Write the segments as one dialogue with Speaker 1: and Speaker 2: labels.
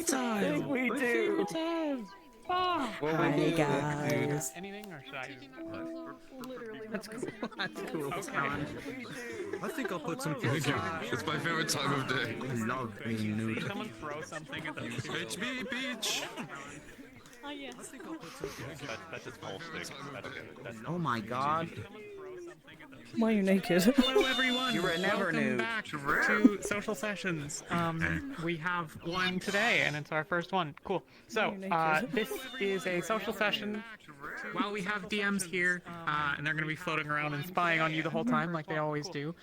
Speaker 1: time!
Speaker 2: We
Speaker 1: My
Speaker 2: do.
Speaker 1: favorite time! Ah!
Speaker 3: Hi guys.
Speaker 2: Anything or should I just
Speaker 4: Literally,
Speaker 2: That's cool.
Speaker 3: That's cool.
Speaker 2: Okay.
Speaker 1: I think I'll put some
Speaker 5: Thank you. It's my favorite time of day.
Speaker 3: I love being nude.
Speaker 2: Someone throw something at the
Speaker 5: HB Beach!
Speaker 4: Oh, yes.
Speaker 6: That's just whole stick. That's
Speaker 3: Oh my god.
Speaker 1: Why are you naked?
Speaker 2: Hello everyone!
Speaker 3: You were never
Speaker 2: Welcome
Speaker 3: nude.
Speaker 2: back to Social Sessions. We have one today and it's our first one. Cool. So, this is a social session. While we have DMs here, and they're going to be floating around and spying on you the whole time like they always do,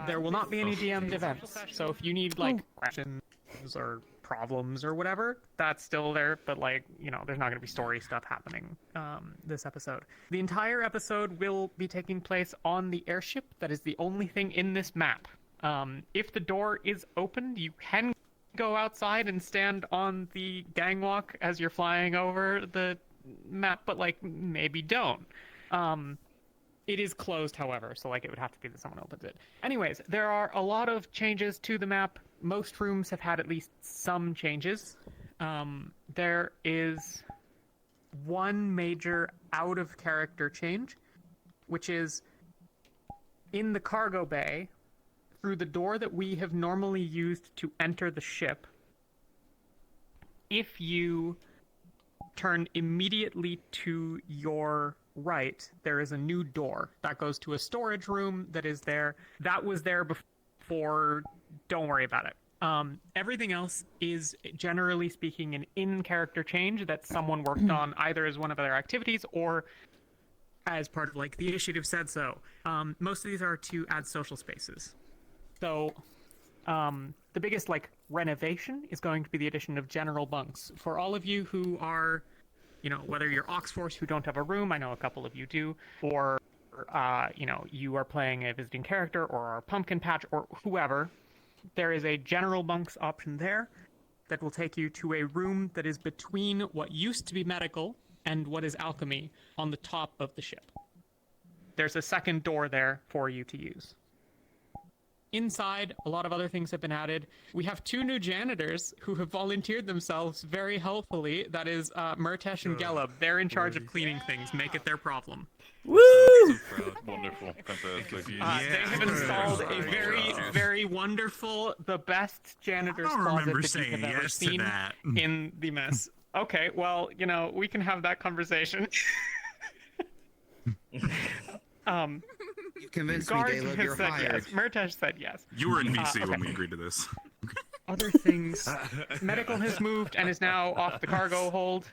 Speaker 2: there will not be any DM'd events. So if you need, like, questions or problems or whatever, that's still there, but, like, you know, there's not going to be story stuff happening this episode. The entire episode will be taking place on the airship. That is the only thing in this map. If the door is opened, you can go outside and stand on the gangwalk as you're flying over the map, but, like, maybe don't. It is closed, however, so, like, it would have to be that someone opens it. Anyways, there are a lot of changes to the map. Most rooms have had at least some changes. There is one major out-of-character change, which is in the cargo bay, through the door that we have normally used to enter the ship. If you turn immediately to your right, there is a new door that goes to a storage room that is there. That was there before. Don't worry about it. Everything else is, generally speaking, an in-character change that someone worked on either as one of their activities or as part of, like, the initiative said so. Most of these are to add social spaces. So, the biggest, like, renovation is going to be the addition of general bunks. For all of you who are, you know, whether you're Oxforce who don't have a room, I know a couple of you do, or, you know, you are playing a visiting character or are Pumpkin Patch or whoever, there is a general bunks option there that will take you to a room that is between what used to be medical and what is alchemy on the top of the ship. There's a second door there for you to use. Inside, a lot of other things have been added. We have two new janitors who have volunteered themselves very helpfully. That is Murtesh and Gelub. They're in charge of cleaning things. Make it their problem.
Speaker 1: Woo!
Speaker 6: wonderful. Fantastic.
Speaker 2: They have installed a very, very wonderful, the best janitor's closet that you have ever seen in the mess. Okay, well, you know, we can have that conversation.
Speaker 3: You convinced me,
Speaker 2: Guard
Speaker 3: Caleb.
Speaker 2: has
Speaker 3: You're
Speaker 2: said
Speaker 3: hired.
Speaker 2: yes. Murtesh said yes.
Speaker 5: You were in BC when we agreed to this.
Speaker 2: Other things. Medical has moved and is now off the cargo hold.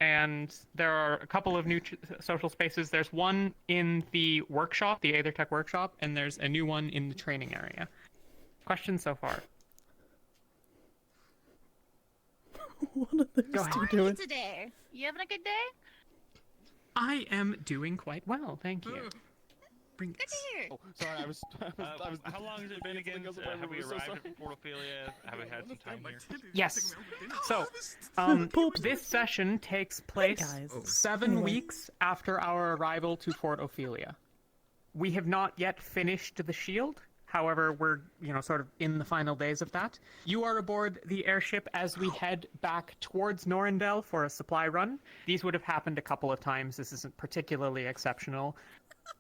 Speaker 2: And there are a couple of new social spaces. There's one in the workshop, the Aethertech workshop, and there's a new one in the training area. Questions so far?
Speaker 1: What are those
Speaker 2: Go
Speaker 1: two
Speaker 2: ahead.
Speaker 1: doing?
Speaker 4: Today, you having a good day?
Speaker 2: I am doing quite well, thank you. Bring
Speaker 4: Good to hear.
Speaker 6: Oh, sorry, I was how long has it been again? Have we arrived at Port Ophelia? Have we had some time here?
Speaker 2: Yes. So, this session takes place
Speaker 1: guys.
Speaker 2: 7 weeks after our arrival to Fort Ophelia. We have not yet finished the shield. However, we're, you know, sort of in the final days of that. You are aboard the airship as we head back towards Norendel for a supply run. These would have happened a couple of times. This isn't particularly exceptional.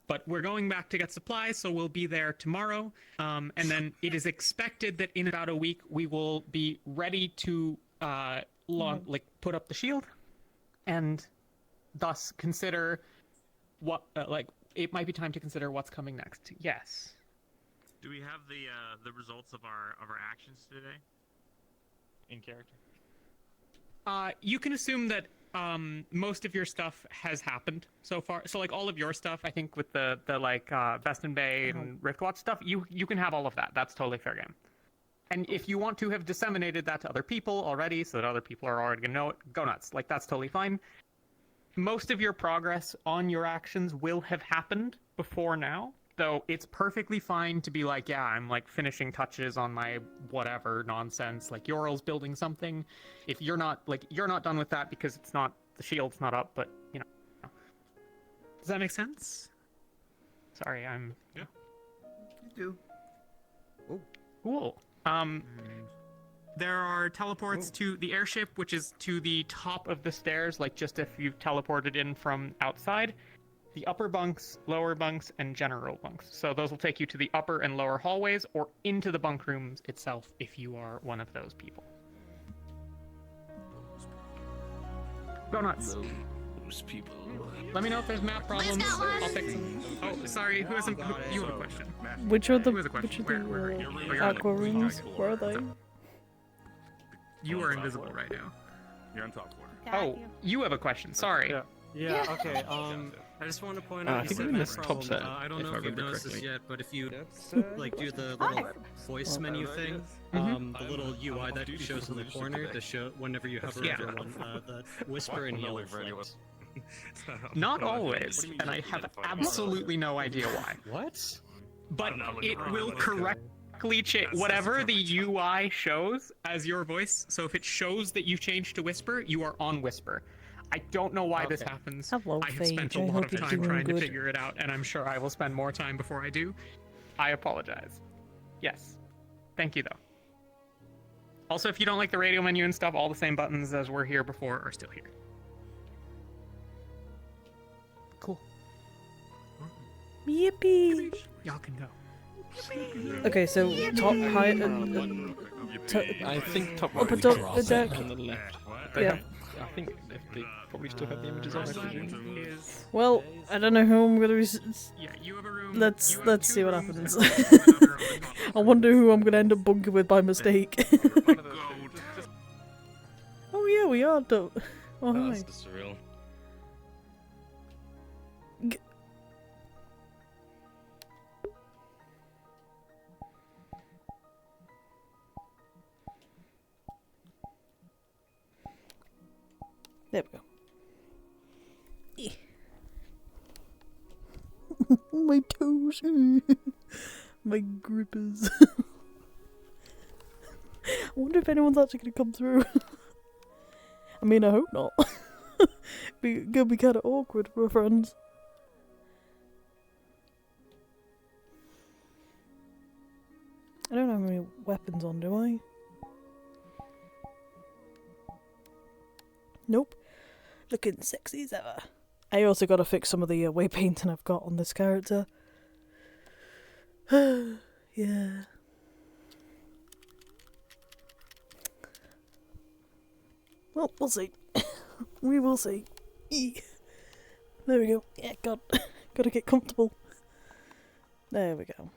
Speaker 2: But we're going back to get supplies, so we'll be there tomorrow. And then it is expected that in about a week we will be ready to put up the shield, and thus consider what it might be time to consider what's coming next. Yes.
Speaker 7: Do we have the results of our actions today?
Speaker 6: In character.
Speaker 2: You can assume that most of your stuff has happened so far. So, like, all of your stuff, I think, with the Veston Bay and Riftwatch stuff, you can have all of that. That's totally fair game. And if you want to have disseminated that to other people already, so that other people are already gonna know it, go nuts. Like, that's totally fine. Most of your progress on your actions will have happened before now. Though it's perfectly fine to be like, yeah, I'm like finishing touches on my whatever nonsense, like Yorl's building something. If you're not done with that because it's not, the shield's not up, but you know. Does that make sense? Sorry,
Speaker 5: Yeah.
Speaker 3: You do.
Speaker 2: Cool. There are teleports to the airship, which is to the top of the stairs, like just if you teleported in from outside. The upper bunks, lower bunks, and general bunks. So those will take you to the upper and lower hallways or into the bunk rooms itself if you are one of those people. Go nuts.
Speaker 8: Those people.
Speaker 2: Let me know if there's map problems.
Speaker 4: got one.
Speaker 2: I'll fix them. Oh, sorry. Who has a, you have a question?
Speaker 1: Which are the
Speaker 2: Who has a question?
Speaker 1: which are
Speaker 2: Where are
Speaker 1: the
Speaker 2: you? Oh, you're
Speaker 1: aqua rooms? Where are they?
Speaker 2: You are invisible right now.
Speaker 5: You're on top floor.
Speaker 2: Oh, you have a question. Sorry.
Speaker 9: Yeah, okay, I just want to point out,
Speaker 8: I
Speaker 9: you
Speaker 8: think
Speaker 9: said
Speaker 8: we're in
Speaker 9: map
Speaker 8: this top
Speaker 9: problem.
Speaker 8: set,
Speaker 9: I don't
Speaker 8: if
Speaker 9: know
Speaker 8: I
Speaker 9: if you've
Speaker 8: remember
Speaker 9: noticed this
Speaker 8: correctly.
Speaker 9: yet, but if you like do the
Speaker 4: Hi.
Speaker 9: little voice menu thing, the little UI that shows in the corner, to show whenever you hover
Speaker 2: Yeah.
Speaker 9: over one, the whisper in yellow flips.
Speaker 2: Not always, and I have absolutely no idea why.
Speaker 9: What?
Speaker 2: But it will correctly change whatever the UI shows as your voice. So if it shows that you change to whisper, you are on whisper. I don't know why this happens.
Speaker 1: Hello,
Speaker 2: I have spent
Speaker 1: Phage.
Speaker 2: a
Speaker 1: I
Speaker 2: lot
Speaker 1: hope
Speaker 2: of
Speaker 1: you're
Speaker 2: time
Speaker 1: doing
Speaker 2: trying to
Speaker 1: good.
Speaker 2: figure it out, and I'm sure I will spend more time before I do. I apologize. Yes. Thank you, though. Also, if you don't like the radio menu and stuff, all the same buttons as were here before are still here. Cool.
Speaker 1: Yippee!
Speaker 2: Y'all can go.
Speaker 1: Okay, so top height.
Speaker 8: I think top
Speaker 1: Up
Speaker 8: right
Speaker 1: atop
Speaker 8: is
Speaker 1: the
Speaker 8: set
Speaker 1: deck.
Speaker 8: on the left.
Speaker 1: Yeah.
Speaker 8: I think they probably still have the images on, I presume.
Speaker 2: Is
Speaker 1: Well, I don't know who I'm gonna be.
Speaker 2: yeah, you have a room.
Speaker 1: Let's
Speaker 2: you have
Speaker 1: let's
Speaker 2: two
Speaker 1: see what
Speaker 2: rooms
Speaker 1: happens.
Speaker 2: and another on the top
Speaker 1: I
Speaker 2: floor.
Speaker 1: wonder who I'm gonna end up bunking with by mistake. Oh yeah, we are. Oh hi.
Speaker 6: That's surreal.
Speaker 1: There we go. My toes. My grippers. I wonder if anyone's actually gonna come through. I mean, I hope not. Gonna be kind of awkward for friends. I don't have any weapons on, do I? Nope. Looking sexy as ever. I also gotta fix some of the weight painting I've got on this character. Yeah. Well, we'll see. We will see. There we go. Yeah, gotta get comfortable. There we go.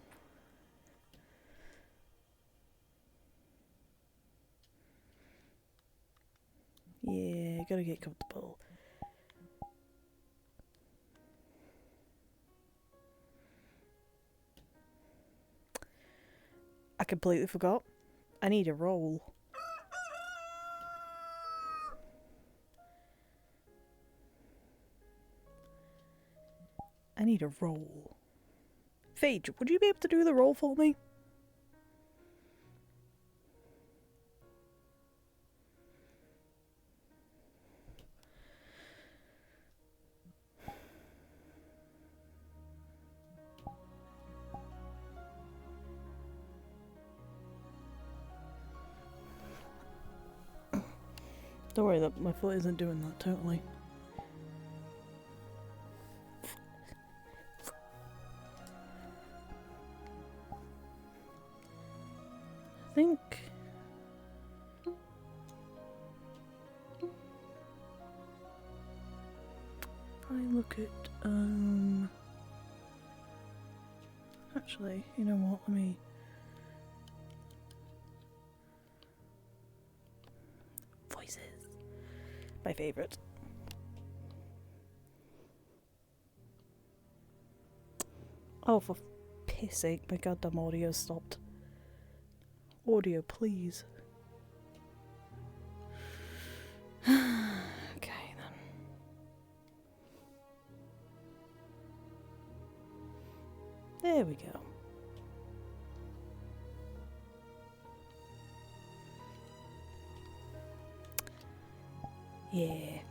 Speaker 1: Yeah, gotta get comfortable. I completely forgot. I need a roll. I need a roll. Phage, would you be able to do the roll for me? Don't worry, that my foot isn't doing that totally. I think if I look at actually, you know what, let me voices. My favourite. Oh, for piss sake, my goddamn audio stopped. Audio, please. Okay, then. There we go. Yeah.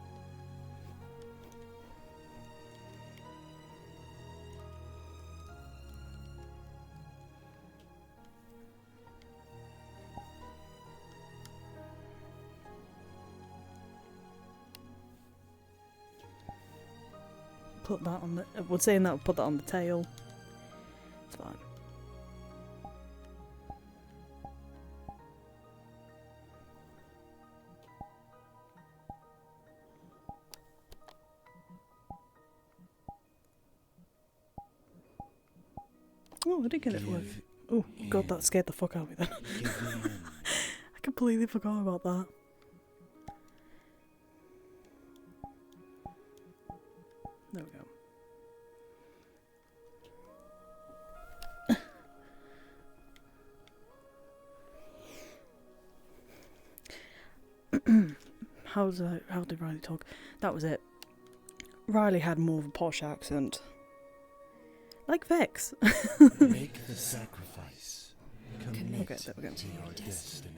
Speaker 1: put that on the... We're saying that we'll put that on the tail. It's fine. Oh, I did get it for work. Oh, God, that scared the fuck out of me then. I completely forgot about that. There we go. How did Ryllae talk? That was it. Ryllae had more of a posh accent. Like Vex.
Speaker 10: Make the sacrifice. Commit
Speaker 1: Okay, there we go.
Speaker 10: to your destiny.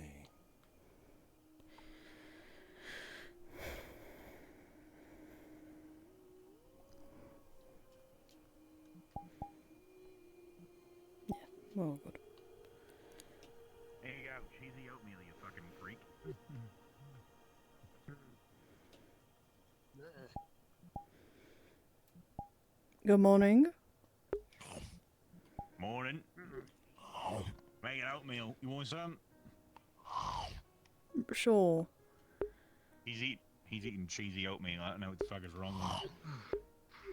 Speaker 1: Well, good.
Speaker 7: There you go, cheesy oatmeal, you fucking freak.
Speaker 1: Good morning.
Speaker 7: Morning. Making oatmeal. You want some?
Speaker 1: Sure.
Speaker 7: He's eating cheesy oatmeal. I don't know what the fuck is wrong with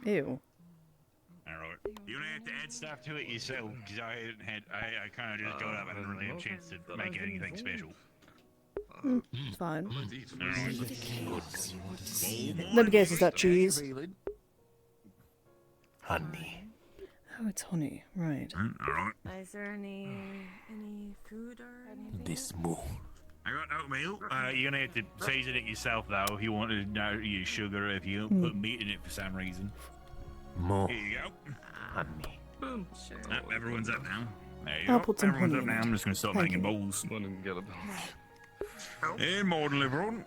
Speaker 7: him.
Speaker 1: Ew.
Speaker 7: Alright. You don't have to add stuff to it yourself, because I kind of just got up and didn't really have a chance to make anything special.
Speaker 1: It's fine.
Speaker 7: Alright.
Speaker 1: Let me guess, is that cheese?
Speaker 10: Honey.
Speaker 1: Oh, it's honey. Right.
Speaker 7: Alright.
Speaker 11: Is there any food or anything?
Speaker 10: This moon.
Speaker 7: I got oatmeal. You're gonna have to season it yourself, though, if you want to know your sugar, if you don't put meat in it for some reason.
Speaker 10: More.
Speaker 7: Here you go.
Speaker 10: Honey.
Speaker 11: Boom. Sure.
Speaker 7: Everyone's up now. There you
Speaker 1: I'll
Speaker 7: go.
Speaker 1: put some
Speaker 7: Everyone's
Speaker 1: honey
Speaker 7: up
Speaker 1: in
Speaker 7: now.
Speaker 1: it.
Speaker 7: I'm just gonna start
Speaker 1: Thank
Speaker 7: making
Speaker 1: you.
Speaker 7: bowls.
Speaker 8: One and get it.
Speaker 7: Hey, morning, everyone.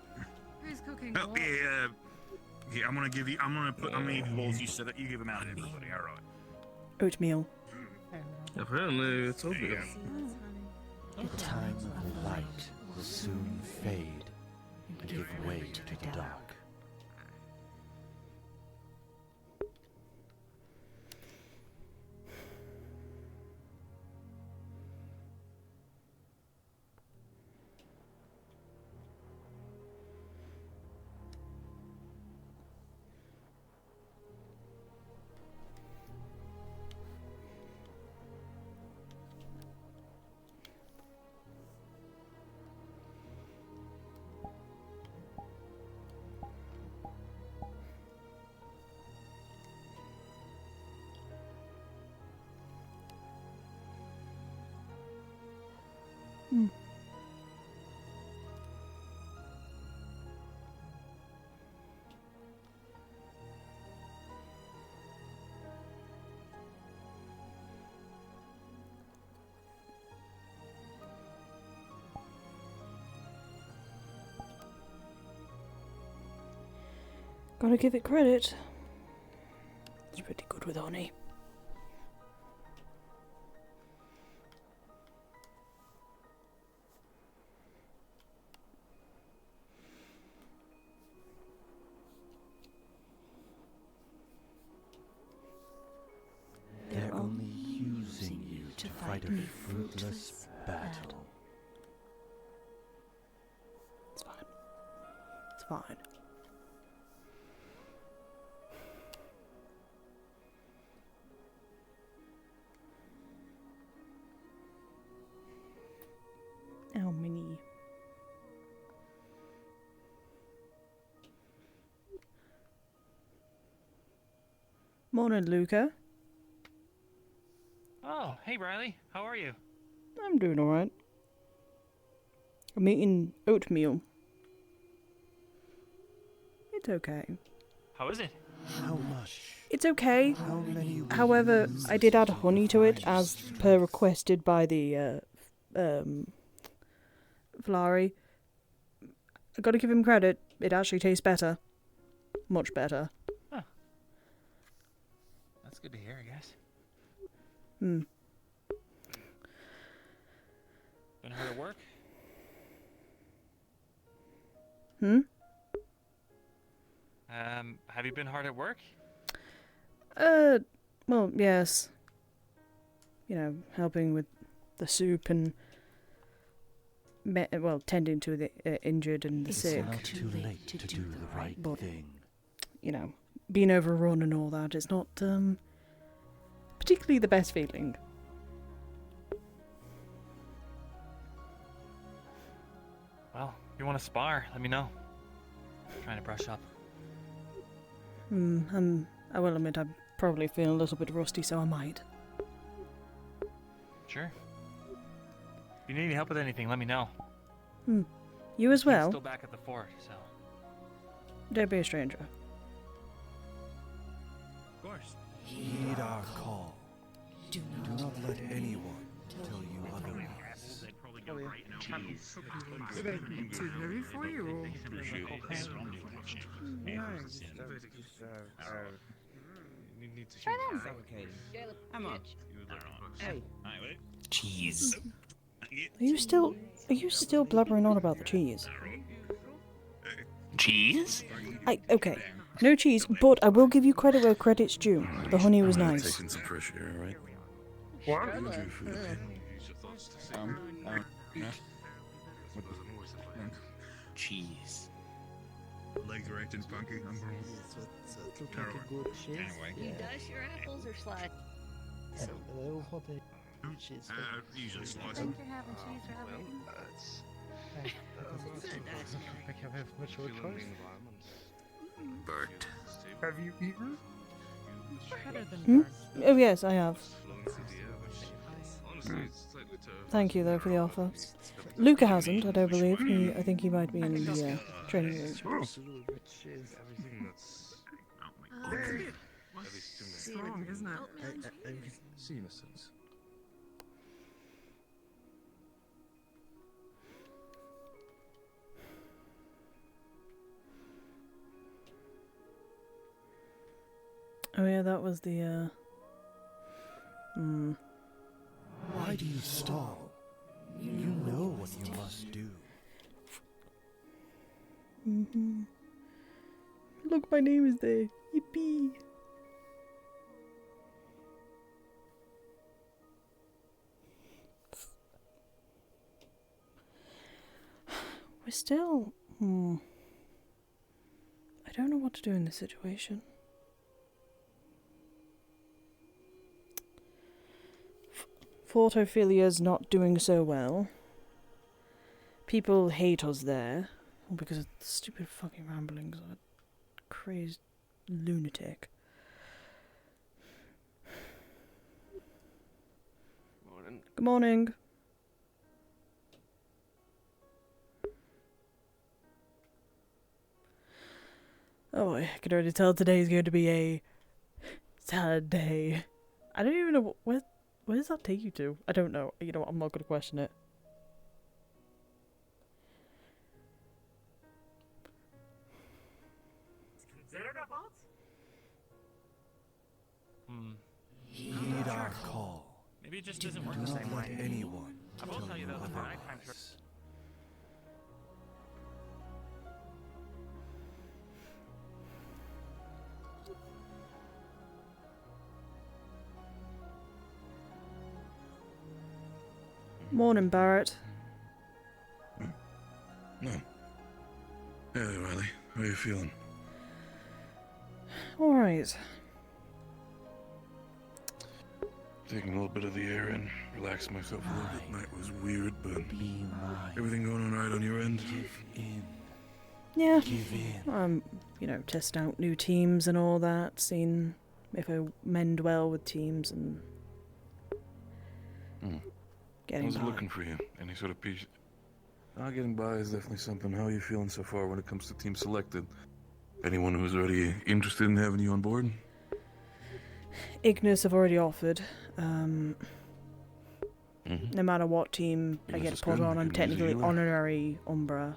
Speaker 11: Who's cooking?
Speaker 7: Oh,
Speaker 11: what?
Speaker 7: yeah, I'm gonna give you the balls you set up. You give them out to everybody, alright.
Speaker 1: Oatmeal.
Speaker 8: Apparently, it's
Speaker 7: There you
Speaker 8: oatmeal.
Speaker 7: go.
Speaker 11: Seeds, honey.
Speaker 10: The time of the light will soon fade and give way to the dark.
Speaker 1: Gotta give it credit. It's pretty good with honey.
Speaker 10: They're only using you to fight a fruitless battle.
Speaker 1: It's fine. It's fine. How many? Morning, Luca.
Speaker 6: Oh, hey Ryllae, how are you?
Speaker 1: I'm doing alright. I'm eating oatmeal. It's okay.
Speaker 6: How is it?
Speaker 10: How much?
Speaker 1: It's okay.
Speaker 10: How many?
Speaker 1: However, I did add honey to it as per requested by the Flari. I gotta give him credit. It actually tastes better. Much better.
Speaker 6: That's good to hear, I guess.
Speaker 1: Hmm.
Speaker 6: Been hard at work?
Speaker 1: Hmm?
Speaker 6: Have you been hard at work?
Speaker 1: Well, yes. You know, helping with the soup and tending to the injured and the sick.
Speaker 10: It's not too late to do the right thing.
Speaker 1: You know, being overrun and all that, it's not particularly the best feeling.
Speaker 6: Well, if you want to spar, let me know. I'm trying to brush up.
Speaker 1: I will admit I probably feel a little bit rusty, so I might.
Speaker 6: Sure. If you need any help with anything, let me know.
Speaker 1: You as
Speaker 6: I'm
Speaker 1: well?
Speaker 6: still back at the fort, so.
Speaker 1: Don't be a stranger.
Speaker 6: Of course.
Speaker 10: Heed our call. Do not let anyone tell you otherwise.
Speaker 3: Too heavy for you?
Speaker 4: Try them.
Speaker 3: Come on. Hey.
Speaker 7: Cheese.
Speaker 1: Are you still blubbering on about the cheese?
Speaker 7: Cheese?
Speaker 1: Okay. No cheese, but I will give you credit where credit's due. The honey was nice.
Speaker 5: Taking some fresh air, right?
Speaker 3: What?
Speaker 7: Cheese.
Speaker 5: Legs are acting funky.
Speaker 4: You dice your apples or slide?
Speaker 5: Usually
Speaker 4: I
Speaker 5: slice
Speaker 4: think you're having cheese rabbit.
Speaker 5: Bert.
Speaker 3: Have you eaten?
Speaker 1: Oh yes, I have. Thank you though for the offer. Luca hasn't, I don't believe. I think he might be in the training room.
Speaker 11: Strong, isn't it?
Speaker 1: Oh yeah, that was the
Speaker 10: Why do you stall? You know what you must do.
Speaker 1: Look, my name is there. Yippee! We're still... I don't know what to do in this situation. Fort Ophelia's not doing so well. People hate us there because of the stupid fucking ramblings of a crazed lunatic.
Speaker 8: Morning.
Speaker 1: Good morning. Oh boy, I can already tell today's going to be a sad day. I don't even know where does that take you to? I don't know. You know what, I'm not going to question it.
Speaker 10: Heed our call.
Speaker 6: Maybe it just doesn't work
Speaker 10: Do
Speaker 6: the
Speaker 10: not
Speaker 6: same
Speaker 10: let
Speaker 6: way.
Speaker 10: anyone
Speaker 6: I will tell you though, the nighttime trip.
Speaker 1: Morning, Barrett.
Speaker 5: No. Hey there, Ryllae. How are you feeling?
Speaker 1: Alright.
Speaker 5: Taking a little bit of the air in, relax myself a little bit. Night was weird, but
Speaker 10: be mine.
Speaker 5: everything going on right on your end?
Speaker 10: Give in.
Speaker 1: Yeah.
Speaker 10: Give in.
Speaker 1: You know, testing out new teams and all that, seeing if I mend well with teams and getting
Speaker 5: How's it
Speaker 1: by.
Speaker 5: looking for you? Any sort of piece? Getting by is definitely something. How are you feeling so far when it comes to team selected? Anyone who's already interested in having you on board?
Speaker 1: Ignis have already offered. No matter what team I
Speaker 5: Ignis
Speaker 1: get
Speaker 5: is
Speaker 1: put
Speaker 5: good.
Speaker 1: on, I'm
Speaker 5: Could use a
Speaker 1: technically
Speaker 5: healer.
Speaker 1: honorary Umbra.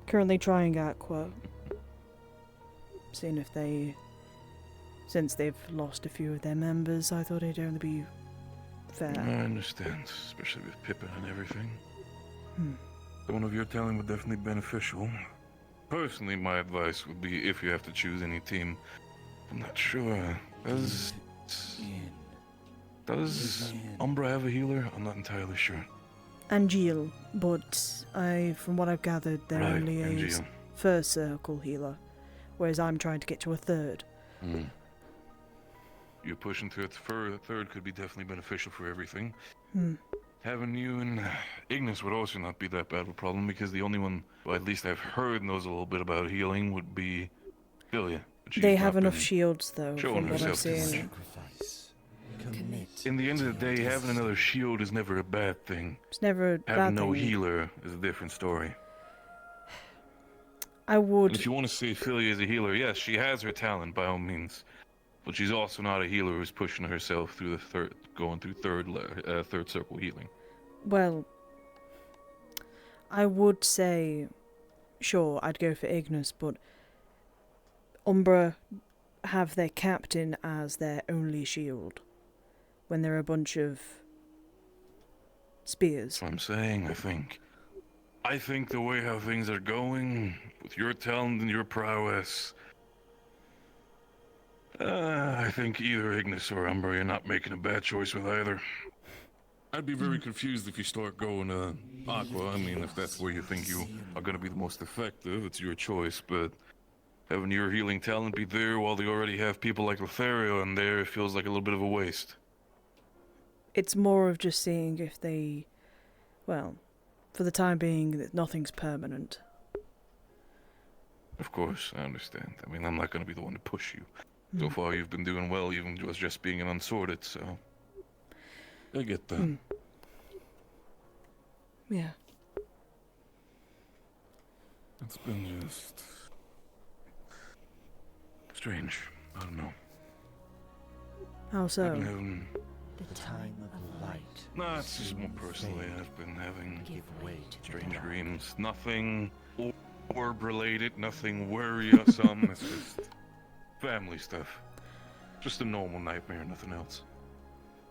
Speaker 1: Currently trying Aqua. Seeing if since they've lost a few of their members, I thought it'd only be fair.
Speaker 5: I understand, especially with Pippin and everything. Someone of your talent would definitely be beneficial. Personally, my advice would be, if you have to choose any team, I'm not sure. Does Umbra have a healer? I'm not entirely sure.
Speaker 1: Angeal, but from what I've gathered, they're
Speaker 5: Right,
Speaker 1: only a
Speaker 5: Angeal.
Speaker 1: first circle healer, whereas I'm trying to get to a third.
Speaker 5: You're pushing to a third could be definitely beneficial for everything.
Speaker 1: Hmm.
Speaker 5: Having you and Ignis would also not be that bad of a problem, because the only one, well, at least I've heard, knows a little bit about healing would be Philia.
Speaker 1: They have enough shields, though,
Speaker 5: Showing
Speaker 1: from what I've
Speaker 5: herself too
Speaker 1: seen.
Speaker 5: much. In the end of the day, having another shield is never a bad thing.
Speaker 1: It's never a bad
Speaker 5: Having no
Speaker 1: thing.
Speaker 5: healer is a different story.
Speaker 1: I would.
Speaker 5: And if you want to say Philia is a healer, yes, she has her talent by all means, but she's also not a healer who's pushing herself through going through third circle healing.
Speaker 1: Well, I would say, sure, I'd go for Ignis, but Umbra have their captain as their only shield when they're a bunch of spears.
Speaker 5: That's what I'm saying. I think the way how things are going, with your talent and your prowess, I think either Ignis or Umbra, you're not making a bad choice with either. I'd be very confused if you start going Aqua. I mean, if that's where you think you are going to be the most effective, it's your choice, but having your healing talent be there while they already have people like Lothario in there, it feels like a little bit of a waste.
Speaker 1: It's more of just seeing if they, well, for the time being, that nothing's permanent.
Speaker 5: Of course, I understand. I mean, I'm not going to be the one to push you. So far, you've been doing well, even just being an unsorted, so I get that.
Speaker 1: Yeah.
Speaker 5: It's been just strange. I don't know.
Speaker 1: How so?
Speaker 5: I've been having...
Speaker 10: The time of light.
Speaker 5: No, it's just more personally. I've been having strange dreams. Nothing orb related, nothing worrisome. It's just family stuff. Just a normal nightmare, nothing else.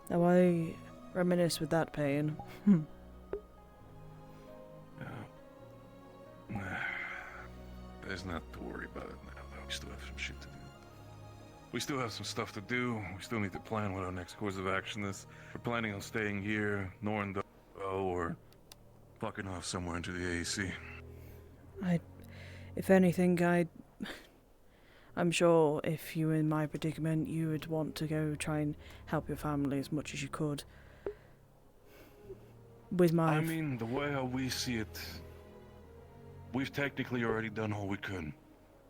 Speaker 1: Now I reminisce with that pain.
Speaker 5: There's not to worry about it now, though. We still have some shit to do. We still have some stuff to do. We still need to plan what our next course of action is. We're planning on staying here, Norndal, or fucking off somewhere into the AEC.
Speaker 1: If anything, I'm sure if you were in my predicament, you would want to go try and help your family as much as you could.
Speaker 5: I mean, the way how we see it, we've technically already done all we could.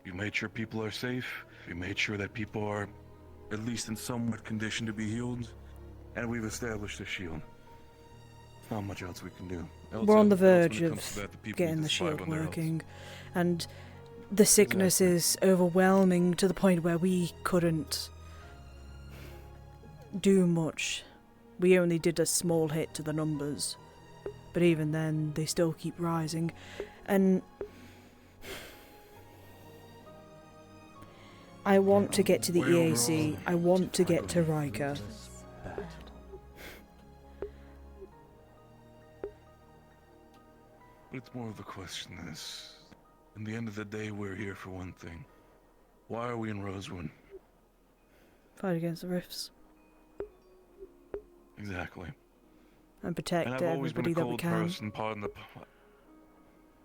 Speaker 5: We made sure people are safe. We made sure that people are at least in somewhat condition to be healed. And we've established a shield. There's not much else we can do.
Speaker 1: We're on the verge of getting the shield working. And the sickness is overwhelming to the point where we couldn't do much. We only did a small hit to the numbers. But even then, they still keep rising. And I want to get to the EAC. I want to get to Riker.
Speaker 5: But it's more of the question is, in the end of the day, we're here for one thing. Why are we in Rosewood?
Speaker 1: Fight against the rifts.
Speaker 5: Exactly.
Speaker 1: And protect everybody that we can.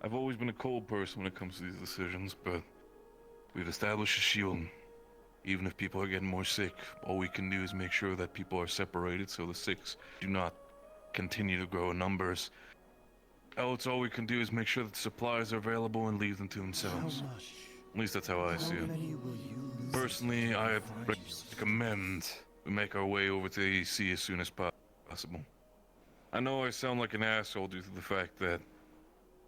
Speaker 5: I've always been a cold person when it comes to these decisions, but we've established a shield. Even if people are getting more sick, all we can do is make sure that people are separated so the sick do not continue to grow in numbers. Else all we can do is make sure that supplies are available and leave them to themselves. At least that's how I see it. Personally, I recommend we make our way over to the AEC as soon as possible. I know I sound like an asshole due to the fact that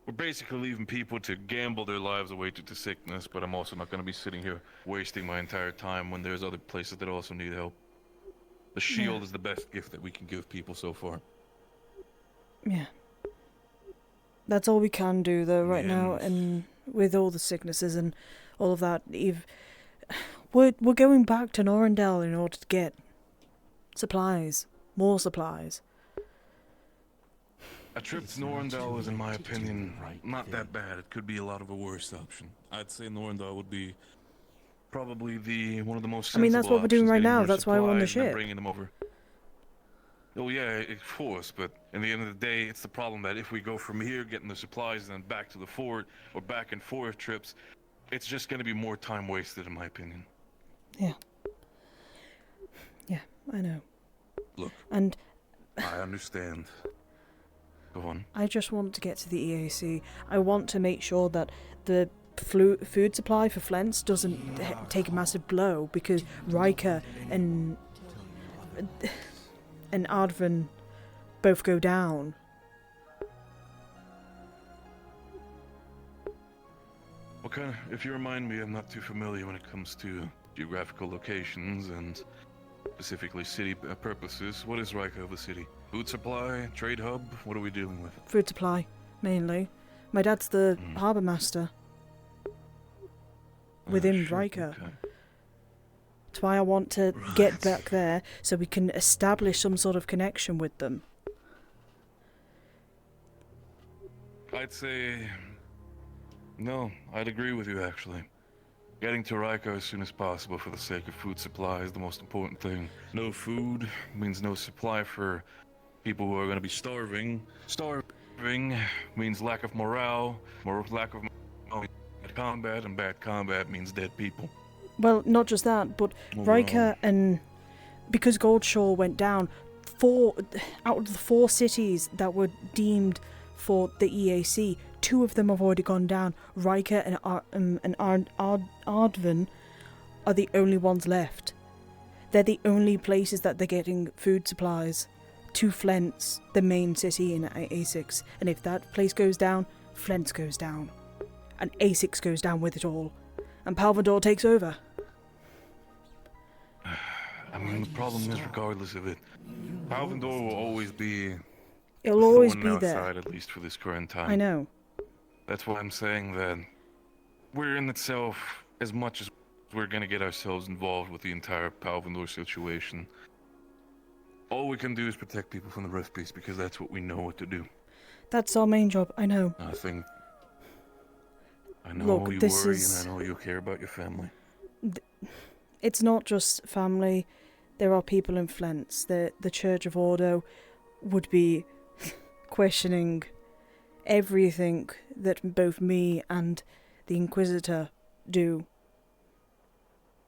Speaker 5: we're basically leaving people to gamble their lives away due to sickness, but I'm also not going to be sitting here wasting my entire time when there's other places that also need help. The shield is the best gift that we can give people so far.
Speaker 1: Yeah. That's all we can do, though, right now, and with all the sicknesses and all of that, we're going back to Norndal in order to get supplies, more supplies.
Speaker 5: A trip to Norndal is, in my opinion, not that bad. It could be a lot of a worse option. I'd say Norndal would be probably one of the most
Speaker 1: I mean, that's
Speaker 5: sensible
Speaker 1: what we're doing
Speaker 5: options,
Speaker 1: right
Speaker 5: getting
Speaker 1: now.
Speaker 5: more
Speaker 1: That's why we're on the
Speaker 5: supplies and then
Speaker 1: ship.
Speaker 5: bringing them over. Oh yeah, of course, but in the end of the day, it's the problem that if we go from here, getting the supplies, and then back to the fort, or back and forth trips, it's just going to be more time wasted, in my opinion.
Speaker 1: Yeah. Yeah, I know.
Speaker 5: Look.
Speaker 1: And
Speaker 5: I understand. Go on.
Speaker 1: I just want to get to the EAC. I want to make sure that the food supply for Flens doesn't take a massive blow, because Ryllae and Ardven both go down.
Speaker 5: What kind of, if you remind me, I'm not too familiar when it comes to geographical locations and specifically city purposes. What is Ryllae of a city? Food supply, trade hub? What are we dealing with?
Speaker 1: Food supply, mainly. My dad's the harbour master within Ryllae.
Speaker 5: Okay.
Speaker 1: That's why I want to get back there, so we can establish some sort of connection with them.
Speaker 5: I'd say... No, I'd agree with you, actually. Getting to Ryllae as soon as possible for the sake of food supply is the most important thing. No food means no supply for people who are going to be starving. Starving means lack of morale. Lack of morale means bad combat, and bad combat means dead people.
Speaker 1: Well, not just that, but Ryllae and... Because Goldshore went down, out of the 4 cities that were deemed for the EAC, 2 of them have already gone down. Ryllae and Ardven are the only ones left. They're the only places that they're getting food supplies to Flens, the main city in A6. And if that place goes down, Flens goes down. And A6 goes down with it all. And Palvador takes over.
Speaker 5: I mean, the problem is, regardless of it, Palvador will always be...
Speaker 1: It'll always
Speaker 5: thorn
Speaker 1: be
Speaker 5: outside,
Speaker 1: there.
Speaker 5: at least for this current time.
Speaker 1: I know.
Speaker 5: That's why I'm saying that we're in itself, as much as we're gonna get ourselves involved with the entire Palvador situation, all we can do is protect people from the Rift Beast, because that's what we know what to do.
Speaker 1: That's our main job, I know.
Speaker 5: I know
Speaker 1: Look,
Speaker 5: you
Speaker 1: this
Speaker 5: worry,
Speaker 1: is...
Speaker 5: and I know you care about your family.
Speaker 1: It's not just family. There are people in Flens. The Church of Ordo would be questioning everything that both me and the Inquisitor do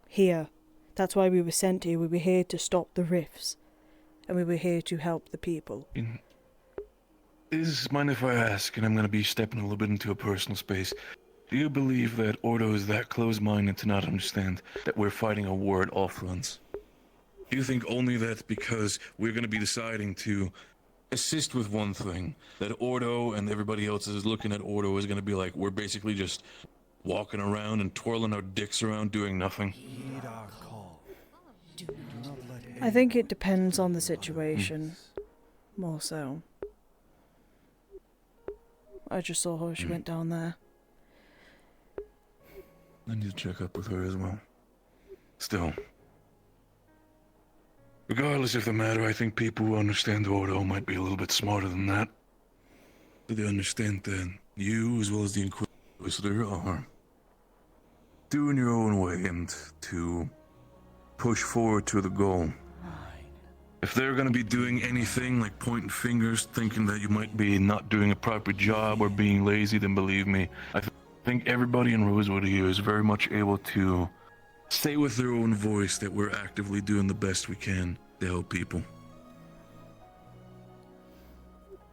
Speaker 1: here. That's why we were sent here. We were here to stop the rifts, and we were here to help the people.
Speaker 5: Mind if I ask, and I'm gonna be stepping a little bit into a personal space, do you believe that Ordo is that close-minded to not understand that we're fighting a war at all fronts? Do you think only that because we're gonna be deciding to assist with one thing, that Ordo and everybody else is looking at Ordo is gonna be like, we're basically just walking around and twirling our dicks around doing nothing?
Speaker 1: I think it depends on the situation, more so. I just saw her, she went down there.
Speaker 5: I need to check up with her as well. Still, regardless of the matter, I think people who understand Ordo might be a little bit smarter than that. So they understand that you, as well as the Inquisitor, are doing your own way and to push forward to the goal. If they're gonna be doing anything like pointing fingers, thinking that you might be not doing a proper job or being lazy, then believe me, I think everybody in Rosewood here is very much able to say with their own voice that we're actively doing the best we can to help people.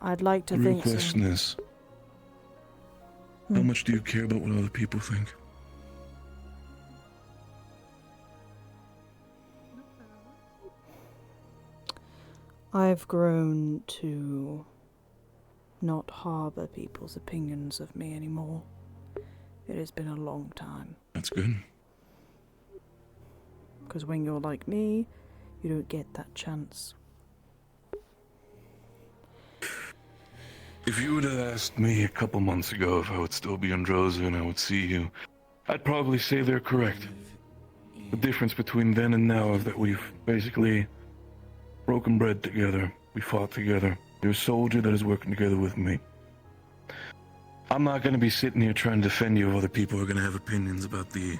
Speaker 1: I'd like to
Speaker 5: The real
Speaker 1: think so.
Speaker 5: question is, how much do you care about what other people think?
Speaker 1: I've grown to not harbour people's opinions of me anymore. It has been a long time.
Speaker 5: That's good.
Speaker 1: Because when you're like me, you don't get that chance.
Speaker 5: If you would have asked me a couple months ago if I would still be on Droza and I would see you, I'd probably say they're correct. The difference between then and now is that we've basically broken bread together. We fought together. You're a soldier that is working together with me. I'm not going to be sitting here trying to defend you if other people are going to have opinions about the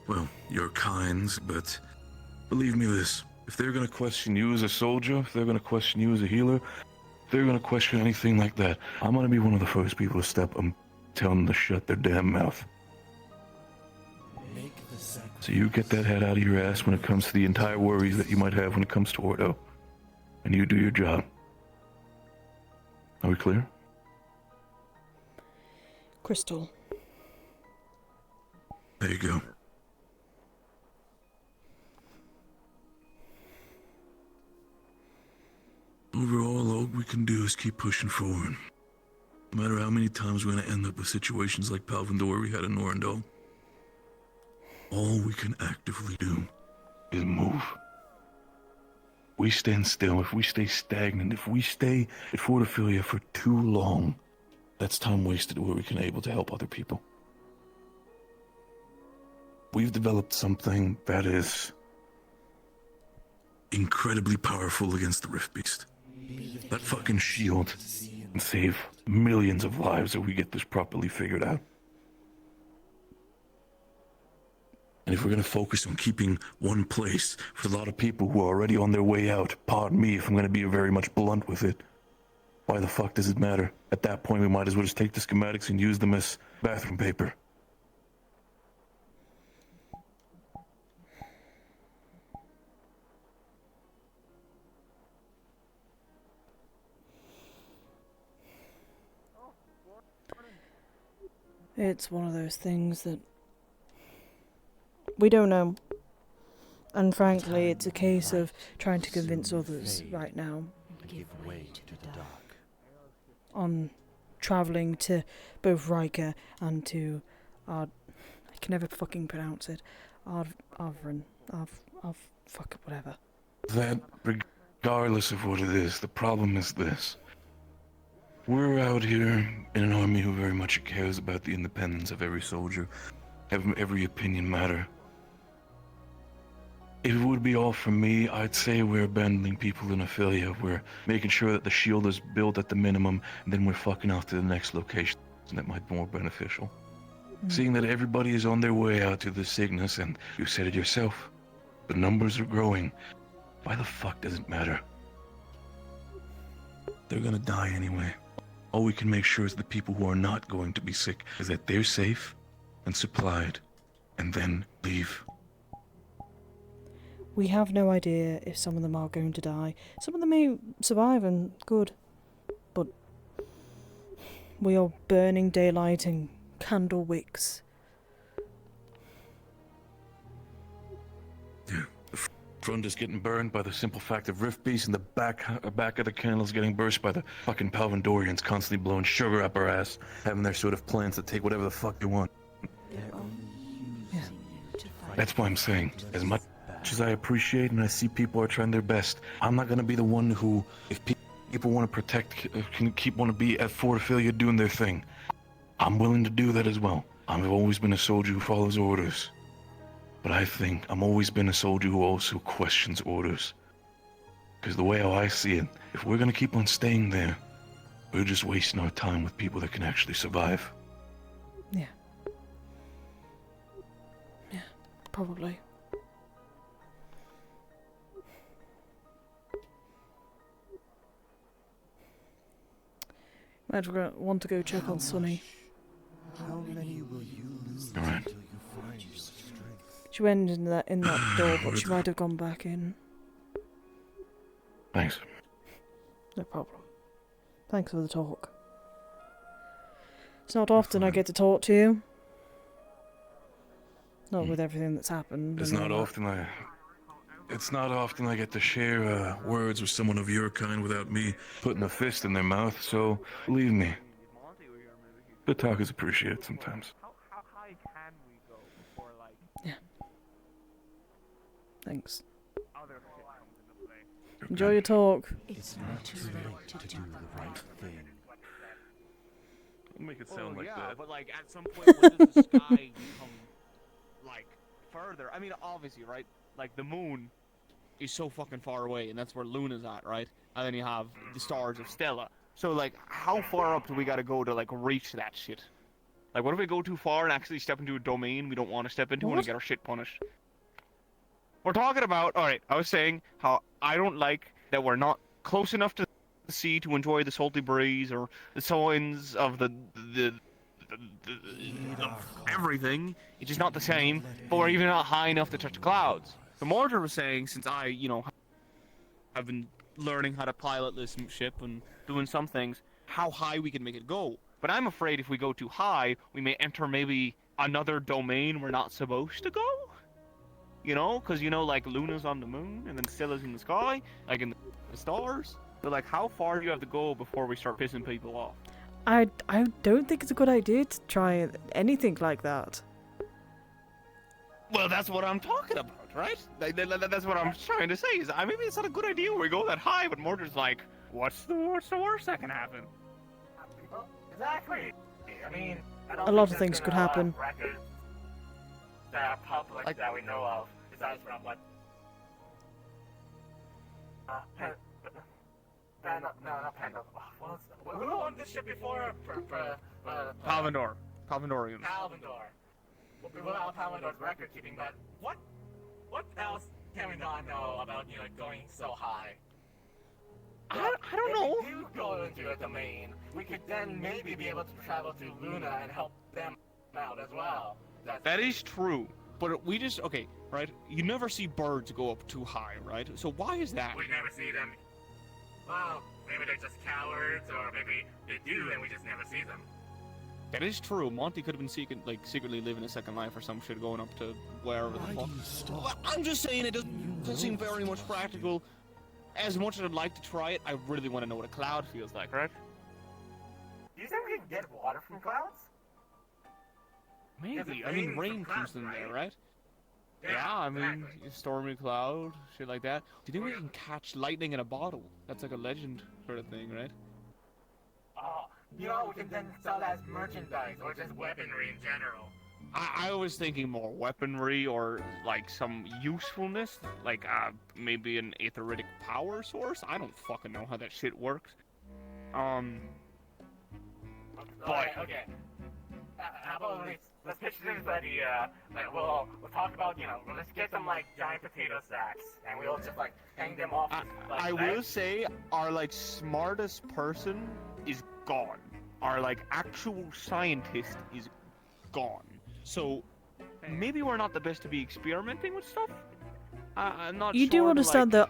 Speaker 5: well, your kinds, but believe me this. If they're gonna question you as a soldier, if they're gonna question you as a healer, if they're gonna question anything like that, I'm gonna be one of the first people to step up and tell them to shut their damn mouth. So you get that head out of your ass when it comes to the entire worries that you might have when it comes to Ordo. And you do your job. Are we clear?
Speaker 1: Crystal.
Speaker 5: There you go. Overall, all we can do is keep pushing forward. No matter how many times we're gonna end up with situations like Palvindor we had in Norendal, all we can actively do is move. We stand still, if we stay stagnant, if we stay at Fortophilia for too long, that's time wasted where we can able to help other people. We've developed something that is incredibly powerful against the Rift Beast. That fucking shield can save millions of lives if we get this properly figured out. And if we're gonna focus on keeping one place for a lot of people who are already on their way out, pardon me if I'm gonna be very much blunt with it, why the fuck does it matter? At that point, we might as well just take the schematics and use them as bathroom paper.
Speaker 1: It's one of those things that we don't know. And frankly, it's a case of trying to convince others right now
Speaker 10: Give way to the dark.
Speaker 1: on travelling to both Riker and to I can never fucking pronounce it. Arvrin. Fuck it, whatever.
Speaker 5: That, regardless of what it is, the problem is this. We're out here in an army who very much cares about the independence of every soldier, having every opinion matter. If it would be all from me, I'd say we're abandoning people in Ophelia. We're making sure that the shield is built at the minimum, and then we're fucking off to the next location that might be more beneficial. Seeing that everybody is on their way out to the Cygnus, and you said it yourself, the numbers are growing. Why the fuck does it matter? They're gonna die anyway. All we can make sure is the people who are not going to be sick is that they're safe and supplied, and then leave.
Speaker 1: We have no idea if some of them are going to die. Some of them may survive and good. But we are burning daylight and candle wicks.
Speaker 5: Yeah, the front is getting burned by the simple fact of Rift Beast, and the back of the candle's getting burst by the fucking Palvindorians constantly blowing sugar up our ass, having their sort of plans to take whatever the fuck they want.
Speaker 1: Yeah.
Speaker 5: That's why I'm saying, as much as I appreciate and I see people are trying their best, I'm not gonna be the one who, if people want to protect, want to be at Fortophilia doing their thing, I'm willing to do that as well. I've always been a soldier who follows orders. But I think I've always been a soldier who also questions orders. Because the way how I see it, if we're gonna keep on staying there, we're just wasting our time with people that can actually survive.
Speaker 1: Yeah. Yeah, probably. Might want to go check on Sunny.
Speaker 10: How many will you lose
Speaker 5: All right.
Speaker 10: until you find your strength?
Speaker 1: She went in that door, but she might have gone back in.
Speaker 5: Thanks.
Speaker 1: No problem. Thanks for the talk. It's not often I get to talk to you. Not with everything that's happened.
Speaker 5: It's
Speaker 1: and
Speaker 5: not
Speaker 1: all that.
Speaker 5: often I get to share words with someone of your kind without me putting a fist in their mouth, so believe me, good talk is appreciated sometimes.
Speaker 2: How high can we go before, like,
Speaker 1: Yeah. Thanks.
Speaker 2: other shit comes into play?
Speaker 1: Enjoy your talk.
Speaker 10: It's not too late to do the right thing.
Speaker 5: Don't make it sound like that.
Speaker 3: But like at some point, when does the sky become like further? I mean, obviously, right? Like the moon is so fucking far away, and that's where Luna's at, right? And then you have the stars of Stella. So like, how far up do we gotta go to like reach that shit? Like, what if we go too far and actually step into a domain we don't want to step into and get our shit punished? We're talking about, alright, I was saying how I don't like that we're not close enough to the sea to enjoy the salty breeze or the signs of the of everything. It's just not the same, but we're even not high enough to touch the clouds. So Mordred was saying, since I, have been learning how to pilot this ship and doing some things, how high we can make it go. But I'm afraid if we go too high, we may enter maybe another domain we're not supposed to go. You know, because like Luna's on the moon and then Scylla's in the sky, like in the stars. So like, how far do you have to go before we start pissing people off?
Speaker 1: I don't think it's a good idea to try anything like that.
Speaker 3: Well, that's what I'm talking about, right? That's what I'm trying to say. Is maybe it's not a good idea when we go that high, but Mordred's like, what's the worst that can happen?
Speaker 12: Exactly. I mean,
Speaker 1: A lot of things could happen.
Speaker 12: Records that are public that we know of, besides from what. Not Panda. Who owned this ship before?
Speaker 3: Palvindor. Palvindorians.
Speaker 12: Palvindor. Well, without Palvindor's record keeping, but what else can we not know about going so high?
Speaker 3: I don't know.
Speaker 12: If we do go into a domain, we could then maybe be able to travel to Luna and help them out as well.
Speaker 3: That is true. But we just, okay, right? You never see birds go up too high, right? So why is that?
Speaker 12: We never see them. Well, maybe they're just cowards, or maybe they do and we just never see them.
Speaker 3: That is true. Monty could have been secretly living a second life or some shit going up to wherever the fuck. Well, I'm just saying it doesn't seem very much practical. As much as I'd like to try it, I really want to know what a cloud feels like, right?
Speaker 12: Do you think we can get water from clouds?
Speaker 3: Maybe. I mean, rain comes in there, right? Yeah, I mean, stormy cloud, shit like that. Do you think we can catch lightning in a bottle? That's like a legend sort of thing, right?
Speaker 12: Oh, we can then sell that as merchandise or just weaponry in general.
Speaker 3: I was thinking more weaponry or like some usefulness, like maybe an aetheritic power source. I don't fucking know how that shit works.
Speaker 12: But okay. How about let's pitch this idea. Like we'll talk about let's get some giant potato sacks and we'll just hang them off.
Speaker 3: I will say our smartest person is gone. Our actual scientist is gone. So maybe we're not the best to be experimenting with stuff. I'm not sure.
Speaker 1: You do understand that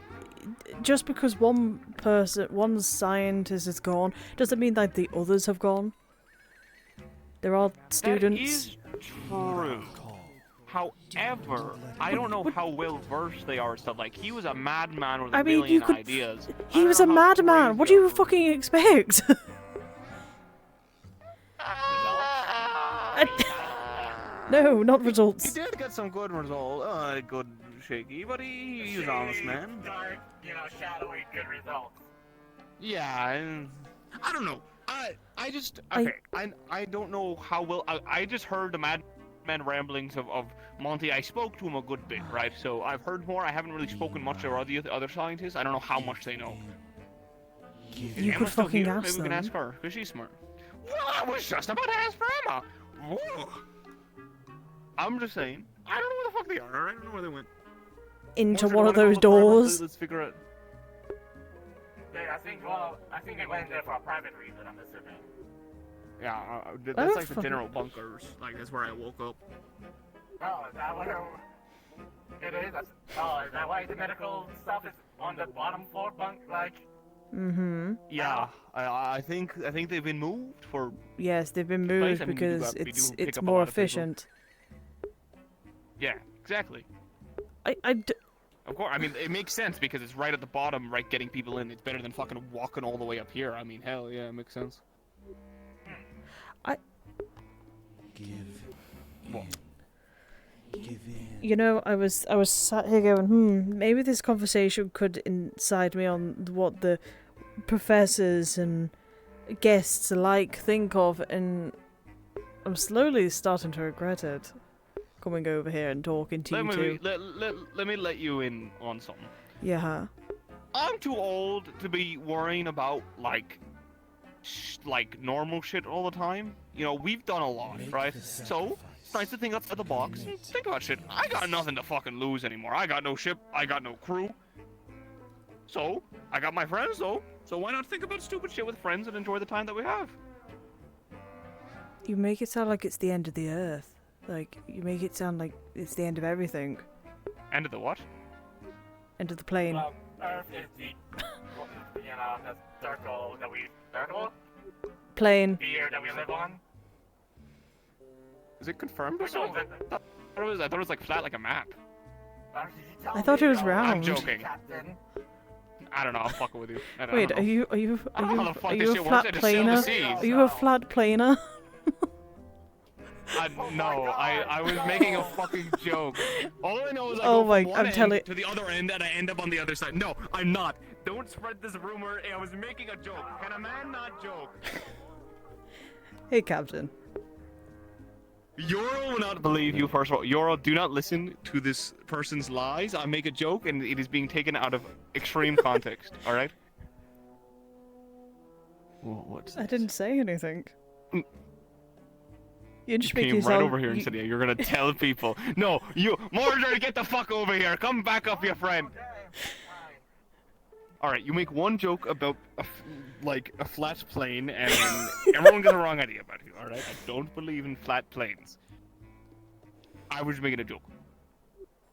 Speaker 1: just because one scientist is gone, doesn't mean that the others have gone. They're all students.
Speaker 3: That is true. However, I don't know how well versed they are. Stuff he was a madman with a million ideas.
Speaker 1: He was a madman. What do you fucking expect? No, not results.
Speaker 3: He did get some good results. Good shaky, but he was honest, man.
Speaker 12: Dark, shadowy, good results.
Speaker 3: Yeah, I don't know. I just I don't know how well. I just heard the madman ramblings of Monty. I spoke to him a good bit, right? So I've heard more. I haven't really spoken much to the other scientists. I don't know how much they know.
Speaker 1: You could fucking ask them.
Speaker 3: Maybe we can ask her, because she's smart. Well, I was just about to ask for Emma. Whoa. I'm just saying. I don't know where the fuck they are. I don't know where they went.
Speaker 1: Into one of those doors.
Speaker 3: Let's figure it.
Speaker 12: Yeah, I think they went there for a private reason. I'm assuming.
Speaker 3: Yeah, that's the general bunkers. That's where I woke up.
Speaker 12: Oh, is that where it is? Is that why the medical stuff is on the bottom floor bunk?
Speaker 1: Mm-hmm.
Speaker 3: Yeah, I think they've been moved for.
Speaker 1: Yes, they've been moved because it's more efficient.
Speaker 3: Yeah, exactly.
Speaker 1: Of
Speaker 3: course, I mean, it makes sense because it's right at the bottom, right, getting people in. It's better than fucking walking all the way up here. I mean, hell yeah, it makes sense.
Speaker 1: I was sat here going, maybe this conversation could incite me on what the professors and guests alike think of, and I'm slowly starting to regret it. Coming over here and talking to you two.
Speaker 3: Let me let you in on something.
Speaker 1: Yeah.
Speaker 3: I'm too old to be worrying about, like normal shit all the time. You know, we've done a lot, right? So it's nice to think outside the box. And think about shit. I got nothing to fucking lose anymore. I got no ship. I got no crew. So I got my friends though. So why not think about stupid shit with friends and enjoy the time that we have?
Speaker 1: You make it sound like it's the end of the earth. Like, you make it sound like it's the end of everything.
Speaker 3: End of the what?
Speaker 1: End of the plane.
Speaker 12: Well, Earth is the, the circle that we
Speaker 1: Plane.
Speaker 12: sphere that we live on.
Speaker 3: Is it confirmed or something? I thought it was like flat like a map.
Speaker 1: I thought it was
Speaker 3: I'm
Speaker 1: round.
Speaker 3: joking. I don't know. I'm fucking with you.
Speaker 1: Wait,
Speaker 3: are you
Speaker 1: a flat planer? Are you a flat planer?
Speaker 3: No, I was making a fucking joke. All I know is I
Speaker 1: Oh
Speaker 3: go
Speaker 1: my-
Speaker 3: from one
Speaker 1: I'm
Speaker 3: end
Speaker 1: telling-
Speaker 3: to the other end and I end up on the other side. No, I'm not. Don't spread this rumor. I was making a joke. Can a man not joke?
Speaker 1: Hey, Captain.
Speaker 3: Yoro will not believe you, first of all. Yoro, do not listen to this person's lies. I make a joke and it is being taken out of extreme context, alright? What's this?
Speaker 1: I didn't say anything. You just
Speaker 3: You
Speaker 1: make
Speaker 3: came
Speaker 1: yourself...
Speaker 3: right over here and said, yeah, you're gonna tell people. No, you, Mordred, get the fuck over here. Come back up, your friend. Alright, you make one joke about, a flat plane, and everyone gets a wrong idea about you, alright? I don't believe in flat planes. I was making a joke.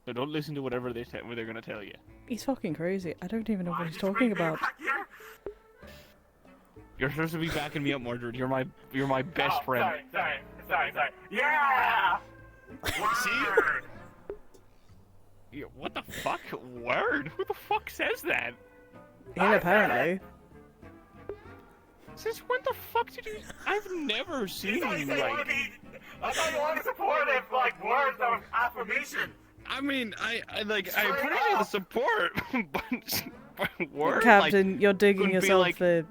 Speaker 3: So don't listen to whatever what they're gonna tell you.
Speaker 1: He's fucking crazy. I don't even know what he's talking about.
Speaker 3: You're supposed to be backing me up, Mordred. You're my best friend.
Speaker 12: Sorry. Yeah!
Speaker 3: See? Yeah, what the fuck? Word? Who the fuck says that?
Speaker 1: Him, apparently.
Speaker 3: Since when the fuck did you... I've never seen you, like...
Speaker 12: I thought you wanted supportive, words of affirmation.
Speaker 3: I mean, I appreciate the support, but words,
Speaker 1: Captain, you're digging
Speaker 3: couldn't be
Speaker 1: yourself
Speaker 3: like-
Speaker 1: a...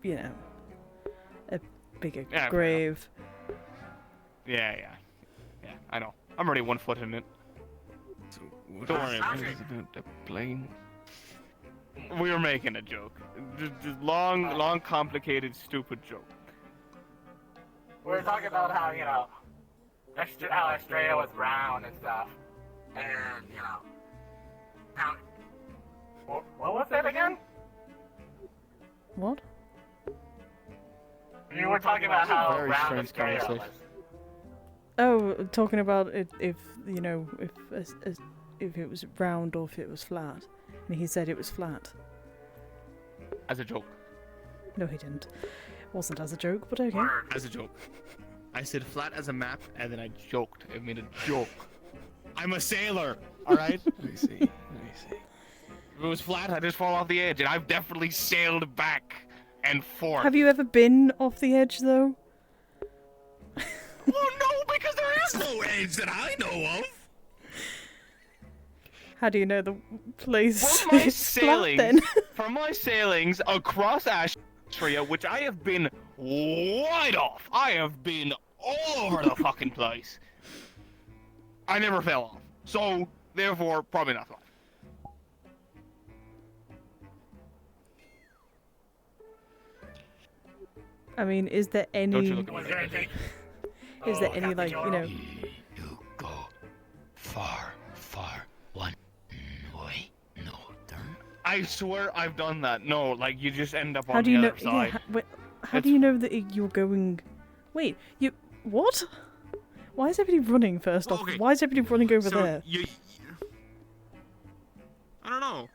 Speaker 1: You know... a bigger
Speaker 3: Yeah,
Speaker 1: grave.
Speaker 3: Yeah, I know. I'm already 1 foot in it. Don't worry about the plane. We were making a joke. Just long, complicated, stupid joke.
Speaker 12: We were talking about how, how Australia was round and stuff. And, how... What was that again?
Speaker 1: What?
Speaker 12: You were talking about how
Speaker 8: Very
Speaker 12: round
Speaker 8: strange
Speaker 12: Australia was.
Speaker 8: conversation.
Speaker 1: Oh, talking about if it was round or if it was flat. And he said it was flat.
Speaker 3: As a joke.
Speaker 1: No, he didn't. Wasn't as a joke, but okay.
Speaker 3: As a joke. I said flat as a map, and then I joked. I made a joke. I'm a sailor, alright?
Speaker 8: I see.
Speaker 3: If it was flat, I'd just fall off the edge, and I've definitely sailed back and forth.
Speaker 1: Have you ever been off the edge, though?
Speaker 3: Oh no, because there is no edge that I know of!
Speaker 1: How do you know the place
Speaker 3: From my
Speaker 1: is flat, then?
Speaker 3: sailings, from my sailings across Astria, which I have been wide off, I have been all over the fucking place. I never fell off, so therefore probably not flat.
Speaker 1: I mean, is there any...
Speaker 3: Don't you look at me.
Speaker 1: Is there any, like, you know...
Speaker 10: You go far, one way, no turn.
Speaker 3: I swear I've done that. No, like you just end up on
Speaker 1: How do
Speaker 3: the
Speaker 1: you know...
Speaker 3: other side.
Speaker 1: How do you know that you're going... Wait, you... What? Why is everybody running, first off?
Speaker 3: Okay,
Speaker 1: Why is everybody running over
Speaker 3: so
Speaker 1: there?
Speaker 3: I don't know.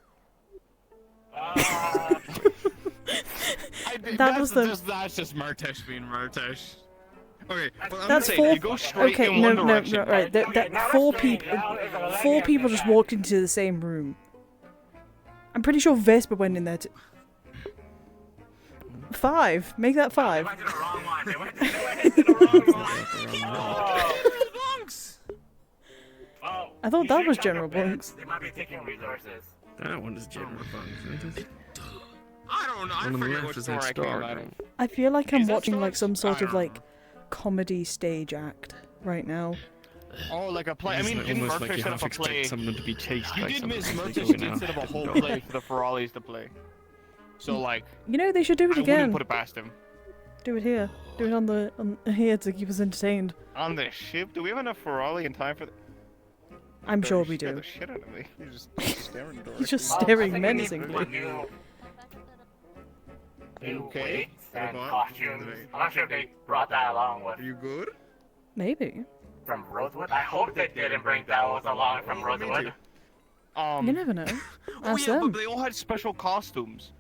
Speaker 1: That
Speaker 3: That's just Martesh being Martesh. Okay, well, I'm
Speaker 1: That's
Speaker 3: saying
Speaker 1: four...
Speaker 3: you go straight
Speaker 1: Okay,
Speaker 3: in
Speaker 1: no,
Speaker 3: one direction.
Speaker 1: right. Four people just walked into the same room. I'm pretty sure Vespa went in there too. 5. Make that 5. I thought that was General Bunks.
Speaker 12: They might be taking resources.
Speaker 8: That one is General Bunks.
Speaker 3: I don't know. I
Speaker 8: One on the
Speaker 3: forget
Speaker 8: left
Speaker 3: which
Speaker 8: is
Speaker 3: store
Speaker 8: that
Speaker 3: I came
Speaker 8: star.
Speaker 3: out of.
Speaker 1: I feel like I'm
Speaker 3: Is that
Speaker 1: watching
Speaker 3: so?
Speaker 1: like some sort of
Speaker 3: I don't
Speaker 1: like comedy stage act right now.
Speaker 3: Oh, like a play. I mean, didn't
Speaker 8: almost
Speaker 3: Murphy
Speaker 8: like you
Speaker 3: set
Speaker 8: have
Speaker 3: up
Speaker 8: to
Speaker 3: a play?
Speaker 8: expect someone to be chased
Speaker 3: You
Speaker 8: by
Speaker 3: did
Speaker 8: someone
Speaker 3: miss
Speaker 8: as they
Speaker 3: Murphy
Speaker 8: go down.
Speaker 3: instead of a whole
Speaker 8: No.
Speaker 3: play for the Ferralis to play. So like,
Speaker 1: You know, they should do it
Speaker 3: I
Speaker 1: again.
Speaker 3: wouldn't put it past him.
Speaker 1: Do it here. Do it on here to keep us entertained.
Speaker 3: On the ship? Do we have enough Ryllae in time for the...
Speaker 1: I'm sure we
Speaker 3: Scare
Speaker 1: do.
Speaker 3: the shit out of me. You're just staring at
Speaker 1: He's just staring menacingly.
Speaker 3: Okay.
Speaker 12: And costumes. I'm not sure if they brought that along with.
Speaker 3: Are you good?
Speaker 1: Maybe.
Speaker 12: From Rosewood? I hope they didn't bring those along from Rosewood.
Speaker 1: You never know.
Speaker 3: Oh
Speaker 1: Ask
Speaker 3: yeah,
Speaker 1: them.
Speaker 3: but they all had special costumes.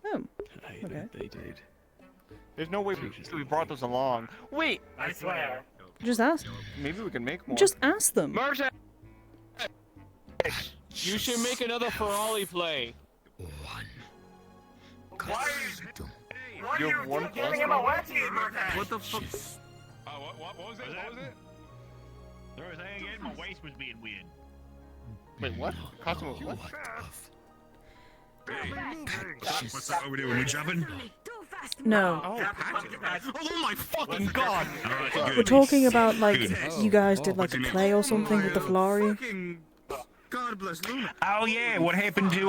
Speaker 1: Oh. Okay.
Speaker 8: They did.
Speaker 3: There's no way we brought those along. Wait!
Speaker 12: I swear.
Speaker 1: Just ask.
Speaker 3: Maybe we can make more.
Speaker 1: Just ask them.
Speaker 3: Merchant! You should make another Ryllae play.
Speaker 12: Why are
Speaker 3: You
Speaker 12: you
Speaker 3: have one
Speaker 12: giving him a wedgie, Merchant?
Speaker 3: What the fuck?
Speaker 7: What was it? What was it? There was saying again, my waist was being weird.
Speaker 3: Wait, what? Costume of what?
Speaker 7: What's that over there? Are we jumping?
Speaker 1: No.
Speaker 3: Oh my fucking god!
Speaker 1: We're talking about, like, you guys did, like, a play or something with the Flari.
Speaker 3: God bless Luna.
Speaker 7: Oh yeah, what happened to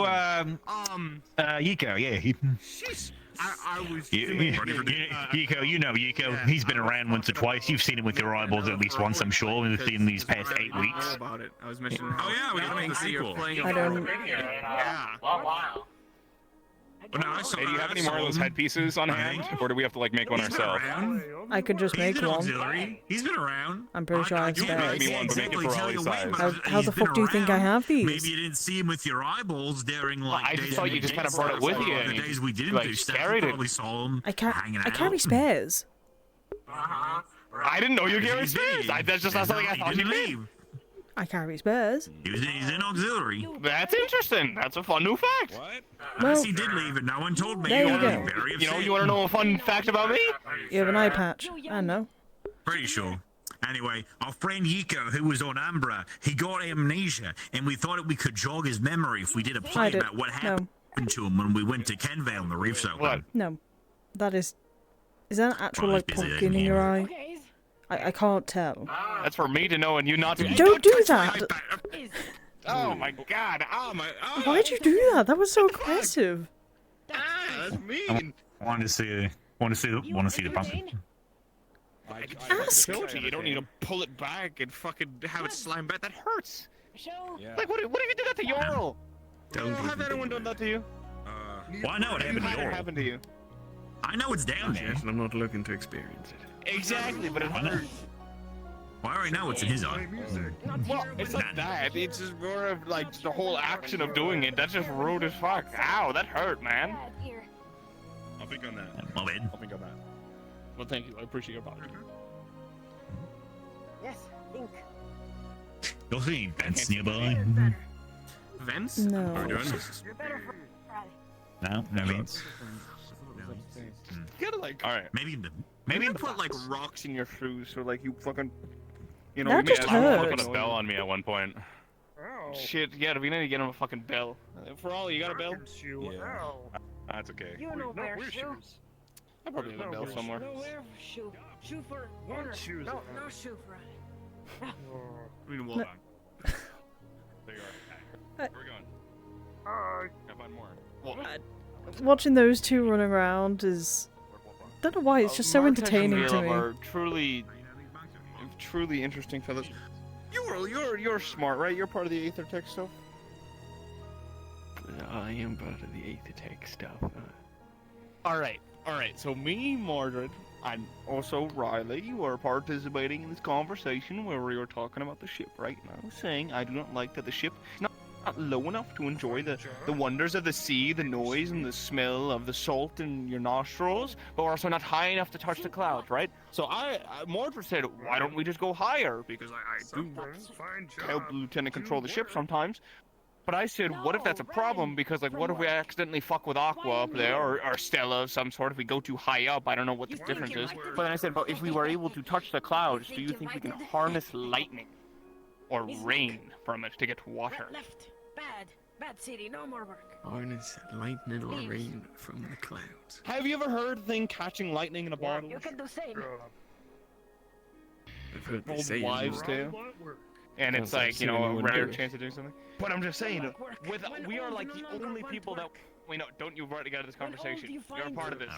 Speaker 7: Yiko? Yeah,
Speaker 3: I was.
Speaker 7: Yiko, you know Yiko. He's been around once or twice. You've seen him with your eyeballs at least once, I'm sure, in these past 8 weeks.
Speaker 3: About it. I was mentioning.
Speaker 7: Oh yeah, we're having a sequel.
Speaker 1: I don't...
Speaker 3: Yeah.
Speaker 12: Wow.
Speaker 7: Well, no, I saw,
Speaker 3: Hey, do you have any more of those headpieces on hand, or do we have to like make one ourselves?
Speaker 1: I could just make one.
Speaker 7: He's been around.
Speaker 1: I'm pretty sure I have
Speaker 3: You can make
Speaker 1: spares.
Speaker 3: me one, but make it Ryllae size.
Speaker 1: How the fuck do you think I have these?
Speaker 7: Maybe you didn't see him with your eyeballs during like.
Speaker 3: I just thought you just kind of brought it with you.
Speaker 7: The days we didn't
Speaker 3: like,
Speaker 7: do stuff,
Speaker 3: carried
Speaker 7: you
Speaker 3: it.
Speaker 7: probably saw him
Speaker 1: I
Speaker 7: hanging out.
Speaker 1: carry spares.
Speaker 3: I didn't know you carried spares. That's just not something I thought you did.
Speaker 1: I carry spares.
Speaker 7: He's in auxiliary.
Speaker 3: That's interesting. That's a fun new fact.
Speaker 7: What?
Speaker 1: Well,
Speaker 7: he did leave, and no one told me.
Speaker 1: there you
Speaker 7: I'd
Speaker 1: go.
Speaker 7: be very
Speaker 3: You know,
Speaker 7: upset.
Speaker 3: you want to know a fun fact about me?
Speaker 1: You have an eye patch. I know.
Speaker 7: Pretty sure. Anyway, our friend Yiko, who was on Umbra, he got amnesia, and we thought we could jog his memory if we did a play
Speaker 1: I did.
Speaker 7: about what happened to him when we went to Kenvale on the reef. So
Speaker 3: What?
Speaker 1: No. That is... Is that an actual,
Speaker 7: Well,
Speaker 1: like,
Speaker 7: it's busy,
Speaker 1: pumpkin in
Speaker 7: isn't
Speaker 1: your
Speaker 7: it?
Speaker 1: eye? I can't tell.
Speaker 3: That's for me to know and you not to.
Speaker 1: Don't do that!
Speaker 3: Oh my god! Oh my! Oh.
Speaker 1: Why'd you do that? That was so aggressive.
Speaker 3: That's mean.
Speaker 7: Want to see the pumpkin?
Speaker 1: Ask.
Speaker 3: I told you, you don't need to pull it back and fucking have it slime back. That hurts.
Speaker 6: Yeah.
Speaker 3: Like, what if you did that to Yorl?
Speaker 8: Don't
Speaker 3: Have anyone done that to you?
Speaker 7: Well, I know what happened to
Speaker 3: What
Speaker 7: Yorl.
Speaker 3: happened to you?
Speaker 7: I know it's down there.
Speaker 8: Yes, and I'm not looking to experience it.
Speaker 3: Exactly, but it hurts.
Speaker 7: Well, I already know what's in his eye.
Speaker 3: Well, it's not that. It's just more of like the whole action of doing it. That's just rude as fuck. Ow, that hurt, man.
Speaker 6: I'll think on that.
Speaker 7: My bad.
Speaker 6: I'll think on that.
Speaker 3: Well, thank you. I appreciate your apology.
Speaker 4: Yes, ink.
Speaker 7: You'll see vents nearby.
Speaker 3: Vents?
Speaker 1: No.
Speaker 6: How are we doing?
Speaker 4: You're better for
Speaker 7: No vents.
Speaker 3: You gotta like.
Speaker 6: All right.
Speaker 7: Maybe in the
Speaker 3: Maybe put like rocks in your shoes so like you fucking. You know,
Speaker 1: That
Speaker 3: we
Speaker 1: just
Speaker 3: made a
Speaker 1: hurts.
Speaker 3: put a bell on me at one point. Shit, yeah, we need to get him a fucking bell. For all, you got a bell?
Speaker 6: Yeah. That's okay.
Speaker 4: You know where shoe?
Speaker 3: I probably have a bell somewhere.
Speaker 4: No where shoe. Shoe for water. No shoe for it.
Speaker 3: We can walk on.
Speaker 6: There you are. We're going. Gotta find more. Well,
Speaker 1: Watching those two run around is... don't know why, it's just so entertaining to me.
Speaker 3: Are truly interesting fellas. You're smart, right? You're part of the Aether Tech stuff.
Speaker 8: I am part of the Aether Tech stuff.
Speaker 3: All right. So me, Mordred, and also Ryllae were participating in this conversation where we were talking about the ship, right? And I was saying I do not like that the ship is not low enough to enjoy the wonders of the sea, the noise and the smell of the salt in your nostrils, but we're also not high enough to touch the clouds, right? So Mordred said, why don't we just go higher? Because I do help the lieutenant control the ship sometimes. But I said, what if that's a problem? Because, like, what if we accidentally fuck with Aqua up there, or Stella of some sort, if we go too high up? I don't know what the difference is. But then I said, but if we were able to touch the clouds, do you think we can harness lightning or rain from it to get water?
Speaker 4: Left. Bad city. No more work.
Speaker 8: Harness lightning or rain from the clouds.
Speaker 3: Have you ever heard thing catching lightning in a bottle?
Speaker 4: You can do same.
Speaker 8: I've heard the
Speaker 3: Old
Speaker 8: saying.
Speaker 3: wives' tale. And it's
Speaker 8: Sounds like
Speaker 3: like, you know, a
Speaker 8: anyone
Speaker 3: rare
Speaker 8: do it.
Speaker 3: chance of doing something. But I'm just saying, we are like the only people that Wait, no, don't you worry to get out of this conversation. You're a part of this.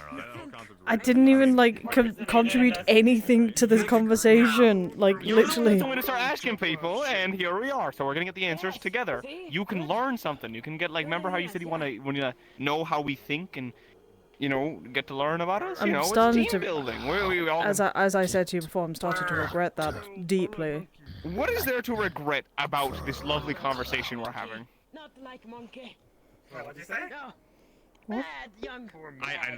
Speaker 1: I didn't even like contribute anything to this conversation. Like
Speaker 3: You're the one
Speaker 1: literally.
Speaker 3: that told me to start asking people, and here we are. So we're gonna get the answers together. You can learn something. You can get like, remember how you said you want to know how we think and, you know, get to learn about us. You know,
Speaker 1: starting
Speaker 3: it's team
Speaker 1: to
Speaker 3: building. We all...
Speaker 1: As I said to you before, I'm starting to regret that deeply.
Speaker 3: What is there to regret about this lovely conversation we're having?
Speaker 4: Not like monkey.
Speaker 12: What'd you say?
Speaker 4: No.
Speaker 1: What?
Speaker 4: Bad young.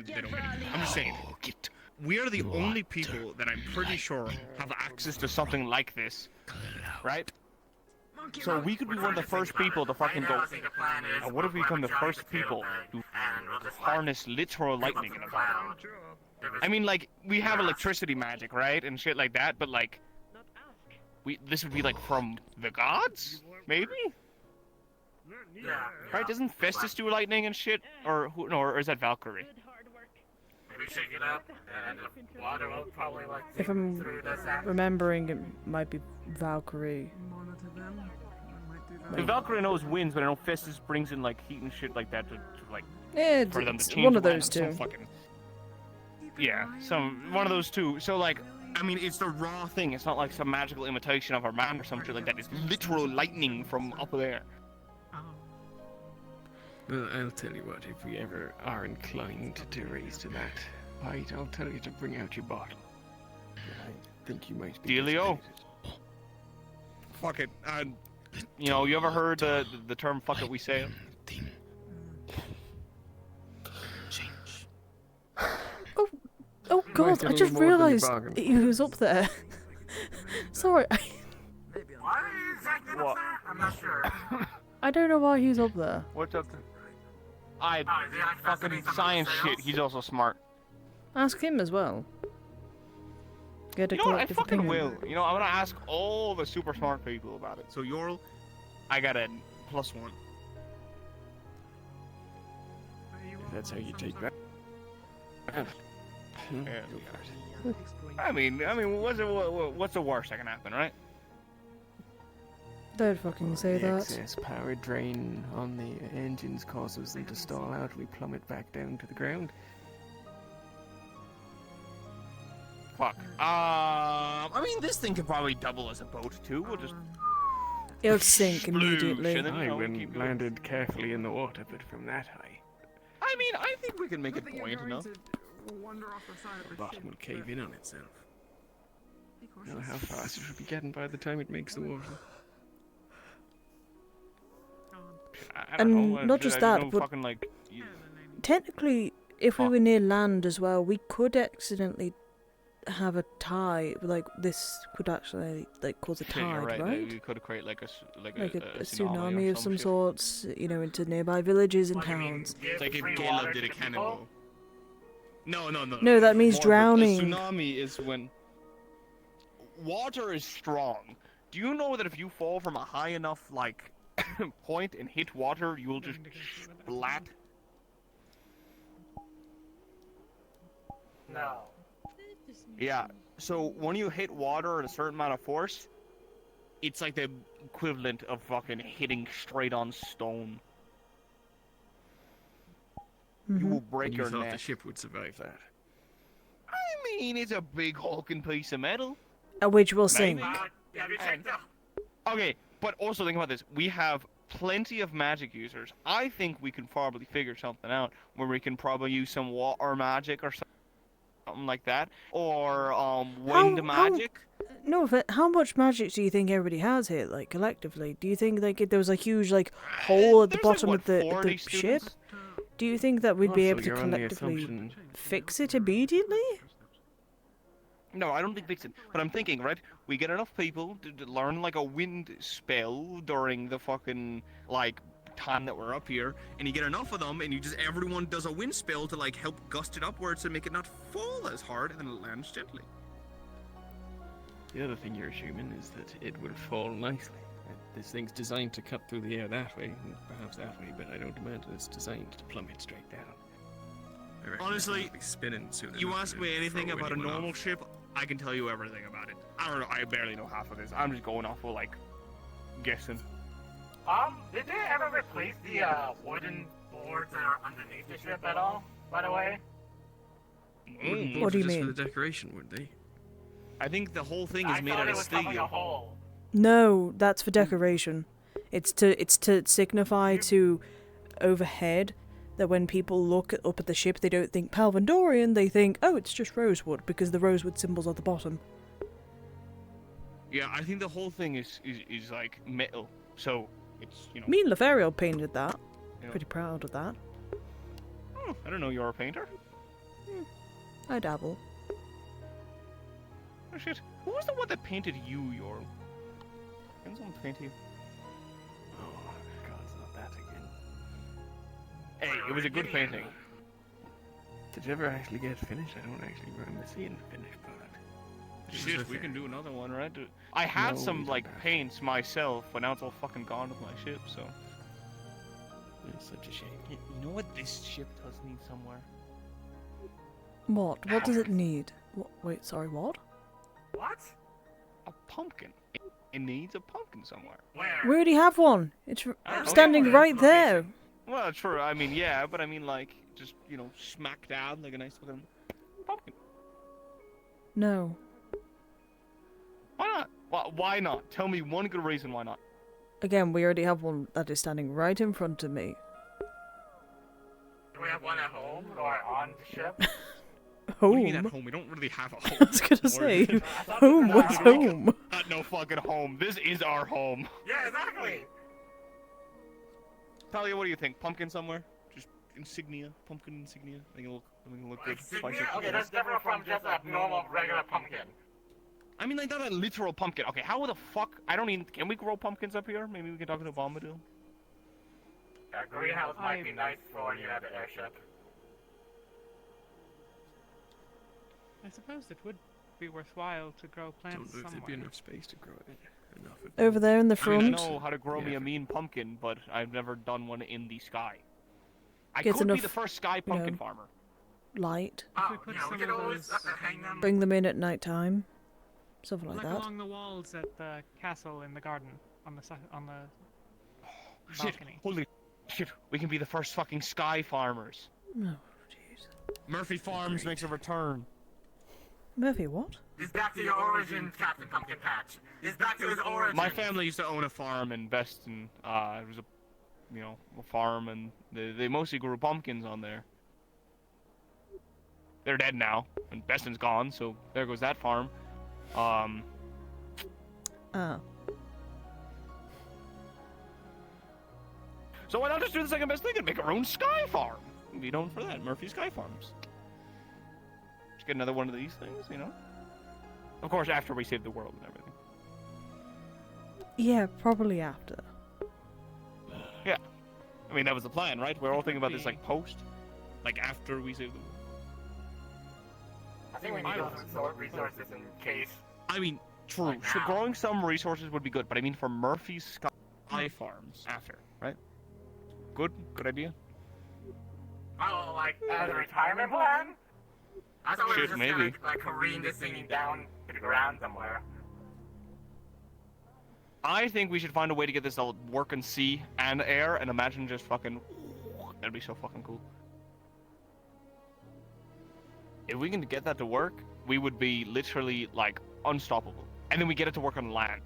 Speaker 2: They don't get it. I'm just saying. We are the only people that I'm pretty sure have
Speaker 3: Access to something like this, right? So we could be one of the first people to fucking go. And what if we become the first people to harness literal lightning in a battle? I mean, like, we have electricity magic, right, and shit like that, but like, this would be like from the gods, maybe?
Speaker 12: Yeah.
Speaker 3: Right? Doesn't Festus do lightning and shit, or who? No, or is that Valkyrie?
Speaker 12: Maybe shake it up, and the water will probably like.
Speaker 1: If I'm
Speaker 12: through the sand.
Speaker 1: remembering, it might be Valkyrie.
Speaker 3: The Valkyrie knows winds, but I know Festus brings in like heat and shit like that to like
Speaker 1: Yeah,
Speaker 3: for them to
Speaker 1: it's
Speaker 3: change
Speaker 1: one of
Speaker 3: the
Speaker 1: those
Speaker 3: weather,
Speaker 1: two.
Speaker 3: some fucking... Yeah, one of those two. So like, I mean, it's the raw thing. It's not like some magical imitation of our man or something like that. It's literal lightning from up there.
Speaker 8: Well, I'll tell you what, if we ever are inclined to raise to that height, I'll tell you to bring out your bottle. I think you might be
Speaker 3: Dealio. Fuck it. You know, you ever heard the term "fuck it, we sail"?
Speaker 1: Oh god, I just realised he was up there. Sorry.
Speaker 12: Why are you exactly up there? I'm not sure.
Speaker 1: I don't know why he's up there.
Speaker 3: What's up there? Fucking science shit. He's also smart.
Speaker 1: Ask him as well. Get a
Speaker 3: You know what? I
Speaker 1: collective
Speaker 3: fucking
Speaker 1: opinion.
Speaker 3: will. You know, I'm gonna ask all the super smart people about it. So Yorl, I got a +1.
Speaker 8: If that's how you take that.
Speaker 3: Yeah, I mean, what's the worst that can happen, right?
Speaker 1: Don't fucking say
Speaker 8: The
Speaker 1: that.
Speaker 8: excess power drain on the engines causes them to stall out and we plummet back down to the ground.
Speaker 3: Fuck. I mean, this thing could probably double as a boat too. We'll just.
Speaker 1: It'll sink immediately.
Speaker 3: and then, you
Speaker 8: I
Speaker 3: know,
Speaker 8: when
Speaker 3: keep
Speaker 8: landed carefully in the water, but from that high,
Speaker 3: I mean, I think we can make it buoyant enough.
Speaker 8: the bottom will cave in on itself. You know how fast it should be getting by the time it makes the water.
Speaker 3: I don't
Speaker 1: And
Speaker 3: know,
Speaker 1: not just
Speaker 3: I
Speaker 1: that,
Speaker 3: know
Speaker 1: but
Speaker 3: fucking, like,
Speaker 1: technically, if we were near land as well, we could accidentally have a tide. Like this could actually like cause a
Speaker 3: yeah,
Speaker 1: tide,
Speaker 3: you're right?
Speaker 1: right?
Speaker 3: You could create like a
Speaker 1: tsunami of some
Speaker 3: shit.
Speaker 1: sorts, you know, into nearby villages and
Speaker 12: What do you mean?
Speaker 1: towns.
Speaker 12: Give
Speaker 2: It's like if
Speaker 12: free
Speaker 2: Caleb
Speaker 12: water
Speaker 2: did a
Speaker 12: to people?
Speaker 2: cannonball. No.
Speaker 1: No, that means
Speaker 3: More of
Speaker 1: drowning.
Speaker 3: A tsunami is when water is strong. Do you know that if you fall from a high enough like point and hit water, you will just splat?
Speaker 12: No.
Speaker 3: Yeah. So when you hit water at a certain amount of force, it's like the equivalent of fucking hitting straight on stone. You will break
Speaker 8: You
Speaker 3: your
Speaker 8: thought
Speaker 3: neck.
Speaker 8: the ship would survive that.
Speaker 3: I mean, it's a big hulking piece of metal.
Speaker 1: Which will sink.
Speaker 3: Maybe.
Speaker 12: Have you checked out?
Speaker 3: Okay, but also think about this. We have plenty of magic users. I think we can probably figure something out where we can probably use some water magic or something like that, or wind magic.
Speaker 1: No, but how much magic do you think everybody has here, like collectively? Do you think like if there was a huge like hole at the
Speaker 3: There's,
Speaker 1: bottom
Speaker 3: like,
Speaker 1: of the
Speaker 3: 40
Speaker 1: ship?
Speaker 3: students?
Speaker 1: Do you think that we'd be
Speaker 8: Also,
Speaker 1: able to
Speaker 8: you're on the
Speaker 1: collectively
Speaker 8: assumption-
Speaker 1: fix it immediately?
Speaker 3: No, I don't think fix it. But I'm thinking, right? We get enough people to learn like a wind spell during the fucking like time that we're up here, and you get enough of them, and you just everyone does a wind spell to like help gust it upwards to make it not fall as hard, and then it lands gently.
Speaker 8: The other thing you're assuming is that it will fall nicely. This thing's designed to cut through the air that way, and perhaps that way, but I don't imagine it's designed to plummet straight down. I reckon
Speaker 2: Honestly,
Speaker 8: it'll be spinning soon
Speaker 2: You
Speaker 8: enough
Speaker 2: ask
Speaker 8: to
Speaker 2: me anything
Speaker 8: throw
Speaker 2: about a
Speaker 8: anyone
Speaker 2: normal
Speaker 8: off.
Speaker 2: ship, I can tell you everything about it.
Speaker 3: I don't know. I barely know half of this. I'm just going off of like guessing.
Speaker 12: Did they ever replace the wooden boards that are underneath the ship at all, by the way?
Speaker 1: What do you
Speaker 8: just
Speaker 1: mean?
Speaker 8: for the decoration, would they?
Speaker 3: I think the whole thing is
Speaker 12: I
Speaker 3: made
Speaker 12: thought
Speaker 3: out
Speaker 12: it
Speaker 3: of
Speaker 12: was covering a
Speaker 3: steel.
Speaker 12: hole.
Speaker 1: No, that's for decoration. It's to signify to overhead that when people look up at the ship, they don't think Palvandorian, they think, oh, it's just rosewood, because the rosewood symbol's at the bottom.
Speaker 3: Yeah, I think the whole thing is like metal. So it's, you know.
Speaker 1: Me and Lothario painted that.
Speaker 3: you know-
Speaker 1: Pretty proud of that.
Speaker 3: Oh, I don't know you're a painter.
Speaker 1: I dabble.
Speaker 3: Oh shit. Who was the one that painted you, Yorl? Can someone paint you?
Speaker 8: Oh, God, it's not that again.
Speaker 3: Hey, it was a good painting.
Speaker 8: Did you ever actually get finished? I don't actually remember seeing the finished product.
Speaker 3: Shit, we can do another one, right? I had
Speaker 8: No,
Speaker 3: some,
Speaker 8: we don't
Speaker 3: like,
Speaker 8: have to.
Speaker 3: paints myself, but now it's all fucking gone with my ship, so.
Speaker 8: It's such a shame.
Speaker 3: You know what this ship does need somewhere?
Speaker 1: What? What does it need? Wait, sorry, what?
Speaker 12: What?
Speaker 3: A pumpkin. It needs a pumpkin somewhere.
Speaker 12: Where?
Speaker 1: We already have one. It's
Speaker 3: Oh,
Speaker 1: standing
Speaker 12: yeah.
Speaker 1: right there.
Speaker 3: Well, true. I mean, yeah, but I mean, like, just, you know, smack down like a nice fucking pumpkin.
Speaker 1: No.
Speaker 3: Why not? Why not? Tell me one good reason why not.
Speaker 1: Again, we already have one that is standing right in front of me.
Speaker 12: Do we have one at home or on the ship?
Speaker 3: What do you mean at
Speaker 1: Home?
Speaker 3: home? We don't really have a home.
Speaker 1: I was gonna say, home? What's home?
Speaker 3: Not no fucking home. This is our home.
Speaker 12: Yeah, exactly.
Speaker 3: Talia, what do you think? Pumpkin somewhere? Just insignia? Pumpkin insignia? I think it'll look good. Spice
Speaker 12: Insignia?
Speaker 3: it.
Speaker 12: Okay, that's different from just a normal, regular pumpkin.
Speaker 3: I mean, like, not a literal pumpkin. Okay, how the fuck? I don't even. Can we grow pumpkins up here? Maybe we can talk to Bombadil.
Speaker 12: A greenhouse might be nice for when you have the airship.
Speaker 2: I suppose it would be worthwhile to grow plants
Speaker 8: Don't know if there'd be
Speaker 2: somewhere.
Speaker 8: enough space to grow it. Enough of
Speaker 1: Over there in the
Speaker 3: I mean, I
Speaker 1: front.
Speaker 3: know how to grow me
Speaker 8: Yeah.
Speaker 3: a mean pumpkin, but I've never done one in the sky. I
Speaker 1: Gets
Speaker 3: could be
Speaker 1: enough,
Speaker 3: the first sky
Speaker 1: you
Speaker 3: pumpkin
Speaker 1: know.
Speaker 3: farmer.
Speaker 1: Light.
Speaker 12: Oh,
Speaker 2: we put
Speaker 12: yeah, we
Speaker 2: some
Speaker 12: could
Speaker 2: of
Speaker 12: always
Speaker 2: those,
Speaker 12: hang them.
Speaker 1: Bring them in at night time. Something like
Speaker 2: Like
Speaker 1: that.
Speaker 2: along the walls at the castle in the garden, on the
Speaker 3: Shit,
Speaker 2: balcony.
Speaker 3: holy shit, we can be the first fucking sky farmers.
Speaker 1: Oh, jeez.
Speaker 3: Murphy Farms makes a return.
Speaker 1: Murphy, what?
Speaker 12: He's back to your origins, Captain Pumpkin Patch. He's back to his origins.
Speaker 3: My family used to own a farm in Beston. It was a farm, and they mostly grew pumpkins on there. They're dead now, and Beston's gone, so there goes that farm.
Speaker 1: Ah.
Speaker 3: So why not just do the second best thing and make our own sky farm? And be known for that, Murphy Sky Farms. Just get another one of these things, you know? Of course, after we save the world and everything.
Speaker 1: Yeah, probably after.
Speaker 3: Yeah. I mean, that was the plan, right? We're all thinking about this, like, post. Like, after we save the world.
Speaker 12: I think we need those resources in case.
Speaker 3: I mean, true.
Speaker 12: Like
Speaker 3: So
Speaker 12: now.
Speaker 3: growing some resources would be good, but I mean for Murphy's Sky Farms after, right? Good idea.
Speaker 12: Oh, like as a retirement plan? I thought we were
Speaker 3: Shit,
Speaker 12: just
Speaker 3: maybe.
Speaker 12: gonna like careen this thing down to the ground somewhere.
Speaker 3: I think we should find a way to get this to work in sea and air, and imagine just fucking. That'd be so fucking cool. If we can get that to work, we would be literally like unstoppable. And then we get it to work on land.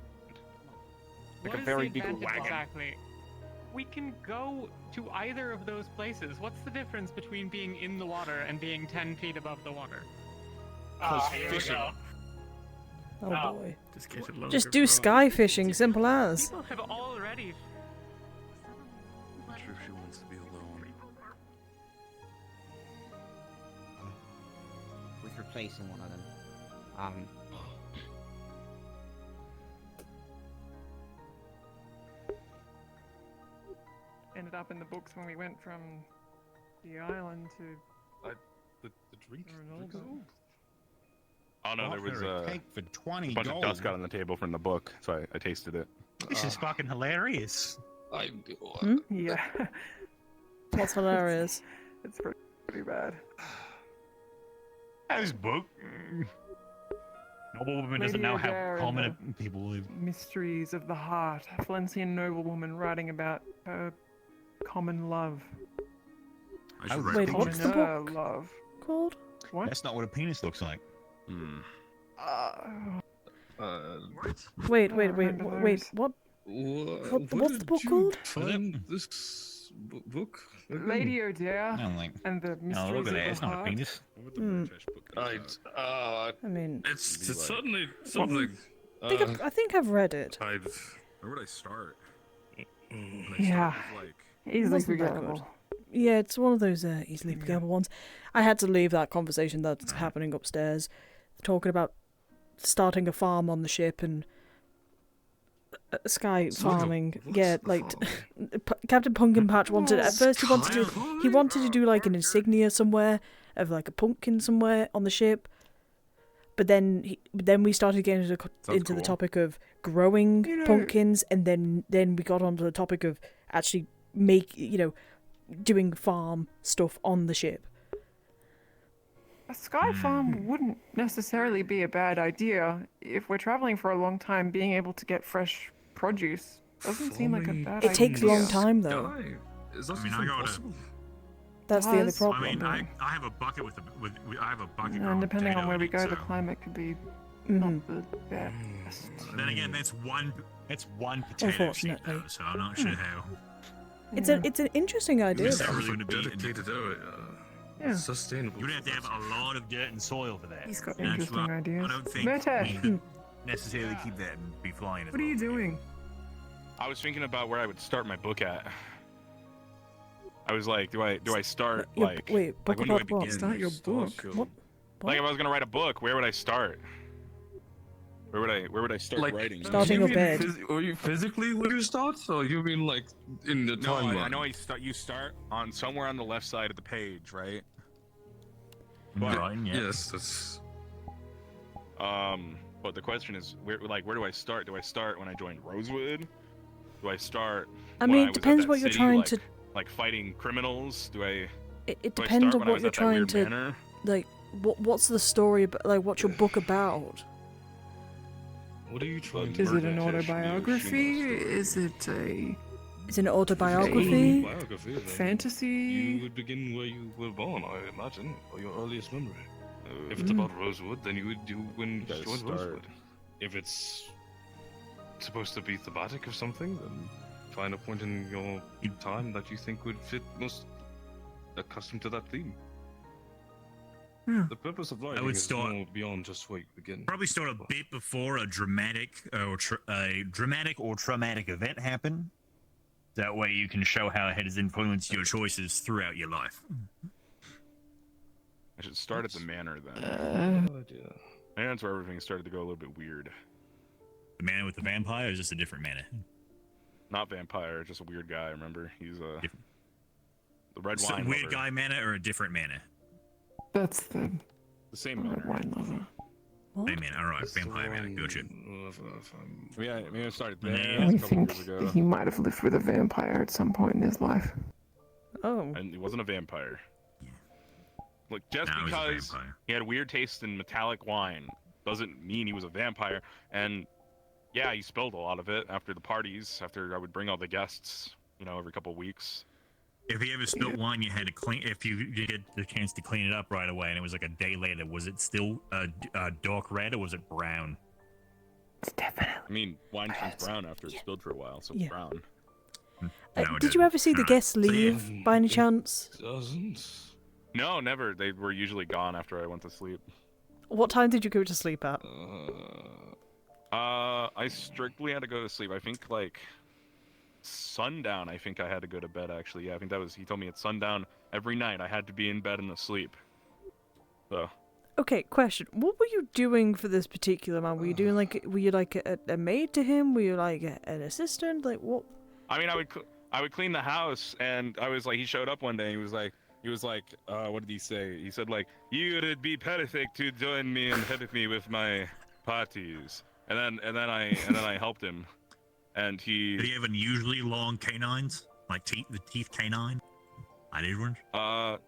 Speaker 3: Like
Speaker 2: What
Speaker 3: a
Speaker 2: is
Speaker 3: very
Speaker 2: the
Speaker 3: big
Speaker 2: advantage
Speaker 3: wagon.
Speaker 2: exactly? We can go to either of those places. What's the difference between being in the water and being 10 feet above the water?
Speaker 12: Here
Speaker 3: fishing.
Speaker 12: we go.
Speaker 1: Oh
Speaker 12: Oh.
Speaker 1: boy.
Speaker 8: Just get it longer
Speaker 1: Just do
Speaker 8: for-
Speaker 1: sky fishing, simple as.
Speaker 2: People have already.
Speaker 5: Not sure if she wants to be alone.
Speaker 13: With replacing one of them.
Speaker 2: Ended up in the books when we went from the island to.
Speaker 7: The drink.
Speaker 14: Oh no, there was a
Speaker 7: cake for 20
Speaker 14: bunch of
Speaker 7: gold.
Speaker 14: dust got on the table from the book, so I tasted it.
Speaker 7: This is fucking hilarious.
Speaker 2: Yeah.
Speaker 1: What's hilarious?
Speaker 2: It's pretty bad.
Speaker 7: This book. Noble woman doesn't
Speaker 2: Lady
Speaker 7: know how
Speaker 2: Adair and
Speaker 7: common people live.
Speaker 2: Mysteries of the Heart. A Flensien noblewoman writing about her common love.
Speaker 7: I should
Speaker 1: Wait, what's the book
Speaker 15: love.
Speaker 1: called?
Speaker 15: What?
Speaker 7: That's not what a penis looks like.
Speaker 1: Wait,
Speaker 15: remember
Speaker 1: wait,
Speaker 15: those.
Speaker 1: what's the book called?
Speaker 8: Find this book?
Speaker 15: Lady O'Dare
Speaker 7: I don't think.
Speaker 15: and the
Speaker 7: No,
Speaker 15: Mysteries
Speaker 7: look at
Speaker 15: of
Speaker 7: that.
Speaker 15: the
Speaker 7: It's not a
Speaker 15: Heart.
Speaker 7: penis.
Speaker 1: I mean,
Speaker 8: it's certainly something.
Speaker 1: I think I've read it.
Speaker 16: Where would I start?
Speaker 15: Yeah. Easily
Speaker 1: Wasn't that
Speaker 15: forgettable.
Speaker 1: Yeah, it's one of those easily forgettable ones. I had to leave that conversation that's happening upstairs, talking about starting a farm on the ship and sky farming. Yeah, like Captain Pumpkin Patch wanted. At first, he wanted to do like an insignia somewhere of like a pumpkin somewhere on the ship. But then we started getting into the topic of growing pumpkins, and then we got onto the topic of actually doing farm stuff on the ship.
Speaker 15: A sky farm wouldn't necessarily be a bad idea if we're traveling for a long time. Being able to get fresh produce doesn't seem like a bad idea.
Speaker 1: It takes a long time though. That's the other problem.
Speaker 7: I mean, I have a bucket with I have a bucket.
Speaker 15: And depending on where we go,
Speaker 7: so.
Speaker 15: the climate could be not the best.
Speaker 7: Then again, that's one potato seed though, so I'm not sure how.
Speaker 1: It's an interesting idea.
Speaker 7: It's
Speaker 1: though.
Speaker 7: really going to be
Speaker 16: dedicated area.
Speaker 15: Yeah.
Speaker 16: Sustainable.
Speaker 7: You'd have to have a lot of dirt and soil for that.
Speaker 15: He's got
Speaker 7: And
Speaker 15: interesting ideas.
Speaker 7: I don't think
Speaker 15: Murtash.
Speaker 7: we necessarily keep that and be flying.
Speaker 15: What are you doing?
Speaker 14: I was thinking about where I would start my book at. I was like, do I start like?
Speaker 1: Wait,
Speaker 14: like when do I begin?
Speaker 1: what? Start your book. What?
Speaker 14: Like if I was gonna write a book, where would I start? Where would I start
Speaker 16: Like
Speaker 14: writing?
Speaker 1: Starting a bed.
Speaker 16: Or you physically would you start, or you mean like in the
Speaker 14: No,
Speaker 16: timeline?
Speaker 14: I know you start on somewhere on the left side of the page, right?
Speaker 7: Right, yeah.
Speaker 16: Yes, that's.
Speaker 14: But the question is, where do I start? Do I start when I joined Rosewood? Do I start?
Speaker 1: I
Speaker 14: when
Speaker 1: mean,
Speaker 14: I
Speaker 1: it
Speaker 14: was at
Speaker 1: depends
Speaker 14: that
Speaker 1: what you're
Speaker 14: city,
Speaker 1: trying
Speaker 14: like,
Speaker 1: to.
Speaker 14: like fighting criminals. Do I?
Speaker 1: It
Speaker 14: do I
Speaker 1: depends
Speaker 14: start
Speaker 1: on
Speaker 14: when I
Speaker 1: what
Speaker 14: was
Speaker 1: you're
Speaker 14: at that
Speaker 1: trying
Speaker 14: weird
Speaker 1: to
Speaker 14: manor?
Speaker 1: like. What's the story about? Like, what's your book about?
Speaker 8: What are you trying to
Speaker 15: Is it
Speaker 8: do?
Speaker 15: an autobiography? Is it a
Speaker 1: Is it an autobiography?
Speaker 8: Biography, then
Speaker 15: fantasy?
Speaker 8: You would begin where you were born, I imagine, or your earliest memory.
Speaker 16: If it's about Rosewood, then you would do when you
Speaker 14: gotta
Speaker 16: joined
Speaker 14: start.
Speaker 16: Rosewood. If it's supposed to be thematic of something, then find a point in your time that you think would fit most accustomed to that theme.
Speaker 8: The purpose of writing
Speaker 7: would
Speaker 8: is
Speaker 7: start-
Speaker 8: more beyond just where you begin.
Speaker 7: Probably start a bit before a dramatic or traumatic event happen. That way, you can show how it has influenced your choices throughout your life.
Speaker 14: I should start at the manor then.
Speaker 8: Idea.
Speaker 14: And that's where everything started to go a little bit weird.
Speaker 7: The manor with the vampire, or is this a different manor?
Speaker 14: Not vampire, just a weird guy. Remember, he's the red
Speaker 7: So
Speaker 14: wine.
Speaker 7: weird
Speaker 14: lover.
Speaker 7: guy manor or a different manor?
Speaker 15: That's the
Speaker 14: The same
Speaker 15: red
Speaker 14: manor.
Speaker 15: wine lover.
Speaker 7: Same manor. All right, vampire manor. Gotcha.
Speaker 14: Yeah, maybe I started there
Speaker 7: Yeah.
Speaker 14: a
Speaker 15: I
Speaker 14: couple
Speaker 15: think
Speaker 14: years ago.
Speaker 15: he might have lived with a vampire at some point in his life.
Speaker 1: Oh.
Speaker 14: And he wasn't a vampire. Look, just
Speaker 7: No, he was a
Speaker 14: because
Speaker 7: vampire.
Speaker 14: he had weird taste in metallic wine doesn't mean he was a vampire. And yeah, he spilled a lot of it after the parties, after I would bring all the guests, every couple of weeks.
Speaker 7: If you ever spilled wine, you had to clean. If you get the chance to clean it up right away, and it was like a day later, was it still dark red or was it brown?
Speaker 15: It's definitely.
Speaker 14: I mean, wine turns brown after it's spilled for a while, so it's
Speaker 1: Yeah.
Speaker 14: brown.
Speaker 7: No, it
Speaker 1: Did you
Speaker 7: didn't.
Speaker 1: ever see the
Speaker 7: Alright.
Speaker 1: guests
Speaker 7: So, yeah.
Speaker 1: leave by any chance?
Speaker 8: Doesn't.
Speaker 14: No, never. They were usually gone after I went to sleep.
Speaker 1: What time did you go to sleep at?
Speaker 14: I strictly had to go to sleep. I think like sundown. I think I had to go to bed. Actually, yeah. I think that was. He told me at sundown every night I had to be in bed and asleep. So.
Speaker 1: Okay, question. What were you doing for this particular man? Were you doing were you like a maid to him? Were you like an assistant? Like what?
Speaker 14: I mean, I would clean the house, and I was like, he showed up one day. And he was like, what did he say? He said like, you would be perfect to join me and help me with my parties. And then I helped him, and he.
Speaker 7: Did he have unusually long canines, like the teeth canine? I did one.
Speaker 14: I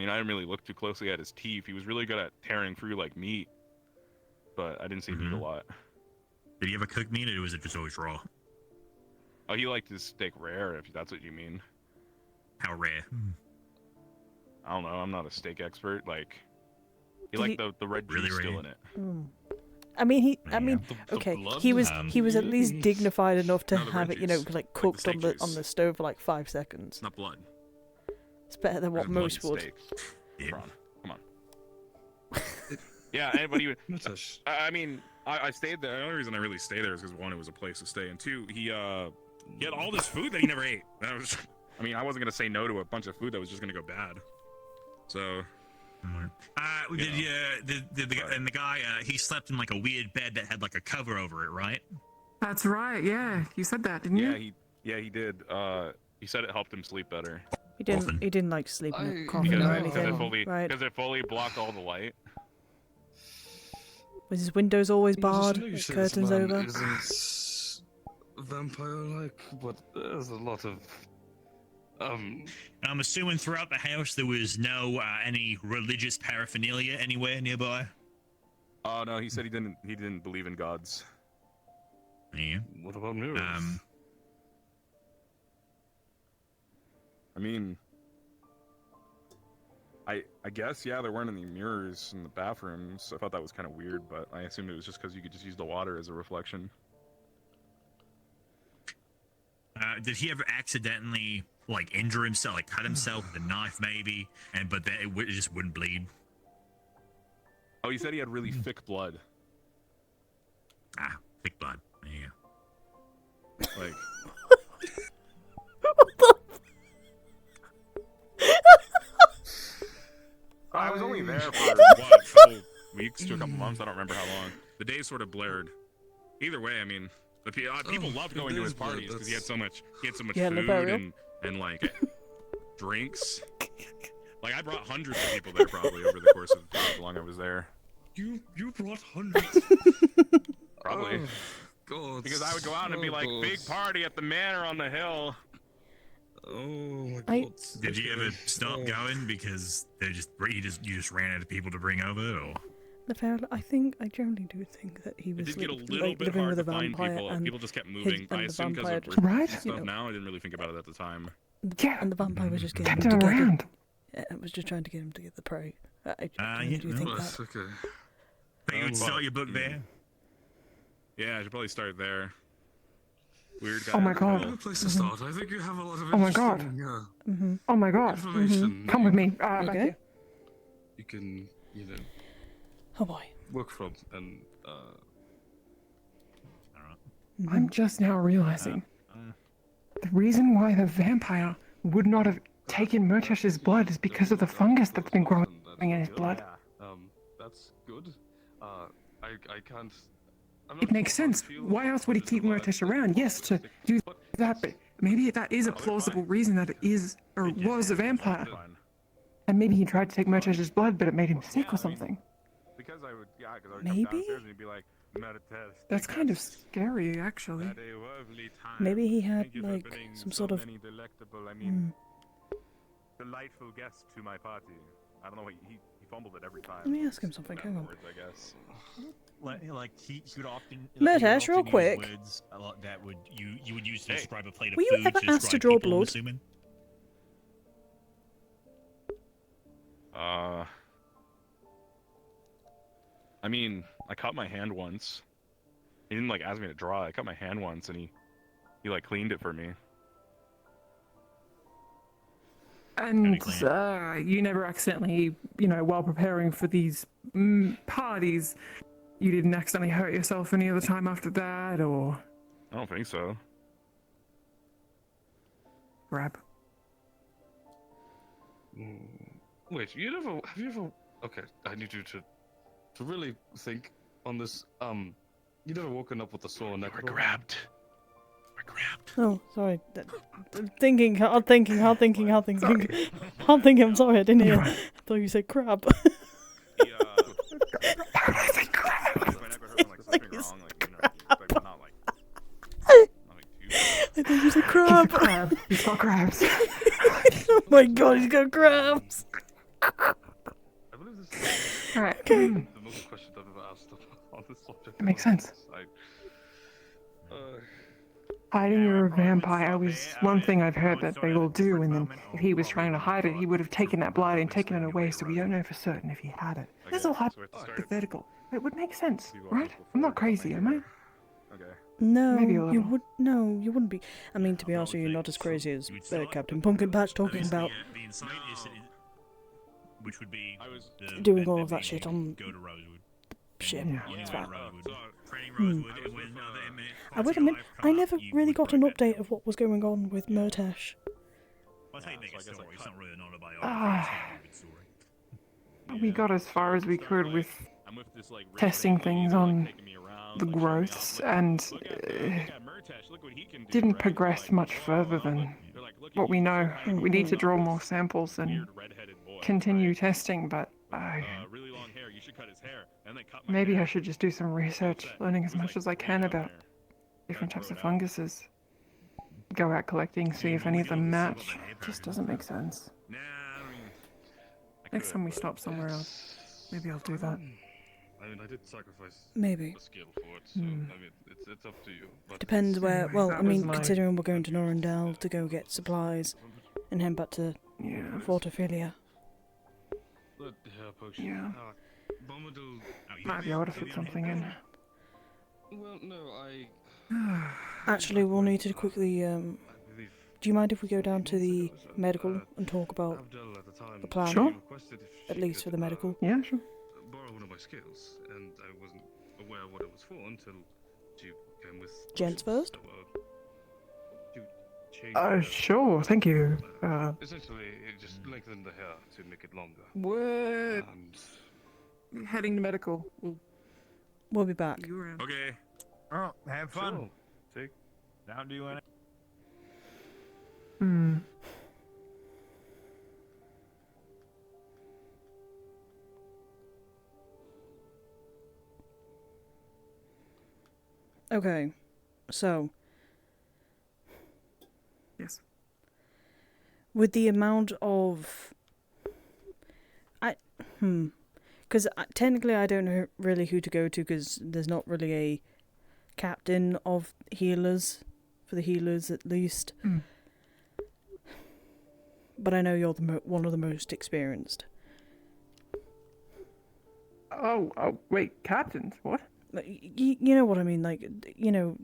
Speaker 14: mean, I didn't really look too closely at his teeth. He was really good at tearing through like meat, but I didn't see meat a lot.
Speaker 7: Did he ever cook meat, or was it just always raw?
Speaker 14: Oh, he liked his steak rare, if that's what you mean.
Speaker 7: How rare?
Speaker 14: I don't know. I'm not a steak expert. Like, you
Speaker 1: Did
Speaker 14: like
Speaker 1: he-
Speaker 14: the red
Speaker 7: Really
Speaker 14: juice still
Speaker 7: rare?
Speaker 14: in it.
Speaker 1: I mean,
Speaker 16: The
Speaker 1: okay.
Speaker 16: blood?
Speaker 1: He was at least dignified enough to
Speaker 14: No, the
Speaker 1: have
Speaker 14: red
Speaker 1: it, you know,
Speaker 14: juice.
Speaker 1: like
Speaker 14: the
Speaker 1: cooked
Speaker 14: steak
Speaker 1: on the
Speaker 14: juice.
Speaker 1: stove for like 5 seconds.
Speaker 14: It's not blood.
Speaker 1: It's better than what
Speaker 14: There's blood in
Speaker 1: most would.
Speaker 14: steak.
Speaker 7: Yeah.
Speaker 14: Come on. Yeah, anybody would. I mean, I stayed there. The only reason I really stayed there is because one, it was a place to stay, and two, he had all this food that he never ate. That was, I mean, I wasn't gonna say no to a bunch of food that was just gonna go bad. So.
Speaker 7: The guy, he slept in like a weird bed that had like a cover over it, right?
Speaker 15: That's right. Yeah, you said that, didn't you?
Speaker 14: He did. He said it helped him sleep better.
Speaker 1: He didn't like sleep in a coffin
Speaker 14: Because
Speaker 1: or
Speaker 14: it
Speaker 1: anything, right?
Speaker 14: because it fully blocked all the light.
Speaker 1: Was his windows always barred?
Speaker 16: You
Speaker 1: With
Speaker 16: say
Speaker 1: curtains
Speaker 16: this man
Speaker 1: over?
Speaker 16: isn't vampire-like, but there's a lot of
Speaker 7: I'm assuming throughout the house there was no any religious paraphernalia anywhere nearby.
Speaker 14: Oh no, he said he didn't believe in gods.
Speaker 7: Yeah.
Speaker 16: What about mirrors?
Speaker 14: I mean, I guess yeah, there weren't any mirrors in the bathrooms. I thought that was kind of weird, but I assumed it was just because you could just use the water as a reflection.
Speaker 7: Did he ever accidentally like injure himself, like cut himself with a knife maybe, but then it just wouldn't bleed?
Speaker 14: Oh, he said he had really thick blood.
Speaker 7: Ah, thick blood. Yeah.
Speaker 14: Like. I was only there for what, a couple weeks to a couple months. I don't remember how long. The days sort of blurred. Either way, I mean, people loved going to his parties because he had so much
Speaker 1: Yeah,
Speaker 14: food
Speaker 1: Lothario?
Speaker 14: and like drinks. Like I brought hundreds of people there probably over the course of how long I was there.
Speaker 16: You brought hundreds.
Speaker 14: Probably.
Speaker 16: Oh, God.
Speaker 14: Because I would go out and be like, big party at the manor on the hill.
Speaker 16: Oh my God.
Speaker 7: Did you ever stop going because you just ran out of people to bring over, or?
Speaker 1: I generally do think that he was
Speaker 14: It did get a
Speaker 1: like,
Speaker 14: little bit
Speaker 1: living
Speaker 14: hard
Speaker 1: with
Speaker 14: to
Speaker 1: a
Speaker 14: find
Speaker 1: vampire
Speaker 14: people.
Speaker 1: and
Speaker 14: People just kept
Speaker 1: his-
Speaker 14: moving.
Speaker 1: and
Speaker 14: I
Speaker 1: the
Speaker 14: assume because
Speaker 1: vampire
Speaker 14: of
Speaker 1: just-
Speaker 15: Right?
Speaker 14: stuff
Speaker 1: you know.
Speaker 14: now. I didn't really think about it at the time.
Speaker 15: Yeah.
Speaker 1: And the vampire was just getting
Speaker 15: Kept
Speaker 1: him
Speaker 15: him
Speaker 1: to get
Speaker 15: around.
Speaker 1: Yeah, it was just trying to get him to get the prey. I
Speaker 7: yeah,
Speaker 1: do think
Speaker 7: no,
Speaker 1: that.
Speaker 16: Okay.
Speaker 7: But you would start your book there.
Speaker 14: Yeah, I should probably start there. Weird guy.
Speaker 15: Oh my
Speaker 14: on the
Speaker 15: God.
Speaker 14: hill.
Speaker 16: Good place to start. I think you have a lot of
Speaker 15: Oh my God.
Speaker 16: interesting,
Speaker 15: Oh my God.
Speaker 16: information.
Speaker 15: Come with me. Back
Speaker 1: Okay.
Speaker 15: here.
Speaker 16: You can,
Speaker 1: Oh boy.
Speaker 16: work from and
Speaker 15: I'm just now realizing the reason why the vampire would not have taken Murtesh's blood is because of the fungus that's been growing in his blood.
Speaker 16: that's good. I can't.
Speaker 15: It makes sense. Why else would he keep Murtesh around? Yes, to do that, but maybe that is a plausible reason that it is or was a vampire. And maybe he tried to take Murtesh's blood, but it made him sick or something.
Speaker 14: Because I would, because I would
Speaker 1: Maybe?
Speaker 14: come downstairs and he'd be like, "Murtez,
Speaker 15: That's kind of scary, actually.
Speaker 14: had a lovely time.
Speaker 1: Maybe he had,
Speaker 14: Thank you for
Speaker 1: like,
Speaker 14: bringing
Speaker 1: some
Speaker 14: so
Speaker 1: sort of-
Speaker 14: many delectable, I mean, delightful guests to my party." I don't know. He fumbled it every time.
Speaker 1: Let me ask him something. Hang on.
Speaker 14: Words, I guess.
Speaker 7: Like he would often.
Speaker 1: Murtash, real quick.
Speaker 7: Words a lot that you would use to
Speaker 14: Hey.
Speaker 7: describe a plate of
Speaker 1: Were you
Speaker 7: food.
Speaker 1: ever
Speaker 7: to
Speaker 1: asked to
Speaker 7: describe
Speaker 1: draw
Speaker 7: people, I'm
Speaker 1: blood?
Speaker 7: assuming?
Speaker 14: I mean, I cut my hand once. He didn't like ask me to draw. I cut my hand once, and he like cleaned it for me.
Speaker 15: And you never accidentally, while preparing for these parties, you didn't accidentally hurt yourself any other time after that, or
Speaker 14: I don't think so.
Speaker 15: grab?
Speaker 16: Wait, have you ever? Okay, I need you to really think on this. You never woken up with a sore neck?
Speaker 14: We're grabbed.
Speaker 1: Oh, sorry. I'm thinking. I'm sorry, I didn't hear. I thought you said crab. I thought you said crab.
Speaker 15: Crab. He's got crabs.
Speaker 1: Oh my god, he's got crabs.
Speaker 16: I believe this is
Speaker 15: Alright.
Speaker 1: Okay.
Speaker 16: the most questions I've ever asked on this subject.
Speaker 15: It makes sense. Hiding you're a vampire was one thing I've heard that they will do, and then if he was trying to hide it, he would have taken that blood and taken it away, so we don't know for certain if he had it. This is all hypothetical. It would make sense, right? I'm not crazy, am I?
Speaker 14: Okay.
Speaker 1: No,
Speaker 15: Maybe a
Speaker 1: you
Speaker 15: little.
Speaker 1: would. No, you wouldn't be. I mean, to be honest with you, you're not as crazy as Captain Pumpkin Patch talking about
Speaker 7: The insight is, which would be
Speaker 1: doing all of that shit on
Speaker 7: go to Rosewood.
Speaker 1: ship. It's fine.
Speaker 7: Training
Speaker 1: Hmm.
Speaker 7: Rosewood when
Speaker 1: I would admit, I never really got an update of what was going on with Murtash.
Speaker 7: Well, I think it's story. It's not really an autobiography.
Speaker 15: Ah.
Speaker 7: It's not a good story.
Speaker 15: We got as far as we could with testing things on the growths and didn't progress much further than what we know. We need to draw more samples and continue testing, but maybe I should just do some research, learning as much as I can about different types of funguses. Go out collecting, see if any of them match. Just doesn't make sense. Next time we stop somewhere else, maybe I'll do that.
Speaker 16: I mean, I did sacrifice
Speaker 1: Maybe.
Speaker 16: a skill for it, so I mean, it's up to you. But
Speaker 1: Depends where. Well,
Speaker 15: that
Speaker 1: I mean,
Speaker 15: was my-
Speaker 1: considering we're going to Norrendale to go get supplies, and head back to Fort Ophelia.
Speaker 16: Blood hair potion.
Speaker 15: Yeah.
Speaker 16: Bombadil.
Speaker 15: Might be able to fit something in.
Speaker 16: Well, no, I.
Speaker 1: Actually, we'll need to quickly. Do you mind if we go down to the medical and talk about the plan?
Speaker 15: Sure.
Speaker 1: At least for the medical.
Speaker 15: Yeah, sure.
Speaker 16: Borrow one of my skills, and I wasn't aware what it was for until she came with.
Speaker 1: Gents first?
Speaker 15: Sure, thank you.
Speaker 16: Essentially, it just lengthened the hair to make it longer.
Speaker 15: What?
Speaker 16: And
Speaker 15: Heading to medical.
Speaker 1: We'll be back.
Speaker 7: Okay.
Speaker 17: Oh, have fun.
Speaker 16: Sure. Take.
Speaker 17: Down to you in it.
Speaker 15: Hmm.
Speaker 1: Okay, so.
Speaker 15: Yes.
Speaker 1: With the amount of. Because technically I don't know really who to go to because there's not really a captain of healers, for the healers at least.
Speaker 15: Mm.
Speaker 1: But I know you're one of the most experienced.
Speaker 15: Oh, wait, captains? What?
Speaker 1: You know what I mean, like, you know,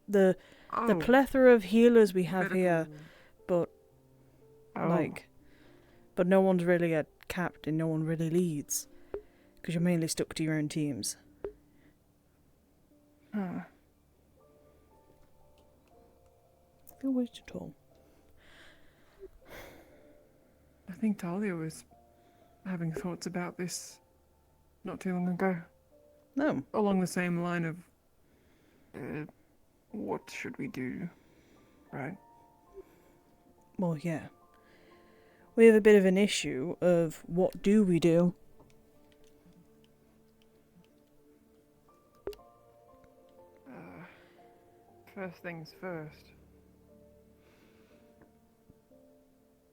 Speaker 1: the
Speaker 15: Oh.
Speaker 1: plethora of healers we have
Speaker 15: Medical.
Speaker 1: here, but,
Speaker 15: Oh.
Speaker 1: like, but no one's really a captain, no one really leads, because you're mainly stuck to your own teams.
Speaker 15: Huh.
Speaker 1: No waste at all.
Speaker 15: I think Talia was having thoughts about this not too long ago.
Speaker 1: No.
Speaker 15: Along the same line of, what should we do, right?
Speaker 1: Well, yeah. We have a bit of an issue of what do we do?
Speaker 15: First things first.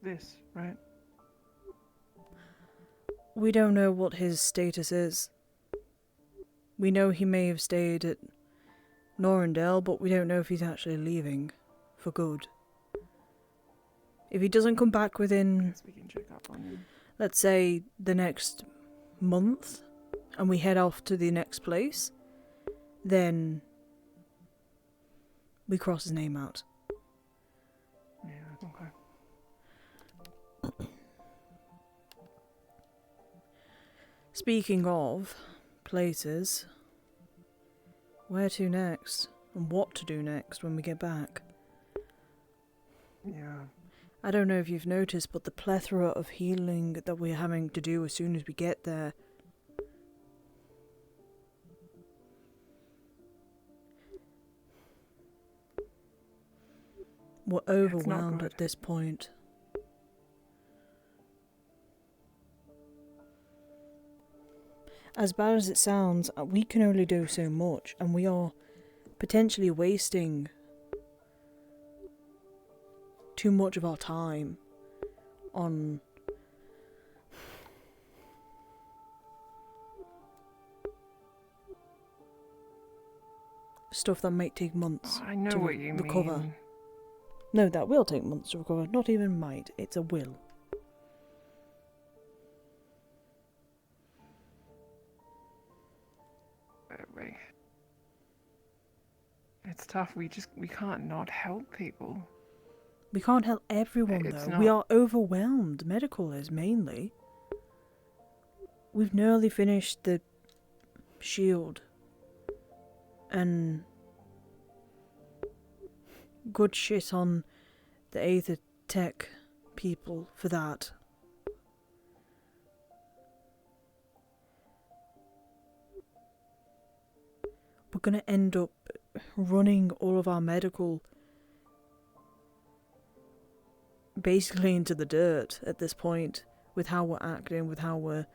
Speaker 15: This, right?
Speaker 1: We don't know what his status is. We know he may have stayed at Norrendale, but we don't know if he's actually leaving for good. If he doesn't come back within,
Speaker 15: We can check up on him.
Speaker 1: let's say, the next month, and we head off to the next place, then we cross his name out.
Speaker 15: Yeah, okay.
Speaker 1: Speaking of places, where to next? And what to do next when we get back?
Speaker 15: Yeah.
Speaker 1: I don't know if you've noticed, but the plethora of healing that we're having to do as soon as we get there. We're overwhelmed
Speaker 15: good.
Speaker 1: at this point. As bad as it sounds, we can only do so much, and we are potentially wasting too much of our time on stuff that might take months
Speaker 15: I know
Speaker 1: to
Speaker 15: what you
Speaker 1: recover.
Speaker 15: mean.
Speaker 1: No, that will take months to recover. Not even might. It's a will.
Speaker 15: Wait. It's tough. We can't not help people.
Speaker 1: We can't help everyone,
Speaker 15: It's
Speaker 1: though.
Speaker 15: not-
Speaker 1: We are overwhelmed. Medical is, mainly. We've nearly finished the shield. And good shit on the Aether Tech people for that. We're gonna end up running all of our medical basically into the dirt at this point, with how we're acting, with how we're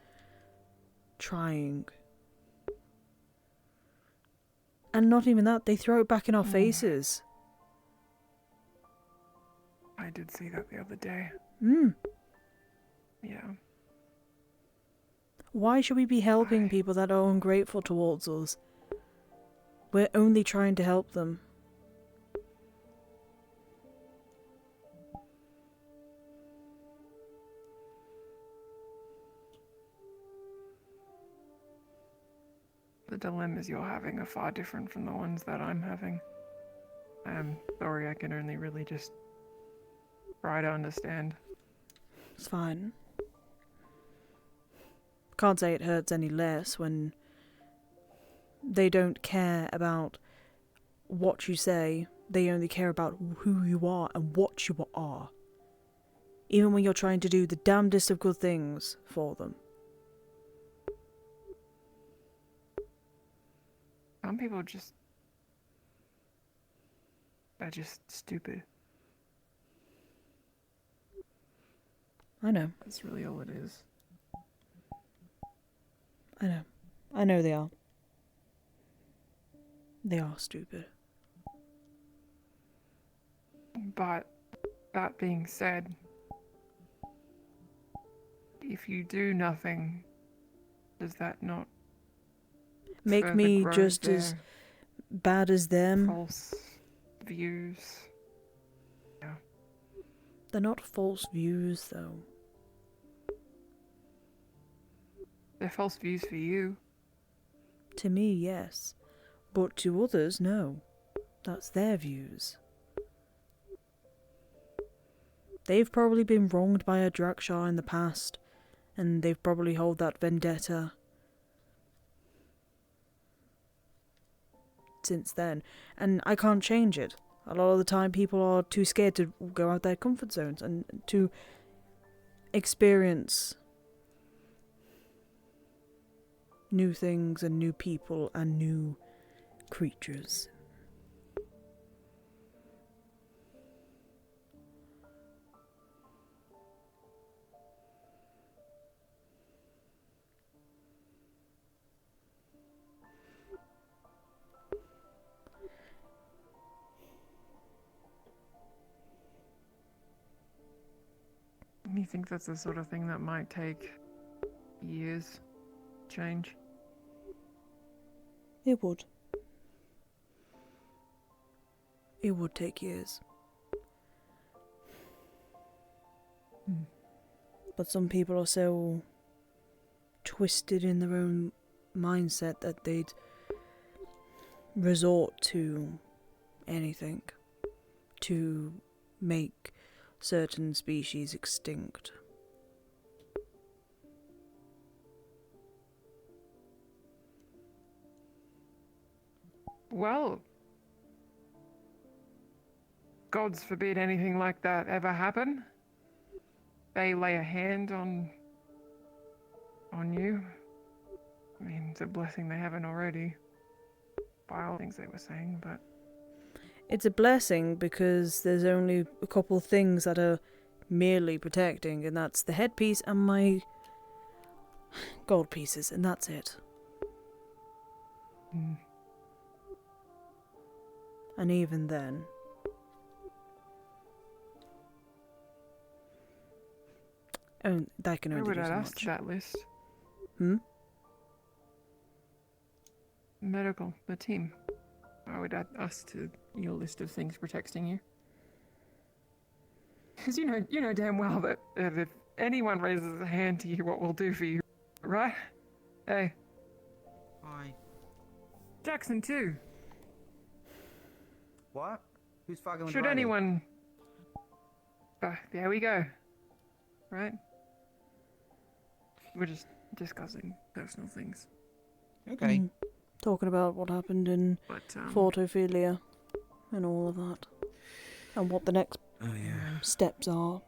Speaker 1: trying. And not even that, they throw it back in our faces.
Speaker 15: I did see that the other day. Yeah.
Speaker 1: Why should we be helping people that are ungrateful towards us? We're only trying to help them.
Speaker 15: The dilemmas you're having are far different from the ones that I'm having. I'm sorry, I can only really just try to understand.
Speaker 1: It's fine. Can't say it hurts any less when they don't care about what you say. They only care about who you are and what you are. Even when you're trying to do the damnedest of good things for them.
Speaker 15: Some people just... they're just stupid.
Speaker 1: I know.
Speaker 15: That's really all it is.
Speaker 1: I know. I know they are. They are stupid.
Speaker 15: But, that being said, if you do nothing, does that not
Speaker 1: Make
Speaker 15: further
Speaker 1: me
Speaker 15: grow
Speaker 1: just
Speaker 15: their
Speaker 1: as bad as them.
Speaker 15: false views? Yeah.
Speaker 1: They're not false views, though.
Speaker 15: They're false views for you.
Speaker 1: To me, yes. But to others, no. That's their views. They've probably been wronged by a Drakshar in the past, and they've probably held that vendetta since then. And I can't change it. A lot of the time people are too scared to go out their comfort zones and to experience new things and new people and new creatures.
Speaker 15: You think that's the sort of thing that might take years to change?
Speaker 1: It would. It would take years. But some people are so twisted in their own mindset that they'd resort to anything to make certain species extinct.
Speaker 15: Well, gods forbid anything like that ever happen. They lay a hand on you. I mean, it's a blessing they haven't already. By all things they were saying, but
Speaker 1: It's a blessing because there's only a couple of things that are merely protecting, and that's the headpiece and my gold pieces, and that's it. And even then, that can
Speaker 15: where
Speaker 1: only
Speaker 15: would
Speaker 1: do
Speaker 15: I
Speaker 1: so
Speaker 15: ask
Speaker 1: much.
Speaker 15: that list?
Speaker 1: Hmm?
Speaker 15: Medical, the team. I would add us to your list of things protecting you. Because you know damn well that if anyone raises a hand to you, what we'll do for you, right? Hey.
Speaker 13: Hi.
Speaker 15: Jackson too.
Speaker 13: What? Who's fucking with
Speaker 15: Should
Speaker 13: Ryllae?
Speaker 15: anyone... there we go. Right? We're just discussing personal things.
Speaker 13: Okay.
Speaker 1: Talking about what happened in Fort Ophelia and all of that. And what the next steps are.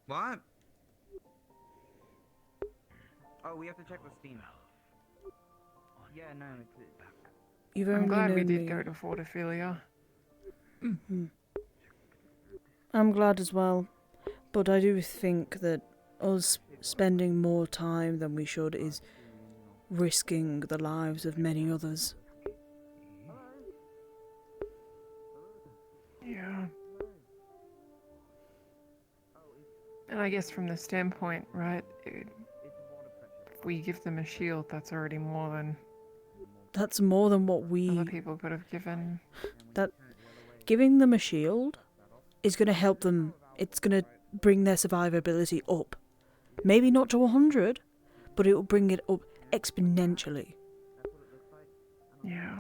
Speaker 13: What? Oh, we have to check with Steam. Yeah, no,
Speaker 1: You've
Speaker 15: I'm
Speaker 1: only
Speaker 15: glad we
Speaker 1: known
Speaker 15: did
Speaker 1: me.
Speaker 15: go to Fort Ophelia.
Speaker 1: I'm glad as well, but I do think that us spending more time than we should is risking the lives of many others.
Speaker 15: Yeah. And I guess from the standpoint, right, if we give them a shield, that's already more than...
Speaker 1: That's more than what
Speaker 15: other people could have given.
Speaker 1: That giving them a shield is going to help them. It's going to bring their survivability up. Maybe not to 100, but it will bring it up exponentially.
Speaker 15: Yeah.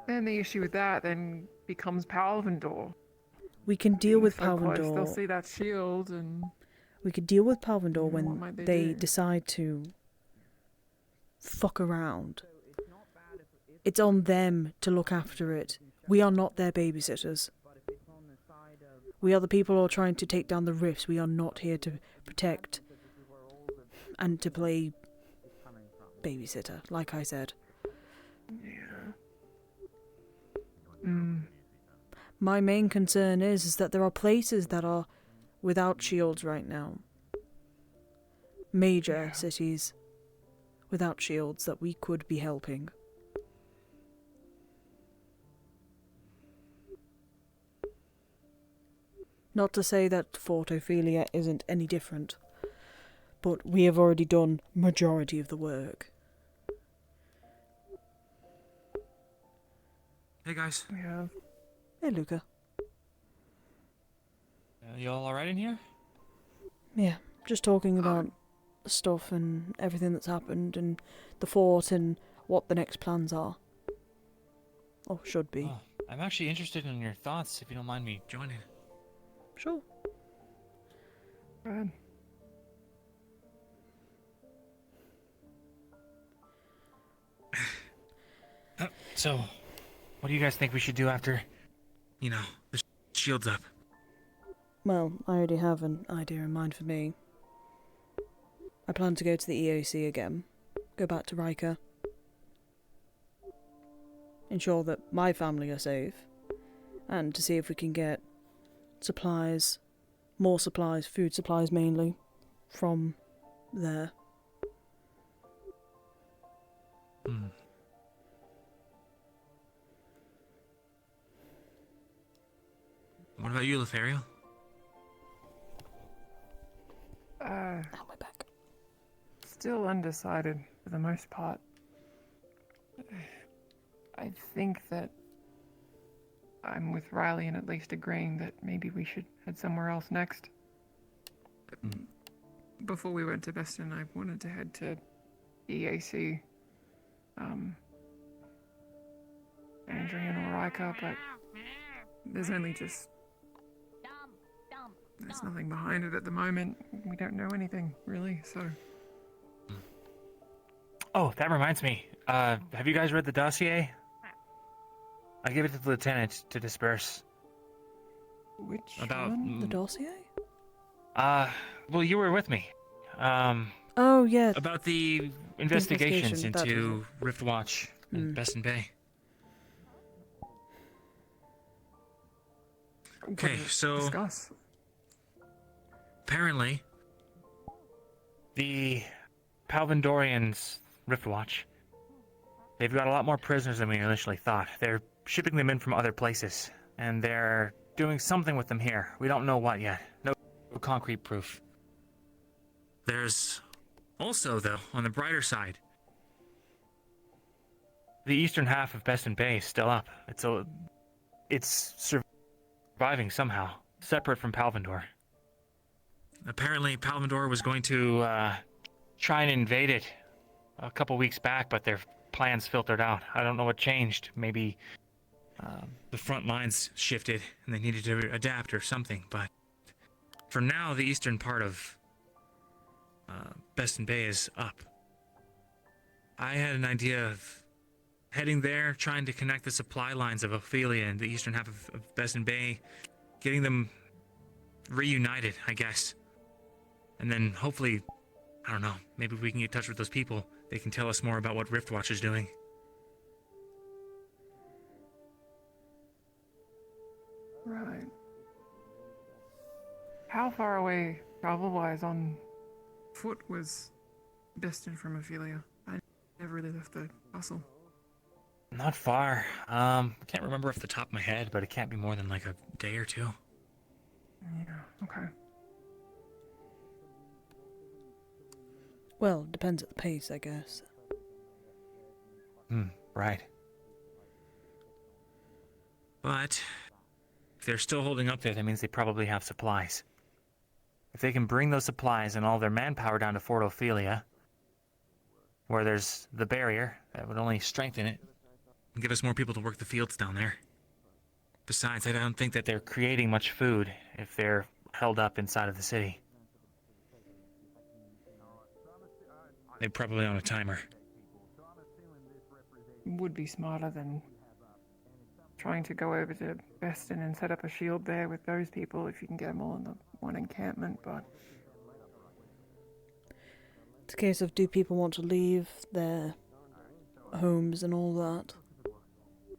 Speaker 15: Then the issue with that then becomes Palvendor.
Speaker 1: We can deal with
Speaker 15: So close,
Speaker 1: Palvendor.
Speaker 15: they'll see that shield and...
Speaker 1: We could deal with Palvendor
Speaker 15: What
Speaker 1: when
Speaker 15: might they
Speaker 1: they
Speaker 15: do?
Speaker 1: decide to fuck around. It's on them to look after it. We are not their babysitters. We are the people who are trying to take down the rifts. We are not here to protect and to play babysitter, like I said.
Speaker 15: Yeah.
Speaker 1: My main concern is that there are places that are without shields right now. Major cities without shields that we could be helping. Not to say that Fort Ophelia isn't any different, but we have already done majority of the work.
Speaker 18: Hey guys.
Speaker 15: We have.
Speaker 1: Hey, Luca.
Speaker 18: You all alright in here?
Speaker 1: Yeah, just talking about stuff and everything that's happened and the fort and what the next plans are. Or should be.
Speaker 18: Oh, I'm actually interested in your thoughts, if you don't mind me joining.
Speaker 1: Sure.
Speaker 15: Go ahead.
Speaker 18: So, what do you guys think we should do after, the shield's up?
Speaker 1: Well, I already have an idea in mind for me. I plan to go to the EOC again, go back to Riker, ensure that my family are safe, and to see if we can get supplies, more supplies, food supplies mainly, from there.
Speaker 18: What about you, Lothario?
Speaker 1: my back.
Speaker 15: Still undecided for the most part. I think that I'm with Ryllae in at least agreeing that maybe we should head somewhere else next. Before we went to Beston, I wanted to head to EAC, Andrian or Rika, but there's only just... There's nothing behind it at the moment. We don't know anything, really, so...
Speaker 18: Oh, that reminds me. Have you guys read the dossier? I gave it to the lieutenant to disperse.
Speaker 15: Which
Speaker 18: one?
Speaker 1: The dossier?
Speaker 18: Well, you were with me.
Speaker 1: Oh, yeah.
Speaker 18: About the investigations
Speaker 1: investigation, that
Speaker 18: into
Speaker 1: was
Speaker 18: Rift Watch and Besson Bay. Okay, so
Speaker 15: discuss.
Speaker 18: Apparently, the Palvendorians Rift Watch, they've got a lot more prisoners than we initially thought. They're shipping them in from other places, and they're doing something with them here. We don't know what yet. No concrete proof. There's also, though, on the brighter side, the eastern half of Beston Bay is still up. It's surviving somehow, separate from Palvindor. Apparently, Palvindor was going to try and invade it a couple weeks back, but their plans filtered out. I don't know what changed. Maybe the front lines shifted and they needed to adapt or something, but for now, the eastern part of Beston Bay is up. I had an idea of heading there, trying to connect the supply lines of Ophelia and the eastern half of Beston Bay, getting them reunited, I guess. And then hopefully, I don't know, maybe we can get in touch with those people. They can tell us more about what Riftwatch is doing.
Speaker 15: Right. How far away, travel-wise, on foot was Beston from Ophelia? I never really left the castle.
Speaker 18: Not far. Can't remember off the top of my head, but it can't be more than like a day or two.
Speaker 15: Yeah, okay.
Speaker 1: Well, depends at the pace, I guess.
Speaker 18: Right. But if they're still holding up there, that means they probably have supplies. If they can bring those supplies and all their manpower down to Fort Ophelia, where there's the barrier, that would only strengthen it and give us more people to work the fields down there. Besides, I don't think that they're creating much food if they're held up inside of the city. They're probably on a timer.
Speaker 15: Would be smarter than trying to go over to Beston and set up a shield there with those people if you can get them all in the one encampment, but...
Speaker 1: It's a case of, do people want to leave their homes and all that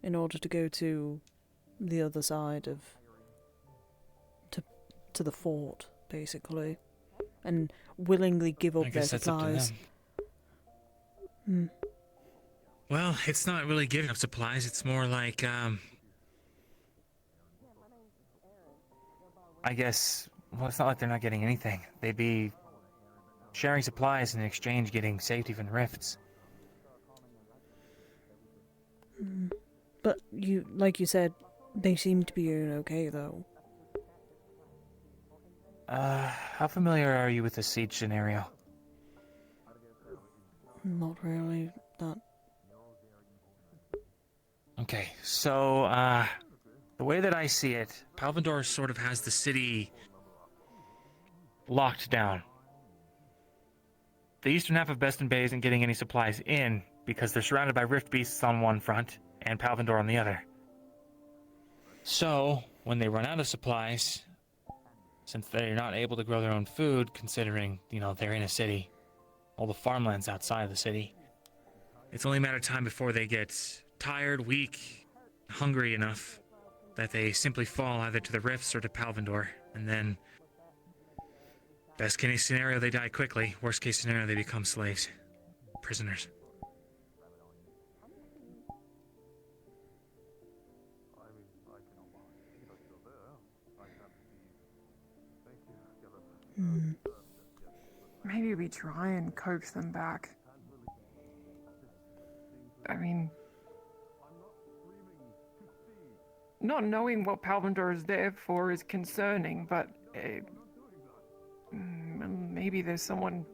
Speaker 1: in order to go to the other side of... to the fort, basically, and willingly give up their supplies?
Speaker 18: Well, it's not really giving up supplies. It's more like, I guess, well, it's not like they're not getting anything. They'd be sharing supplies and in exchange getting safety from the rifts.
Speaker 1: But like you said, they seem to be doing okay, though.
Speaker 18: How familiar are you with the siege scenario?
Speaker 1: Not really. That.
Speaker 18: Okay, so, the way that I see it, Palvindor sort of has the city locked down. The eastern half of Beston Bay isn't getting any supplies in because they're surrounded by rift beasts on one front and Palvindor on the other. So, when they run out of supplies, since they're not able to grow their own food, considering, they're in a city, all the farmland's outside of the city, it's only a matter of time before they get tired, weak, hungry enough that they simply fall either to the rifts or to Palvindor, and then best case scenario they die quickly, worst case scenario they become slaves, prisoners.
Speaker 15: Maybe we try and coax them back. I mean, not knowing what Palvindor is there for is concerning, but maybe there's someone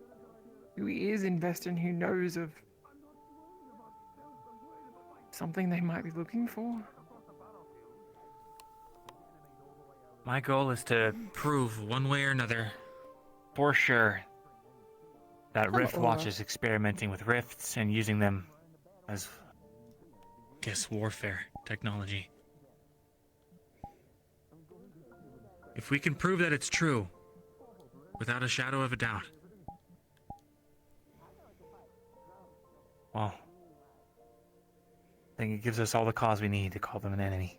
Speaker 15: who is invested who knows of something they might be looking for.
Speaker 18: My goal is to prove one way or another, for sure, that Riftwatch is experimenting with rifts and using them as, warfare technology. If we can prove that it's true, without a shadow of a doubt, well, I think it gives us all the cause we need to call them an enemy.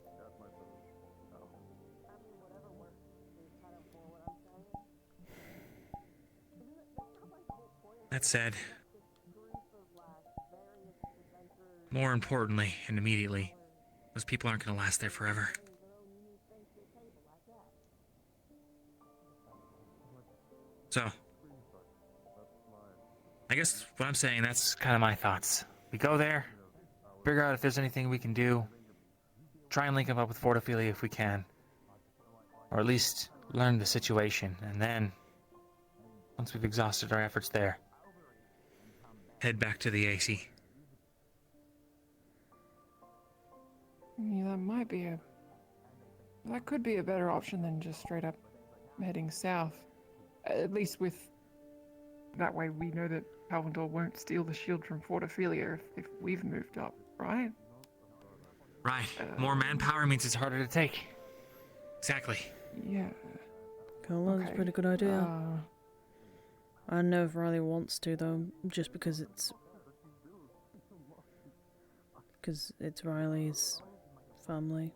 Speaker 18: That said, more importantly and immediately, those people aren't going to last there forever. So, I guess what I'm saying, that's kind of my thoughts. We go there, figure out if there's anything we can do, try and link him up with Fortophilia if we can, or at least learn the situation, and then, once we've exhausted our efforts there, head back to the AC.
Speaker 15: Yeah, that could be a better option than just straight up heading south. At least that way we know that Palvendor won't steal the shield from Fortophilia if we've moved up, right?
Speaker 18: Right. More manpower means it's harder to take. Exactly.
Speaker 15: Yeah.
Speaker 1: Cool, that's a pretty good idea. I don't know if Ryllae wants to, though, just because it's Ryllie's family.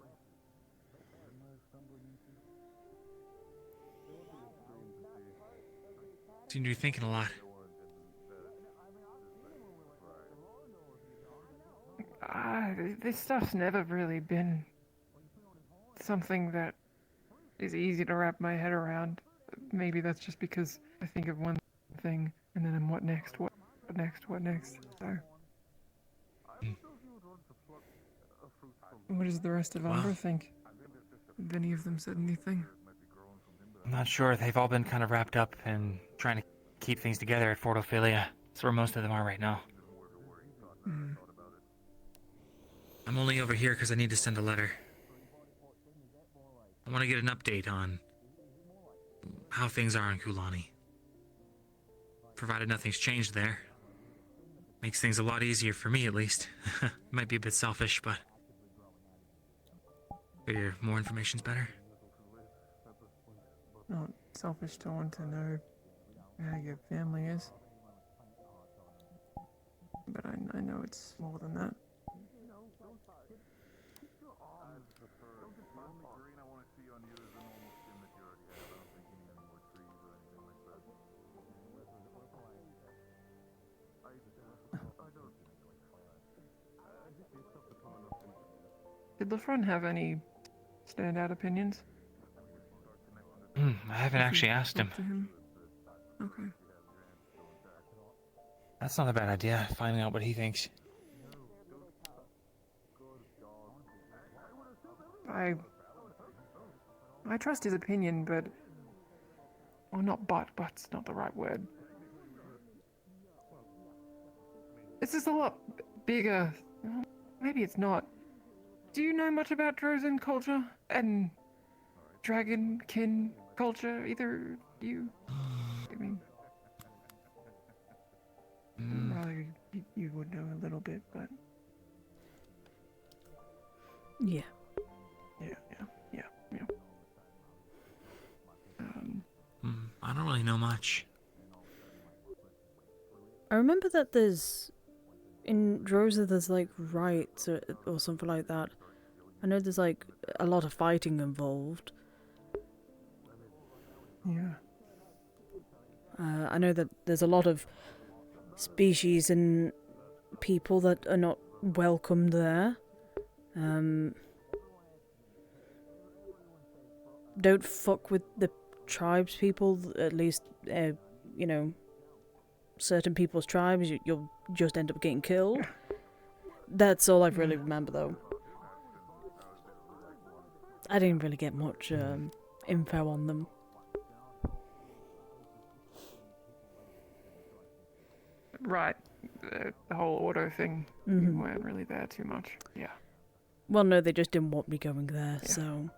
Speaker 18: Seem to be thinking a lot.
Speaker 15: This stuff's never really been something that is easy to wrap my head around. Maybe that's just because I think of one thing and then I'm what next? What next? So. What does the rest of Umbra think? Have any of them said anything?
Speaker 18: I'm not sure. They've all been kind of wrapped up in trying to keep things together at Fortophilia. That's where most of them are right now. I'm only over here because I need to send a letter. I want to get an update on how things are in Kulani. Provided nothing's changed there. Makes things a lot easier for me, at least. Might be a bit selfish, but figure more information's better.
Speaker 15: Not selfish to want to know how your family is. But I know it's more than that. Did LaFront have any standout opinions?
Speaker 18: I haven't actually asked him.
Speaker 15: Okay.
Speaker 18: That's not a bad idea, finding out what he thinks.
Speaker 15: I trust his opinion, but... Well, not but's not the right word. This is a lot bigger. Well, maybe it's not. Do you know much about Drozen culture and dragonkin culture? Either you? I mean, probably you would know a little bit, but
Speaker 1: yeah.
Speaker 18: I don't really know much.
Speaker 1: I remember that in Droza there's like rights or something like that. I know there's like a lot of fighting involved.
Speaker 15: Yeah.
Speaker 1: I know that there's a lot of species and people that are not welcomed there. Don't fuck with the tribes people, at least, certain people's tribes, you'll just end up getting killed. That's all I really remember, though. I didn't really get much info on them.
Speaker 15: Right. The whole auto thing, you weren't really there too much. Yeah.
Speaker 1: Well, no, they just didn't want me going there, so...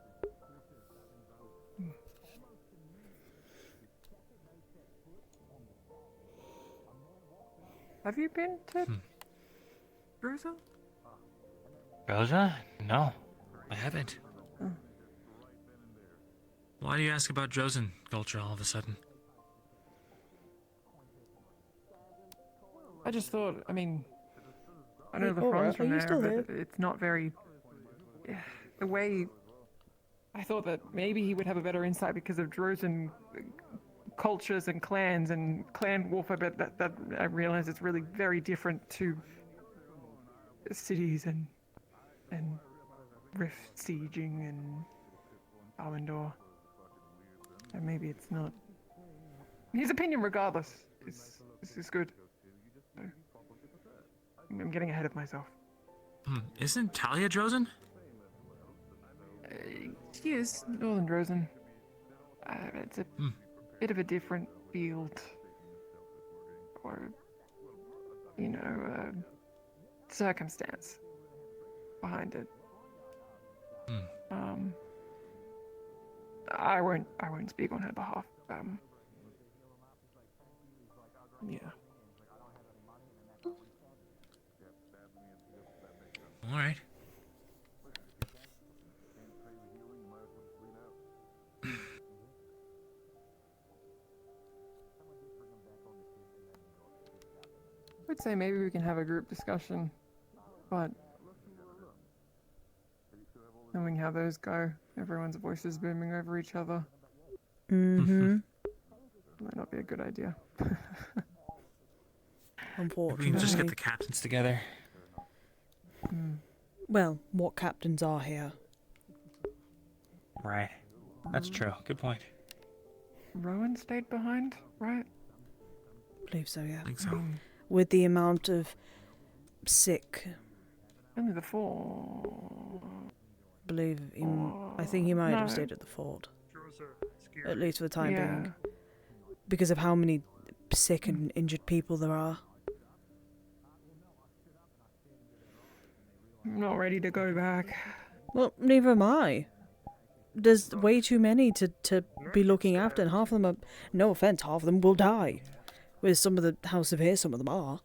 Speaker 15: Have you been to Droza?
Speaker 18: Droza? No, I haven't.
Speaker 15: Oh.
Speaker 18: Why do you ask about Drozen culture all of a sudden?
Speaker 15: I just thought, I mean, I know the front's from there, but it's not very... The way... I thought that maybe he would have a better insight because of Drozen cultures and clans and clan warfare, but that I realize it's really very different to cities and rift sieging and Palvendor. And maybe it's not. His opinion, regardless, is good. I'm getting ahead of myself.
Speaker 18: Isn't Talia Drozen?
Speaker 15: She is Northern Drozen. It's a bit of a different field. Or, circumstance behind it. I won't speak on her behalf. Yeah.
Speaker 18: All right.
Speaker 15: I'd say maybe we can have a group discussion, but knowing how those go, everyone's voices booming over each other.
Speaker 1: Mm-hmm.
Speaker 15: Might not be a good idea.
Speaker 1: Unfortunately.
Speaker 18: We can just get the captains together.
Speaker 1: Well, what captains are here?
Speaker 18: Right. That's true. Good point.
Speaker 15: Rowan stayed behind, right?
Speaker 1: I believe so, yeah.
Speaker 18: I think so.
Speaker 1: With the amount of sick.
Speaker 15: Only the 4.
Speaker 1: I think he might
Speaker 15: No.
Speaker 1: have stayed at the fort. At least for the time
Speaker 15: Yeah.
Speaker 1: being. Because of how many sick and injured people there are.
Speaker 15: I'm not ready to go back.
Speaker 1: Well, neither am I. There's way too many to be looking after, and half of them are, no offence, half of them will die. With some of the, how severe some of them are.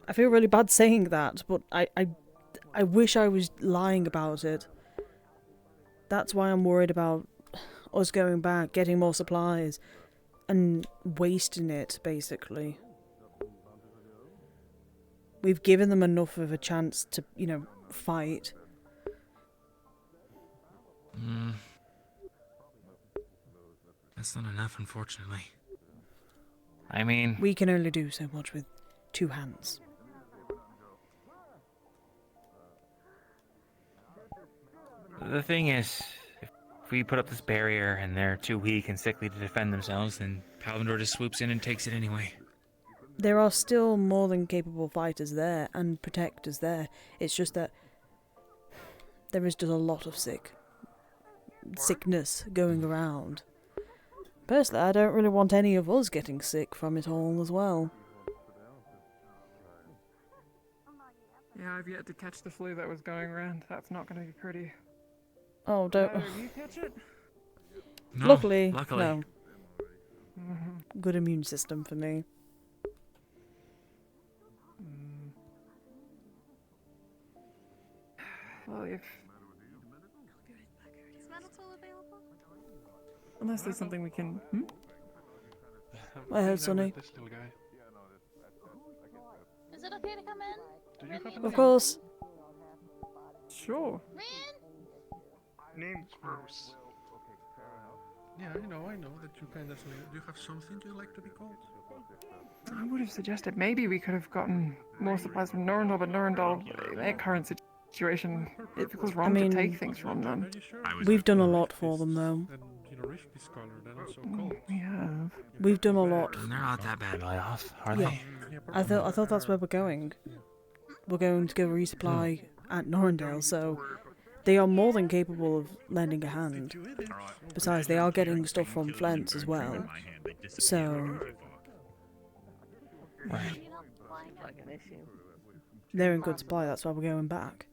Speaker 1: I feel really bad saying that, but I wish I was lying about it. That's why I'm worried about us going back, getting more supplies, and wasting it, basically. We've given them enough of a chance to, fight.
Speaker 18: That's not enough, unfortunately. I mean...
Speaker 1: We can only do so much with 2 hands.
Speaker 18: The thing is, if we put up this barrier and they're too weak and sickly to defend themselves, then Palvindor just swoops in and takes it anyway.
Speaker 1: There are still more than capable fighters there, and protectors there. It's just that there is just a lot of sickness going around. Personally, I don't really want any of us getting sick from it all as well.
Speaker 15: Yeah, I've yet to catch the flu that was going around. That's not going to be pretty.
Speaker 1: Oh, don't...
Speaker 15: Did you catch it?
Speaker 18: No,
Speaker 1: luckily,
Speaker 18: luckily.
Speaker 1: no. Good immune system for me.
Speaker 15: Well, if...
Speaker 11: Is Metal available?
Speaker 15: Unless there's something we can...
Speaker 1: I heard Sonny.
Speaker 11: Is it okay to come in?
Speaker 1: Of course.
Speaker 15: Sure.
Speaker 16: Name's Bruce.
Speaker 9: Yeah, I know that you kind of... Do you have something you'd like to be called?
Speaker 15: I would have suggested maybe we could have gotten more supplies from Norrendal, but Norrendal, in their current situation, it feels wrong to take things from them.
Speaker 1: We've done a lot for them, though.
Speaker 15: We have.
Speaker 1: We've done a lot.
Speaker 18: They're not that badly off, are
Speaker 1: Yeah.
Speaker 18: they?
Speaker 1: I thought that's where we're going. We're going to go resupply at Norrendale, so they are more than capable of lending a hand. Besides, they are getting stuff from Flens as well. So
Speaker 18: Right.
Speaker 1: they're in good supply, that's why we're going back.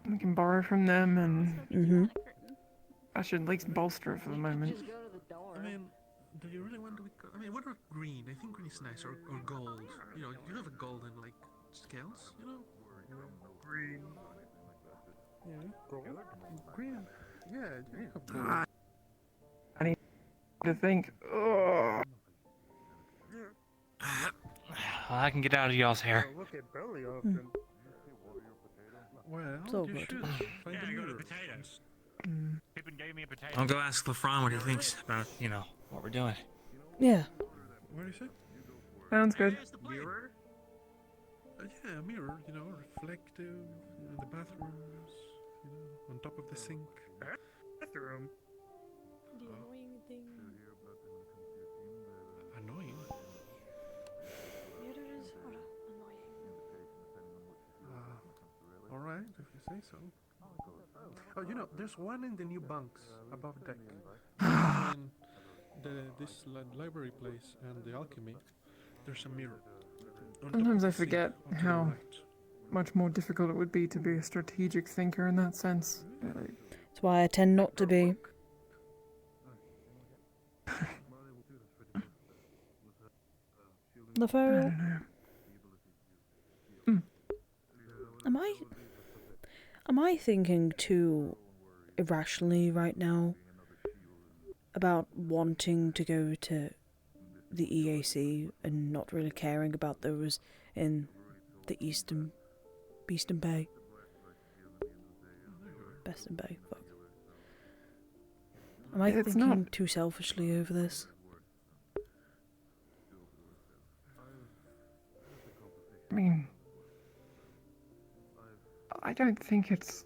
Speaker 15: We can borrow from them, and I should at least bolster it for the moment.
Speaker 9: I mean, do you really want to be... I mean, what about green? I think green is nice, or gold. You know, you have a golden, like, scales, you know? Green. Yeah, gold. Green. Yeah, you have gold.
Speaker 15: I need to think. Ugh.
Speaker 18: Well, I can get out of y'all's hair.
Speaker 9: Look at belly often. Well,
Speaker 1: So
Speaker 9: you
Speaker 1: good.
Speaker 9: should find a
Speaker 6: go to
Speaker 9: mirror.
Speaker 6: potatoes. Pippin gave me a potato.
Speaker 18: I'll go ask LaFron what he thinks about, what we're doing.
Speaker 1: Yeah.
Speaker 9: What do you say?
Speaker 15: Sounds good.
Speaker 9: Mirror? Yeah, a mirror, reflective, in the bathrooms, on top of the sink. Bathroom?
Speaker 11: The annoying thing.
Speaker 9: right, if you say so. Oh, you know, there's one in the new bunks above deck. Between this library place and the alchemy, there's a mirror. On top
Speaker 15: Sometimes
Speaker 9: of
Speaker 15: I
Speaker 9: the sink,
Speaker 15: forget
Speaker 9: on to the
Speaker 15: how
Speaker 9: right.
Speaker 15: much more difficult it would be to be a strategic thinker in that sense.
Speaker 1: That's why I tend not to be.
Speaker 15: I
Speaker 1: Lefariel,
Speaker 15: don't know.
Speaker 1: am I thinking too irrationally right now about wanting to go to the EAC and not really caring about those in the Beeston Bay? Beston Bay, fuck. Am I
Speaker 15: It's
Speaker 1: thinking
Speaker 15: not-
Speaker 1: too selfishly over this?
Speaker 15: I mean, I don't think it's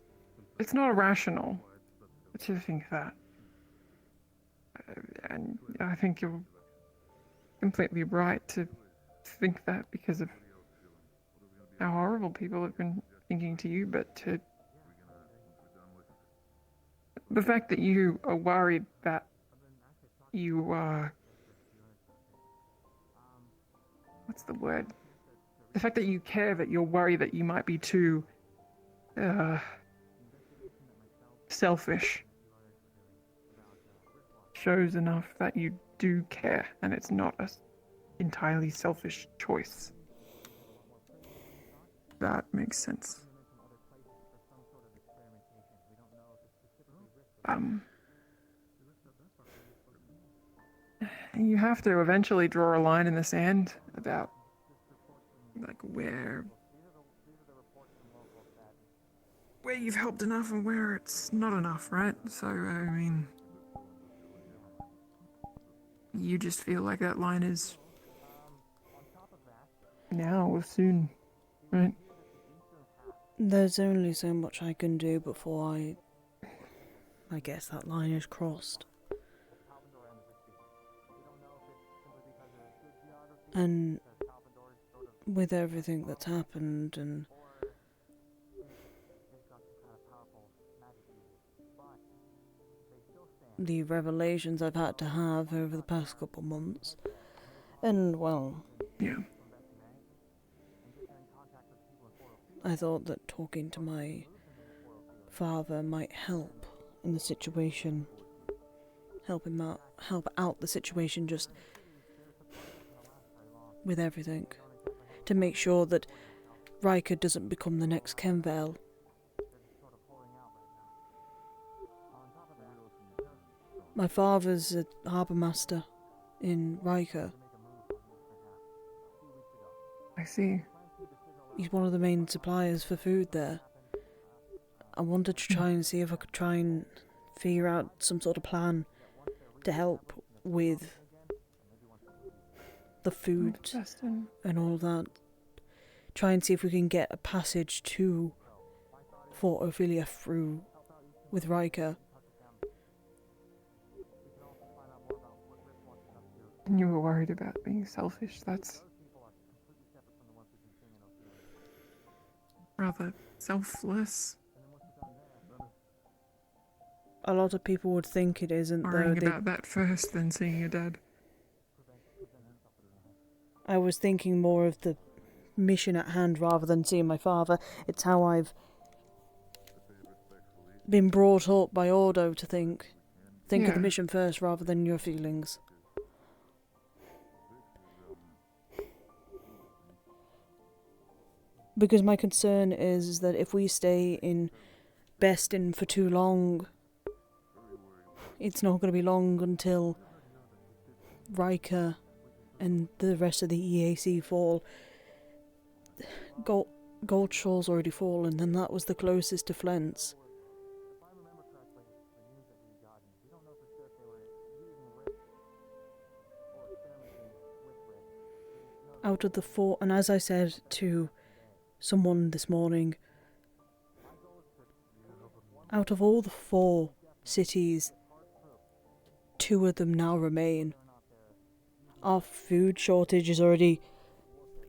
Speaker 15: not irrational to think that. And I think you're completely right to think that because of how horrible people have been thinking to you, but the fact that you are worried that you are... What's the word? The fact that you care, that you're worried that you might be too selfish shows enough that you do care, and it's not an entirely selfish choice. That makes sense. You have to eventually draw a line in the sand about, like, where you've helped enough and where it's not enough, right? So, I mean, you just feel like that line is now or soon, right?
Speaker 1: There's only so much I can do before I guess that line is crossed. And with everything that's happened and the revelations I've had to have over the past couple months, and well,
Speaker 15: yeah,
Speaker 1: I thought that talking to my father might help in the situation, help out the situation just with everything, to make sure that Riker doesn't become the next Kenvale. My father's a harbour master in Riker.
Speaker 15: I see.
Speaker 1: He's one of the main suppliers for food there. I wanted to try and see if I could try and figure out some sort of plan to help with the food and all that. Try and see if we can get a passage to Fort Ophelia through with Riker.
Speaker 15: And you were worried about being selfish. That's rather selfless.
Speaker 1: A lot of people would think it isn't, though.
Speaker 15: Worrying about that first, then seeing your dad.
Speaker 1: I was thinking more of the mission at hand rather than seeing my father. It's how I've been brought up by Ordo to think. Think of the mission first rather than your feelings. Because my concern is that if we stay in Beston for too long, it's not going to be long until Riker and the rest of the EAC fall. Goldshaw's already fallen, and that was the closest to Flint's. Out of the four, and as I said to someone this morning, out of all the 4 cities, 2 of them now remain. Our food shortage is already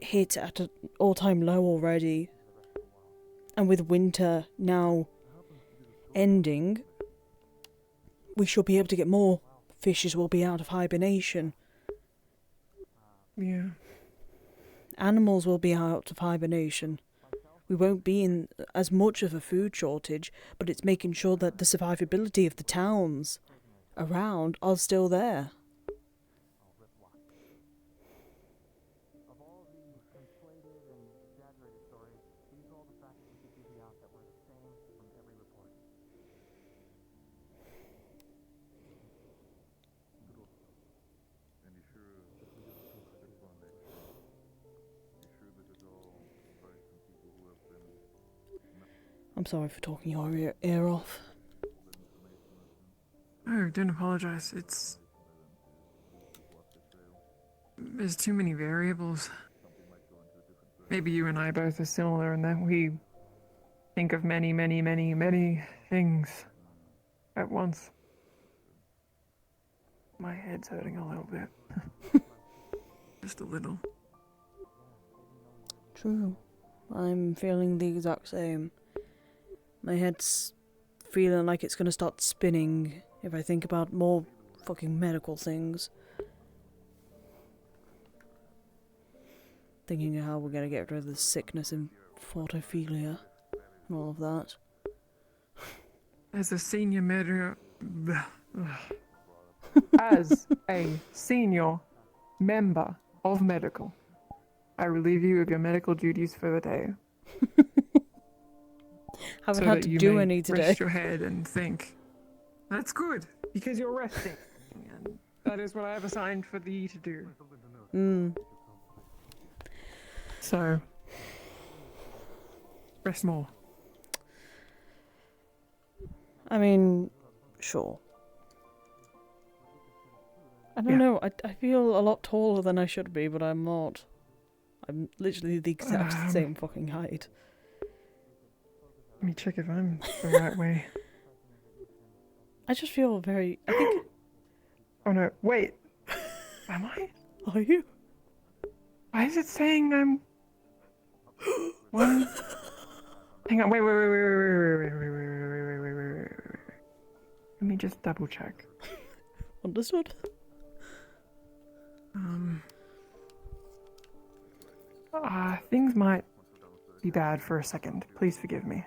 Speaker 1: hit at an all-time low already. And with winter now ending, we should be able to get more. Fishes will be out of hibernation.
Speaker 15: Yeah.
Speaker 1: Animals will be out of hibernation. We won't be in as much of a food shortage, but it's making sure that the survivability of the towns around are still there. I'm sorry for talking your ear off.
Speaker 15: Oh, don't apologize. There's too many variables. Maybe you and I both are similar in that we think of many, many, many, many things at once. My head's hurting a little bit. Just a little.
Speaker 1: True. I'm feeling the exact same. My head's feeling like it's gonna start spinning if I think about more fucking medical things. Thinking of how we're gonna get rid of the sickness and photophilia and all of that.
Speaker 15: As a senior as a senior member of medical, I relieve you of your medical duties for the day.
Speaker 1: Haven't
Speaker 15: so
Speaker 1: had
Speaker 15: that
Speaker 1: to
Speaker 15: you
Speaker 1: do
Speaker 15: may
Speaker 1: any today.
Speaker 15: Rest your head and think. That's good, because you're resting. And that is what I have assigned for thee to do. So, rest more.
Speaker 1: I mean, sure. I don't know, I feel a lot taller than I should be, but I'm not. I'm literally the exact same fucking height.
Speaker 15: Let me check if I'm the right way.
Speaker 1: I just feel very... I think...
Speaker 15: Oh no, wait. Am I?
Speaker 1: Are you?
Speaker 15: Why is it saying I'm... One... Hang on, wait. Let me just double check.
Speaker 1: Understood.
Speaker 15: Things might be bad for a second. Please forgive me.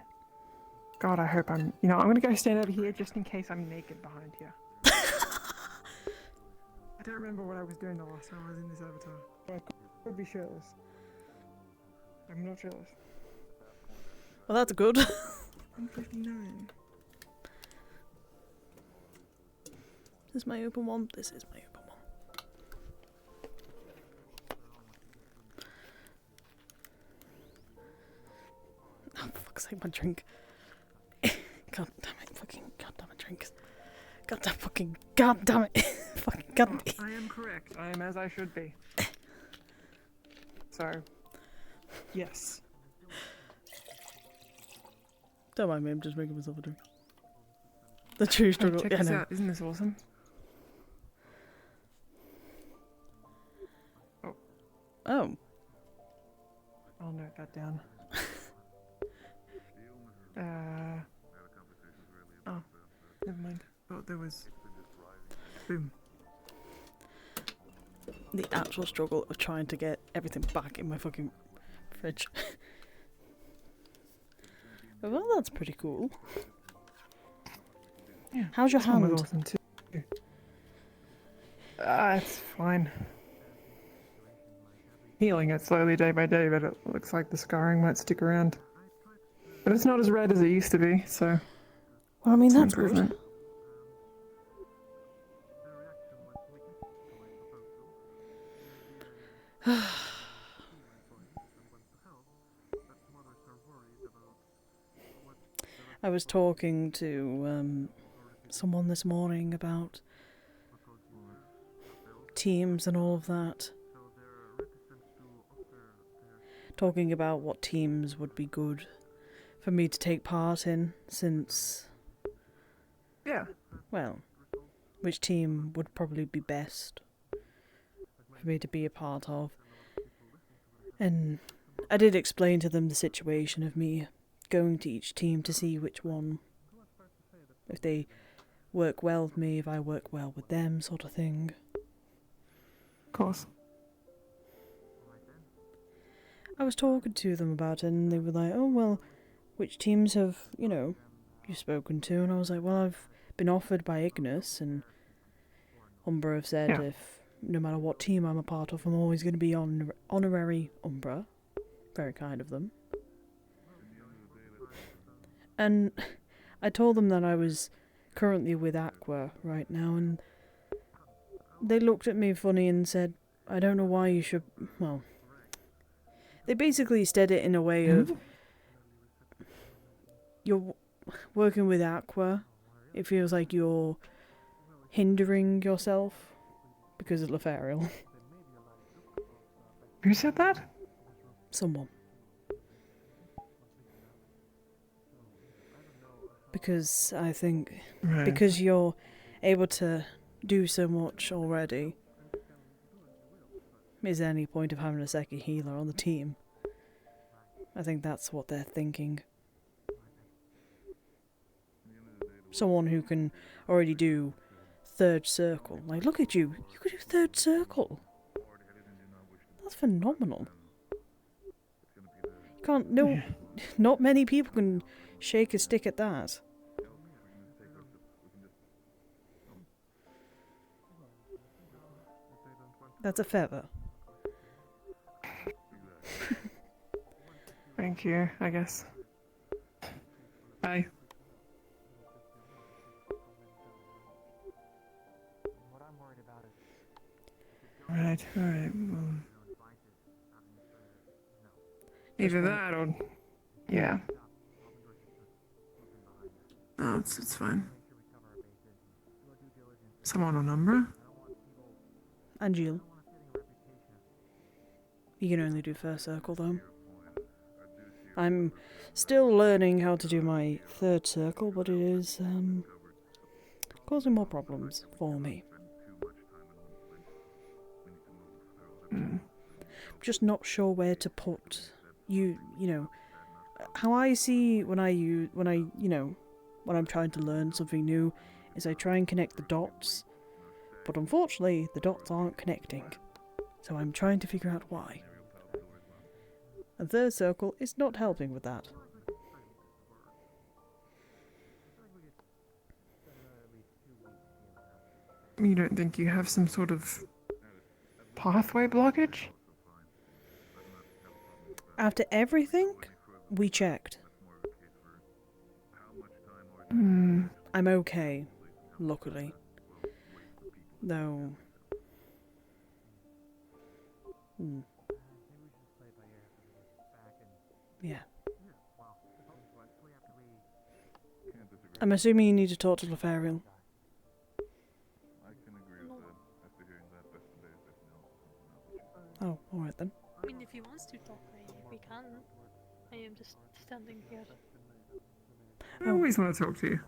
Speaker 15: God, I hope I'm... You know, I'm gonna go stand over here just in case I'm naked behind here. I don't remember what I was doing the last time I was in this avatar. I could be shirtless. I'm not shirtless.
Speaker 1: Well, that's good.
Speaker 15: 159.
Speaker 1: This is my open one. This is my open one. Oh, for fuck's sake, my drink. God damn it, fucking goddamn it, drinks. God damn it. Fucking god.
Speaker 15: I am correct. I am as I should be. So, yes.
Speaker 1: Don't mind me, I'm just making myself a drink. The true struggle.
Speaker 15: Check
Speaker 1: Yeah,
Speaker 15: this
Speaker 1: no.
Speaker 15: out. Isn't this awesome?
Speaker 1: Oh.
Speaker 15: I'll note that down. Oh, never mind. Oh, there was... Boom.
Speaker 1: The actual struggle of trying to get everything back in my fucking fridge. Well, that's pretty cool.
Speaker 15: Yeah,
Speaker 1: how's your
Speaker 15: this one was
Speaker 1: hand?
Speaker 15: awesome too. It's fine. Healing it slowly day by day, but it looks like the scarring might stick around. But it's not as red as it used to be, so...
Speaker 1: Well, I mean,
Speaker 15: it's an
Speaker 1: that's good.
Speaker 15: improvement.
Speaker 1: I was talking to someone this morning about teams and all of that. Talking about what teams would be good for me to take part in, since...
Speaker 15: Yeah.
Speaker 1: Well, which team would probably be best for me to be a part of. And I did explain to them the situation of me going to each team to see which one, if they work well with me, if I work well with them, sort of thing.
Speaker 15: Of course.
Speaker 1: I was talking to them about it, and they were like, oh, well, which teams have, you spoken to? And I was like, well, I've been offered by Ignis, and Umbra have said if, no matter what team I'm a part of, I'm always going to be honorary Umbra. Very kind of them. And I told them that I was currently with Aqua right now, and they looked at me funny and said, I don't know why you should... Well, they basically said it in a way of, you're working with Aqua, it feels like you're hindering yourself because of Lefariel.
Speaker 15: Who said that?
Speaker 1: Someone. Because I think, because you're able to do so much already, is there any point of having a second healer on the team? I think that's what they're thinking. Someone who can already do third circle. Like, look at you. You could do third circle. That's phenomenal. You can't... No, not many people can shake a stick at that. That's a feather.
Speaker 15: Thank you, I guess. Bye. Alright. Well, either that or... Yeah. No, it's fine. Someone on Umbra?
Speaker 1: And Jill. You can only do first circle, though. I'm still learning how to do my third circle, but it is, causing more problems for me. Just not sure where to put how I see when I'm trying to learn something new is I try and connect the dots, but unfortunately the dots aren't connecting, so I'm trying to figure out why. And third circle is not helping with that.
Speaker 15: You don't think you have some sort of pathway blockage?
Speaker 1: After everything, we checked. I'm okay, luckily. Though... Yeah. I'm assuming you need to talk to Lefariel. Oh, alright then.
Speaker 19: I mean, if he wants to talk, we can. I am just standing here.
Speaker 15: I always want to talk to you.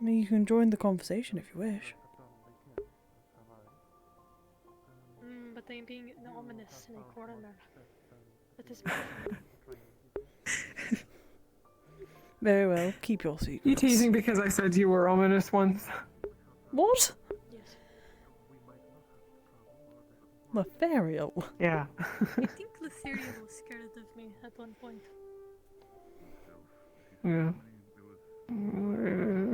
Speaker 1: I mean, you can join the conversation if you wish.
Speaker 19: But I'm being ominous in a corner. That is
Speaker 1: Very well, keep your secrets.
Speaker 15: You teasing because I said you were ominous once?
Speaker 1: What?
Speaker 19: Yes.
Speaker 1: Lefariel?
Speaker 15: Yeah.
Speaker 19: I think Lefariel was scared of me at one point.
Speaker 15: Yeah.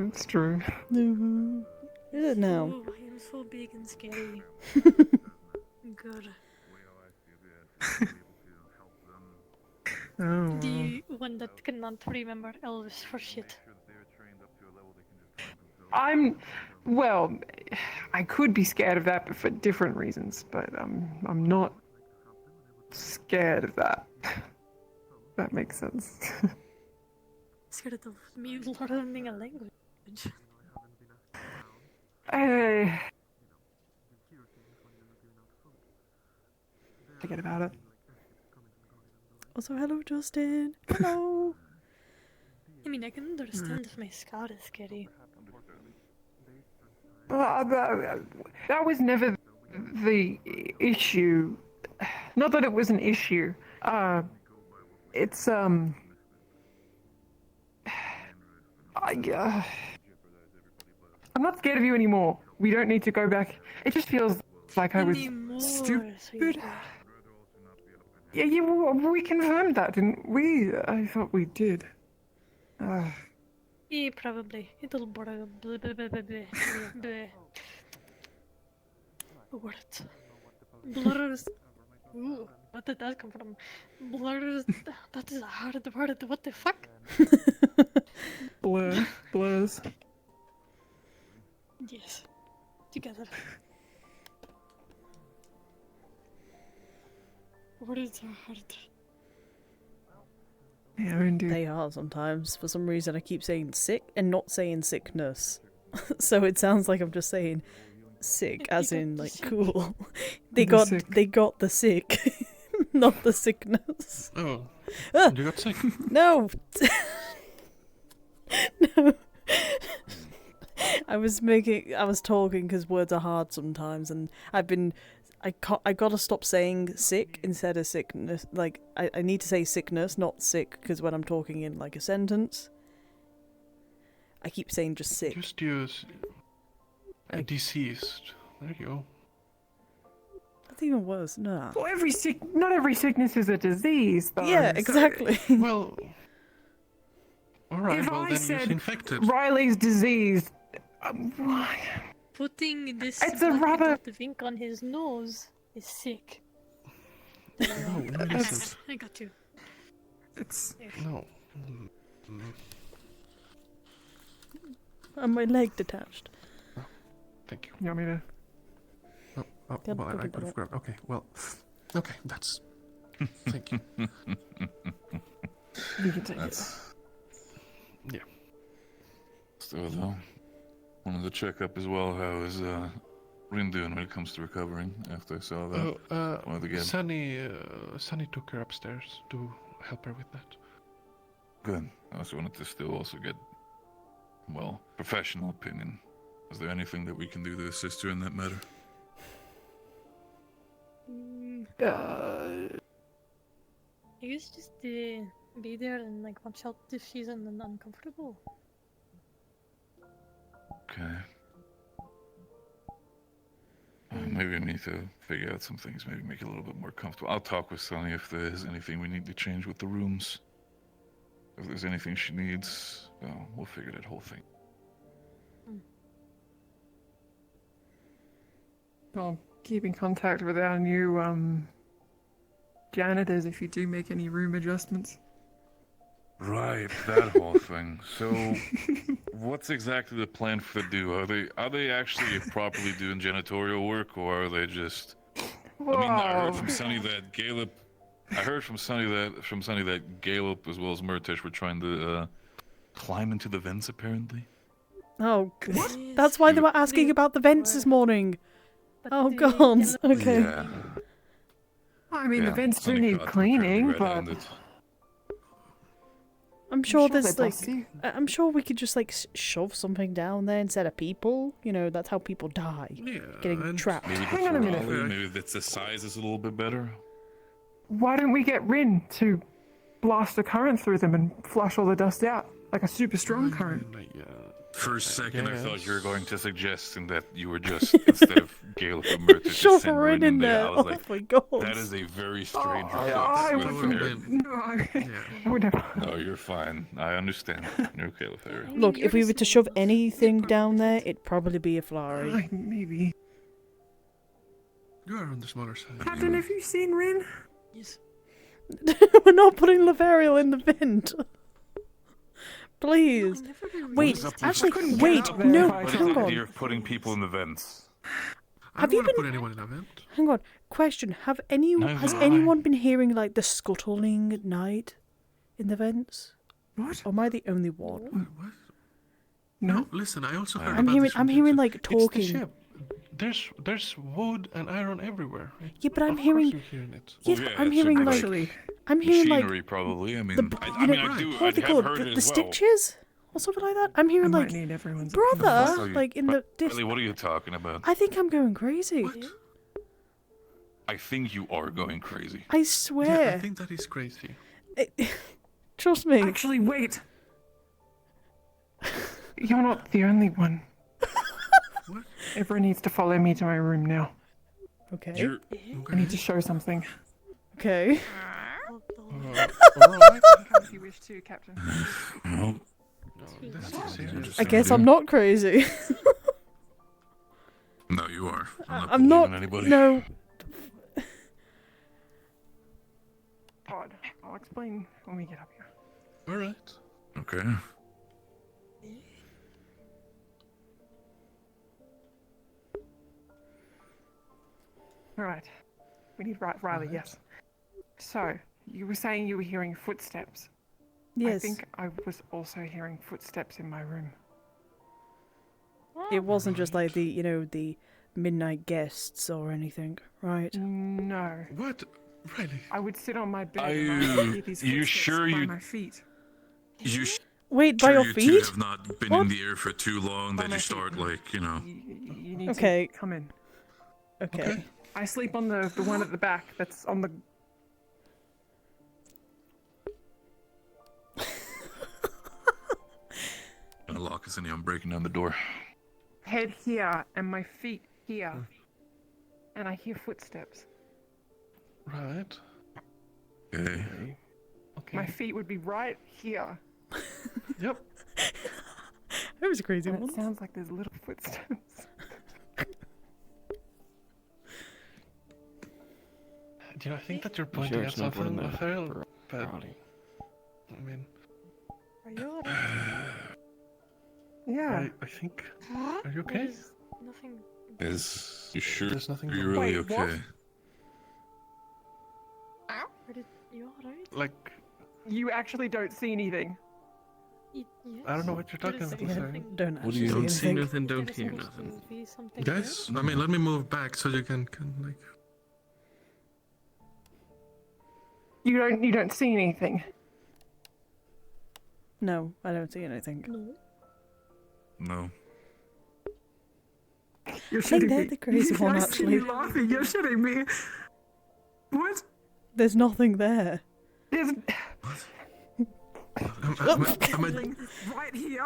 Speaker 15: It's true.
Speaker 1: Is it now?
Speaker 19: Oh, I am so big and scary. God.
Speaker 15: Oh.
Speaker 19: The one that cannot remember Elvis for shit.
Speaker 15: Well, I could be scared of that, but for different reasons. But I'm not scared of that. That makes sense.
Speaker 19: Scared of me learning a language.
Speaker 15: Forget about it.
Speaker 1: Also, hello, Justin. Hello.
Speaker 19: I mean, I can understand if my scout is scary.
Speaker 15: That was never the issue. Not that it was an issue. It's I'm not scared of you anymore. We don't need to go back. It just feels like I was stupid. Yeah, we confirmed that, didn't we? I thought we did.
Speaker 19: Yeah, probably. It'll blur. What? Blurs. Ooh, what did that come from? Blurs. That is a hard word. What the fuck?
Speaker 15: Blurs.
Speaker 19: Yes. Together. Words are hard.
Speaker 15: Yeah, indeed.
Speaker 1: They are sometimes. For some reason, I keep saying sick and not saying sickness. So it sounds like I'm just saying sick, as in like cool. They got the sick, not the sickness.
Speaker 9: Oh,
Speaker 1: Ah!
Speaker 9: you got sick?
Speaker 1: No. No. I was talking because words are hard sometimes, and I gotta stop saying sick instead of sickness. Like, I need to say sickness, not sick, because when I'm talking in like a sentence, I keep saying just sick.
Speaker 9: Just use deceased. There you go.
Speaker 1: That's even worse. No.
Speaker 15: Well, not every sickness is a disease, though.
Speaker 1: Yeah, exactly.
Speaker 9: Well, all right.
Speaker 15: If
Speaker 9: well,
Speaker 15: I
Speaker 9: then
Speaker 15: said
Speaker 9: he's infected.
Speaker 15: Ryllae's disease,
Speaker 19: Putting this
Speaker 15: It's a rather-
Speaker 19: ink on his nose is sick.
Speaker 9: No, it isn't.
Speaker 19: I got you.
Speaker 15: It's
Speaker 9: No.
Speaker 1: And my leg detached.
Speaker 9: Thank you.
Speaker 15: You want me to?
Speaker 9: Oh,
Speaker 1: Yep,
Speaker 9: well,
Speaker 1: go
Speaker 9: I
Speaker 1: for
Speaker 9: could
Speaker 1: that.
Speaker 9: have grabbed. Okay, well, okay, that's. Thank you.
Speaker 15: You can take it.
Speaker 9: Yeah.
Speaker 5: So though, wanted to check up as well. How is Rin doing when it comes to recovering after I saw that? One of the games.
Speaker 9: Sunny took her upstairs to help her with that.
Speaker 5: Good. I also wanted to still also get, well, professional opinion. Is there anything that we can do to assist her in that matter?
Speaker 19: I guess just be there and like watch out if she's uncomfortable.
Speaker 5: Okay. Maybe we need to figure out some things, maybe make it a little bit more comfortable. I'll talk with Sunny if there's anything we need to change with the rooms. If there's anything she needs, well, we'll figure that whole thing.
Speaker 15: I'll keep in contact with our new janitors if you do make any room adjustments.
Speaker 5: Right, that whole thing. So, what's exactly the plan for the duo? Are they actually properly doing janitorial work, or are they just?
Speaker 15: Whoa.
Speaker 5: I mean, I heard from Sunny that Gallup. I heard from Sunny that Gallup as well as Murtish were trying to climb into the vents. Apparently.
Speaker 1: Oh, what? That's why they were asking about the vents this morning. Oh god. Okay.
Speaker 5: Yeah.
Speaker 15: I mean, the
Speaker 5: Yeah,
Speaker 15: vents do
Speaker 5: Sunny
Speaker 15: need
Speaker 5: caught them
Speaker 15: cleaning,
Speaker 5: fairly
Speaker 15: but
Speaker 5: red-handed.
Speaker 1: I'm sure
Speaker 15: sure
Speaker 1: there's
Speaker 15: they're
Speaker 1: like,
Speaker 15: dusty.
Speaker 1: I'm sure we could just like shove something down there instead of people. You know, that's how people die, getting trapped.
Speaker 5: Maybe
Speaker 15: Hang on a minute.
Speaker 5: maybe that's the size is a little bit better.
Speaker 15: why don't we get Rin to blast a current through them and flush all the dust out? Like a super strong current.
Speaker 5: For a second, I thought you were going to suggest that you were just, instead of Gale of Murder, to
Speaker 1: Shove
Speaker 5: send
Speaker 1: her
Speaker 5: Rin
Speaker 1: in
Speaker 5: there.
Speaker 1: there.
Speaker 5: I was
Speaker 1: Oh
Speaker 5: like,
Speaker 1: my god.
Speaker 5: that is a very strange
Speaker 15: I
Speaker 5: request.
Speaker 15: would never.
Speaker 5: No, you're fine. I understand. You're okay with her.
Speaker 1: Look, if we were to shove anything down there, it'd probably be a flurry.
Speaker 15: Maybe.
Speaker 9: You are on the smaller side.
Speaker 15: Captain, have you seen Rin?
Speaker 19: Yes.
Speaker 1: We're not putting Laverial in the vent. Please. Wait, actually, wait, no,
Speaker 5: What is
Speaker 1: hang
Speaker 5: the
Speaker 1: on.
Speaker 5: idea of putting people in the vents?
Speaker 1: Have you been?
Speaker 9: Put anyone in a vent.
Speaker 1: Hang on. Question: has
Speaker 5: Neither
Speaker 1: anyone been hearing like the scuttling at night in the vents?
Speaker 15: What?
Speaker 1: Or am I the only one?
Speaker 9: What?
Speaker 15: No.
Speaker 9: Listen, I also heard
Speaker 1: I'm
Speaker 9: about
Speaker 1: hearing.
Speaker 9: this from
Speaker 1: I'm hearing
Speaker 9: Jason.
Speaker 1: like
Speaker 9: It's
Speaker 1: talking.
Speaker 9: the ship. There's wood and iron everywhere.
Speaker 1: Yeah, but I'm
Speaker 9: Of course
Speaker 1: hearing.
Speaker 9: you're hearing it.
Speaker 1: Yeah,
Speaker 5: Well,
Speaker 1: but
Speaker 5: yeah,
Speaker 1: I'm
Speaker 5: it should
Speaker 1: hearing
Speaker 5: be
Speaker 1: like.
Speaker 5: like
Speaker 1: I'm hearing like.
Speaker 5: Machinery, probably. I mean,
Speaker 1: The,
Speaker 5: I
Speaker 1: you know,
Speaker 5: mean, I do.
Speaker 1: what
Speaker 5: I
Speaker 1: are they
Speaker 5: have
Speaker 1: called?
Speaker 5: heard
Speaker 1: The
Speaker 5: it as well.
Speaker 1: stitches, or something like that. I'm hearing like.
Speaker 15: Need everyone's
Speaker 1: Brother, like in the.
Speaker 5: Riley, what are you talking about?
Speaker 1: I think I'm going crazy.
Speaker 5: I think you are going crazy.
Speaker 1: I
Speaker 9: Yeah,
Speaker 1: swear.
Speaker 9: I think that is crazy.
Speaker 1: Trust me.
Speaker 15: Actually, wait. You're not the only one. Everyone needs to follow me to my room now.
Speaker 1: Okay.
Speaker 15: I need to show something.
Speaker 1: Okay.
Speaker 15: Alright. If you wish to, Captain.
Speaker 5: Well,
Speaker 1: I guess I'm not crazy.
Speaker 5: no, you are.
Speaker 1: I'm not.
Speaker 5: Anybody.
Speaker 1: No.
Speaker 15: Pod. I'll explain when we get up here.
Speaker 5: All right. Okay.
Speaker 15: Alright. We need Ryllae, yes. So, you were saying you were hearing footsteps.
Speaker 1: Yes.
Speaker 15: I think I was also hearing footsteps in my room.
Speaker 1: It wasn't just like the midnight guests or anything, right?
Speaker 15: No.
Speaker 9: What? Really?
Speaker 15: I would sit on my bed
Speaker 5: Are
Speaker 15: and I would hear these
Speaker 5: you
Speaker 15: footsteps
Speaker 5: sure
Speaker 15: by
Speaker 5: you-
Speaker 15: my feet.
Speaker 5: You
Speaker 1: Wait, by
Speaker 5: sure
Speaker 1: your
Speaker 5: you
Speaker 1: feet?
Speaker 5: two have not been
Speaker 1: What?
Speaker 5: in the air for too long that you start, like, you know.
Speaker 15: You need
Speaker 1: Okay.
Speaker 15: to come in.
Speaker 1: Okay.
Speaker 15: I sleep on the one at the back that's on the...
Speaker 5: Gonna lock us in here. I'm breaking down the door.
Speaker 15: head here and my feet here. And I hear footsteps.
Speaker 9: Right.
Speaker 5: Okay.
Speaker 15: My feet would be right here.
Speaker 9: Yep.
Speaker 1: That was a crazy
Speaker 15: And
Speaker 1: one.
Speaker 15: it sounds like there's little footsteps.
Speaker 9: Do you think that you're
Speaker 8: I'm
Speaker 9: pointing
Speaker 8: sure
Speaker 9: at
Speaker 8: it's not
Speaker 9: something,
Speaker 8: one of the
Speaker 9: Raphael? But
Speaker 8: Raleigh.
Speaker 9: I mean,
Speaker 19: Are you alright?
Speaker 15: Yeah.
Speaker 9: I think. Are you okay?
Speaker 19: There's nothing.
Speaker 5: Is you sure
Speaker 9: There's nothing
Speaker 5: you're
Speaker 9: wrong.
Speaker 5: really
Speaker 15: Wait, what?
Speaker 5: okay?
Speaker 19: You alright?
Speaker 9: Like,
Speaker 15: You actually don't see anything.
Speaker 19: Yes.
Speaker 9: I don't know what you're talking about. Sorry.
Speaker 1: Don't
Speaker 5: What do you
Speaker 8: Don't see
Speaker 1: anything.
Speaker 8: nothing, don't
Speaker 19: There's
Speaker 8: hear
Speaker 19: supposed
Speaker 8: nothing.
Speaker 19: to be something
Speaker 9: Guys,
Speaker 19: there.
Speaker 9: I mean, let me move back so you can like.
Speaker 15: You don't see anything.
Speaker 1: No, I don't see anything.
Speaker 5: No.
Speaker 15: You're
Speaker 1: I think
Speaker 15: shitting
Speaker 1: they're
Speaker 15: me.
Speaker 1: the crazy one,
Speaker 15: I see
Speaker 1: actually.
Speaker 15: you laughing. You're shitting me. What?
Speaker 1: There's nothing there.
Speaker 15: There's...
Speaker 9: Right here.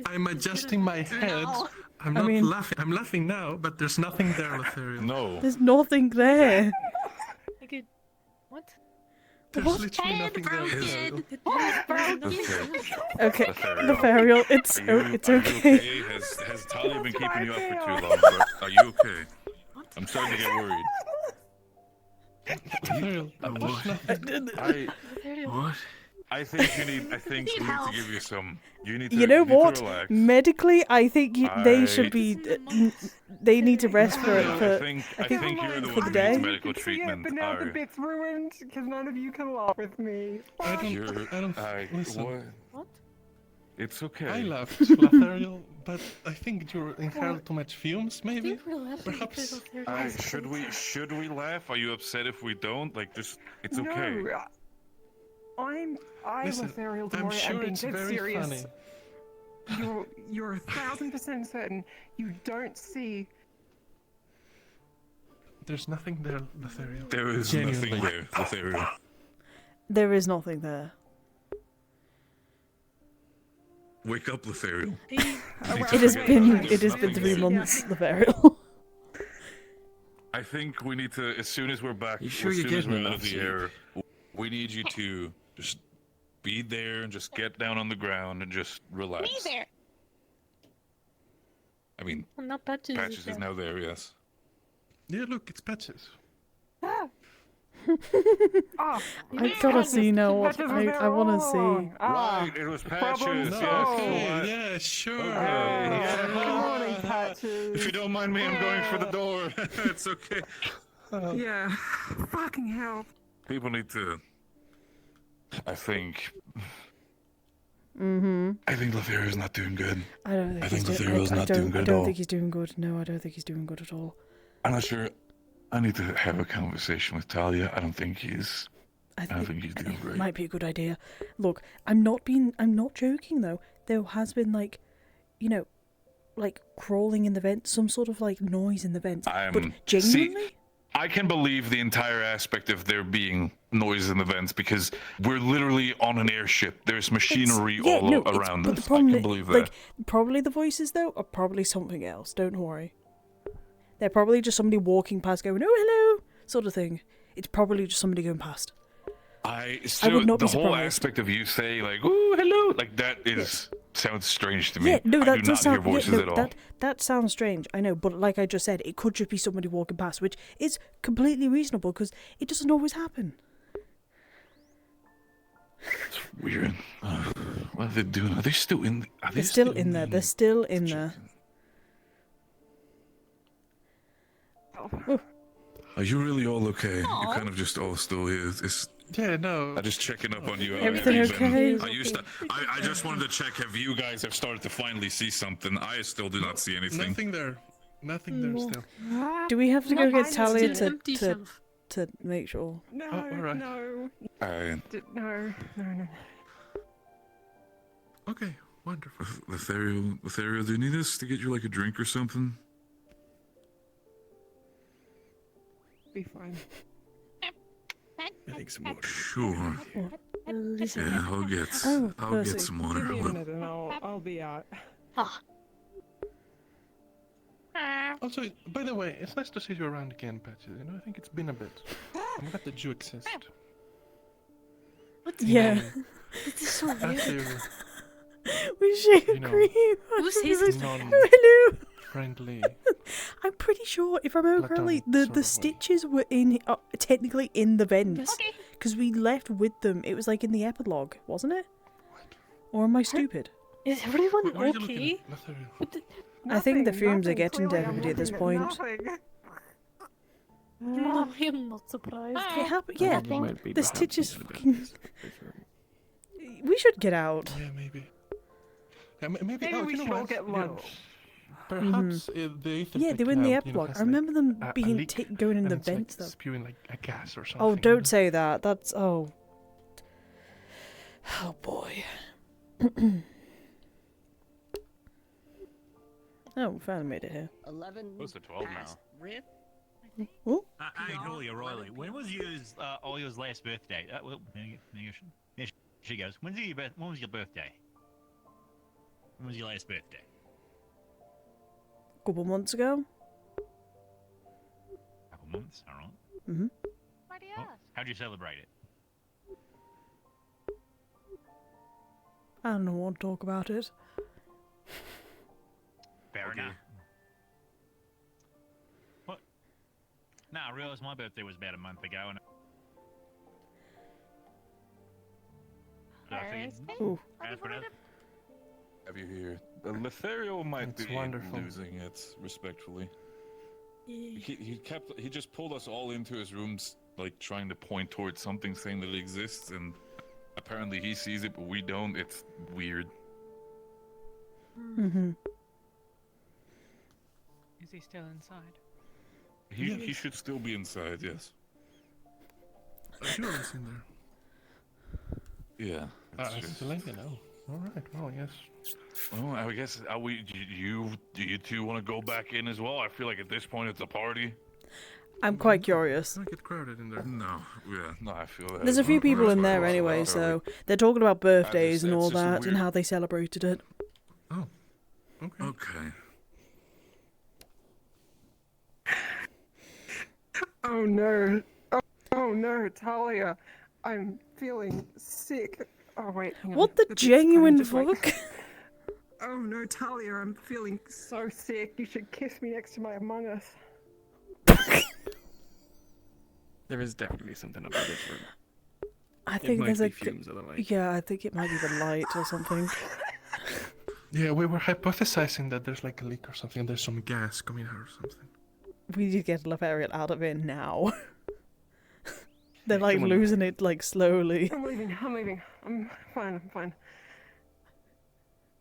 Speaker 9: I'm adjusting my head. I'm
Speaker 1: I
Speaker 9: not
Speaker 1: mean-
Speaker 9: laughing. I'm laughing now, but there's nothing there, Lothario.
Speaker 5: No.
Speaker 1: There's nothing there.
Speaker 19: I could. What?
Speaker 9: There's
Speaker 1: What?
Speaker 9: literally nothing there.
Speaker 1: Okay,
Speaker 5: Lothario.
Speaker 1: Lothario, it's it's
Speaker 5: Are you
Speaker 1: okay.
Speaker 5: Has Talia been keeping you up for too long? Bro? Are you okay? I'm starting to get worried.
Speaker 9: Lothario, there's nothing.
Speaker 5: What? I think we need to give you some. You need to.
Speaker 1: You know
Speaker 5: need to
Speaker 1: what?
Speaker 5: relax.
Speaker 1: Medically, I think they should
Speaker 5: I-
Speaker 1: be. They need to rest for
Speaker 5: I
Speaker 1: for.
Speaker 5: think
Speaker 1: I think
Speaker 5: you're the
Speaker 1: for
Speaker 5: one
Speaker 1: the
Speaker 5: who needs
Speaker 1: day.
Speaker 5: medical
Speaker 15: See it,
Speaker 5: treatment.
Speaker 15: but now the
Speaker 5: Are
Speaker 15: bit's ruined because none of you can laugh with me.
Speaker 5: you're?
Speaker 9: I don't. Listen.
Speaker 19: What?
Speaker 5: It's okay.
Speaker 9: I laughed, Lothario, but I think you're inhaled too much fumes,
Speaker 19: I
Speaker 9: maybe?
Speaker 19: think we're laughing
Speaker 9: Perhaps.
Speaker 19: because of their
Speaker 5: Should we laugh? Are you upset if we don't? Like, just it's okay.
Speaker 15: No, I
Speaker 9: Listen,
Speaker 15: Lothario
Speaker 9: I'm
Speaker 15: Demoria,
Speaker 9: sure
Speaker 15: I'm being
Speaker 9: it's
Speaker 15: dead
Speaker 9: very
Speaker 15: serious.
Speaker 9: funny.
Speaker 15: You're 1000% certain you don't see.
Speaker 9: There's nothing there, Lothario.
Speaker 5: There is
Speaker 9: Genuinely.
Speaker 5: nothing there, Lothario.
Speaker 1: There is nothing there.
Speaker 5: Wake up, Lothario.
Speaker 1: It has been 3 months, Lothario.
Speaker 5: I think we need to, as soon as we're back,
Speaker 8: You sure
Speaker 5: as
Speaker 8: you're
Speaker 5: soon as
Speaker 8: getting
Speaker 5: we're out
Speaker 8: enough
Speaker 5: of the
Speaker 8: sleep?
Speaker 5: air, we need you to just be there and just get down on the ground and just relax.
Speaker 19: Me there.
Speaker 5: I mean,
Speaker 19: Well, not Patches.
Speaker 5: Patches is now there, yes.
Speaker 9: Yeah, look, it's Patches.
Speaker 15: Oh,
Speaker 1: I gotta see now. What I want to see.
Speaker 5: Right, it was Patches.
Speaker 9: No,
Speaker 5: Yes.
Speaker 9: okay, yeah, sure.
Speaker 5: Okay.
Speaker 15: Good morning, Patches.
Speaker 5: If you don't mind me, I'm going for the door. It's okay.
Speaker 15: Yeah. Fucking hell.
Speaker 5: People need to. I think
Speaker 1: Mm-hmm.
Speaker 5: Lothario's not doing good.
Speaker 1: I don't think
Speaker 5: I
Speaker 1: he's
Speaker 5: think
Speaker 1: doing.
Speaker 5: Lothario's not doing good
Speaker 1: I
Speaker 5: at
Speaker 1: don't
Speaker 5: all.
Speaker 1: think he's doing good. No, I don't think he's doing good at all.
Speaker 5: I'm not sure. I need to have a conversation with Talia. I don't think he's. I don't think he's doing great.
Speaker 1: Might be a good idea. Look, I'm not joking though. There has been like crawling in the vents, some sort of like noise in the vents. But genuinely,
Speaker 5: I can believe the entire aspect of there being noise in the vents because we're literally on an airship. There's machinery around us. I can believe that.
Speaker 1: Like, probably the voices, though, are probably something else. Don't worry. They're probably just somebody walking past going, oh, hello, sort of thing. It's probably just somebody going past.
Speaker 5: I
Speaker 1: would not be
Speaker 5: the whole
Speaker 1: surprised.
Speaker 5: aspect of you say like, "Ooh, hello," like that is sounds strange to me.
Speaker 1: Yeah, no,
Speaker 5: I
Speaker 1: that
Speaker 5: do
Speaker 1: does
Speaker 5: not hear
Speaker 1: sound.
Speaker 5: voices
Speaker 1: Yeah, no,
Speaker 5: at all.
Speaker 1: that sounds strange. I know, but like I just said, it could just be somebody walking past, which is completely reasonable because it doesn't always happen.
Speaker 5: It's weird. What are they doing? Are they still in?
Speaker 1: They're still in there. They're still in there. Oh.
Speaker 5: Are you really all okay? You're kind of just all still here.
Speaker 9: Yeah, no.
Speaker 5: I'm just checking up on you.
Speaker 1: Everything okay?
Speaker 5: I just wanted to check if you guys have started to finally see something. I still do not see anything.
Speaker 9: Nothing there. Nothing there still.
Speaker 1: Do we have to go get Talia
Speaker 19: Still empty
Speaker 1: to
Speaker 19: shelf.
Speaker 1: to make sure?
Speaker 15: No,
Speaker 9: all right.
Speaker 15: no.
Speaker 5: Alright.
Speaker 15: No.
Speaker 9: Okay, wonderful.
Speaker 5: Lothario, do you need us to get you like a drink or something?
Speaker 15: Be fine.
Speaker 8: I think some water.
Speaker 5: Sure.
Speaker 19: Listen.
Speaker 5: Yeah, I'll get
Speaker 1: Percy.
Speaker 5: some water.
Speaker 15: Give me a minute and I'll be out.
Speaker 9: Also, by the way, it's nice to see you around again, Patches. You know, I think it's been a bit. I'm glad that you exist.
Speaker 19: What?
Speaker 1: Yeah.
Speaker 19: This is so
Speaker 9: As
Speaker 19: weird.
Speaker 1: We shave
Speaker 9: You know,
Speaker 1: cream.
Speaker 19: Who's his?
Speaker 1: Hello.
Speaker 9: friendly.
Speaker 1: I'm pretty sure, if I remember correctly, the stitches were in technically in the vents because we left with them. It was like in the epilogue, wasn't it? Or am I stupid?
Speaker 19: Is everyone
Speaker 9: What are you
Speaker 19: okay?
Speaker 9: looking
Speaker 1: I think the fumes are getting to everybody at this point.
Speaker 19: No, I'm not surprised.
Speaker 1: It happened. Yeah, the stitches fucking. We should get out.
Speaker 9: Yeah, maybe. Yeah, maybe
Speaker 15: Maybe
Speaker 9: oh,
Speaker 15: we
Speaker 9: you know
Speaker 15: should all
Speaker 9: what?
Speaker 15: get
Speaker 9: You know,
Speaker 15: lunch.
Speaker 9: perhaps the ether
Speaker 1: Yeah, they were in the epilogue. I remember them being going in the vents though.
Speaker 9: Spewing like a gas or something.
Speaker 1: Oh, don't say that. That's oh boy. Oh, we finally made it here.
Speaker 6: 11. Close to 12 now.
Speaker 4: Rip.
Speaker 1: Oh.
Speaker 7: Hey, Julia Ryllae, when was Olia's last birthday? Well, there she goes. When was your birthday? When was your last birthday?
Speaker 1: A couple months ago.
Speaker 7: Couple months, all right.
Speaker 1: Mhm.
Speaker 7: Well, how'd you celebrate it?
Speaker 1: I don't want to talk about it.
Speaker 7: Fair enough. What? No, I realised my birthday was about a month ago, and
Speaker 1: Ooh.
Speaker 5: Have you here? Lothario might
Speaker 9: It's
Speaker 5: be
Speaker 9: wonderful.
Speaker 5: losing it, respectfully. He just pulled us all into his rooms, like trying to point towards something, saying that it exists, and apparently he sees it, but we don't. It's weird.
Speaker 1: Mm-hmm.
Speaker 2: Is he still inside?
Speaker 5: He should still be inside, yes.
Speaker 9: Sure, it's in there.
Speaker 5: Yeah.
Speaker 9: Selena, no. All right. Well, yes.
Speaker 5: Well, I guess do you two want to go back in as well? I feel like at this point it's a party.
Speaker 1: I'm quite curious.
Speaker 9: Might get crowded in there.
Speaker 5: No, I feel that.
Speaker 1: There's a few people in there anyway,
Speaker 5: Are
Speaker 1: so they're talking about birthdays and
Speaker 5: it's
Speaker 1: all
Speaker 5: just
Speaker 1: that and
Speaker 5: weird.
Speaker 1: how they celebrated it.
Speaker 9: Oh. Okay.
Speaker 5: Okay.
Speaker 15: Oh no. Oh no, Talia. I'm feeling sick. Oh wait. hang on.
Speaker 1: What the
Speaker 15: It's
Speaker 1: genuine
Speaker 15: just like-
Speaker 1: fuck?
Speaker 15: Oh no, Talia, I'm feeling so sick. You should kiss me next to my Among Us.
Speaker 8: There is definitely something up in this room.
Speaker 1: I
Speaker 8: It
Speaker 1: think
Speaker 8: might
Speaker 1: there's
Speaker 8: be
Speaker 1: a
Speaker 8: fumes of the light.
Speaker 1: yeah. I think it might be the light or something.
Speaker 9: Yeah, we were hypothesizing that there's like a leak or something, and there's some gas coming out or something.
Speaker 1: We need to get Lothario out of here now. They're like
Speaker 8: come on.
Speaker 1: losing it like slowly.
Speaker 15: I'm leaving. I'm fine.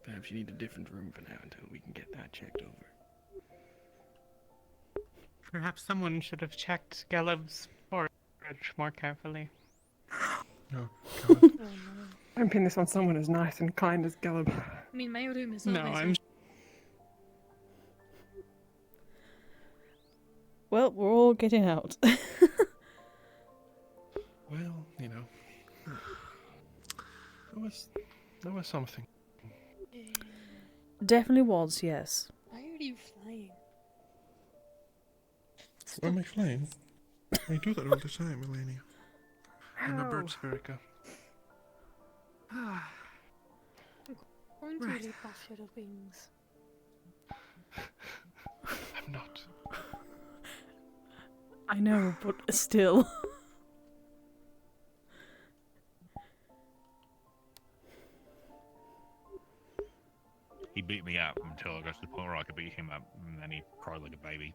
Speaker 8: Perhaps you need a different room for now until we can get that checked over.
Speaker 2: Perhaps someone should have checked Geleb's storage more carefully.
Speaker 9: Oh,
Speaker 15: Don't pin this on someone as nice and kind as Galeb.
Speaker 19: I mean, my room is
Speaker 2: No,
Speaker 19: always
Speaker 2: I'm.
Speaker 1: Well, we're all getting out.
Speaker 5: Well, you know, there was something.
Speaker 1: Definitely was, yes.
Speaker 19: Why are you flying?
Speaker 5: Why am I flying? I do that all the time, Melania. I'm a bird
Speaker 19: Ow.
Speaker 5: spirica.
Speaker 19: I'm going to
Speaker 5: Right.
Speaker 19: leap off your wings.
Speaker 5: I'm not.
Speaker 1: I know, but still.
Speaker 7: He beat me up until I got to the point where I could beat him up, and then he cried like a baby.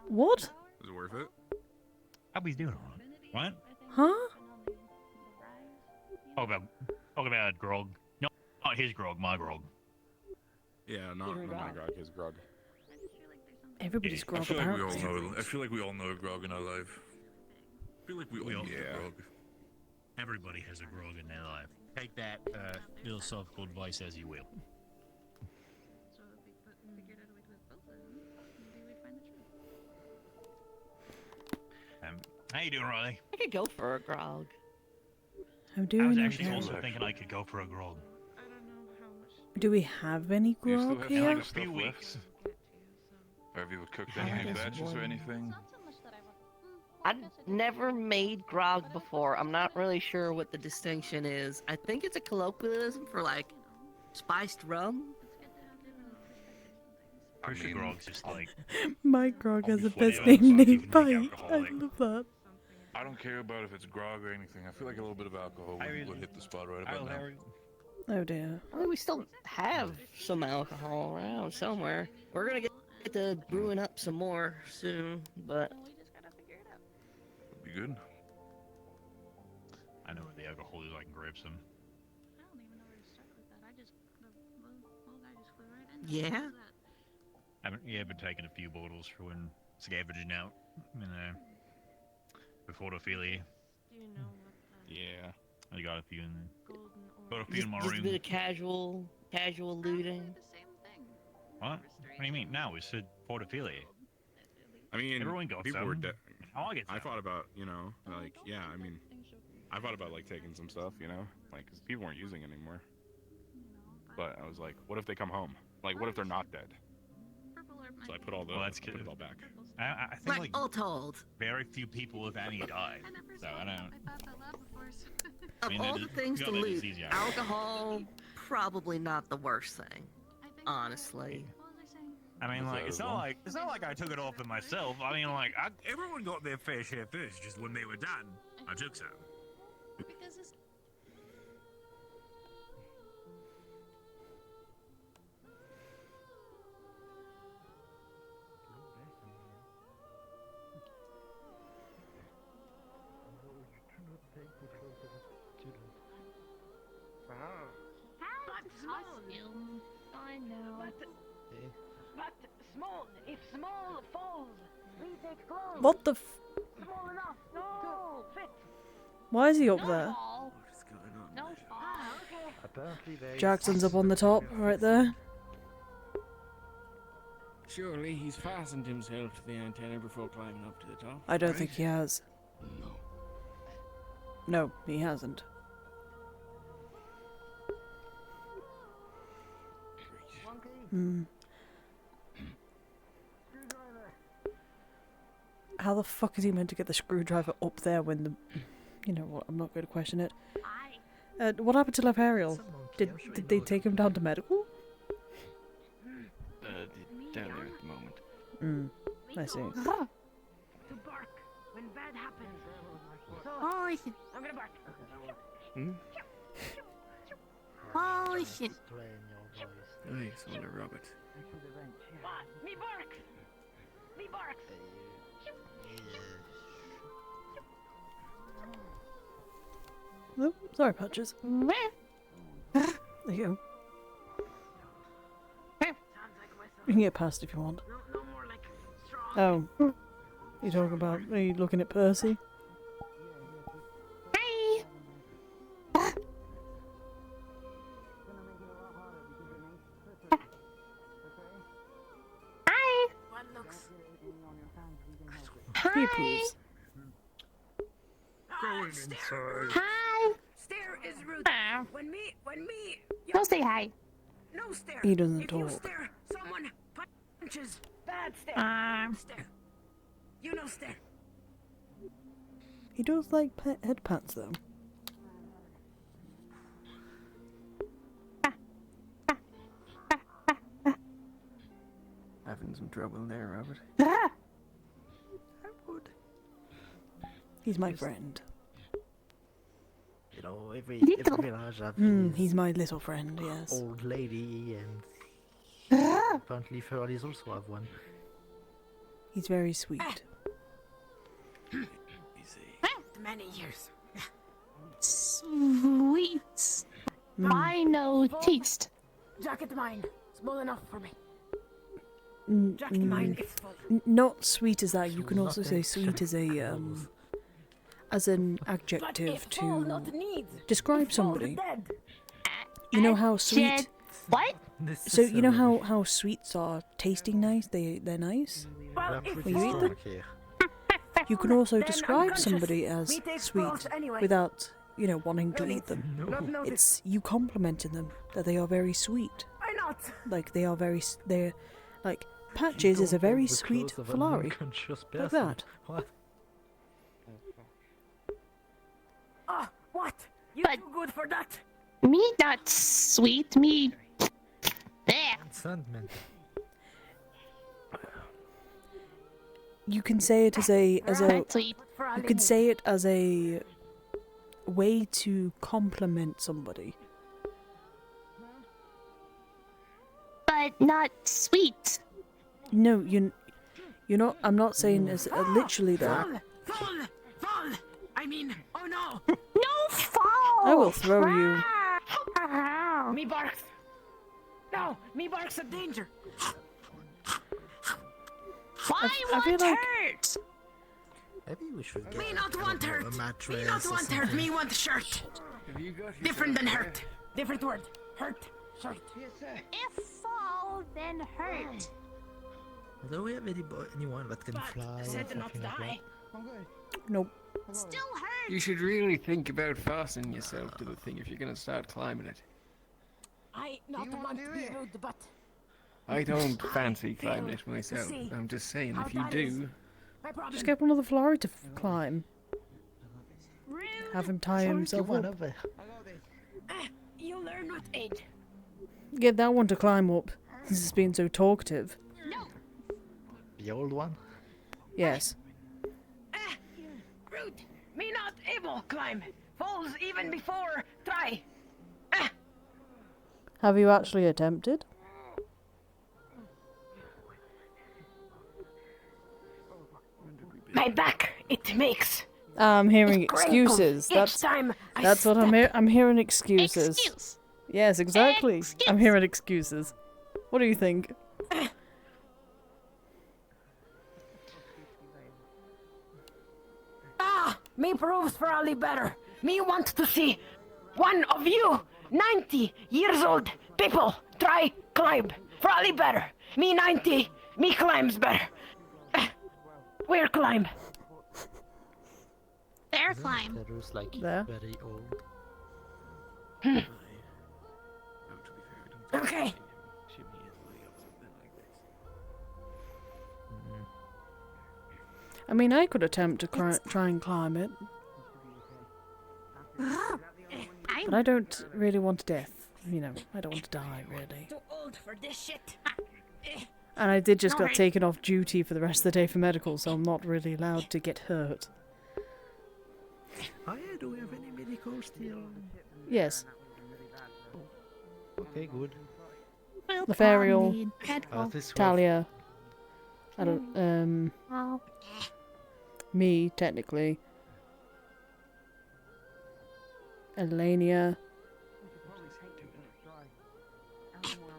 Speaker 1: What?
Speaker 14: Was it worth it?
Speaker 7: Hope he's doing alright. What?
Speaker 1: Huh?
Speaker 7: Talk about grog. No, not his grog, my grog.
Speaker 14: Yeah, not my grog, his grog.
Speaker 1: Everybody's grog,
Speaker 5: I feel like we all
Speaker 1: apparently.
Speaker 5: know. I feel like we all know a grog in our life. I feel like we all know a grog.
Speaker 7: Everybody has a grog in their life. Take that philosophical advice as you will. How you doing, Ryllae?
Speaker 20: I could go for a grog.
Speaker 1: I'm
Speaker 7: I
Speaker 1: doing
Speaker 7: was actually
Speaker 1: okay.
Speaker 7: also thinking I could go for a grog.
Speaker 1: Do we have any
Speaker 5: Do you still
Speaker 1: grog
Speaker 5: have
Speaker 1: here?
Speaker 5: some of the stuff left? Or have you cooked any batches or anything?
Speaker 20: I've never made grog before. I'm not really sure what the distinction is. I think it's a colloquialism for like spiced rum.
Speaker 7: Pusher grog's just like
Speaker 1: My grog has the
Speaker 5: Obviously,
Speaker 1: best
Speaker 5: yeah,
Speaker 1: name
Speaker 5: some
Speaker 1: named
Speaker 5: people make
Speaker 1: Bite. I
Speaker 5: alcoholic.
Speaker 1: love that.
Speaker 5: I don't care about if it's grog or anything. I feel like a little bit of alcohol would hit the spot right about now.
Speaker 1: Oh dear.
Speaker 20: I mean, we still have some alcohol around somewhere. We're gonna get to brewing up some more soon, but
Speaker 5: Be good.
Speaker 7: I know where the alcohol is. I can grab some.
Speaker 20: yeah.
Speaker 7: I've been taking a few bottles for when scavenging out, before Ophelia.
Speaker 14: Yeah.
Speaker 7: I got a few in there. Got a few
Speaker 20: Just,
Speaker 7: in my
Speaker 20: just a
Speaker 7: room.
Speaker 20: bit of casual looting.
Speaker 7: What? What do you mean? No, it's a Portophilia.
Speaker 14: I mean,
Speaker 7: Everyone got
Speaker 14: people
Speaker 7: some.
Speaker 14: were dead.
Speaker 7: I'll get
Speaker 14: I
Speaker 7: some.
Speaker 14: thought about, like, yeah, I mean, I thought about, like, taking some stuff, like, because people weren't using it anymore. But I was like, what if they come home? Like, what if they're not dead? So I put all the,
Speaker 7: Well, that's
Speaker 14: I put it all back.
Speaker 7: I think like
Speaker 20: all told.
Speaker 7: very few people, if any, died. So I don't.
Speaker 20: Of
Speaker 7: mean,
Speaker 20: all
Speaker 7: it
Speaker 20: the
Speaker 7: is-
Speaker 20: things
Speaker 7: you
Speaker 20: to
Speaker 7: gotta let
Speaker 20: loot,
Speaker 7: this easy out.
Speaker 20: alcohol probably not the worst thing. Honestly.
Speaker 7: I mean, like, it's not
Speaker 5: Well.
Speaker 7: like I took it all for myself. I mean, like, everyone got their fair share first. Just when they were done, I took some.
Speaker 19: Because it's
Speaker 4: But small.
Speaker 11: I know.
Speaker 4: But small. If small falls, we take clothes.
Speaker 1: What the f...
Speaker 4: Small enough. No. Fit.
Speaker 1: Why is he up there?
Speaker 4: Fall. No fall. Okay.
Speaker 10: Apparently they...
Speaker 1: Jackson's up on the top, right there.
Speaker 8: Surely he's fastened himself to the antenna before climbing up to the top.
Speaker 1: I don't think he has. No, he hasn't. Hmm. How the fuck is he meant to get the screwdriver up there when the... You know what, I'm not going to question it. What happened to Lepariel? Did they take him down to medical?
Speaker 8: Down there at the moment.
Speaker 1: I see.
Speaker 4: To bark when bad happens. So, I'm gonna bark.
Speaker 20: Holy shit.
Speaker 8: Nice, I want to rub it.
Speaker 4: Me barks. Me barks.
Speaker 1: Oh, sorry, Patches. There you go. You can get past if you want. Oh. You talking about... Are you looking at Percy?
Speaker 4: One looks
Speaker 1: He approves.
Speaker 9: Going inside.
Speaker 4: Hi. Stare is rude. When me.
Speaker 11: Don't say hi.
Speaker 4: No stare.
Speaker 1: He doesn't
Speaker 4: If you
Speaker 1: talk.
Speaker 4: stare, someone punches. Bad stare. Stare. You know stare.
Speaker 1: He does like head pats though.
Speaker 8: Having some trouble there, Robert.
Speaker 1: He's my friend.
Speaker 10: You know, every
Speaker 1: Little.
Speaker 10: village have
Speaker 1: He's my little friend, yes.
Speaker 10: old lady, and apparently Furlies also have one.
Speaker 1: He's very sweet.
Speaker 4: Many years.
Speaker 11: Sweet. I know taste.
Speaker 4: Jacket mine. Small enough for me.
Speaker 1: Mm,
Speaker 4: Jacket mine is full.
Speaker 1: Not sweet as that. You can also say sweet as a as an adjective to describe somebody. You know how sweet.
Speaker 11: What?
Speaker 1: So you know how sweets are tasting nice. They're nice
Speaker 4: Well,
Speaker 1: when you eat them. You can also describe somebody as sweet without, wanting to eat them. It's you complimenting them that they are very sweet.
Speaker 4: Why not?
Speaker 1: Like they're like Patches is a very sweet Falari. Like that.
Speaker 10: What?
Speaker 4: Ah, what? You too good for that?
Speaker 11: Me not sweet. Me.
Speaker 10: Sandman.
Speaker 1: You can say it as a you can say it as a way to compliment somebody.
Speaker 11: But not sweet.
Speaker 1: No, you're not. I'm not saying as literally that.
Speaker 4: Fall! I mean, oh no!
Speaker 11: No fall!
Speaker 1: I will throw you.
Speaker 4: Me barks. No, me barks a danger.
Speaker 11: Why
Speaker 1: I feel
Speaker 11: want
Speaker 1: like-
Speaker 11: hurt?
Speaker 10: Maybe we should get
Speaker 4: Me not want
Speaker 10: a
Speaker 4: hurt.
Speaker 10: mattress
Speaker 4: Me not
Speaker 10: or
Speaker 4: want hurt.
Speaker 10: something.
Speaker 4: Me want shirt. Different than hurt. Different word. Hurt. Shirt.
Speaker 11: If fall, then hurt.
Speaker 10: Do we have anyone that can fly or
Speaker 4: Said to not
Speaker 10: something like
Speaker 4: die.
Speaker 1: Nope.
Speaker 11: Still hurt.
Speaker 8: You should really think about fastening yourself to the thing if you're gonna start climbing it.
Speaker 4: I not want to be rude, but
Speaker 8: I don't fancy climbing it myself.
Speaker 4: see
Speaker 8: I'm just saying,
Speaker 4: how
Speaker 8: if you
Speaker 4: that is.
Speaker 8: do,
Speaker 4: my problem.
Speaker 1: Just get one of the Falari to climb. Have him tie himself
Speaker 10: one
Speaker 1: up.
Speaker 10: over.
Speaker 4: You learn with age.
Speaker 1: Get that one to climb up. Since it's been so talkative.
Speaker 10: The old one?
Speaker 1: Yes.
Speaker 4: Rude. Me not able climb. Falls even before try.
Speaker 1: Have you actually attempted?
Speaker 4: My back, it makes.
Speaker 1: I'm hearing
Speaker 4: It crinkles
Speaker 1: excuses.
Speaker 4: each time I
Speaker 1: That's what I'm hearing excuses.
Speaker 11: Excuse.
Speaker 1: Yes, exactly. I'm hearing excuses. What do you think?
Speaker 4: Me proves for Ali better. Me want to see one of you 90 years old people try climb. For Ali better. Me 90, me climbs better. Where climb?
Speaker 11: There climb.
Speaker 10: There's like
Speaker 1: There.
Speaker 10: very old.
Speaker 4: Okay.
Speaker 1: I mean, I could attempt to try and climb it, but I don't really want death. I don't want to die, really.
Speaker 4: Too old for this shit.
Speaker 1: And I did just got
Speaker 11: Alright.
Speaker 1: taken off duty for the rest of the day for medical, so I'm not really allowed to get hurt.
Speaker 10: Oh yeah, do we have any medical still?
Speaker 1: Yes.
Speaker 10: Okay, good.
Speaker 1: Lefarial,
Speaker 10: This was-
Speaker 1: Talia, I don't, me, technically, Elenia,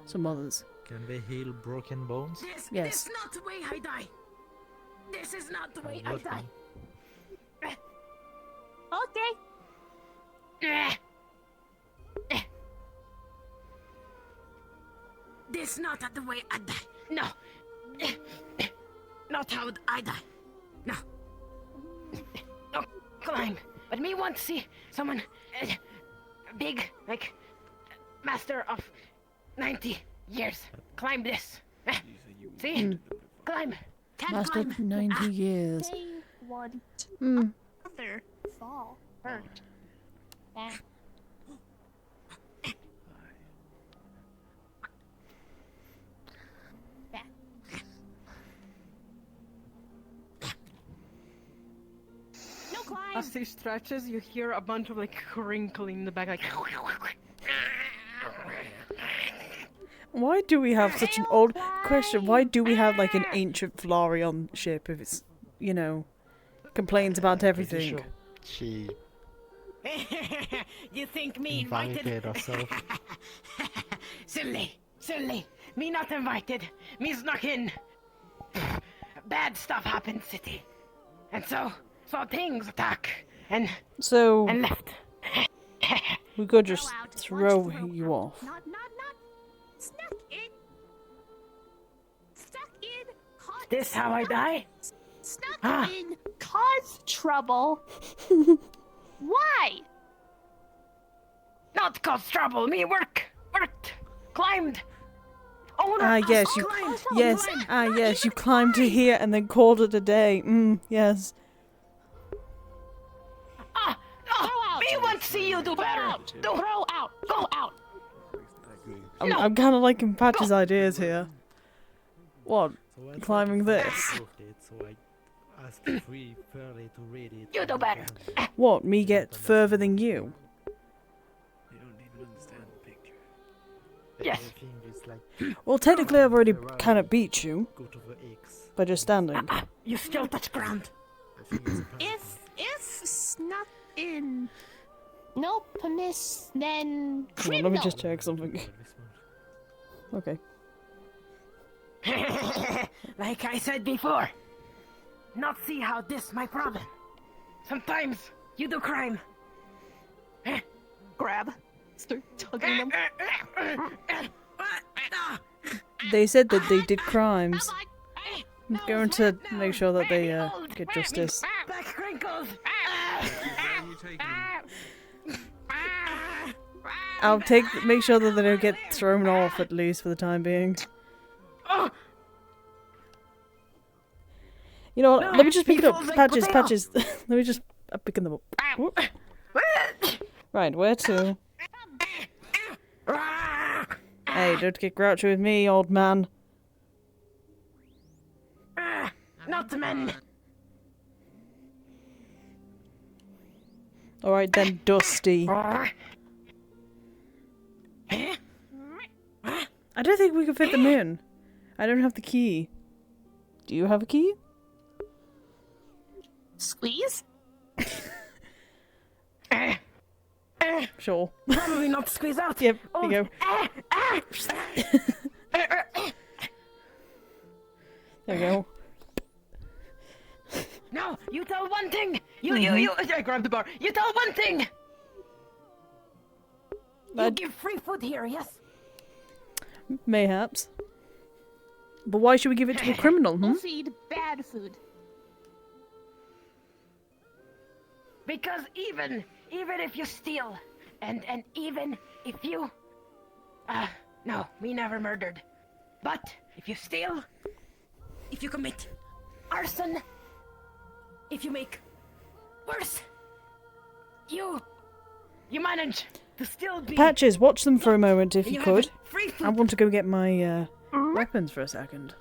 Speaker 1: some others.
Speaker 10: Can they heal broken bones?
Speaker 1: Yes.
Speaker 4: This not the way I die. This is not the way I
Speaker 10: What
Speaker 4: die.
Speaker 11: Okay.
Speaker 4: This not the way I die. No. Not how I die. No. climb. But me want to see someone big, like master of 90 years. Climb this. See? Climb.
Speaker 1: Master 90 years.
Speaker 21: They want
Speaker 1: Hmm.
Speaker 21: other fall hurt. Back. No climb.
Speaker 19: As he stretches, you hear a bunch of like crinkling in the back, like.
Speaker 1: Why do we have such an old question? Why do we have like an ancient Flareon ship if it's, you know, complains about everything?
Speaker 10: She
Speaker 4: You think me
Speaker 10: invited herself.
Speaker 4: Silly. Me not invited. Me snuck in. Bad stuff happened, city. And so things attack. And left.
Speaker 1: We could just throw you off.
Speaker 21: Not. Snuck in. Stuck in. Caught.
Speaker 4: This how I die?
Speaker 21: Snuck in. Caused trouble. Why?
Speaker 4: Not cause trouble. Me worked. Climbed.
Speaker 1: Yes, you climbed to here and then called it a day. Yes.
Speaker 4: Me want to see you do better.
Speaker 21: Throw out. Go out.
Speaker 1: I'm kind of liking Patch's ideas here. What? Climbing this?
Speaker 4: You do better.
Speaker 1: What? Me get further than you?
Speaker 8: They don't even understand the picture.
Speaker 4: Yes.
Speaker 1: Well, technically, I've already kind of beat you by just standing.
Speaker 4: You still touch ground.
Speaker 21: If snuck in. No permiss, then
Speaker 1: Hold on,
Speaker 21: criminal.
Speaker 1: let me just check something. Okay.
Speaker 4: Like I said before, not see how this my problem. Sometimes you do crime.
Speaker 21: Grab. Start tugging them.
Speaker 1: They said that they did crimes. I'm going to make sure that they get justice.
Speaker 4: Back crinkles.
Speaker 1: I'll make sure that they don't get thrown off at least for the time being. You know what? Let me just pick it up. Patches. Let me just picking them up. Whoop. Right, where to? Hey, don't get grouchy with me, old man.
Speaker 4: Not the men.
Speaker 1: Alright then, Dusty. I don't think we can fit them in. I don't have the key. Do you have a key?
Speaker 21: Squeeze?
Speaker 1: Sure.
Speaker 4: Probably not squeeze out.
Speaker 1: Yep, here you go. There we go.
Speaker 4: No, you tell one thing. You. I grabbed the bar. You tell one thing. You give free food here, yes?
Speaker 1: Mayhaps. But why should we give it to a criminal,
Speaker 21: We'll feed bad food.
Speaker 4: Because even if you steal, and even if you, no, me never murdered. But if you steal, if you commit arson, if you make worse, you manage to still be.
Speaker 1: Patches, watch them for a moment if
Speaker 4: And
Speaker 1: you
Speaker 4: you have
Speaker 1: could.
Speaker 4: free food.
Speaker 1: I want to go get my weapons for a second.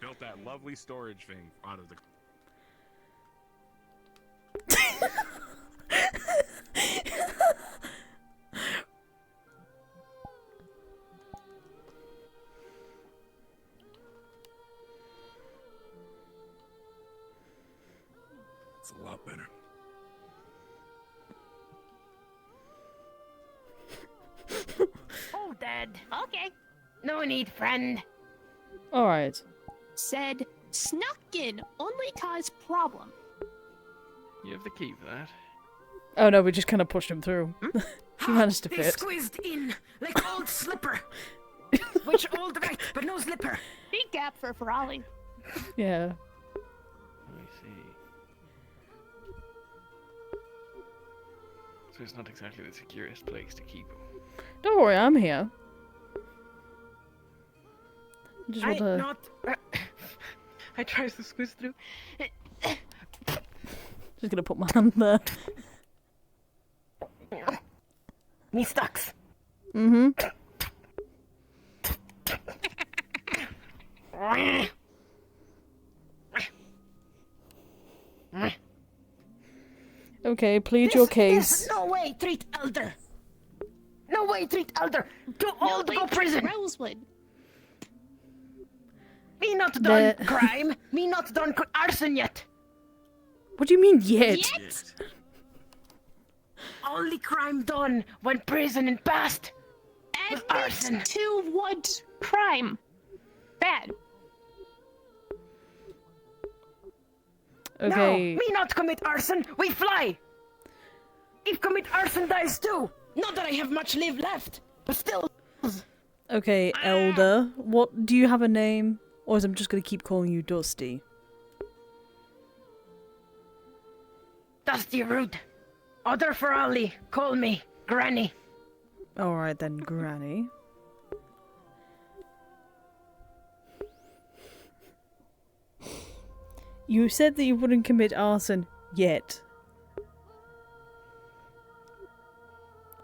Speaker 14: Built that lovely storage thing out of the.
Speaker 5: It's a lot better.
Speaker 4: Oh, Dad.
Speaker 21: Okay.
Speaker 4: No need, friend.
Speaker 1: Alright.
Speaker 21: Said snuck in only cause problem.
Speaker 8: You have the key for that.
Speaker 1: Oh no, we just kind of pushed him through. He managed to
Speaker 4: They
Speaker 1: fit.
Speaker 4: squeezed in like old slipper. Which old right, but no slipper.
Speaker 21: Big gap for Ryllae.
Speaker 1: Yeah.
Speaker 8: So it's not exactly the securest place to keep him.
Speaker 1: Don't worry, I'm here. Just want to...
Speaker 4: not. I tried to squeeze through.
Speaker 1: Just gonna put my hand there.
Speaker 4: Me stocks.
Speaker 1: Mm-hmm. Okay, plead your case.
Speaker 4: No way, treat elder. No way, treat elder. Too old to go prison.
Speaker 21: Rosewood.
Speaker 4: Me not done crime. Me not done arson yet.
Speaker 1: What do you mean yet?
Speaker 4: Only crime done when prison and past. Was arson.
Speaker 21: Admit to what crime? Bad.
Speaker 1: Okay.
Speaker 4: No, me not commit arson. We fly. If commit arson dies too. Not that I have much live left, but still.
Speaker 1: Okay, Elder. What do you have a name? Or is I'm just gonna keep calling you Dusty?
Speaker 4: Dusty rude. Other for Ali, call me Granny.
Speaker 1: Alright then, Granny. You said that you wouldn't commit arson yet.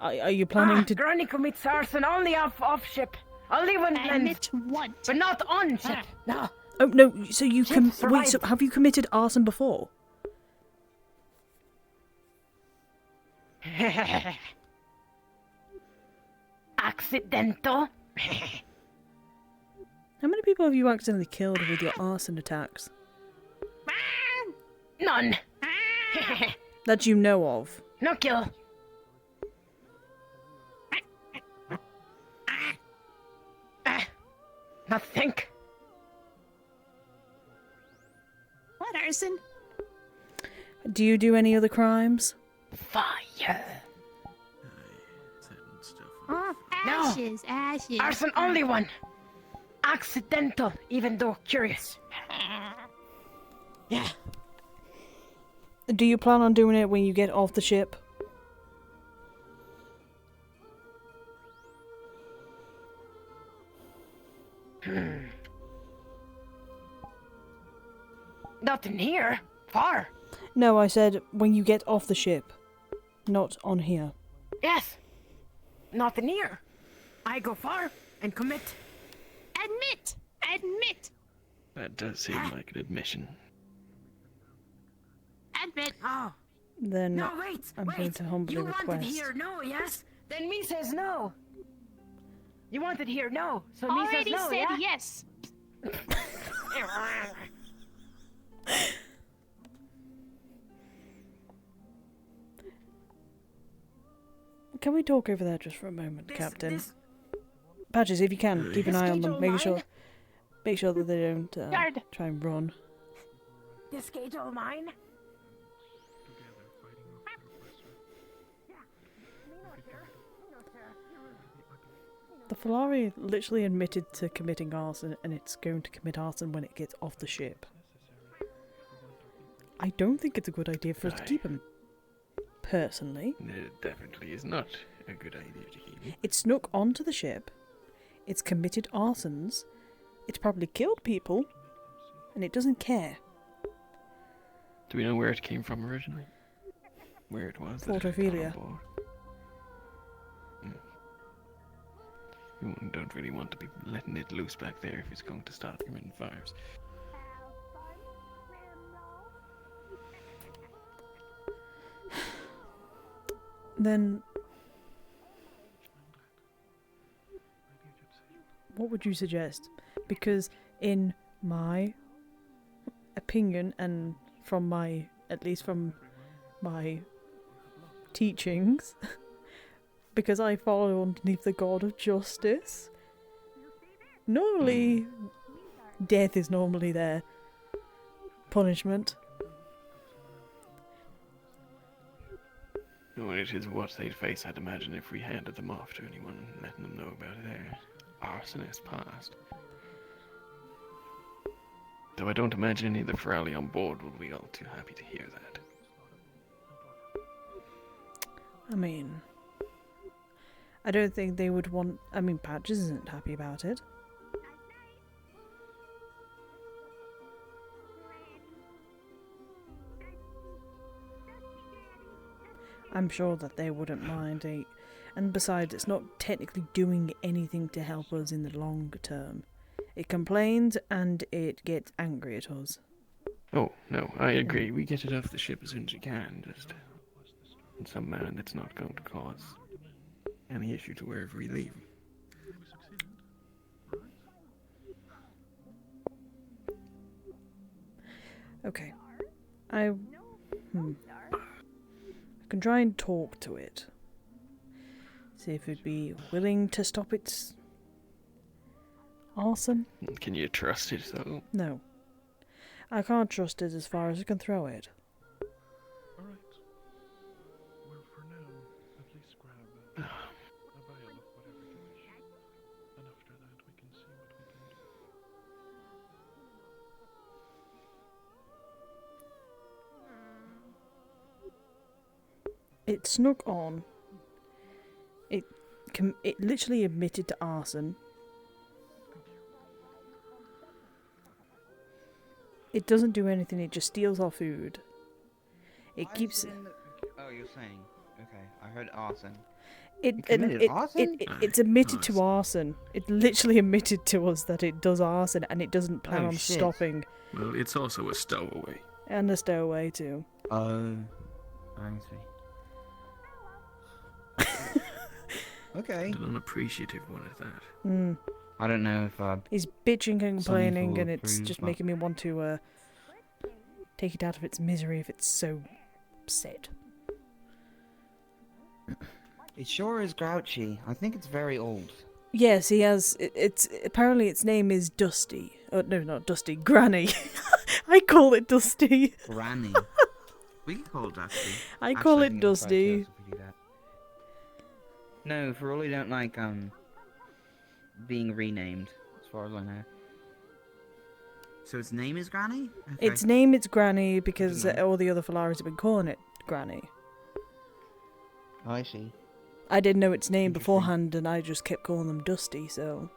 Speaker 1: Are you planning to...
Speaker 4: Granny commits arson only off ship. Only when
Speaker 21: Admit what?
Speaker 4: But not on ship. No.
Speaker 1: Oh no, so you
Speaker 4: Ship
Speaker 1: wait, so have you committed arson before?
Speaker 4: Accidental.
Speaker 1: How many people have you accidentally killed with your arson attacks?
Speaker 4: None.
Speaker 1: That you know of?
Speaker 4: No kill. Not think.
Speaker 21: What arson?
Speaker 1: Do you do any other crimes?
Speaker 4: Fire.
Speaker 21: Ashes, ashes.
Speaker 4: Arson only one. Accidental, even though curious. Yeah.
Speaker 1: Do you plan on doing it when you get off the ship?
Speaker 4: Not in here. Far.
Speaker 1: No, I said when you get off the ship. Not on here.
Speaker 4: Yes. Not in here. I go far and commit.
Speaker 21: Admit! Admit!
Speaker 8: That does seem like an admission.
Speaker 21: Admit.
Speaker 4: Oh.
Speaker 1: Then
Speaker 4: No, wait.
Speaker 1: I'm
Speaker 4: wait.
Speaker 1: going to humbly
Speaker 4: You
Speaker 1: request.
Speaker 4: wanted here no, yes? Then me says no. You wanted here no, so me
Speaker 21: Already
Speaker 4: says no,
Speaker 21: said
Speaker 4: yeah?
Speaker 21: yes.
Speaker 1: Can we talk over there just for a moment, Captain? Badges, if you can, keep an eye on them. Make sure that they don't try and run.
Speaker 4: This gate all mine?
Speaker 1: The Falari literally admitted to committing arson, and it's going to commit arson when it gets off the ship. I don't think it's a good idea for us to keep him. Personally.
Speaker 8: It definitely is not a good idea to keep him.
Speaker 1: It snuck onto the ship. It's committed arsons. It's probably killed people. And it doesn't care.
Speaker 8: Do we know where it came from originally? Where it was? that it had gone
Speaker 1: Ophelia.
Speaker 8: on board? We don't really want to be letting it loose back there if it's going to start committing fires.
Speaker 1: Then... what would you suggest? Because in my opinion, and from my, at least from my teachings, because I follow underneath the god of justice, normally death is normally their punishment.
Speaker 8: No, it is what they'd face, I'd imagine, if we handed them off to anyone and letting them know about their arsonist past. Though I don't imagine any of the Ryllae on board will be all too happy to hear that.
Speaker 1: I mean, I don't think they would want... I mean, Patches isn't happy about it. I'm sure that they wouldn't mind. And besides, it's not technically doing anything to help us in the long term. It complains and it gets angry at us.
Speaker 8: Oh, no, I agree. We get it off the ship as soon as we can, just in some manner that's not going to cause any issue to wherever we leave.
Speaker 1: Okay. I can try and talk to it. See if it'd be willing to stop its arson.
Speaker 8: Can you trust it, though?
Speaker 1: No. I can't trust it as far as I can throw it.
Speaker 9: Alright. Well, for now, at least grab a vial of whatever you wish. And after that, we can see what we can do.
Speaker 1: It snuck on. It literally admitted to arson. It doesn't do anything, it just steals our food. It keeps...
Speaker 13: Oh, you're saying... Okay, I heard arson.
Speaker 1: It's admitted to arson. It literally admitted to us that it does arson and it doesn't plan on stopping.
Speaker 8: Well, it's also a stowaway.
Speaker 1: And a stowaway too.
Speaker 13: Oh, I see. Okay.
Speaker 8: An unappreciative one at that.
Speaker 1: Mm.
Speaker 13: I don't know if
Speaker 1: He's bitching and complaining, and it's
Speaker 13: approve,
Speaker 1: just
Speaker 13: but-
Speaker 1: making me want to take it out of its misery if it's so upset.
Speaker 13: It sure is grouchy. I think it's very old.
Speaker 1: Yes, he has. It's apparently its name is Dusty. Oh no, not Dusty. Granny. I call it Dusty.
Speaker 13: Granny. We can call it Dusty.
Speaker 1: I call it Dusty.
Speaker 13: No, for all we don't like being renamed, as far as I know. So its name is Granny? Okay.
Speaker 1: Its name is Granny because all the other Falaris have been calling it Granny.
Speaker 13: I see.
Speaker 1: I didn't know its name beforehand, and I just kept calling them Dusty, so...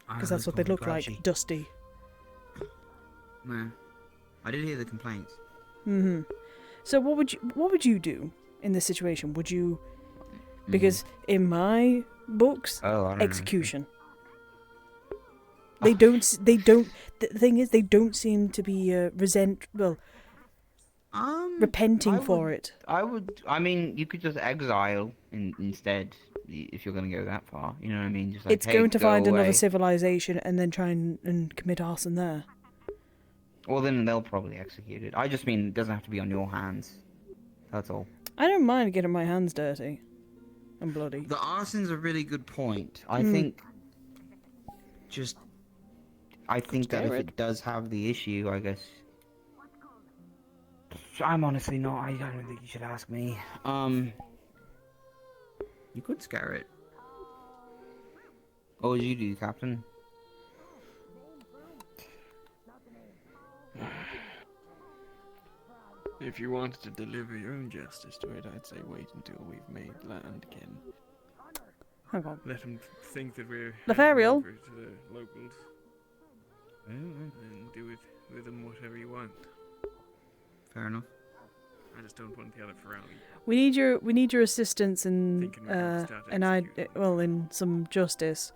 Speaker 1: Because that's what they look like, Dusty.
Speaker 13: No. I did hear the complaints.
Speaker 1: Mm-hmm. So what would you do in this situation? Would you... Because in my books,
Speaker 13: I don't know.
Speaker 1: execution. The thing is, they don't seem to be repenting for it.
Speaker 13: I mean, you could just exile instead, if you're going to go that far. You know what I mean? Just like,
Speaker 1: It's going to find another civilization and then try and commit arson there.
Speaker 13: Well, then they'll probably execute it. I just mean it doesn't have to be on your hands. That's all.
Speaker 1: I don't mind getting my hands dirty and bloody.
Speaker 13: The arson's a really good point. I think that if it does have the issue, I guess... I'm honestly not. I don't think you should ask me. You could scare it. What would you do, Captain?
Speaker 8: If you wanted to deliver your own justice to it, I'd say wait until we've made land again.
Speaker 1: Hang on.
Speaker 8: Let them think that we're
Speaker 1: Lefariel?
Speaker 8: over to the locals. And do with them whatever you want.
Speaker 13: Fair enough.
Speaker 8: I just don't want the other Ferrari.
Speaker 1: We need your assistance in in some justice.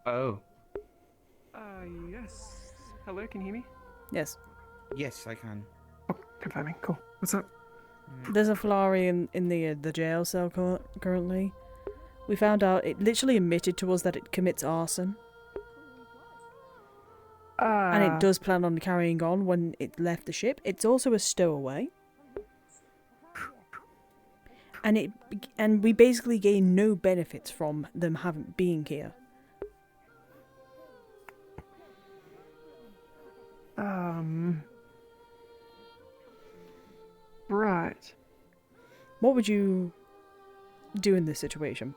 Speaker 13: Oh.
Speaker 15: Yes. Hello, can you hear me?
Speaker 1: Yes.
Speaker 13: Yes, I can.
Speaker 15: Oh, confirming. Cool. What's up?
Speaker 1: There's a Falari in the jail cell currently. We found out it literally admitted to us that it commits arson. And it does plan on carrying on when it left the ship. It's also a stowaway. And we basically gain no benefits from them being here.
Speaker 15: Right.
Speaker 1: What would you do in this situation?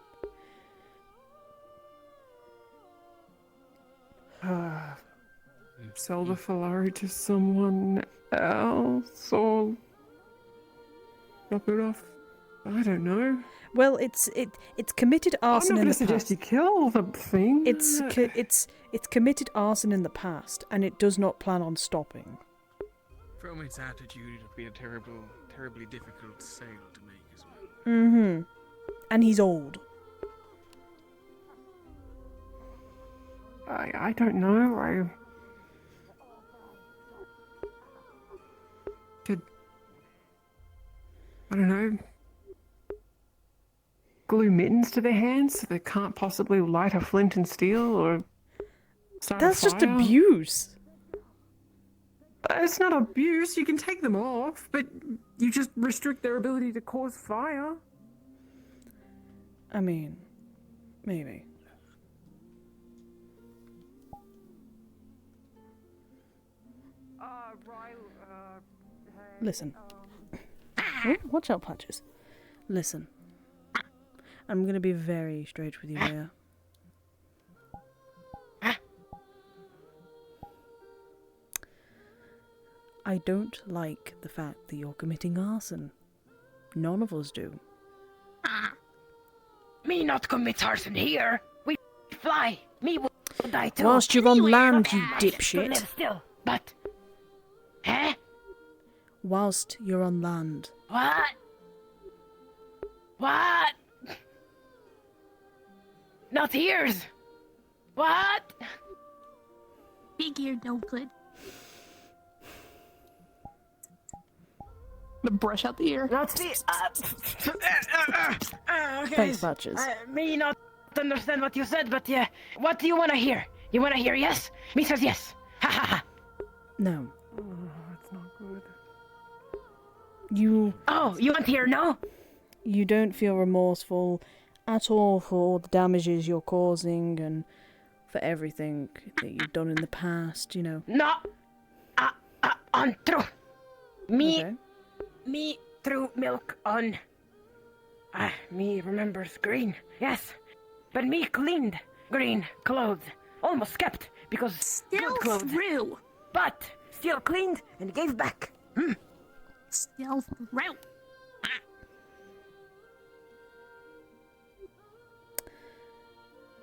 Speaker 15: Sell the Falari to someone else, or Knock it off. I don't know.
Speaker 1: Well, it's committed arson
Speaker 15: I'm not
Speaker 1: in
Speaker 15: going
Speaker 1: the
Speaker 15: to suggest
Speaker 1: past.
Speaker 15: you kill the thing.
Speaker 1: It's committed arson in the past, and it does not plan on stopping.
Speaker 8: From its attitude, it would be a terribly difficult sale to make as well.
Speaker 1: Mm-hmm. And he's old.
Speaker 15: I don't know. I don't know. Glue mittens to their hands so they can't possibly light a flint and steel or start
Speaker 1: That's
Speaker 15: a
Speaker 1: just
Speaker 15: fire.
Speaker 1: abuse.
Speaker 15: It's not abuse. You can take them off, but you just restrict their ability to cause fire.
Speaker 1: I mean, maybe. Listen. Oh, watch out, Patches. Listen. I'm gonna be very straight with you here. I don't like the fact that you're committing arson. None of us do.
Speaker 4: Me not commit arson here. We fly. Me will die too.
Speaker 1: Whilst you're on land, you
Speaker 4: To live
Speaker 1: dipshit.
Speaker 4: still, but... Huh?
Speaker 1: Whilst you're on land.
Speaker 4: What? What? Not ears. What?
Speaker 21: Big ear, no good.
Speaker 19: The brush out the ear.
Speaker 4: Not the... okay.
Speaker 1: Thanks, Patches.
Speaker 4: Me not understand what you said, but yeah. What do you want to hear? You want to hear yes? Me says yes. Ha ha ha.
Speaker 1: No.
Speaker 15: Oh, that's not good.
Speaker 1: You...
Speaker 4: Oh, you want to hear no?
Speaker 1: You don't feel remorseful at all for all the damages you're causing and for everything that you've done in the past, you know.
Speaker 4: No. Untrue. Me...
Speaker 1: Okay.
Speaker 4: Me threw milk on... me remembers green. Yes. But me cleaned green clothes. Almost kept, because
Speaker 21: Still
Speaker 4: good clothes.
Speaker 21: through.
Speaker 4: But still cleaned and gave back.
Speaker 21: Still through.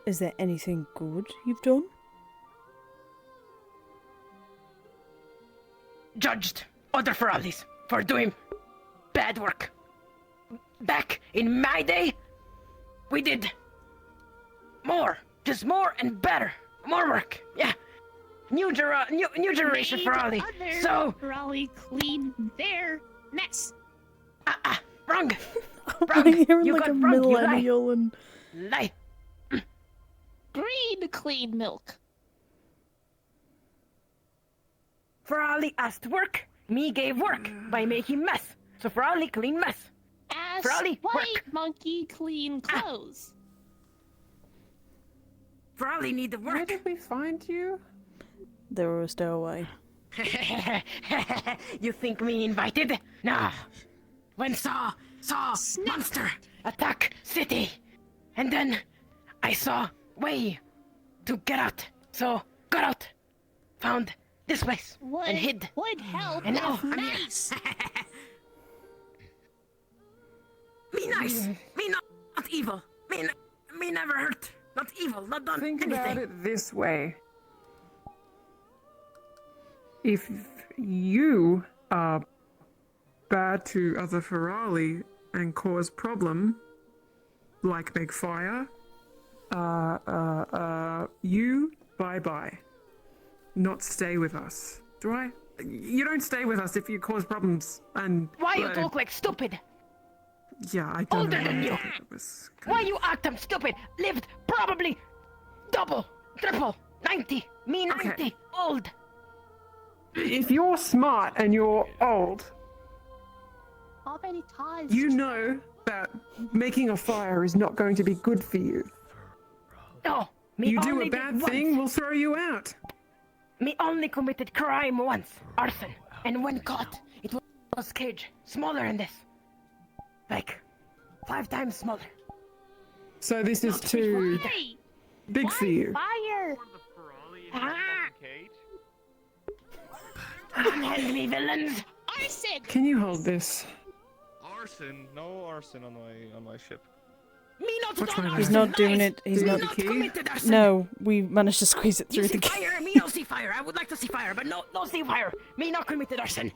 Speaker 1: Is there anything good you've done?
Speaker 4: Judged other Ferralis for doing bad work. Back in my day, we did more, just more and better, more work. Yeah, new generation Ferrali. So
Speaker 21: Raleigh clean their mess.
Speaker 4: wrong.
Speaker 1: I'm hearing
Speaker 4: You
Speaker 1: like
Speaker 4: got
Speaker 1: a
Speaker 4: wrong, you lie.
Speaker 1: millennial and...
Speaker 4: Lie.
Speaker 21: Green clean milk.
Speaker 4: Ferrali asked work. Me gave work by making mess. So Ferrali clean mess.
Speaker 21: Ass
Speaker 4: Ferrali
Speaker 21: white
Speaker 4: work.
Speaker 21: monkey clean clothes.
Speaker 4: Ferrali need the work.
Speaker 15: Where did we find you?
Speaker 1: They were a stowaway.
Speaker 4: You think me invited? Nah. When saw monster attack city, and then I saw way to get out. So got out, found this place and hid.
Speaker 21: Would help.
Speaker 4: And now
Speaker 21: if
Speaker 4: I'm here.
Speaker 21: nice.
Speaker 4: Me nice. Me not evil. Me never hurt. Not evil. Not done
Speaker 15: Think
Speaker 4: anything.
Speaker 15: about it this way. If you are bad to other Ferrali and cause problem, like make fire, you bye-bye. Not stay with us. Do I? You don't stay with us if you cause problems and...
Speaker 4: Why you talk like stupid?
Speaker 15: Yeah, I don't
Speaker 4: Older
Speaker 15: know.
Speaker 4: than you. Why you act I'm stupid? Lived probably double, triple, 90. Me 90. Old.
Speaker 15: If you're smart and you're old,
Speaker 21: How many times?
Speaker 15: you know that making a fire is not going to be good for you.
Speaker 4: No. Me
Speaker 15: You do
Speaker 4: only
Speaker 15: a bad
Speaker 4: did
Speaker 15: thing,
Speaker 4: once.
Speaker 15: we'll throw you out.
Speaker 4: Me only committed crime once, arson, and when caught, it was cage, smaller than this, like 5 times smaller.
Speaker 15: So this is too big for you.
Speaker 21: Fire!
Speaker 4: Unhand me, villains!
Speaker 21: Arson!
Speaker 15: Can you hold this?
Speaker 14: arson. No arson on my ship.
Speaker 4: Me not done
Speaker 1: He's not doing it. He's
Speaker 4: Me
Speaker 1: not.
Speaker 4: not committed arson.
Speaker 1: No, we managed to squeeze it
Speaker 4: You
Speaker 1: through
Speaker 4: see
Speaker 1: the gate.
Speaker 4: fire, me no see fire. I would like to see fire, but no see fire. Me not committed arson.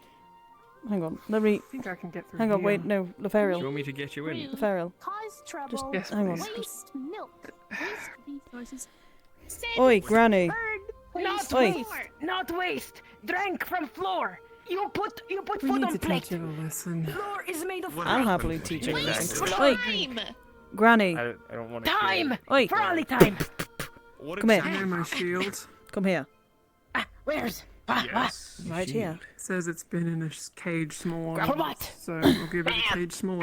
Speaker 1: Hang on, let me.
Speaker 15: I think I can get through.
Speaker 1: Hang on,
Speaker 15: here.
Speaker 1: wait, no,
Speaker 8: Do you
Speaker 1: Lefariel.
Speaker 8: want me to get you in?
Speaker 1: Lefariel.
Speaker 21: Cause trouble.
Speaker 1: Just
Speaker 15: Yes,
Speaker 1: hang on.
Speaker 21: Waste milk. Waste resources.
Speaker 1: Oi, Granny.
Speaker 4: Not
Speaker 1: Oi.
Speaker 4: waste. Not waste. Drank from floor. You put
Speaker 15: We
Speaker 4: food
Speaker 15: need
Speaker 4: on
Speaker 15: to
Speaker 4: plate.
Speaker 15: teach you a lesson.
Speaker 4: Floor is made of
Speaker 1: I'll happily teach you a
Speaker 21: Waste
Speaker 1: lesson. Oi,
Speaker 21: time.
Speaker 1: Granny.
Speaker 8: I don't want to.
Speaker 4: time.
Speaker 1: Oi,
Speaker 4: For all the time.
Speaker 14: What
Speaker 1: come here.
Speaker 15: I know my shield.
Speaker 1: Come here.
Speaker 4: Where's?
Speaker 14: Yes.
Speaker 1: Right here.
Speaker 15: Says it's been in a cage small.
Speaker 4: For what?
Speaker 15: So I'll give it a cage small.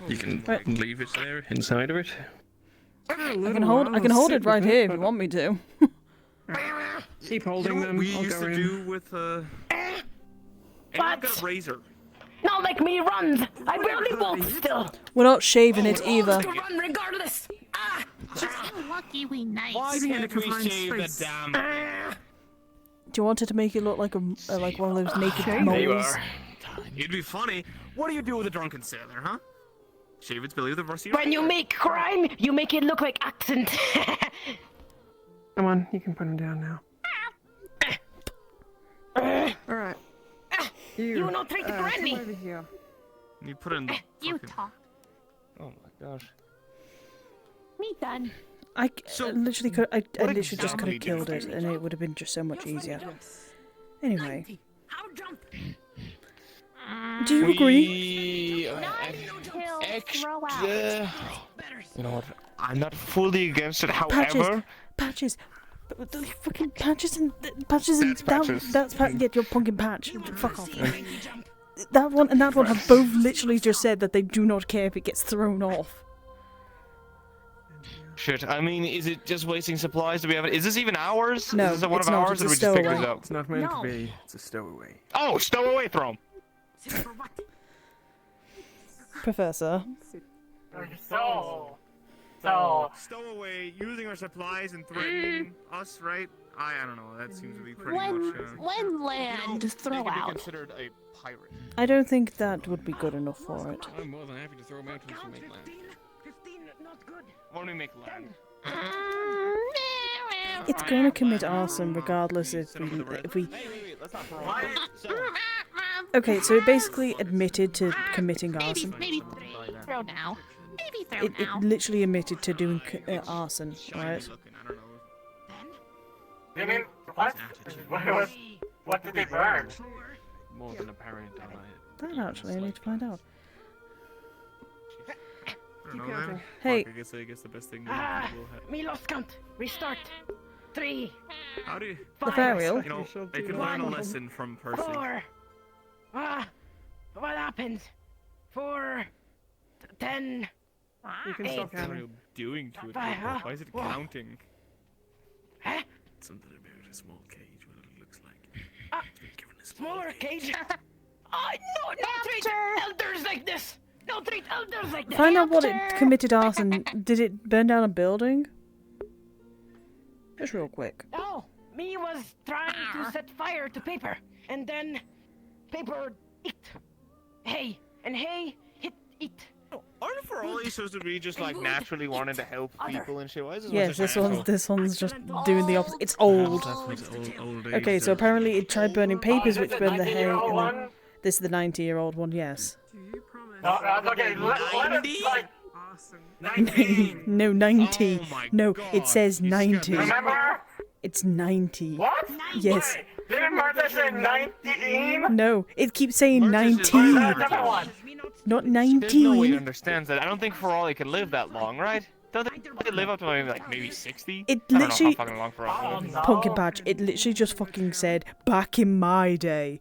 Speaker 8: You can
Speaker 1: Right.
Speaker 8: leave it there inside of it.
Speaker 1: I can hold it right here if you want me to.
Speaker 15: Keep holding them.
Speaker 14: We
Speaker 15: I'll
Speaker 14: used
Speaker 15: go
Speaker 14: to
Speaker 15: in.
Speaker 14: do with anyone got a razor.
Speaker 4: Not like me runs. I barely walk still.
Speaker 1: We're not shaving it either.
Speaker 4: To run regardless.
Speaker 21: Just lucky we nice.
Speaker 14: Why
Speaker 15: Even in a
Speaker 14: can't we
Speaker 15: confined
Speaker 14: shave
Speaker 15: space.
Speaker 14: the damn?
Speaker 1: Do you want it to make it look like like one of those naked
Speaker 15: Shave.
Speaker 14: There you
Speaker 1: moles?
Speaker 14: are. It'd be funny. What do you do with a drunken sailor, huh? Shave its belly with a rusty.
Speaker 4: When you make crime, you make it look like accent.
Speaker 15: Come on, you can put him down now. All right.
Speaker 4: You no treat
Speaker 15: come
Speaker 4: Granny.
Speaker 15: over here.
Speaker 14: You put it in the.
Speaker 21: You
Speaker 14: fucking-
Speaker 21: talk.
Speaker 14: Oh my gosh.
Speaker 21: Me done.
Speaker 1: I literally could. I
Speaker 14: what
Speaker 1: literally just could
Speaker 14: exactly
Speaker 1: have
Speaker 14: do you
Speaker 1: killed it,
Speaker 14: do?
Speaker 1: and it would have been just so much easier. Anyway,
Speaker 4: How jump?
Speaker 1: do you agree?
Speaker 21: Throw out.
Speaker 6: You know what? I'm not fully against it.
Speaker 1: Patches,
Speaker 6: However,
Speaker 1: patches, the fucking patches and patches and
Speaker 6: That's Patches.
Speaker 1: that's get your pumpkin patch. Fuck off. That one and that one have both literally just said that they do not care if it gets thrown off.
Speaker 6: shit. I mean, is it just wasting supplies? Do we have it? Is this even ours?
Speaker 1: No,
Speaker 6: is this one
Speaker 1: it's
Speaker 6: of
Speaker 1: not,
Speaker 6: ours,
Speaker 1: it's
Speaker 6: or
Speaker 1: a
Speaker 6: did we just figure
Speaker 1: stowaway.
Speaker 6: this out?
Speaker 15: It's not meant
Speaker 21: No.
Speaker 15: to be. It's a stowaway.
Speaker 6: Oh, stowaway throw 'em.
Speaker 1: Professor.
Speaker 12: So.
Speaker 14: Stowaway, using our supplies and threatening us, right? I don't know. That seems to be pretty
Speaker 21: When
Speaker 14: much.
Speaker 21: land
Speaker 14: They
Speaker 21: throw
Speaker 14: could be
Speaker 21: out.
Speaker 14: considered a pirate.
Speaker 1: I don't think that would be good enough for it.
Speaker 8: I'm more than happy to throw him out once we make land.
Speaker 4: 15, not good.
Speaker 6: Why don't we make land?
Speaker 1: It's going to commit arson regardless if we.
Speaker 6: Wait, let's not throw 'em.
Speaker 1: Okay, so it basically admitted to committing
Speaker 21: Maybe,
Speaker 1: arson.
Speaker 21: maybe throw now. Maybe throw
Speaker 1: It
Speaker 21: now.
Speaker 1: literally admitted to doing arson, right?
Speaker 12: You mean what? What did they burn?
Speaker 8: More than apparent,
Speaker 1: That actually, I need to find out.
Speaker 15: Keep counting.
Speaker 1: Hey.
Speaker 14: I guess the best thing
Speaker 4: Me lost count. Restart. 3.
Speaker 14: How do you?
Speaker 1: Lefariel?
Speaker 14: You know, they could learn a lesson from Percy.
Speaker 4: 4. What happened? 4. 10.
Speaker 15: You can
Speaker 4: 8.
Speaker 15: stop
Speaker 14: What are
Speaker 15: counting.
Speaker 14: you doing to it?
Speaker 4: Five,
Speaker 14: Why is it
Speaker 4: what?
Speaker 14: counting?
Speaker 4: Huh?
Speaker 14: Something about a small cage, what it looks like.
Speaker 4: Smaller cage. No, treat elders like this. No, treat elders like this.
Speaker 1: Find out what it committed arson. Did it burn down a building? Just real quick.
Speaker 4: No, me was trying to set fire to paper, and then paper eat hay, and hay hit eat.
Speaker 6: Aren't for all these supposed to be just like naturally wanting to help people and shit? Why is this
Speaker 1: Yes,
Speaker 6: one
Speaker 1: this one's just doing the opposite. It's old. Okay, so apparently it tried burning papers which burned the hay. And then this is the 90-year-old one, yes.
Speaker 12: No, okay, let it like 19.
Speaker 1: No, 90. No, it says 90.
Speaker 12: Remember?
Speaker 1: It's 90.
Speaker 12: What?
Speaker 1: Yes.
Speaker 12: Wait, didn't Martha say 19?
Speaker 1: No, it keeps saying
Speaker 12: That's
Speaker 1: 19.
Speaker 12: another one.
Speaker 1: Not
Speaker 6: There's no way he
Speaker 1: 19.
Speaker 6: understands that. I don't think for all he can live that long, right? Don't they live up to maybe 60?
Speaker 1: It
Speaker 6: I don't know
Speaker 1: literally-
Speaker 6: how fucking long for all.
Speaker 1: Pumpkin patch, it literally just fucking said, back in my day.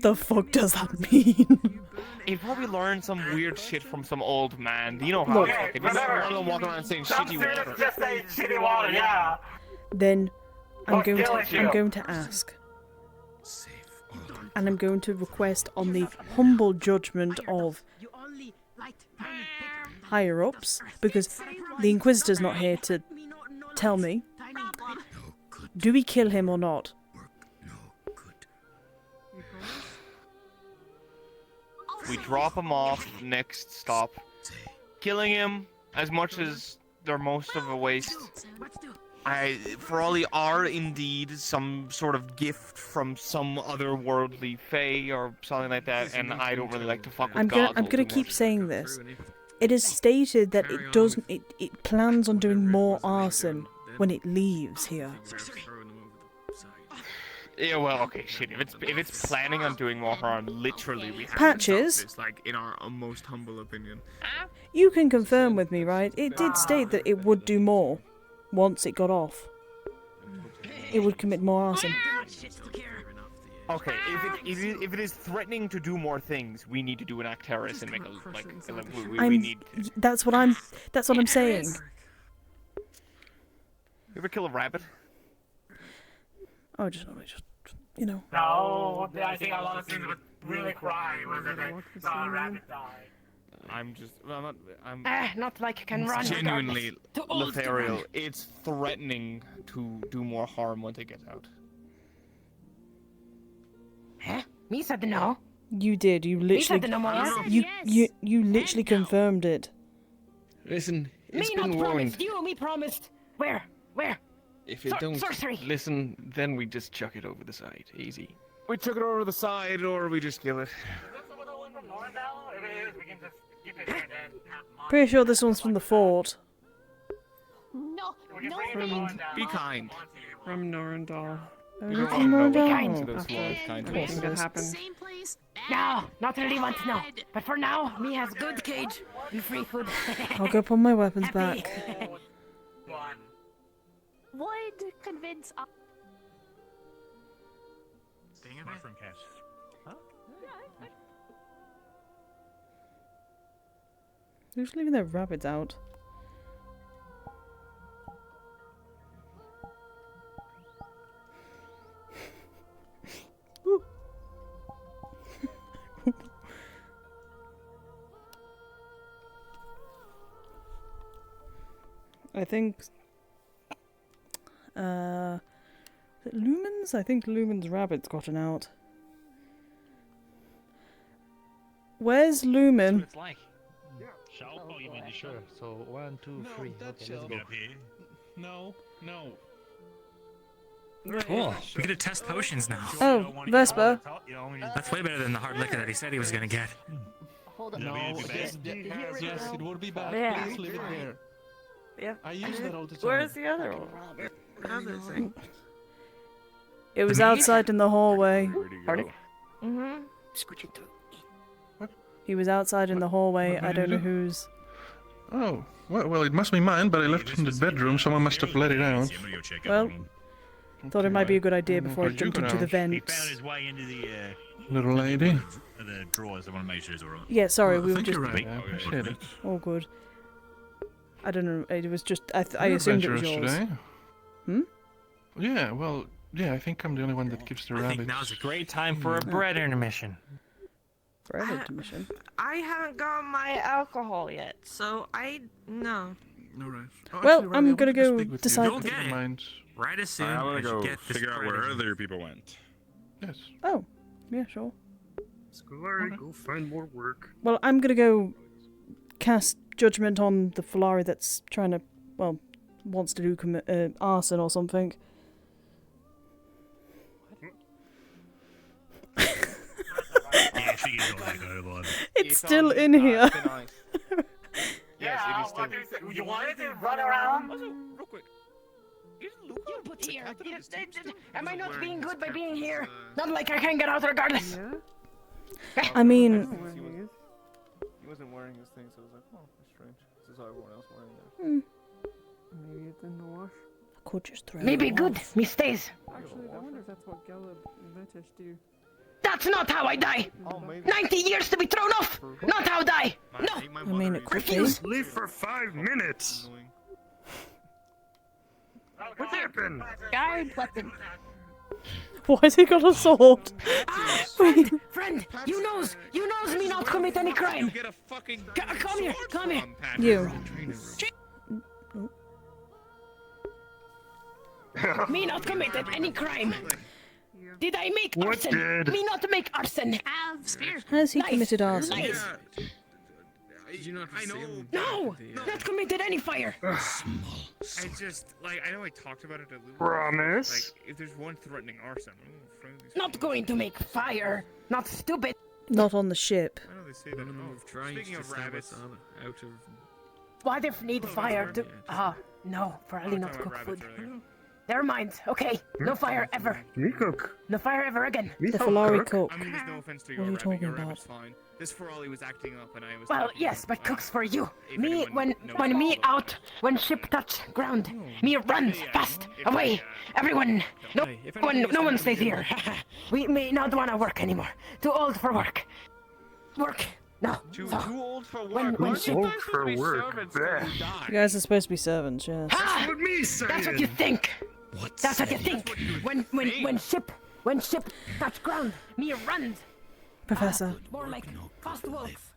Speaker 1: The fuck does that mean?
Speaker 6: He probably learned some weird shit from some old man. You know how
Speaker 1: Look.
Speaker 6: fucking one of them walking around saying
Speaker 12: Some
Speaker 6: shitty
Speaker 12: students
Speaker 6: water.
Speaker 12: just say shitty water, yeah.
Speaker 1: Then I'm
Speaker 12: Fuck
Speaker 1: going
Speaker 12: killing
Speaker 1: to
Speaker 12: you.
Speaker 1: I'm going to ask. And I'm going to request on the humble judgment of higher ups, because the Inquisitor's not here to tell me. Do we kill him or not?
Speaker 3: We drop him off next stop. Killing him, as much as they're most of a waste, for all they are indeed some sort of gift from some otherworldly fae or something like that, and I don't really like to fuck with gods.
Speaker 1: I'm gonna keep saying this. It is stated that it doesn't. It plans on doing more arson when it leaves here.
Speaker 3: Yeah, well, okay, shit. If it's planning on doing more harm, literally we have
Speaker 1: Patches.
Speaker 3: to stop this, like in our most humble opinion.
Speaker 1: You can confirm with me, right? It did state that it would do more once it got off. It would commit more arson.
Speaker 3: Okay, if it is threatening to do more things, we need to do an act terrorist and make a we need.
Speaker 1: That's what I'm saying.
Speaker 3: You ever kill a rabbit?
Speaker 1: Oh, just you know.
Speaker 12: No, I think a lot of things would really cry when they saw a rabbit die.
Speaker 3: I'm
Speaker 4: not like you can run.
Speaker 3: Genuinely,
Speaker 4: Too old to
Speaker 3: Lothario,
Speaker 4: run.
Speaker 3: it's threatening to do more harm when they get out.
Speaker 4: Huh? Me said no.
Speaker 1: You did. You literally.
Speaker 4: said no more.
Speaker 1: You literally confirmed it.
Speaker 8: Listen, it's
Speaker 4: Me
Speaker 8: been
Speaker 4: not
Speaker 8: warned.
Speaker 4: promised. You me promised. Where?
Speaker 8: If it don't
Speaker 4: sorcery.
Speaker 8: listen, then we just chuck it over the side. Easy.
Speaker 3: We took it over the side, or we just kill it.
Speaker 1: Pretty sure this one's from the fort.
Speaker 21: No,
Speaker 3: Be kind.
Speaker 15: From Norandal.
Speaker 4: Be kind.
Speaker 3: To those walls, kind
Speaker 15: Anything that happen.
Speaker 4: No, not really want to know. But for now, me has good cage and free food.
Speaker 1: I'll go put my weapons back.
Speaker 21: would convince us.
Speaker 7: Mushroom cats. Huh?
Speaker 1: Who's leaving their rabbits out? I think is it Lumen's? I think Lumen's rabbit's gotten out. Where's Lumen?
Speaker 18: It's like.
Speaker 10: Oh, you mean sure. So 1, 2, 3. Okay, let's go.
Speaker 7: Get up here.
Speaker 9: No.
Speaker 18: Cool. We get to test potions now.
Speaker 1: Oh, Vesper.
Speaker 18: That's way better than the hard liquor that he said he was gonna get.
Speaker 21: Hold on.
Speaker 9: No, yes, it would be bad.
Speaker 11: Yeah.
Speaker 9: Please leave it there.
Speaker 11: Yeah.
Speaker 9: I use that all the time.
Speaker 11: Where's the other one? Other thing.
Speaker 1: It was outside in the hallway.
Speaker 11: Mm-hmm.
Speaker 1: He was outside in the hallway. I don't know whose.
Speaker 9: Oh, well, it must be mine, but I left it in the bedroom. Someone must have let it out.
Speaker 1: Well, thought it might be a good idea before I
Speaker 9: Where'd you
Speaker 1: jumped
Speaker 9: go
Speaker 1: into the
Speaker 9: down?
Speaker 7: He found
Speaker 1: vents.
Speaker 7: his way into the
Speaker 9: Little lady.
Speaker 7: the drawers. I want to make sure it's alright.
Speaker 1: Yeah, sorry, we were
Speaker 9: think
Speaker 1: just
Speaker 9: you're right. Yeah, I appreciate it.
Speaker 1: all good. I don't know. It was just I assumed it was yours.
Speaker 9: Today.
Speaker 1: Hmm?
Speaker 9: Yeah, well, yeah, I think I'm the only one that keeps the
Speaker 18: I
Speaker 9: rabbits.
Speaker 18: think now's a great time for a bread intermission.
Speaker 1: Bread intermission.
Speaker 11: I haven't got my alcohol yet, so no.
Speaker 9: All right.
Speaker 1: Well, I'm gonna go decide.
Speaker 18: You'll get it.
Speaker 9: Mind.
Speaker 18: Right as soon
Speaker 14: I want
Speaker 18: as
Speaker 14: to
Speaker 18: you
Speaker 14: go
Speaker 18: get this
Speaker 14: figure out
Speaker 18: bread
Speaker 14: where
Speaker 18: in.
Speaker 14: other people went.
Speaker 9: Yes.
Speaker 1: Oh, yeah, sure.
Speaker 8: Go find more work.
Speaker 1: Well, I'm gonna go cast judgment on the Folari that's trying to, well, wants to do arson or something.
Speaker 7: Yeah, she gets all that go by.
Speaker 1: It's still in here.
Speaker 12: Yes, it is still. You wanted to run around?
Speaker 3: Real quick.
Speaker 4: You put here. Am I not being good by being here? Not like I can get out regardless.
Speaker 1: I mean,
Speaker 3: He wasn't wearing his thing, so I was like, oh, that's strange. This is how everyone else wearing theirs.
Speaker 15: Maybe it's in the wash.
Speaker 1: I could just throw
Speaker 4: Maybe
Speaker 1: it
Speaker 4: good.
Speaker 1: off.
Speaker 4: Me stays.
Speaker 15: Actually, I wonder if that's what Galeb and Metish do.
Speaker 4: That's not how I die. 90 years to be thrown off. Not how I die. No.
Speaker 1: I mean, it could be.
Speaker 4: Refuse.
Speaker 8: Leave for 5 minutes. What happened?
Speaker 21: Guard weapon.
Speaker 1: Why has he got a sword?
Speaker 4: Friend, you knows me not commit any crime.
Speaker 3: Get a fucking
Speaker 4: Come here, come here.
Speaker 1: You.
Speaker 4: Me not committed any crime. Did I make
Speaker 16: What
Speaker 4: arson?
Speaker 16: did?
Speaker 4: Me not make arson.
Speaker 21: Have spear.
Speaker 1: Has he
Speaker 4: Lies.
Speaker 1: committed arson?
Speaker 4: Lies.
Speaker 8: Did you not
Speaker 9: I know.
Speaker 4: No, not committed any fire.
Speaker 17: I just like I know I talked about it a little.
Speaker 16: Promise?
Speaker 17: Like if there's one threatening arson, I'm gonna throw these.
Speaker 4: Not going to make fire. Not stupid.
Speaker 1: Not on the ship.
Speaker 17: I know they say that. Oh,
Speaker 8: Trying
Speaker 17: speaking
Speaker 8: to
Speaker 17: of
Speaker 8: stab
Speaker 17: rabbits,
Speaker 8: us out of.
Speaker 4: What if need fire to? No, probably not cook food. Never mind. Okay, no fire ever.
Speaker 16: Me cook.
Speaker 4: No fire ever again.
Speaker 1: The Falari cook.
Speaker 17: I mean, there's no offense to
Speaker 1: What
Speaker 17: your
Speaker 1: are you
Speaker 17: rabbit.
Speaker 1: talking
Speaker 17: Your
Speaker 1: about?
Speaker 17: rabbit's fine. This Ferrari was acting up, and I was.
Speaker 4: Well,
Speaker 17: talking
Speaker 4: yes,
Speaker 17: about,
Speaker 4: but cooks for you.
Speaker 17: if
Speaker 4: Me,
Speaker 17: anyone knows
Speaker 4: when me
Speaker 17: about
Speaker 4: out, when ship touch ground, me runs fast away. Everyone, no one stays here. We may not wanna work anymore. Too old for work. Work. No.
Speaker 3: Too
Speaker 4: So,
Speaker 3: old for work.
Speaker 4: when ship.
Speaker 3: Old for work.
Speaker 1: You guys are supposed to be servants, yes.
Speaker 4: Ah! That's what you think. That's what you think. When ship touch ground, me runs.
Speaker 1: Professor.
Speaker 4: More like fast wolf.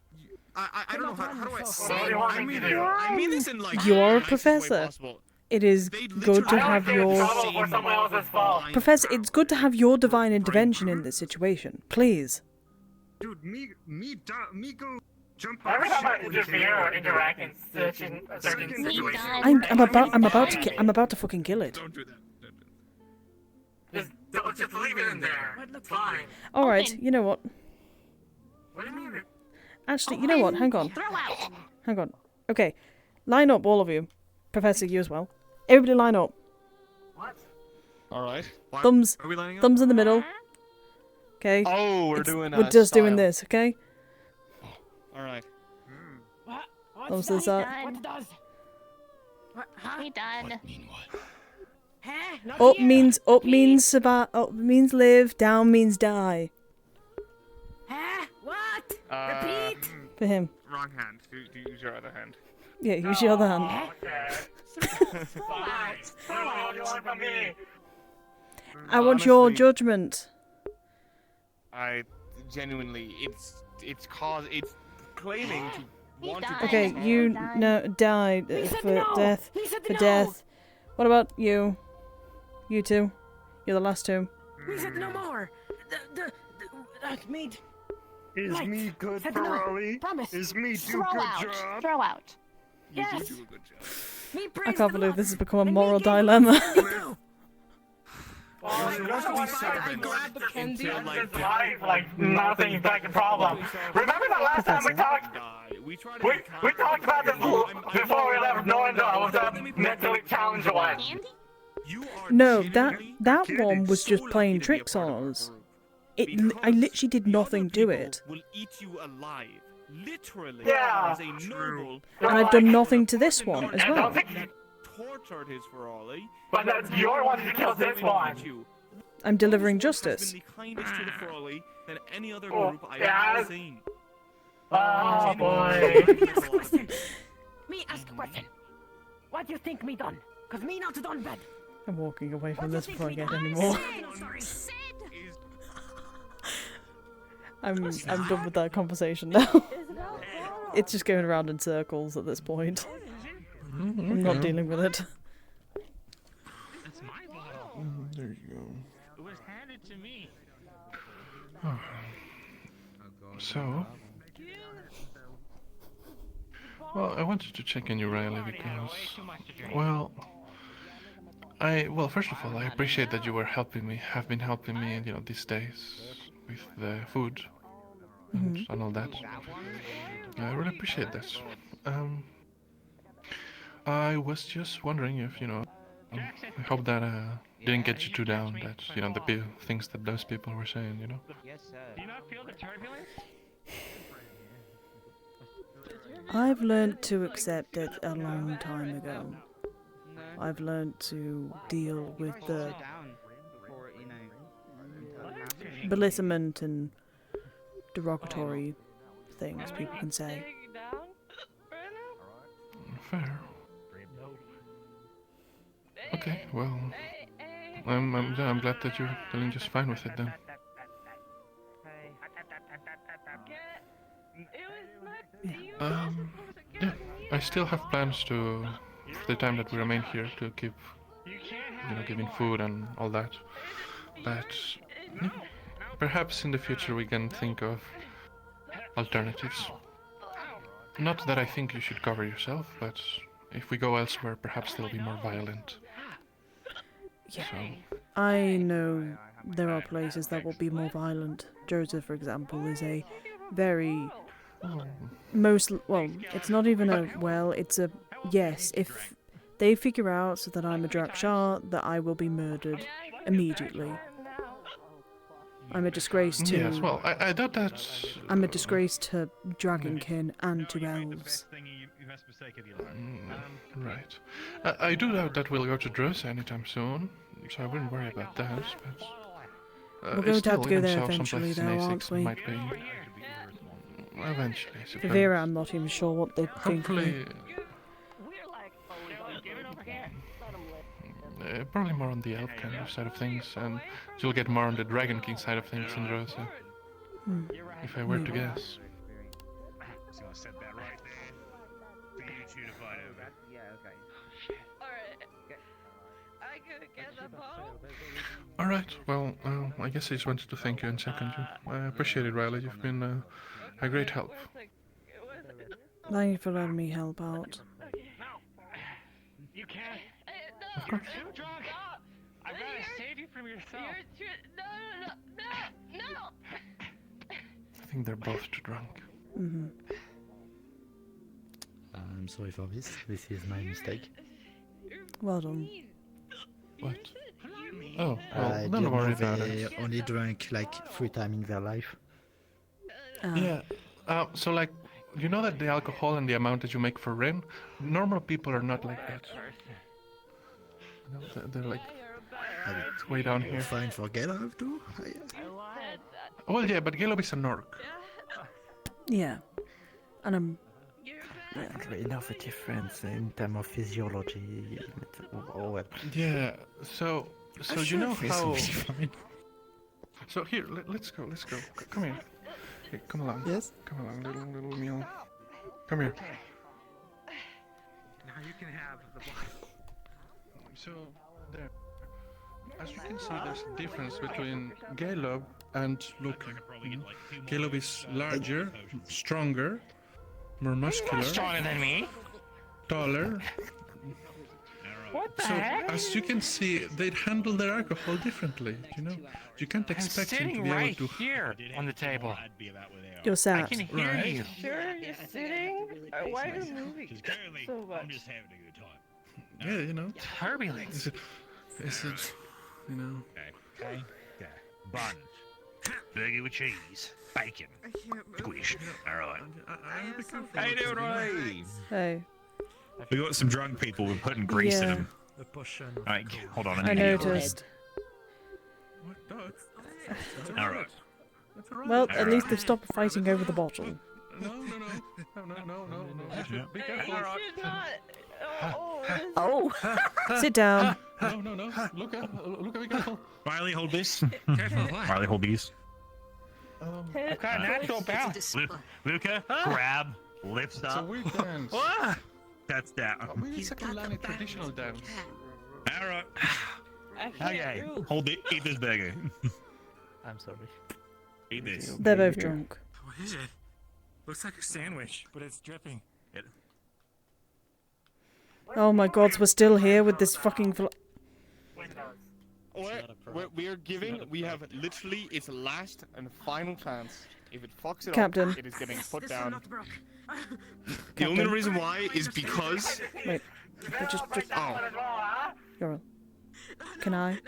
Speaker 9: I don't know how do I.
Speaker 12: What do you want me to do?
Speaker 9: I mean this in like.
Speaker 1: You're a
Speaker 9: the nicest way
Speaker 1: professor.
Speaker 9: possible.
Speaker 1: It is good to have your...
Speaker 12: Trouble for someone else's fault.
Speaker 1: Professor, it's good to have your divine intervention in this situation. Please.
Speaker 16: Dude, me go jump
Speaker 12: Every time I
Speaker 16: ship.
Speaker 12: interfere or interact in certain situations,
Speaker 1: I'm about to fucking kill it.
Speaker 9: Don't do that.
Speaker 12: just leave it in there. It's fine.
Speaker 1: All right, you know what?
Speaker 12: What do you mean?
Speaker 1: Actually, you know what? Hang on.
Speaker 21: Throw out.
Speaker 1: Hang on. Okay, line up, all of you. Professor, you as well. Everybody line up.
Speaker 12: What?
Speaker 14: All right.
Speaker 1: Thumbs.
Speaker 9: Are we lining up?
Speaker 1: Thumbs in the middle. Okay.
Speaker 3: Oh, we're
Speaker 1: We're just doing this, okay?
Speaker 17: All right.
Speaker 4: What?
Speaker 1: Thumbs to the side.
Speaker 4: What does?
Speaker 21: We done.
Speaker 4: Huh? Not
Speaker 1: Up
Speaker 4: here.
Speaker 1: means up means live. Down means die.
Speaker 4: Huh? What? Repeat.
Speaker 1: For him.
Speaker 17: Wrong hand. Do use your other hand.
Speaker 1: Yeah, use your other hand.
Speaker 12: Okay. Fine. What do you want from me?
Speaker 1: I want your
Speaker 3: Honestly-
Speaker 1: judgment.
Speaker 3: I genuinely, it's claiming to want to.
Speaker 1: Okay, you die
Speaker 4: He said
Speaker 1: for
Speaker 4: no.
Speaker 1: death.
Speaker 4: He said
Speaker 1: For
Speaker 4: no.
Speaker 1: death. What about you? You two. You're the last two.
Speaker 4: We said no more. The made.
Speaker 16: Is
Speaker 4: Right.
Speaker 16: me good,
Speaker 4: Said no.
Speaker 16: Ferrari?
Speaker 4: Promise.
Speaker 16: Is me do
Speaker 21: Throw
Speaker 16: good
Speaker 21: out.
Speaker 16: job?
Speaker 21: Throw out.
Speaker 4: Yes.
Speaker 17: Do a good job.
Speaker 4: Me
Speaker 1: I
Speaker 4: praise
Speaker 1: can't
Speaker 4: the
Speaker 1: believe
Speaker 4: Lord.
Speaker 1: this has become a
Speaker 4: And me
Speaker 1: moral
Speaker 4: gave
Speaker 1: dilemma.
Speaker 4: you too.
Speaker 9: I
Speaker 4: grabbed the candy.
Speaker 12: Like nothing like a problem. Remember the last time we talked?
Speaker 17: We tried
Speaker 12: We talked about this before we left, knowing that I was a mentally challenged one.
Speaker 1: No, that one was just playing tricks on us. I literally did nothing to it.
Speaker 17: Will eat you alive. Literally.
Speaker 12: Yeah.
Speaker 17: As a noble.
Speaker 1: And I've done nothing to this one as well.
Speaker 17: Tortured his Ferrari.
Speaker 12: But you're one who killed this one.
Speaker 1: I'm delivering
Speaker 17: Has
Speaker 1: justice.
Speaker 17: been the kindest to the Ferrari than any other
Speaker 12: Oh,
Speaker 17: group I've
Speaker 12: yeah.
Speaker 17: ever seen.
Speaker 12: Oh boy.
Speaker 4: Me ask a question. What do you think me done? Cause me not done bad.
Speaker 1: I'm walking away from
Speaker 4: What
Speaker 1: this
Speaker 4: do you
Speaker 1: before I
Speaker 4: think
Speaker 1: get
Speaker 4: me
Speaker 1: any
Speaker 4: done?
Speaker 1: more.
Speaker 4: Sid.
Speaker 1: I'm done with that conversation now. It's just going around in circles at this point. I'm not dealing with it.
Speaker 17: That's my bottle.
Speaker 10: There you go.
Speaker 17: It was handed to me.
Speaker 5: So, well, I wanted to check in you, Ryllae, because, well, first of all, I appreciate that you were helping me, have been helping me, these days with the food and all that. I really appreciate this. I was just wondering if, I hope that didn't get you too down, that, the things that those people were saying,
Speaker 17: Yes, sir. Do you not feel the turbulence?
Speaker 1: I've learned to accept it a long time ago. I've learned to deal with the belittlement and derogatory things people can say.
Speaker 5: Fair. Okay, well, I'm glad that you're doing just fine with it then. Yeah, I still have plans to, for the time that we remain here, to keep, giving food and all that. But
Speaker 2: Perhaps in the future we can think of alternatives. Not that I think you should cover yourself, but if we go elsewhere, perhaps they'll be more violent.
Speaker 1: Yeah.
Speaker 2: So,
Speaker 1: I know there are places that will be more violent. Joseph, for example, is a very well, it's not even a it's a yes. If they figure out that I'm a Drakshar, that I will be murdered immediately. I'm a disgrace to.
Speaker 2: yes, well, I doubt that.
Speaker 1: I'm a disgrace to Dragonkin and to elves.
Speaker 2: Right. I do doubt that we'll go to Drosa anytime soon, so I wouldn't worry about that. But
Speaker 1: we're going to have to go
Speaker 2: still,
Speaker 1: there
Speaker 2: even so,
Speaker 1: eventually,
Speaker 2: some
Speaker 1: though,
Speaker 2: places in
Speaker 1: aren't
Speaker 2: Essex
Speaker 1: we?
Speaker 2: might be. Eventually, I suppose.
Speaker 1: Vera, I'm not even sure what they think.
Speaker 2: Hopefully. Probably more on the elf kind of side of things, and you'll get more on the Dragon King side of things in Drosa. If I were to guess.
Speaker 7: Just gonna set that right there for you two to fight over.
Speaker 13: Yeah, okay.
Speaker 11: I could get the ball.
Speaker 2: Alright, well, I guess I just wanted to thank you and second you. I appreciate it, Ryllae. You've been a great help.
Speaker 1: Thank you for letting me help out.
Speaker 6: You can't.
Speaker 2: Of course.
Speaker 6: You're too drunk. I've got to save you from yourself.
Speaker 11: No.
Speaker 2: I think they're both too drunk.
Speaker 10: I'm sorry for this. This is my mistake.
Speaker 1: Well done.
Speaker 2: What? Oh, well,
Speaker 10: I
Speaker 2: don't
Speaker 10: didn't
Speaker 2: worry
Speaker 10: know
Speaker 2: about
Speaker 10: they
Speaker 2: it.
Speaker 10: only drank like 3 times in their life.
Speaker 2: Yeah. So, like, you know that the alcohol and the amount that you make for Rin, normal people are not like that. You know, they're like way down here.
Speaker 10: Fine for Gelov too.
Speaker 2: Well, yeah, but Gelov is an orc.
Speaker 1: Yeah. And I'm.
Speaker 10: Not really enough a difference in terms of physiology. Or
Speaker 2: Yeah. So
Speaker 10: I'm
Speaker 2: you
Speaker 10: sure
Speaker 2: know
Speaker 10: this
Speaker 2: how.
Speaker 10: will be fine.
Speaker 2: So here, let's go. Come here. Hey, come along.
Speaker 10: Yes.
Speaker 2: Come along, little mule. Come here.
Speaker 9: Now you can have the body.
Speaker 2: So there. As you can see, there's a difference between Gelov and Luca. Gelov is larger, stronger, more muscular.
Speaker 18: Stronger than me.
Speaker 2: Taller.
Speaker 18: What the
Speaker 2: So
Speaker 18: heck?
Speaker 2: as you can see, they handle their alcohol differently. You know, you can't
Speaker 18: I'm
Speaker 2: expect them to
Speaker 18: sitting
Speaker 2: be
Speaker 18: right
Speaker 2: able to.
Speaker 18: here on the table.
Speaker 1: You're
Speaker 18: I
Speaker 1: sat.
Speaker 18: can hear
Speaker 2: Right.
Speaker 18: you.
Speaker 11: Sure, you're sitting? Why are you moving so much?
Speaker 7: I'm just having a good time.
Speaker 2: Yeah, you know.
Speaker 18: Turbulence.
Speaker 2: It's you know.
Speaker 7: Okay. Bun. Burger with cheese. Bacon. Squish. Alright.
Speaker 14: How you doing, Roy?
Speaker 1: Hey.
Speaker 7: We got some drunk people with putting grease in
Speaker 1: Yeah.
Speaker 7: them.
Speaker 10: A potion.
Speaker 7: Alright, hold on.
Speaker 1: I noticed.
Speaker 7: Alright.
Speaker 1: Well, at least they've stopped fighting over the bottle.
Speaker 2: No. Be careful.
Speaker 1: Oh. Sit down.
Speaker 2: No. Look at be careful.
Speaker 7: Ryllae, hold this.
Speaker 9: Careful, what?
Speaker 7: Ryllae, hold these.
Speaker 18: I've got a natural balance.
Speaker 7: Luca, grab, lifts
Speaker 2: It's a
Speaker 7: up.
Speaker 2: weird dance.
Speaker 7: That's down.
Speaker 2: We need a Kalani traditional dance.
Speaker 7: Alright.
Speaker 11: I can't
Speaker 7: Okay,
Speaker 11: move.
Speaker 7: hold it. Eat this burger.
Speaker 10: I'm sorry.
Speaker 7: Eat this.
Speaker 1: They're both drunk.
Speaker 9: What is it?
Speaker 7: Looks like a sandwich, but it's dripping.
Speaker 1: Oh my god, we're still here with this fucking
Speaker 3: We are giving. We have literally its last and final chance. If it fucks it
Speaker 1: Captain.
Speaker 3: up, it is getting put down. The
Speaker 1: Captain.
Speaker 3: only reason why is because.
Speaker 1: Wait. Just.
Speaker 3: Oh.
Speaker 1: You're on. Can I?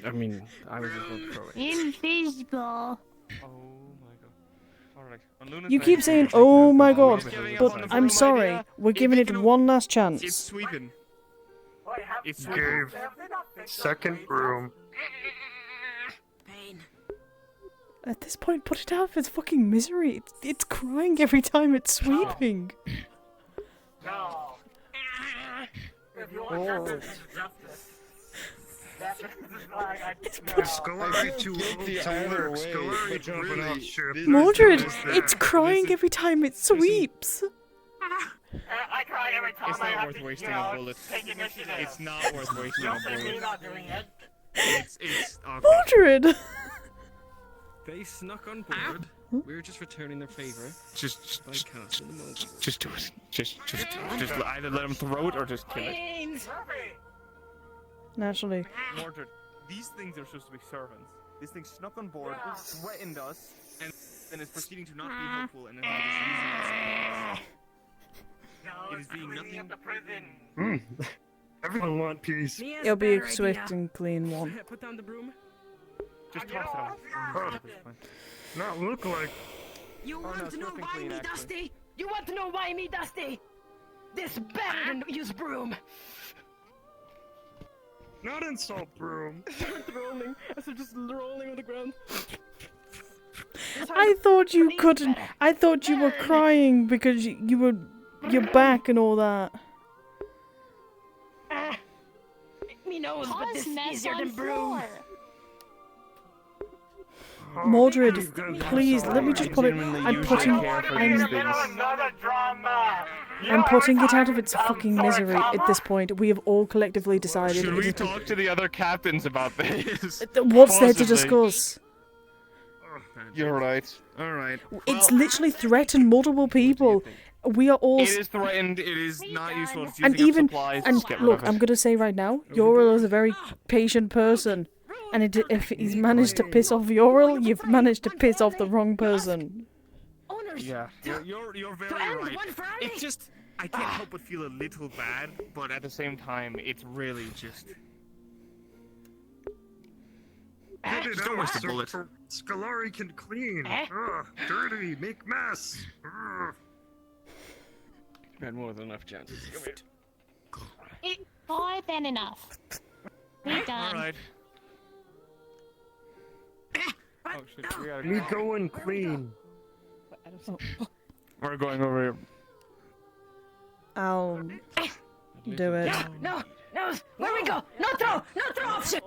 Speaker 8: I mean, I was just going to throw it.
Speaker 21: Invisible.
Speaker 1: You keep saying, oh my god, but I'm sorry, we're giving it one last
Speaker 3: It's
Speaker 1: chance.
Speaker 3: sweeping. It's
Speaker 22: Gave second room.
Speaker 1: At this point, put it out of its fucking misery. It's crying every time it's sweeping.
Speaker 12: No. If you want justice, justice is like
Speaker 22: Scolari too old to work. Scolari jumping off ship.
Speaker 1: Mordred, it's crying every time it sweeps.
Speaker 12: I cry every time
Speaker 3: It's
Speaker 12: I
Speaker 3: not
Speaker 12: have
Speaker 3: worth
Speaker 12: to,
Speaker 3: wasting
Speaker 12: you know,
Speaker 3: a bullet.
Speaker 12: take initiative.
Speaker 3: It's not worth wasting a
Speaker 12: Don't say me
Speaker 3: bullet.
Speaker 12: not doing it.
Speaker 8: It's okay.
Speaker 1: Mordred!
Speaker 8: They snuck on board. We're just returning their favor.
Speaker 3: Just
Speaker 8: by casting them over.
Speaker 3: Just do it. Just either let him throw it or just kill it.
Speaker 1: Naturally.
Speaker 3: Mordred, these things are supposed to be servants. This thing snuck on board, threatened us, and then is proceeding to not be helpful, and then we're just using it. It is being nothing.
Speaker 22: Everyone want peace.
Speaker 1: It'll be a swift and clean one.
Speaker 8: Put down the broom.
Speaker 3: Just toss it out.
Speaker 22: Not look like.
Speaker 4: You want to know why me, Dusty? You want to know why me, Dusty? This better than use broom.
Speaker 22: Not insult broom.
Speaker 8: Rolling. As they're just rolling on the ground.
Speaker 1: I thought you couldn't. I thought you were crying because you were your back and all that.
Speaker 4: Me knows, but this is easier than broom.
Speaker 1: Mordred, please let me just put it. I'm putting it out of its fucking misery at this point. We have all collectively decided.
Speaker 3: Should we talk to the other captains about this?
Speaker 1: What's there to discuss?
Speaker 3: You're right. Alright.
Speaker 1: It's literally threatened multiple people. We are all.
Speaker 3: It is threatened. It is not useful. It's
Speaker 1: And
Speaker 3: using up
Speaker 1: even
Speaker 3: supplies.
Speaker 1: and
Speaker 3: Just get rid
Speaker 1: look,
Speaker 3: of it.
Speaker 1: I'm gonna say right now, Uriel is a very patient person, and if he's managed to piss off Uriel, you've managed to piss off the wrong person.
Speaker 3: Yeah, you're very right. It's just I can't help but feel a little bad, but at the same time, it's really just.
Speaker 22: Get it
Speaker 3: Just don't waste a
Speaker 22: out,
Speaker 3: bullet.
Speaker 22: so Scolari can clean. Ugh, dirty, make mess. Ugh.
Speaker 8: You had more than enough chances. Come here.
Speaker 21: More than enough. We're done.
Speaker 3: Alright. Oh shit, we gotta
Speaker 22: Me going clean.
Speaker 3: We're going over here.
Speaker 1: I'll do it.
Speaker 4: No, where we go? No throw option.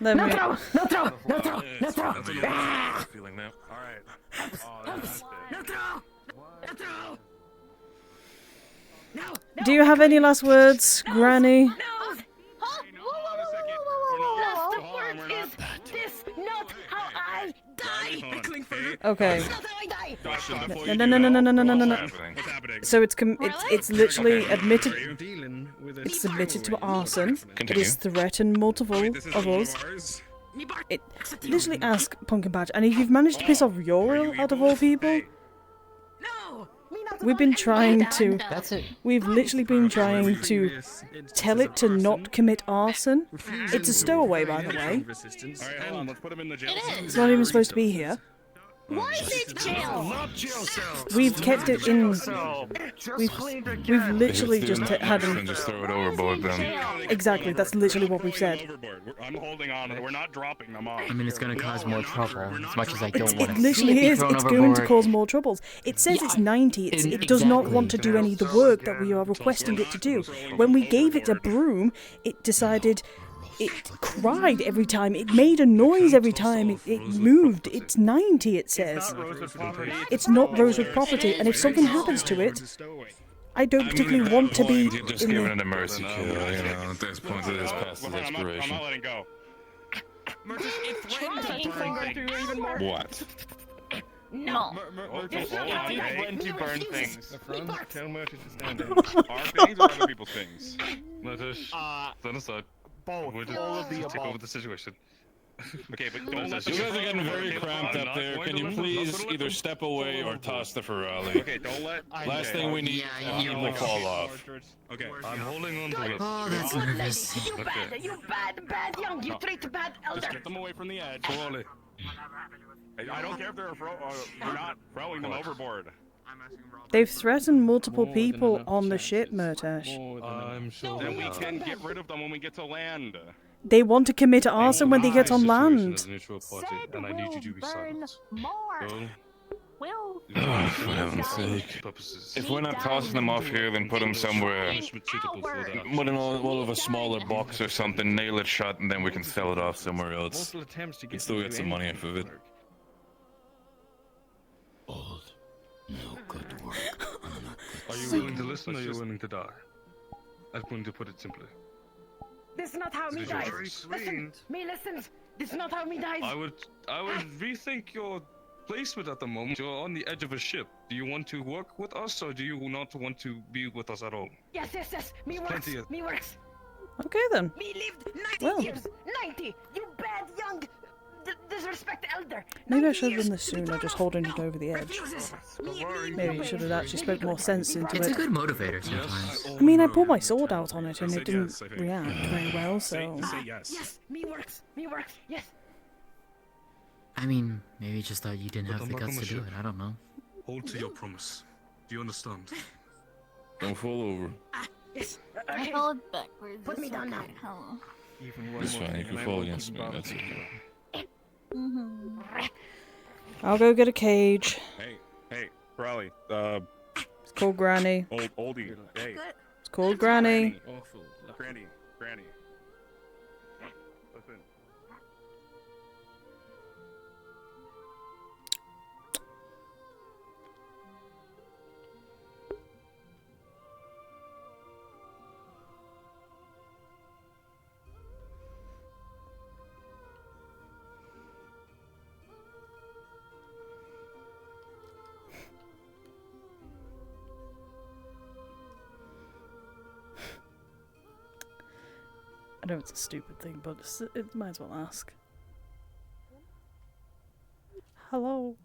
Speaker 1: Let
Speaker 4: No
Speaker 1: me.
Speaker 4: throw.
Speaker 5: Feeling now.
Speaker 3: Alright.
Speaker 4: No throw. No.
Speaker 1: Do you have any last words, Granny?
Speaker 4: No. Last word is this not how I die.
Speaker 1: Okay.
Speaker 4: Not how I die.
Speaker 1: No. So it's literally admitted. It's admitted to arson. It is threatened multiple of us. It literally ask Pumpkin Patch, and if you've managed to piss off Uriel out of all people, we've been trying to. We've literally been trying to tell it to not commit arson. It's a stowaway, by the way.
Speaker 14: Alright, hold on. Let's put him in the jail.
Speaker 1: It's not even supposed to be here.
Speaker 21: Why is it jail?
Speaker 22: Not jail cell.
Speaker 1: We've kept it in. We've literally just had
Speaker 5: And
Speaker 1: him.
Speaker 5: just throw it overboard then.
Speaker 1: Exactly, that's literally what we've said.
Speaker 14: I'm holding on. We're not dropping them off.
Speaker 10: I mean, it's gonna cause more trouble. As much as I don't want
Speaker 1: It
Speaker 10: to
Speaker 1: literally
Speaker 10: see it
Speaker 1: is.
Speaker 10: thrown
Speaker 1: It's going to
Speaker 10: overboard.
Speaker 1: cause more troubles. It says it's 90. It does not want to do any of the work that we are requesting it to do. When we gave it a broom, it decided. It cried every time. It made a noise every time it moved. It's 90, it says. It's not Rosewood property, and if something happens to it, I don't particularly want to be
Speaker 5: You're just
Speaker 1: in
Speaker 5: giving
Speaker 1: the...
Speaker 5: it a mercy kill, you know, at this point it is past its
Speaker 14: I'm
Speaker 5: expiration.
Speaker 14: not letting go.
Speaker 5: What?
Speaker 21: No.
Speaker 3: It did threaten to burn things.
Speaker 14: Tell Murtis to stand down. Our things or other people's things?
Speaker 5: Murtis, stand aside.
Speaker 3: Both.
Speaker 5: We'll
Speaker 3: All of the
Speaker 5: just take
Speaker 3: above.
Speaker 5: over the situation.
Speaker 14: Okay, but don't let
Speaker 5: You
Speaker 14: the
Speaker 5: guys are getting very
Speaker 14: Okay,
Speaker 5: cramped
Speaker 14: I'm
Speaker 5: up
Speaker 14: not
Speaker 5: there.
Speaker 14: going
Speaker 5: Can
Speaker 14: to
Speaker 5: you
Speaker 14: let them-
Speaker 5: please
Speaker 14: not gonna let
Speaker 5: either
Speaker 14: them-
Speaker 5: step away or toss the Ryllae?
Speaker 14: Okay, don't let.
Speaker 5: Last thing we need, he will fall off.
Speaker 14: Okay,
Speaker 5: I'm holding on to it.
Speaker 10: Oh, that's nervous.
Speaker 4: You bad young. You treat bad elder.
Speaker 14: Just get them away from the edge. Slowly. I don't care if they're we're not throwing them overboard.
Speaker 1: They've threatened multiple people on the ship, Murtash.
Speaker 5: I'm sure.
Speaker 14: Then we can get rid of them when we get to land.
Speaker 1: They want to commit arson when they get on land.
Speaker 5: And I need you to be silent.
Speaker 21: Will.
Speaker 5: Oh, for heaven's sake. If we're not tossing them off here, then put them somewhere. Put in all of a smaller box or something, nail it shut, and then we can sell it off somewhere else. We still get some money off of it.
Speaker 10: Old. No good work.
Speaker 5: Are you willing to listen or are you willing to die? I'm going to put it simply.
Speaker 4: This is not how me
Speaker 5: This is your
Speaker 4: dies.
Speaker 5: choice.
Speaker 4: Listen, me listen. This is not how me dies.
Speaker 5: I would rethink your placement at the moment. You're on the edge of a ship. Do you want to work with us, or do you not want to be with us at all?
Speaker 4: Yes, yes, yes. Me works.
Speaker 5: Plenty of-
Speaker 4: Me works.
Speaker 1: Okay then.
Speaker 4: Me lived 90
Speaker 1: Well.
Speaker 4: years. 90. You bad young disrespect elder.
Speaker 1: Maybe I should have done this sooner, just holding it over the edge.
Speaker 4: Refuses.
Speaker 1: Maybe you should have actually spoke more sense into
Speaker 19: It's
Speaker 1: it.
Speaker 19: a good motivator sometimes.
Speaker 1: I mean, I pulled my sword out on it and
Speaker 14: Say
Speaker 1: it didn't
Speaker 14: yes, I think.
Speaker 1: react very well, so...
Speaker 14: Say yes.
Speaker 4: Yes, me works. Me works. Yes.
Speaker 19: I mean, maybe you just thought you didn't
Speaker 5: But
Speaker 19: have
Speaker 5: I'm
Speaker 19: the
Speaker 5: back on
Speaker 19: guts
Speaker 5: the
Speaker 19: to do
Speaker 5: ship.
Speaker 19: it. I don't know.
Speaker 5: Hold to your promise. Do you understand?
Speaker 16: Don't fall over.
Speaker 4: Yes.
Speaker 21: I
Speaker 4: Okay.
Speaker 21: fell backwards.
Speaker 4: Put me
Speaker 21: It's
Speaker 4: down
Speaker 21: okay.
Speaker 4: now.
Speaker 21: Hello.
Speaker 8: Even one
Speaker 16: It's
Speaker 8: more
Speaker 16: fine. You
Speaker 8: thing,
Speaker 16: can
Speaker 8: and I
Speaker 16: fall
Speaker 8: will
Speaker 16: against
Speaker 8: keep
Speaker 16: me.
Speaker 8: on
Speaker 16: That's
Speaker 8: thinking.
Speaker 16: okay.
Speaker 1: I'll go get a cage.
Speaker 14: Hey, Ryllae.
Speaker 1: It's called Granny.
Speaker 14: Oldie. Hey.
Speaker 1: It's called Granny.
Speaker 8: Awful.
Speaker 14: Granny. Listen.
Speaker 1: I know it's a stupid thing, but it might as well ask. Hello?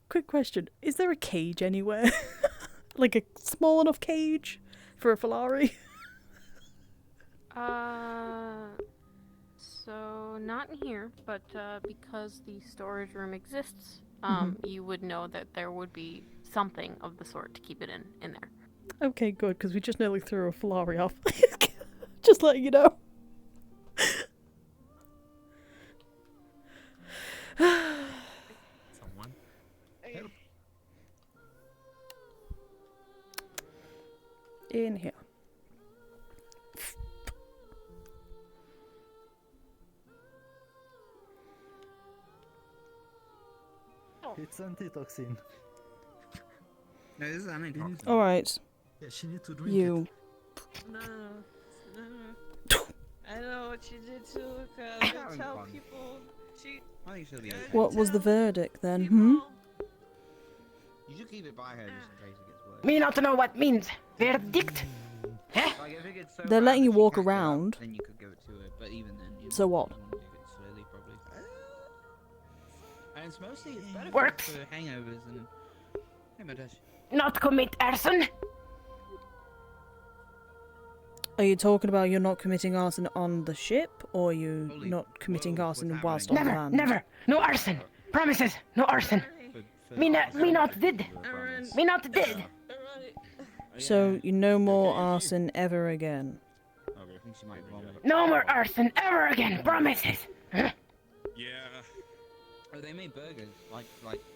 Speaker 1: Quick question. Is there a cage anywhere? Like a small enough cage for a Filari?
Speaker 20: So not in here, but because the storage room exists,
Speaker 1: Mhm.
Speaker 20: you would know that there would be something of the sort to keep it in there.
Speaker 1: Okay, good, because we just nearly threw a Filari off. Just letting you know.
Speaker 19: Someone.
Speaker 1: In here.
Speaker 10: It's antitoxin.
Speaker 13: No, this is antitoxin.
Speaker 1: Alright.
Speaker 10: Yeah, she needs to drink
Speaker 1: You.
Speaker 11: No. I know what you did to Luca.
Speaker 13: Having
Speaker 11: Tell
Speaker 13: fun.
Speaker 11: people. She.
Speaker 13: I think she'll be okay.
Speaker 1: What was the verdict then? Hmm?
Speaker 13: You should keep it by her just in case it gets worse.
Speaker 4: Me not know what means. Verdict.
Speaker 13: Like, if it gets so
Speaker 1: They're
Speaker 13: bad
Speaker 1: letting you
Speaker 13: that she
Speaker 1: walk
Speaker 13: can't get up,
Speaker 1: around.
Speaker 13: Then you could give it to her, but even then, you
Speaker 1: So what?
Speaker 13: want to give it slowly, probably. And it's mostly better
Speaker 4: Works.
Speaker 13: for hangovers and. Hey, Matash.
Speaker 4: Not commit arson.
Speaker 1: Are you talking about you're not committing arson on the ship, or you not committing arson whilst on
Speaker 4: Never,
Speaker 1: land?
Speaker 4: never. No arson. Promises. No arson. Me not did. Me not did.
Speaker 1: So you no more arson ever again.
Speaker 13: I think she might vomit.
Speaker 4: No more arson ever again. Promises. Huh?
Speaker 14: Yeah.
Speaker 13: Oh, they made burgers. Like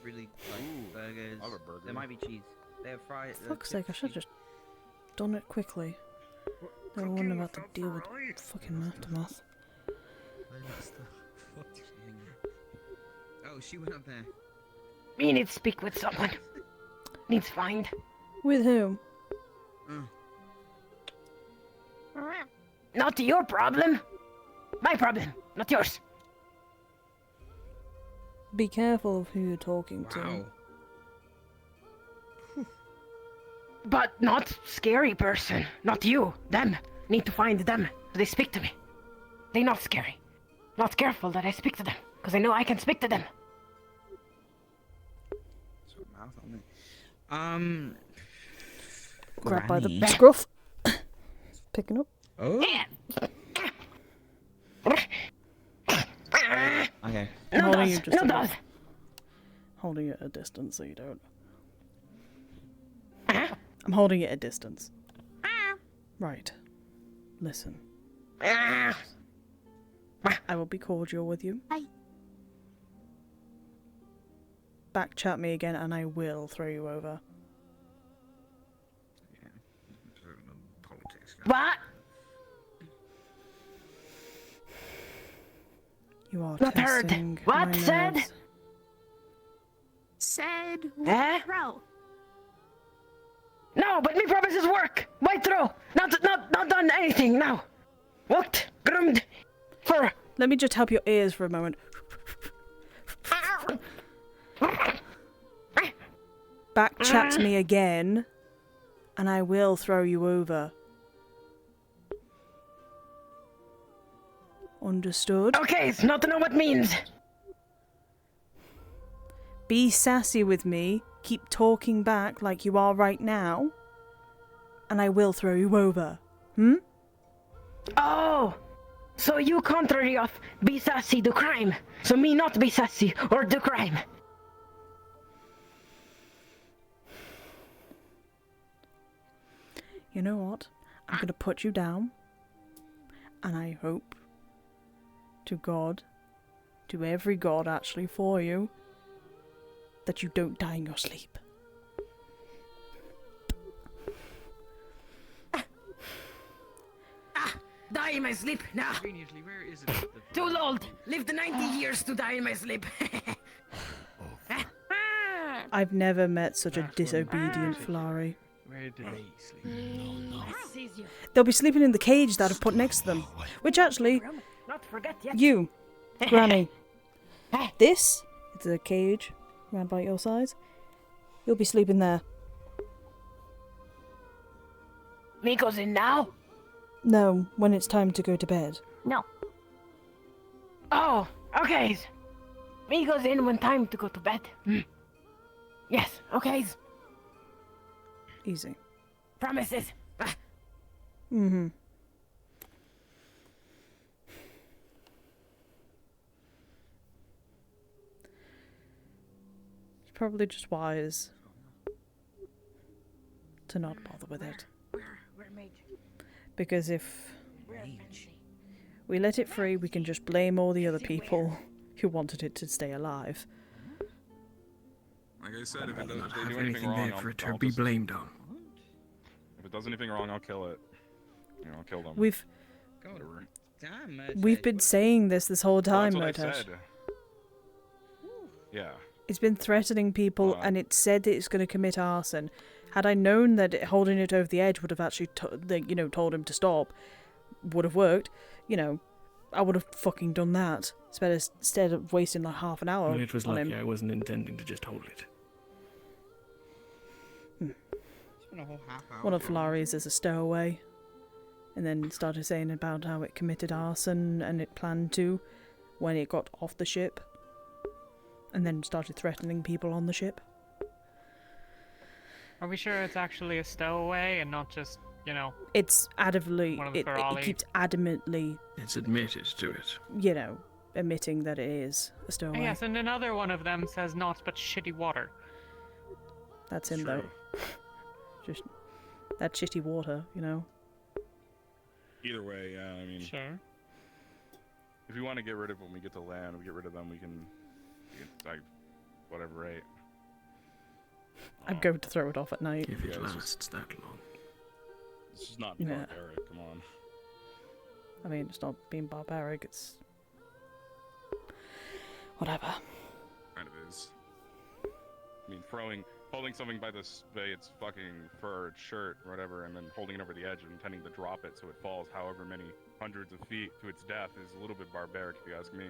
Speaker 13: really, like burgers.
Speaker 10: I have a burger.
Speaker 13: There might be cheese. They have fried.
Speaker 1: Fuck's sake, I should have just done it quickly. Then I wouldn't have had to deal with fucking aftermath.
Speaker 13: Oh, she went up there.
Speaker 4: Me need to speak with someone. Needs find.
Speaker 1: With whom?
Speaker 4: Not your problem. My problem, not yours.
Speaker 1: Be careful of who you're talking to.
Speaker 4: But not scary person. Not you. Them. Need to find them. So they speak to me. They not scary. Not careful that I speak to them. Because I know I can speak to them.
Speaker 1: Grab by the
Speaker 13: Granny.
Speaker 1: scruff. Picking up.
Speaker 13: Oh. Okay.
Speaker 1: I'm
Speaker 4: No
Speaker 1: holding you
Speaker 4: does.
Speaker 1: just
Speaker 4: No
Speaker 1: a
Speaker 4: does.
Speaker 1: bit. Holding it at a distance so you don't. I'm holding it at a distance. Right. Listen. I will be cordial with you.
Speaker 21: Hi.
Speaker 1: Back chat me again and I will throw you over.
Speaker 4: What?
Speaker 1: You are
Speaker 4: Not heard.
Speaker 1: testing
Speaker 4: What
Speaker 1: my
Speaker 4: said?
Speaker 1: nerves.
Speaker 21: Said
Speaker 4: Eh?
Speaker 21: throw.
Speaker 4: No, but me promises work. Why throw? Not done anything now. Walked, groomed, for.
Speaker 1: Let me just help your ears for a moment. Back chat to me again, and I will throw you over. Understood?
Speaker 4: Okay, it's not to know what means.
Speaker 1: Be sassy with me, keep talking back like you are right now, and I will throw you over. Hmm?
Speaker 4: Oh! So you contrary of be sassy do crime. So me not be sassy or do crime.
Speaker 1: You know what? I'm gonna put you down, and I hope to God, to every God actually for you, that you don't die in your sleep.
Speaker 4: Die in my sleep now.
Speaker 8: Conveniently, where is it?
Speaker 4: Too old. Lived 90 years to die in my sleep.
Speaker 1: I've never met such a disobedient Flari.
Speaker 8: Where do they sleep?
Speaker 1: They'll be sleeping in the cage that I've put next to them. Which actually,
Speaker 4: Not forget yet.
Speaker 1: you, Granny, this is a cage around about your size. You'll be sleeping there.
Speaker 4: Me goes in now?
Speaker 1: No, when it's time to go to bed.
Speaker 4: No. Oh, okay. Me goes in when time to go to bed. Yes, okay.
Speaker 1: Easy.
Speaker 4: Promises.
Speaker 1: Mm-hmm. It's probably just wise to not bother with it. Because if we let it free, we can just blame all the other people who wanted it to stay alive.
Speaker 14: Like I said, if they do
Speaker 8: have
Speaker 14: anything
Speaker 8: anything
Speaker 14: wrong,
Speaker 8: there for it to
Speaker 14: I'll
Speaker 8: be
Speaker 14: just-
Speaker 8: blamed on.
Speaker 14: If it does anything wrong, I'll kill it. You know, I'll kill them.
Speaker 1: We've
Speaker 14: Whatever.
Speaker 1: we've been saying this whole time,
Speaker 14: Well, that's what I
Speaker 1: Motesh.
Speaker 14: said. Yeah.
Speaker 1: It's been threatening people, and it said that it's going to commit arson. Had I known that holding it over the edge would have actually, told him to stop, would have worked. I would have fucking done that instead of wasting like half an hour
Speaker 8: Well, it was
Speaker 1: on
Speaker 8: lucky
Speaker 1: him.
Speaker 8: I wasn't intending to just hold it.
Speaker 1: One of Flari's is a stowaway, and then started saying about how it committed arson and it planned to when it got off the ship, and then started threatening people on the ship.
Speaker 15: Are we sure it's actually a stowaway and not just,
Speaker 1: It's adamantly,
Speaker 15: one of the
Speaker 1: it
Speaker 15: Ferali?
Speaker 1: keeps adamantly,
Speaker 8: It's admitted to it.
Speaker 1: admitting that it is a stowaway.
Speaker 15: Yes, and another one of them says not but shitty water.
Speaker 1: That's him though. Just that shitty water,
Speaker 14: Either way, yeah, I mean...
Speaker 15: Sure.
Speaker 14: If we want to get rid of when we get to land, we get rid of them, we can like, whatever, right?
Speaker 1: I'm going to throw it off at night.
Speaker 8: If it lasts that long.
Speaker 14: This is not
Speaker 1: Yeah.
Speaker 14: barbaric, come on.
Speaker 1: I mean, it's not being barbaric, it's... whatever.
Speaker 14: Kind of is. I mean, holding something by its fucking fur, its shirt, or whatever, and then holding it over the edge and intending to drop it so it falls however many hundreds of feet to its death is a little bit barbaric, if you ask me.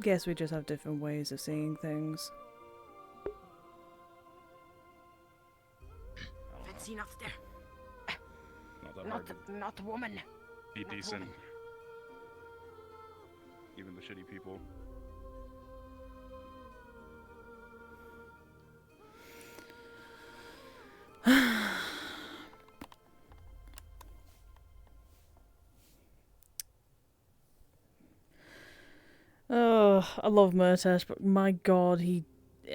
Speaker 1: Guess we just have different ways of seeing things.
Speaker 4: That's enough there.
Speaker 14: Not that hard to
Speaker 4: Not woman.
Speaker 14: be decent. Even the shitty people.
Speaker 1: Oh, I love Murtash, but my god, he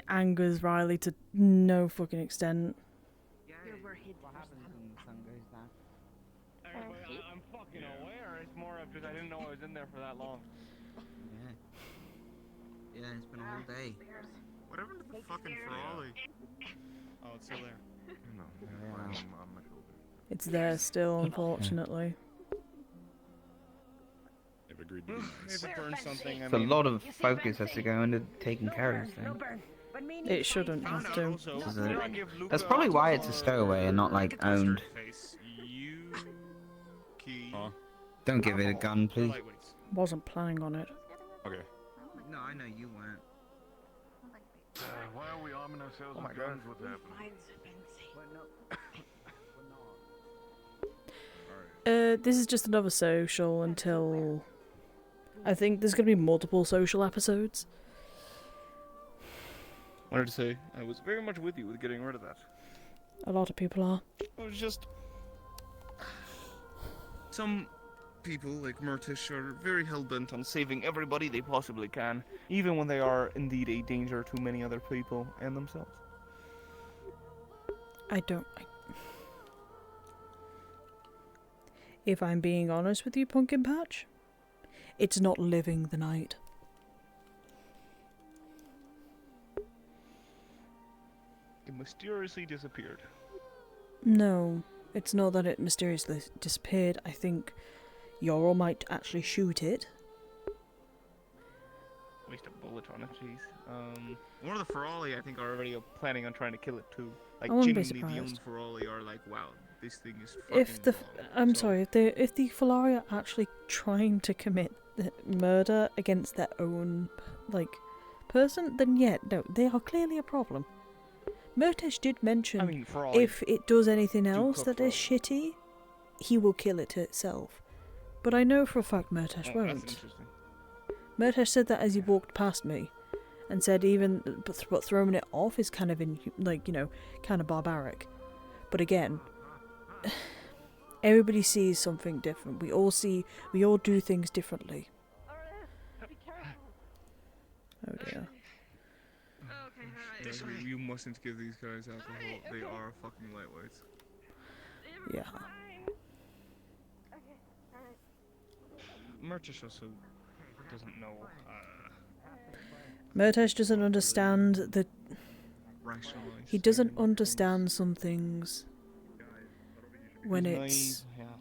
Speaker 1: angers Ryllae to no fucking extent.
Speaker 3: I'm fucking aware. It's more of because I didn't know I was in there for that long.
Speaker 13: Yeah, it's been a whole day.
Speaker 9: What happened to the fucking Ferrari?
Speaker 3: Oh, it's still there.
Speaker 2: No, on my shoulder.
Speaker 1: It's there still, unfortunately.
Speaker 14: They've agreed to be nice.
Speaker 3: If it burns something,
Speaker 13: So a lot of focus has to go into taking care of this thing.
Speaker 1: It shouldn't have to.
Speaker 13: Is it? That's probably why it's a stowaway and not like owned. Don't give it a gun, please.
Speaker 1: Wasn't planning on it.
Speaker 14: Okay.
Speaker 13: No, I know you weren't.
Speaker 22: Why are we arming ourselves with guns? What's happening?
Speaker 1: This is just another social until... I think there's going to be multiple social episodes.
Speaker 3: Wanted to say, I was very much with you with getting rid of that.
Speaker 1: A lot of people are.
Speaker 3: It was just... Some people, like Murtish, are very hell-bent on saving everybody they possibly can, even when they are indeed a danger to many other people and themselves.
Speaker 1: If I'm being honest with you, Pumpkin Patch, it's not living the night.
Speaker 3: It mysteriously disappeared.
Speaker 1: No, it's not that it mysteriously disappeared. I think Yorl might actually shoot it.
Speaker 3: Waste a bullet on it, jeez. One of the Ferali, I think, are already planning on trying to kill it too. Like,
Speaker 1: I wouldn't be
Speaker 3: genuinely, the own
Speaker 1: surprised.
Speaker 3: Ferali are like, wow, this thing is fucking
Speaker 1: If the if the Falaria are actually trying to commit murder against their own person, then yeah, no, they are clearly a problem. Murtesh did mention if it does anything else that is shitty, he will kill it itself. But I know for a fact Murtesh won't. Murtesh said that as he walked past me, and said but throwing it off is kind of kind of barbaric. But again, everybody sees something different. We all do things differently. Oh dear.
Speaker 3: You mustn't give these guys alcohol. They are fucking lightweights.
Speaker 1: Yeah.
Speaker 3: Murtish also doesn't know.
Speaker 1: Murtesh doesn't understand that.
Speaker 3: Rationalize.
Speaker 1: He doesn't understand some things when
Speaker 3: He's
Speaker 1: it's.
Speaker 3: naive,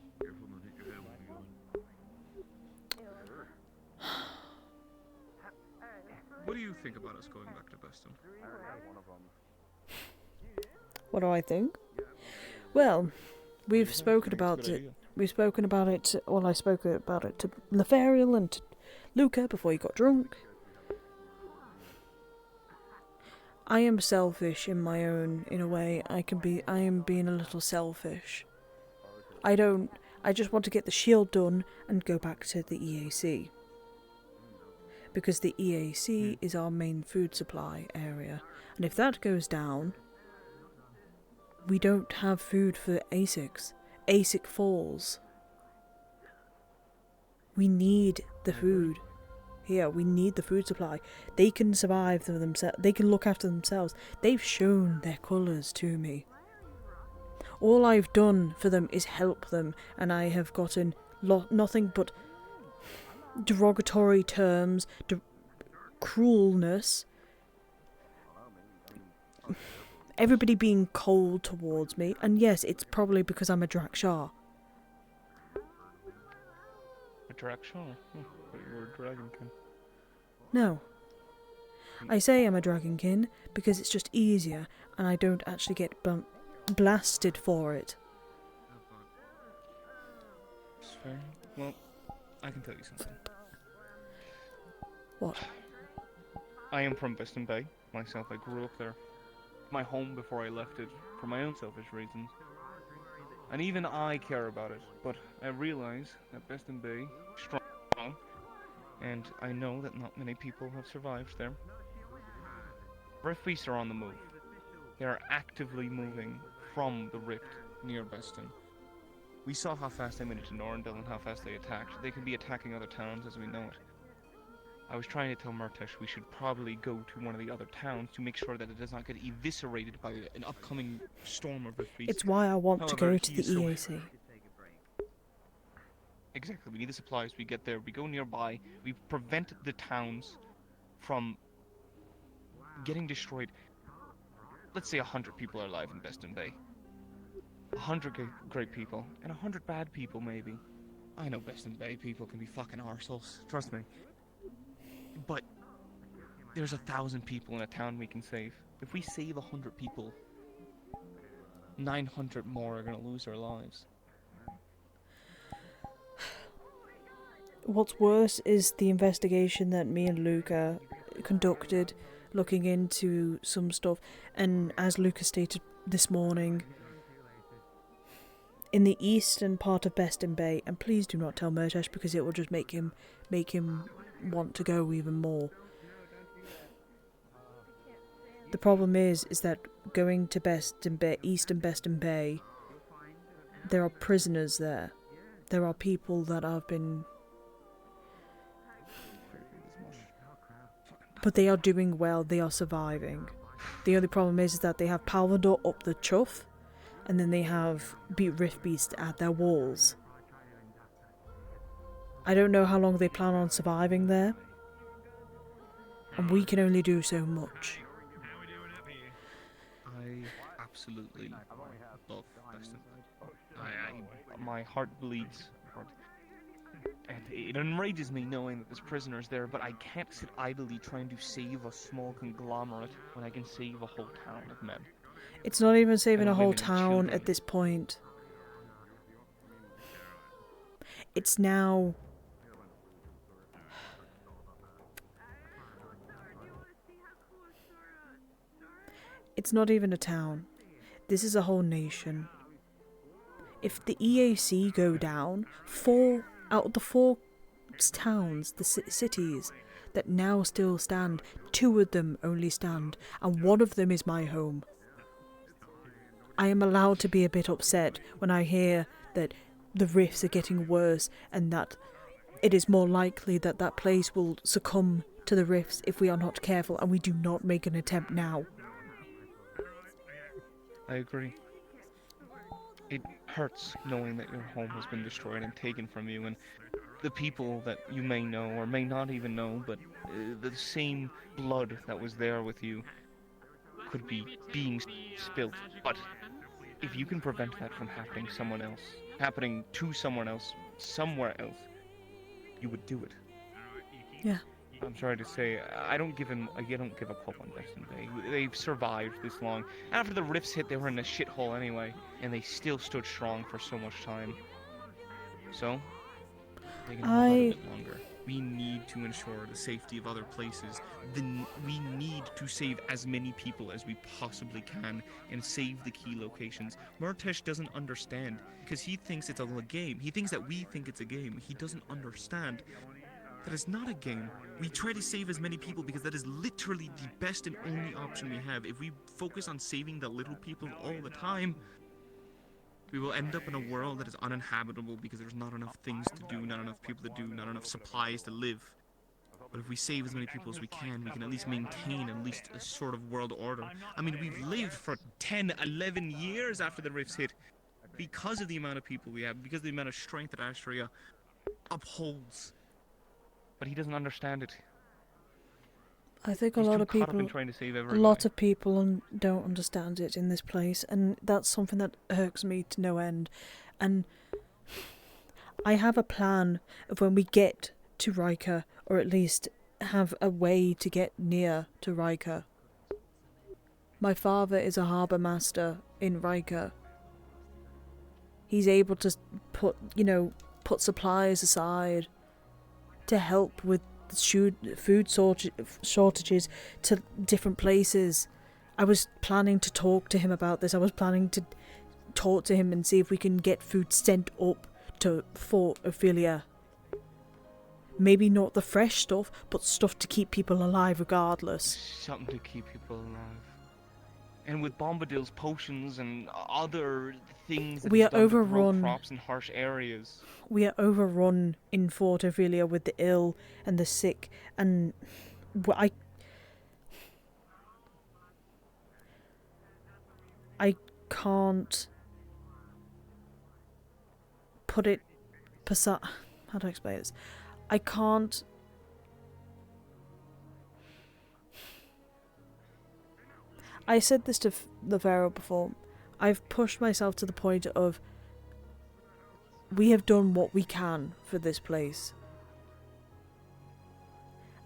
Speaker 3: What do you think about us going back to Beston?
Speaker 1: What do I think? Well, we've spoken about it. We've spoken about it. Well, I spoke about it to Lefariel and to Luca before he got drunk. I am selfish in a way. I am being a little selfish. I just want to get the shield done and go back to the EAC. Because the EAC is our main food supply area. And if that goes down, we don't have food for ASICs. ASIC falls. We need the food. Here, we need the food supply. They can survive for themselves. They can look after themselves. They've shown their colours to me. All I've done for them is help them, and I have gotten nothing but derogatory terms, cruelness, everybody being cold towards me, and yes, it's probably because I'm a Drakshar.
Speaker 3: A Drakshar? But you're a dragonkin.
Speaker 1: No. I say I'm a dragonkin because it's just easier, and I don't actually get blasted for it.
Speaker 3: That's fair. Well, I can tell you something.
Speaker 1: What?
Speaker 3: I am from Beston Bay. Myself, I grew up there. My home before I left it, for my own selfish reasons. And even I care about it, but I realize that Beston Bay is strong, and I know that not many people have survived there. Rift Beasts are on the move. They are actively moving from the rift near Beston. We saw how fast they made it to Norrendale and how fast they attacked. They could be attacking other towns as we know it. I was trying to tell Murtesh we should probably go to one of the other towns to make sure that it does not get eviscerated by an upcoming storm of Rift Beasts.
Speaker 1: It's why I want to go to the
Speaker 3: he's so-
Speaker 1: EAC.
Speaker 3: Exactly, we need the supplies, we get there, we go nearby, we prevent the towns from getting destroyed. Let's say 100 people are alive in Beston Bay. 100 great people, and 100 bad people maybe. I know Beston Bay people can be fucking arseholes, trust me. But There's 1,000 people in a town we can save. If we save 100 people, 900 more are gonna lose their lives.
Speaker 1: What's worse is the investigation that me and Luca conducted, looking into some stuff, and as Luca stated this morning, in the eastern part of Beston Bay, and please do not tell Murtash because it will just make him want to go even more. The problem is that going to Beston Bay, eastern Beston Bay, there are prisoners there. There are people that have been... But they are doing well, they are surviving. The only problem is that they have Palvador up the chuff, and then they have Rift Beast at their walls. I don't know how long they plan on surviving there, and we can only do so much.
Speaker 3: I absolutely love Beston. My heart bleeds. And it enrages me knowing that there's prisoners there, but I can't sit idly trying to save a small conglomerate when I can save a whole town of men.
Speaker 1: It's not even saving
Speaker 3: And
Speaker 1: a whole
Speaker 3: women and
Speaker 1: town
Speaker 3: children.
Speaker 1: at this point. It's now... It's not even a town. This is a whole nation. If the EAC go down, 4 out of the 4 towns, the cities that now still stand, 2 of them only stand, and 1 of them is my home. I am allowed to be a bit upset when I hear that the rifts are getting worse and that it is more likely that that place will succumb to the rifts if we are not careful and we do not make an attempt now.
Speaker 3: I agree. It hurts knowing that your home has been destroyed and taken from you, and the people that you may know or may not even know, but the same blood that was there with you could be being spilt. But if you can prevent that from happening to someone else, somewhere else, you would do it.
Speaker 1: Yeah.
Speaker 3: I'm sorry to say, I don't give up hope on Beston Bay. They've survived this long. After the rifts hit, they were in a shithole anyway, and they still stood strong for so much time. So, they can hold out a bit longer. We need to ensure the safety of other places. We need to save as many people as we possibly can and save the key locations. Murtash doesn't understand, because he thinks it's a game. He thinks that we think it's a game. He doesn't understand that it's not a game. We try to save as many people because that is literally the best and only option we have. If we focus on saving the little people all the time, we will end up in a world that is uninhabitable because there's not enough things to do, not enough people to do, not enough supplies to live. But if we save as many people as we can at least maintain at least a sort of world order. I mean, we've lived for 10, 11 years after the rifts hit because of the amount of people we have, because of the amount of strength that Astria upholds. But he doesn't understand it.
Speaker 1: I think
Speaker 3: He's
Speaker 1: a lot
Speaker 3: too
Speaker 1: of
Speaker 3: caught up
Speaker 1: people,
Speaker 3: in trying to save
Speaker 1: a
Speaker 3: everybody.
Speaker 1: lot of people don't understand it in this place, and that's something that irks me to no end. And I have a plan of when we get to Riker, or at least have a way to get near to Riker. My father is a harbour master in Riker. He's able to put supplies aside to help with food shortages to different places. I was planning to talk to him about this. I was planning to talk to him and see if we can get food sent up to Fort Ophelia. Maybe not the fresh stuff, but stuff to keep people alive regardless.
Speaker 3: Something to keep people alive. And with Bombadil's potions and other things that
Speaker 1: We
Speaker 3: he's
Speaker 1: are
Speaker 3: done to grow
Speaker 1: overrun.
Speaker 3: crops in harsh areas.
Speaker 1: We are overrun in Fort Ophelia with the ill and the sick, and I can't put it how do I explain this? I can't I said this to the Pharaoh before. I've pushed myself to the point of we have done what we can for this place.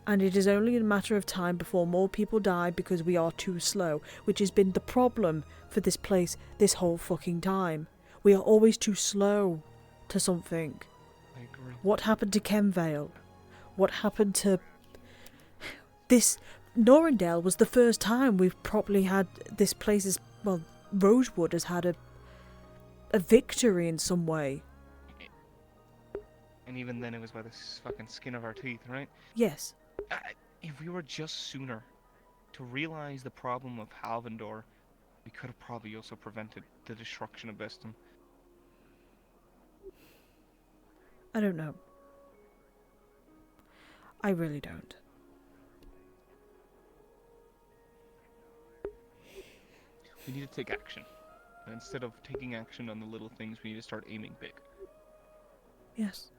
Speaker 1: And it is only a matter of time before more people die because we are too slow, which has been the problem for this place this whole fucking time. We are always too slow to something.
Speaker 3: I agree.
Speaker 1: What happened to Kenvale? What happened to... This... Norrendale was the first time we've properly had this place well, Rosewood has had a victory in some way.
Speaker 3: And even then it was by the fucking skin of our teeth, right?
Speaker 1: Yes.
Speaker 3: If we were just sooner to realize the problem of Halvendor, we could have probably also prevented the destruction of Bestum.
Speaker 1: I don't know. I really don't.
Speaker 3: We need to take action. And instead of taking action on the little things, we need to start aiming big.
Speaker 1: Yes.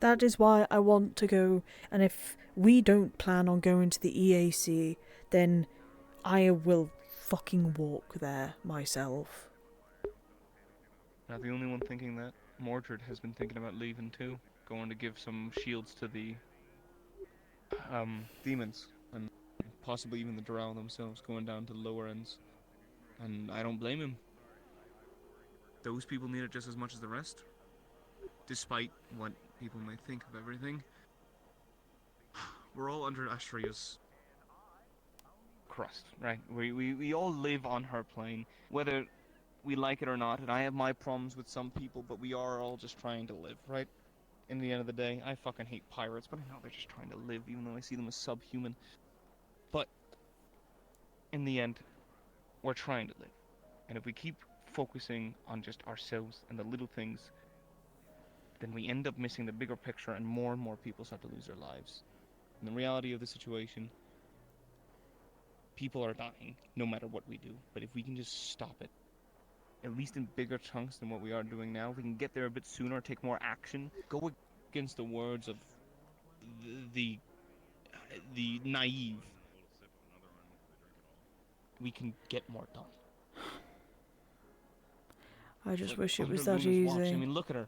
Speaker 1: That is why I want to go, and if we don't plan on going to the EAC, then I will fucking walk there myself.
Speaker 3: Not the only one thinking that. Mordred has been thinking about leaving too. Going to give some shields to the demons. And possibly even the drow themselves, going down to the lower ends. And I don't blame him. Those people need it just as much as the rest. Despite what people may think of everything. We're all under Astria's crust, right? We all live on her plane, whether we like it or not, and I have my problems with some people, but we are all just trying to live, right? In the end of the day, I fucking hate pirates, but I know they're just trying to live, even though I see them as subhuman. But, in the end, we're trying to live. And if we keep focusing on just ourselves and the little things, then we end up missing the bigger picture and more people start to lose their lives. And the reality of the situation, people are dying no matter what we do. But if we can just stop it, at least in bigger chunks than what we are doing now, if we can get there a bit sooner, take more action, go against the words of the naive, we can get more done.
Speaker 1: I just wish it was
Speaker 3: Under
Speaker 1: that
Speaker 3: Luna's watch,
Speaker 1: easy.
Speaker 3: I mean, look at her.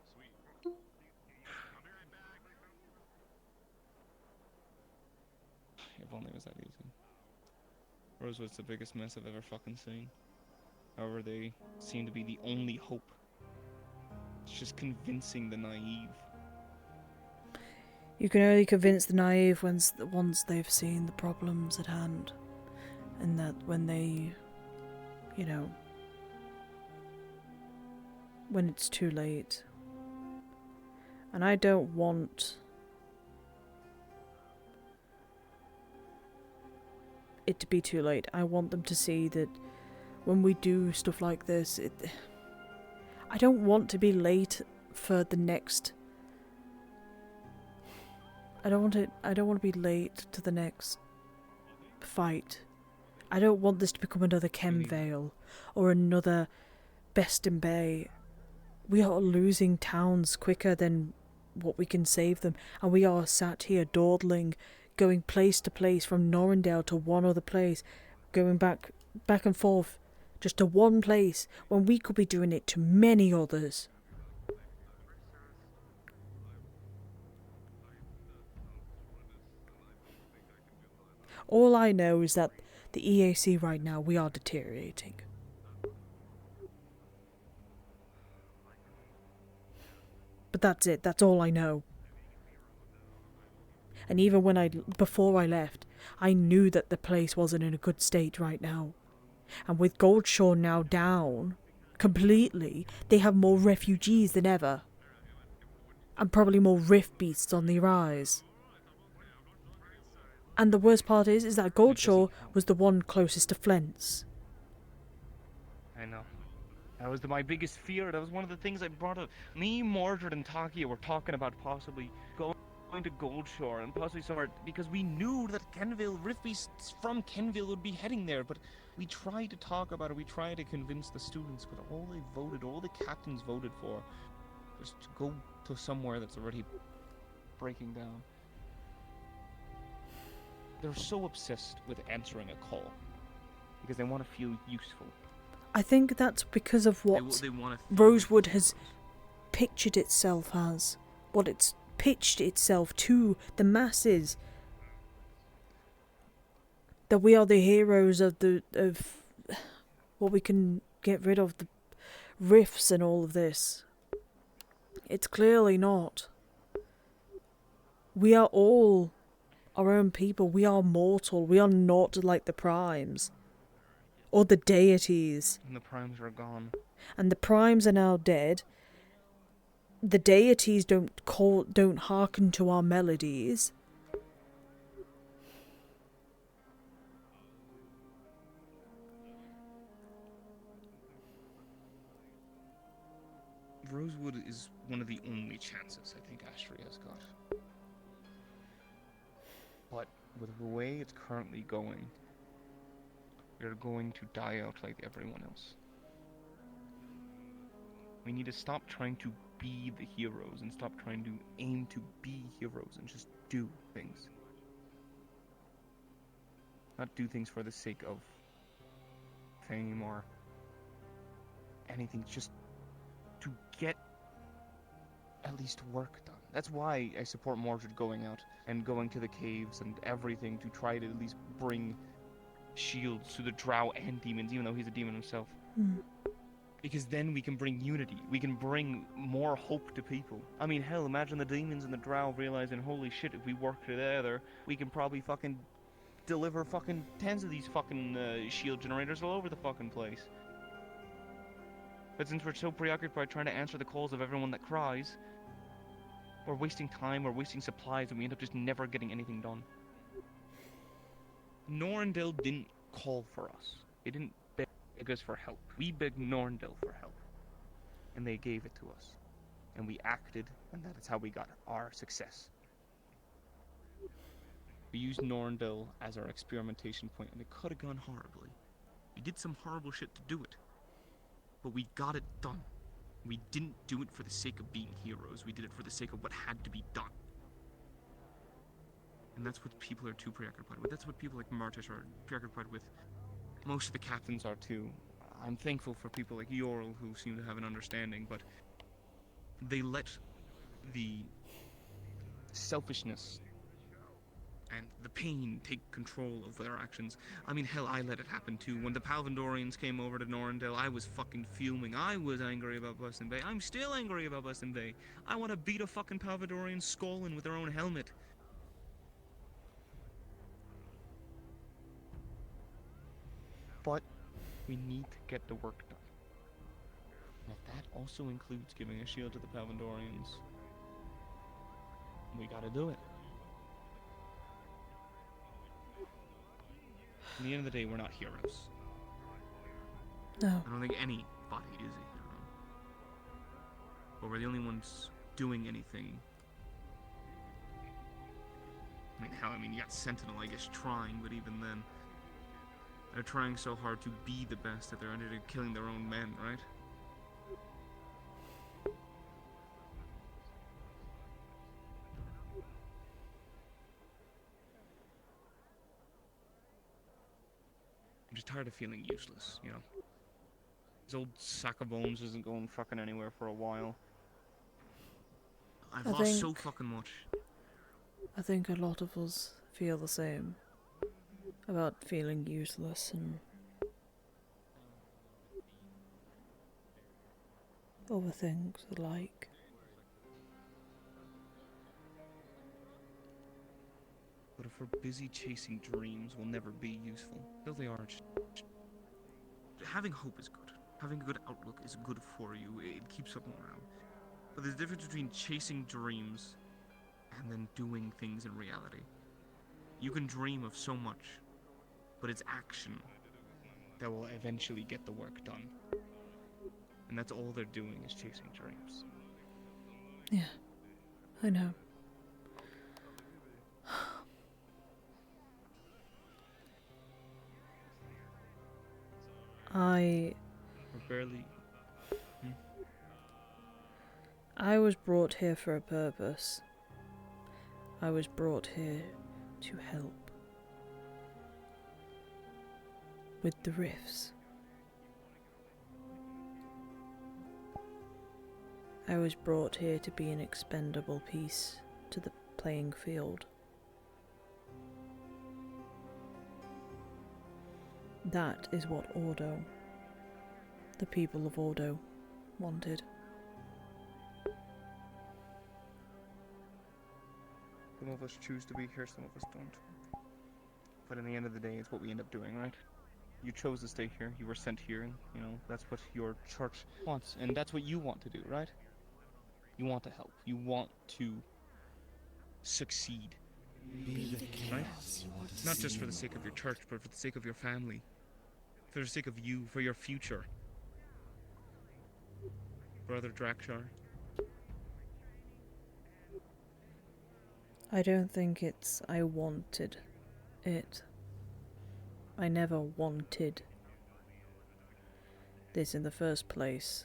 Speaker 3: If only it was that easy. Rosewood's the biggest mess I've ever fucking seen. However, they seem to be the only hope. It's just convincing the naive.
Speaker 1: You can only convince the naive once they've seen the problems at hand. And that when they, you know, when it's too late. And I don't want it to be too late. I want them to see that when we do stuff like this, I don't want to be late for the next... I don't want to be late to the next fight. I don't want this to become another Kenvale or another Beston Bay. We are losing towns quicker than what we can save them, and we are sat here dawdling, going place to place from Norrendale to one other place, going back and forth just to one place when we could be doing it to many others. All I know is that the EAC right now, we are deteriorating. But that's it, that's all I know. And even before I left, I knew that the place wasn't in a good state right now. And with Goldshore now down completely, they have more refugees than ever. And probably more rift beasts on the rise. And the worst part is that Goldshore was the one closest to Flint's.
Speaker 3: I know. That was my biggest fear. That was one of the things I brought up. Me, Mordred, and Takia were talking about possibly going to Goldshore and possibly somewhere, because we knew that Kenvale, rift beasts from Kenvale would be heading there, but we tried to talk about it, we tried to convince the students, but all the captains voted for was to go to somewhere that's already breaking down. They're so obsessed with answering a call because they want to feel useful.
Speaker 1: I think that's because of what
Speaker 3: they wanna
Speaker 1: Rosewood has pictured itself as. What it's pitched itself to the masses. that we are the heroes of what we can get rid of, the rifts and all of this. It's clearly not. We are all our own people. We are mortal. We are not like the primes. Or the deities.
Speaker 3: And the primes are gone.
Speaker 1: And the primes are now dead. The deities don't hearken to our melodies.
Speaker 3: Rosewood is one of the only chances I think Astria has got. But with the way it's currently going, we're going to die out like everyone else. We need to stop trying to be the heroes and stop trying to aim to be heroes and just do things. Not do things for the sake of fame or anything, just to get at least work done. That's why I support Mordred going out and going to the caves and everything to try to at least bring shields to the drow and demons, even though he's a demon himself. Because then we can bring unity. We can bring more hope to people. I mean, hell, imagine the demons and the drow realizing, holy shit, if we work together, we can probably fucking deliver fucking tens of these fucking shield generators all over the fucking place. But since we're so preoccupied trying to answer the calls of everyone that cries, we're wasting time, we're wasting supplies, and we end up just never getting anything done. Norndel didn't call for us. They didn't beg us for help. We begged Norndel for help. And they gave it to us. And we acted, and that is how we got our success. We used Norndel as our experimentation point, and it could have gone horribly. We did some horrible shit to do it. But we got it done. We didn't do it for the sake of being heroes. We did it for the sake of what had to be done. And that's what people are too preoccupied with. That's what people like Martish are preoccupied with. Most of the captains are too. I'm thankful for people like Yorl who seem to have an understanding, but they let the selfishness and the pain take control of their actions. I mean, hell, I let it happen too. When the Palvandorians came over to Norndel, I was fucking fuming. I was angry about Bustin Bay. I'm still angry about Bustin Bay. I want to beat a fucking Palvandorian skull in with their own helmet. But we need to get the work done. And if that also includes giving a shield to the Palvandorians, we gotta do it. At the end of the day, we're not heroes.
Speaker 1: No.
Speaker 3: I don't think anybody is a hero. But we're the only ones doing anything. I mean, hell, you got Sentinel, I guess, trying, but even then, they're trying so hard to be the best that they're ended up killing their own men, right? I'm just tired of feeling useless, you know? This old sack of bones isn't going fucking anywhere for a while. I've lost so fucking much.
Speaker 1: I think a lot of us feel the same. About feeling useless and other things alike.
Speaker 3: But if we're busy chasing dreams, we'll never be useful. Though they are. Having hope is good. Having a good outlook is good for you. It keeps up morale. But there's a difference between chasing dreams and then doing things in reality. You can dream of so much, but it's action that will eventually get the work done. And that's all they're doing is chasing dreams.
Speaker 1: Yeah, I know.
Speaker 3: We're barely...
Speaker 1: I was brought here for a purpose. I was brought here to help. With the rifts. I was brought here to be an expendable piece to the playing field. That is what Ordo, the people of Ordo, wanted.
Speaker 3: Some of us choose to be here, some of us don't. But in the end of the day, it's what we end up doing, right? You chose to stay here, you were sent here, and, you know, that's what your church wants, and that's what you want to do, right? You want to help. You want to succeed. Right? Not just for the sake of your church, but for the sake of your family. For the sake of you, for your future. Brother Drakshar.
Speaker 1: I don't think it's I wanted it. I never wanted this in the first place.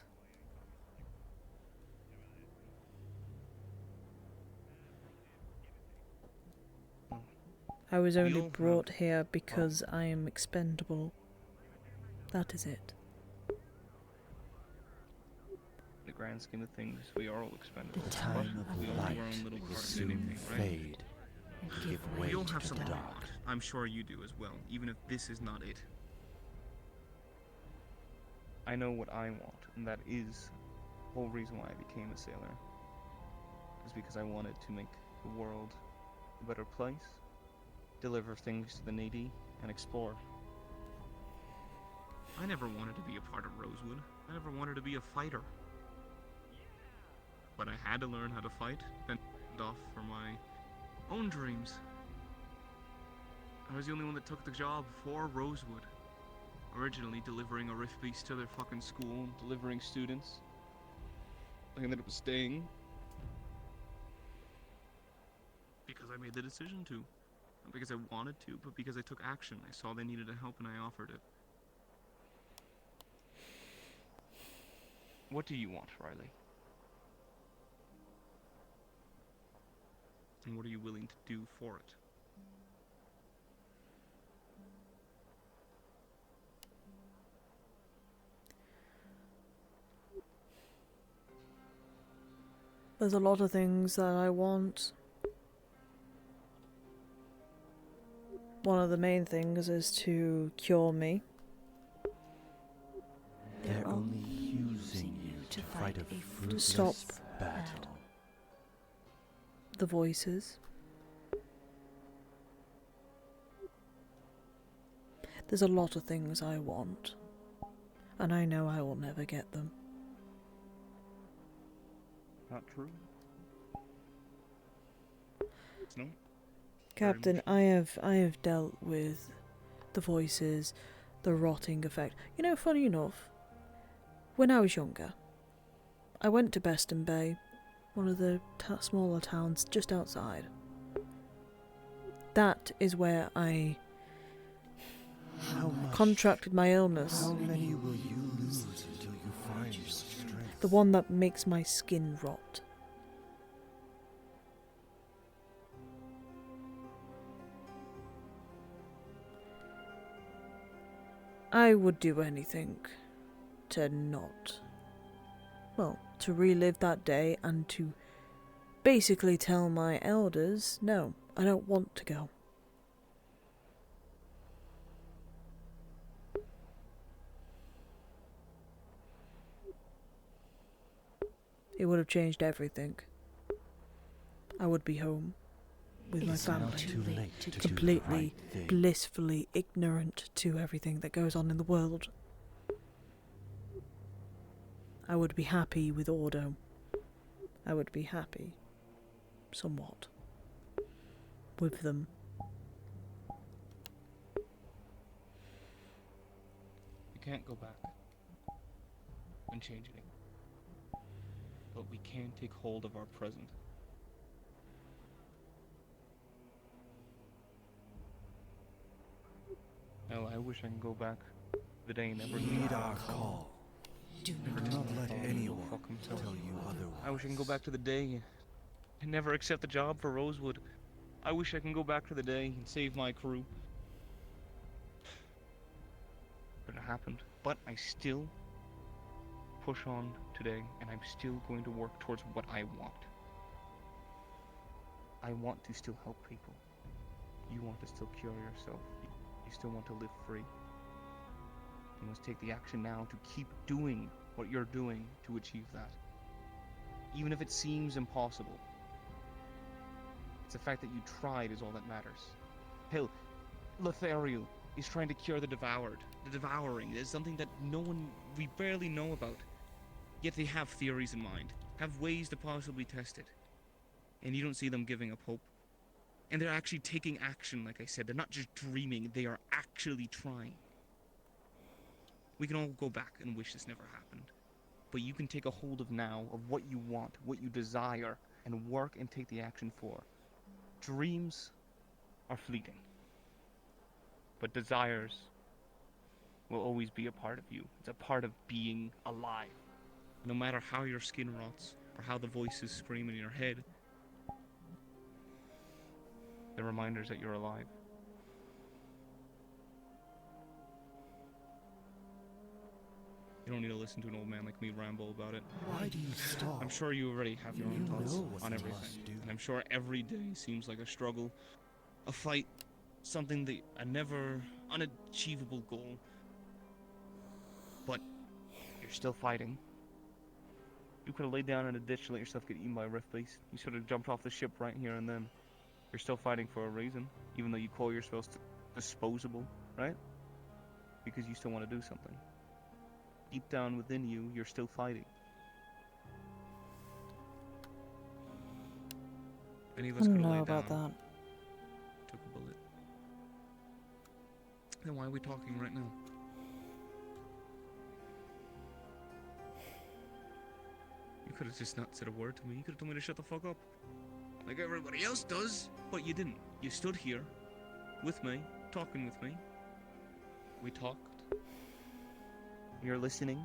Speaker 1: I was only brought here because I am expendable. That is it.
Speaker 3: In the grand scheme of things, we are all expendable.
Speaker 10: The time
Speaker 3: but we
Speaker 10: of
Speaker 3: all do
Speaker 10: light
Speaker 3: our own little
Speaker 10: will
Speaker 3: part in
Speaker 10: soon
Speaker 3: anything, right?
Speaker 10: fade and give way
Speaker 3: We all
Speaker 10: to
Speaker 3: have
Speaker 10: the
Speaker 3: something we
Speaker 10: dark.
Speaker 3: want. I'm sure you do as well, even if this is not it. I know what I want, and that is the whole reason why I became a sailor. Is because I wanted to make the world a better place, deliver things to the needy, and explore. I never wanted to be a part of Rosewood. I never wanted to be a fighter. But I had to learn how to fight, then off for my own dreams. I was the only one that took the job for Rosewood. Originally delivering a rift beast to their fucking school, delivering students. I ended up staying. Because I made the decision to. Not because I wanted to, but because I took action. I saw they needed help and I offered it. What do you want, Ryllae? And what are you willing to do for it?
Speaker 1: There's a lot of things that I want. One of the main things is to cure me.
Speaker 10: They're only using you to fight a fruitless
Speaker 1: Stop
Speaker 10: battle.
Speaker 1: the voices. There's a lot of things I want, and I know I will never get them.
Speaker 3: Not true. No.
Speaker 1: Captain, I have dealt with the voices, the rotting effect. You know, funny enough, when I was younger, I went to Beston Bay, one of the smaller towns just outside. That is where I contracted my illness.
Speaker 10: How many will you lose until you find your strength?
Speaker 1: The one that makes my skin rot. I would do anything to not, well, to relive that day and to basically tell my elders, no, I don't want to go. It would have changed everything. I would be home with my family, completely, blissfully ignorant to everything that goes on in the world. I would be happy with Ordo. I would be happy, somewhat, with them.
Speaker 3: We can't go back and change anything. But we can take hold of our present. Hell, I wish I could go back the day never
Speaker 10: Heed our call.
Speaker 21: Do
Speaker 10: not let anyone tell you otherwise.
Speaker 3: I wish I can go back to the day and never accept the job for Rosewood. I wish I can go back to the day and save my crew. But it happened. But I still push on today, and I'm still going to work towards what I want. I want to still help people. You want to still cure yourself. You still want to live free. You must take the action now to keep doing what you're doing to achieve that. Even if it seems impossible. It's the fact that you tried is all that matters. Hell, Lothario is trying to cure the devoured. The devouring is something that we barely know about. Yet they have theories in mind, have ways to possibly test it. And you don't see them giving up hope. And they're actually taking action, like I said. They're not just dreaming, they are actually trying. We can all go back and wish this never happened. But you can take a hold of now, of what you want, what you desire, and work and take the action for. Dreams are fleeting. But desires will always be a part of you. It's a part of being alive. No matter how your skin rots, or how the voices scream in your head, they're reminders that you're alive. You don't need to listen to an old man like me ramble about it.
Speaker 10: Why do you stop?
Speaker 3: I'm sure you already have your own thoughts
Speaker 10: know what
Speaker 3: on
Speaker 10: you
Speaker 3: everything.
Speaker 10: must do.
Speaker 3: And I'm sure every day seems like a struggle, a fight, something that a never unachievable goal. But you're still fighting. You could have laid down in a ditch and let yourself get eaten by a rift beast. You should have jumped off the ship right here and then. You're still fighting for a reason, even though you call yourselves disposable, right? Because you still want to do something. Deep down within you, you're still fighting. Any of us
Speaker 1: I
Speaker 3: could
Speaker 1: don't
Speaker 3: have
Speaker 1: know
Speaker 3: laid
Speaker 1: about
Speaker 3: down,
Speaker 1: that.
Speaker 3: took a bullet. Then why are we talking right now? You could have just not said a word to me. You could have told me to shut the fuck up. Like everybody else does. But you didn't. You stood here, with me, talking with me. We talked. You're listening.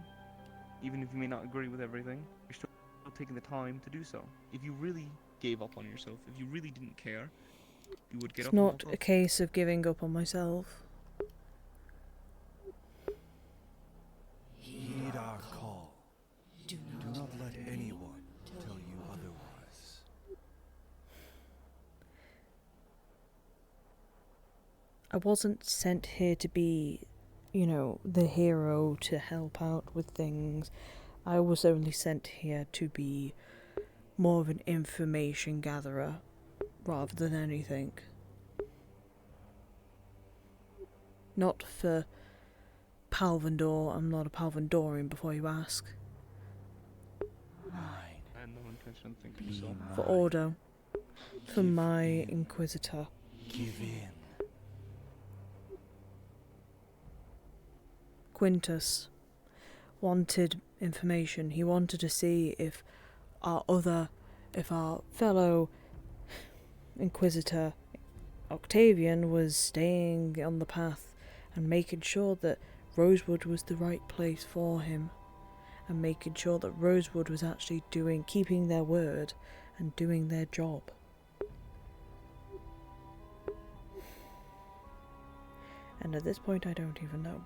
Speaker 3: Even if you may not agree with everything, you're still taking the time to do so. If you really gave up on yourself, if you really didn't care, you would get
Speaker 1: It's
Speaker 3: up and
Speaker 1: not
Speaker 3: walk
Speaker 1: a
Speaker 3: off.
Speaker 1: case of giving up on myself.
Speaker 10: Heed our call. Do not let anyone tell you otherwise.
Speaker 1: I wasn't sent here to be, the hero to help out with things. I was only sent here to be more of an information gatherer rather than anything. Not for Palvandor. I'm not a Palvandorian before you ask.
Speaker 3: I had no intention of thinking so.
Speaker 1: For Ordo. For my Inquisitor.
Speaker 10: Give in.
Speaker 1: Quintus wanted information. He wanted to see if our fellow Inquisitor Octavian was staying on the path and making sure that Rosewood was the right place for him, and making sure that Rosewood was actually keeping their word and doing their job. And at this point I don't even know.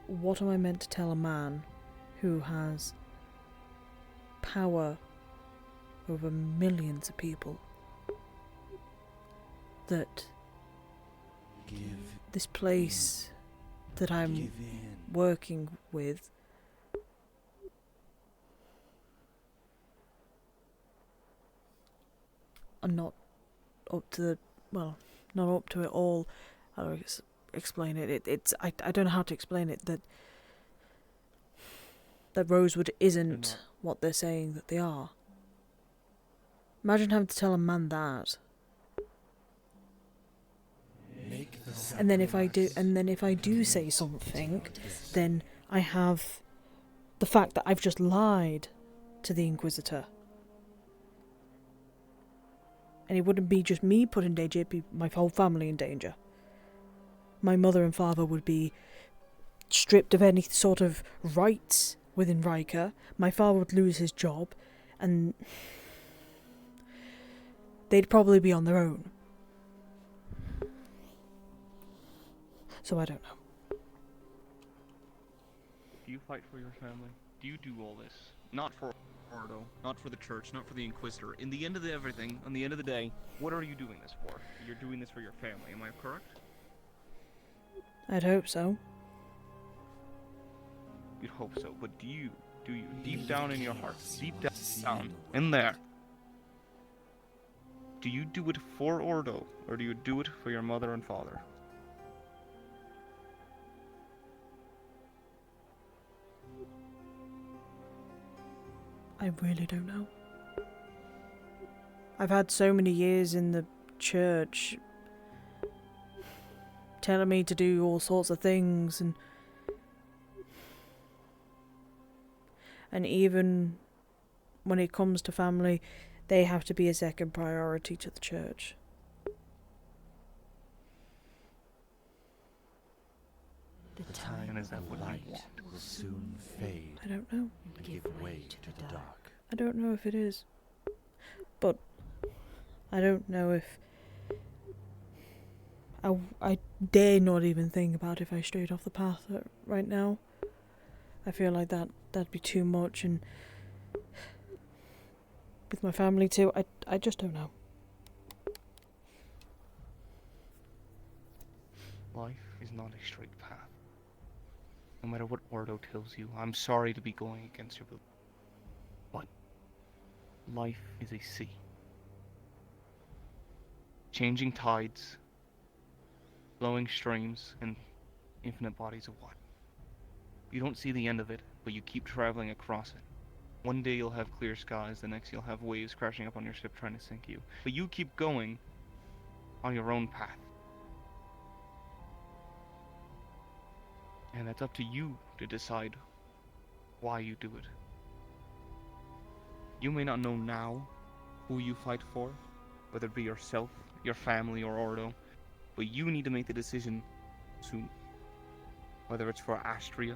Speaker 1: What am I meant to tell a man who has power over millions of people that this place that I'm working with are not up to not up to it all. How do I explain it? I don't know how to explain it. That Rosewood isn't what they're saying that they are. Imagine having to tell a man that. And then if I do say something, then I have the fact that I've just lied to the Inquisitor. And it wouldn't be just me put in danger, it'd be my whole family in danger. My mother and father would be stripped of any sort of rights within Riker. My father would lose his job, and they'd probably be on their own. So I don't know.
Speaker 3: Do you fight for your family? Do you do all this? Not for Ordo, not for the church, not for the Inquisitor. In the end of everything, on the end of the day, what are you doing this for? You're doing this for your family, am I correct?
Speaker 1: I'd hope so.
Speaker 3: You'd hope so, but do you, deep down in your heart, deep down, in there, do you do it for Ordo, or do you do it for your mother and father?
Speaker 1: I really don't know. I've had so many years in the church telling me to do all sorts of things, and even when it comes to family, they have to be a second priority to the church.
Speaker 10: The time
Speaker 3: is that what
Speaker 10: light
Speaker 3: you want?
Speaker 10: will soon fade.
Speaker 1: I don't know.
Speaker 10: And give way to the dark.
Speaker 1: I don't know if it is. But I don't know if... I dare not even think about if I strayed off the path right now. I feel like that'd be too much, and with my family too, I just don't know.
Speaker 3: Life is not a straight path. No matter what Ordo tells you, I'm sorry to be going against your belief. But life is a sea. Changing tides, flowing streams, and infinite bodies of water. You don't see the end of it, but you keep traveling across it. One day you'll have clear skies, the next you'll have waves crashing up on your ship trying to sink you. But you keep going on your own path. And that's up to you to decide why you do it. You may not know now who you fight for, whether it be yourself, your family, or Ordo, but you need to make the decision soon. Whether it's for Astria,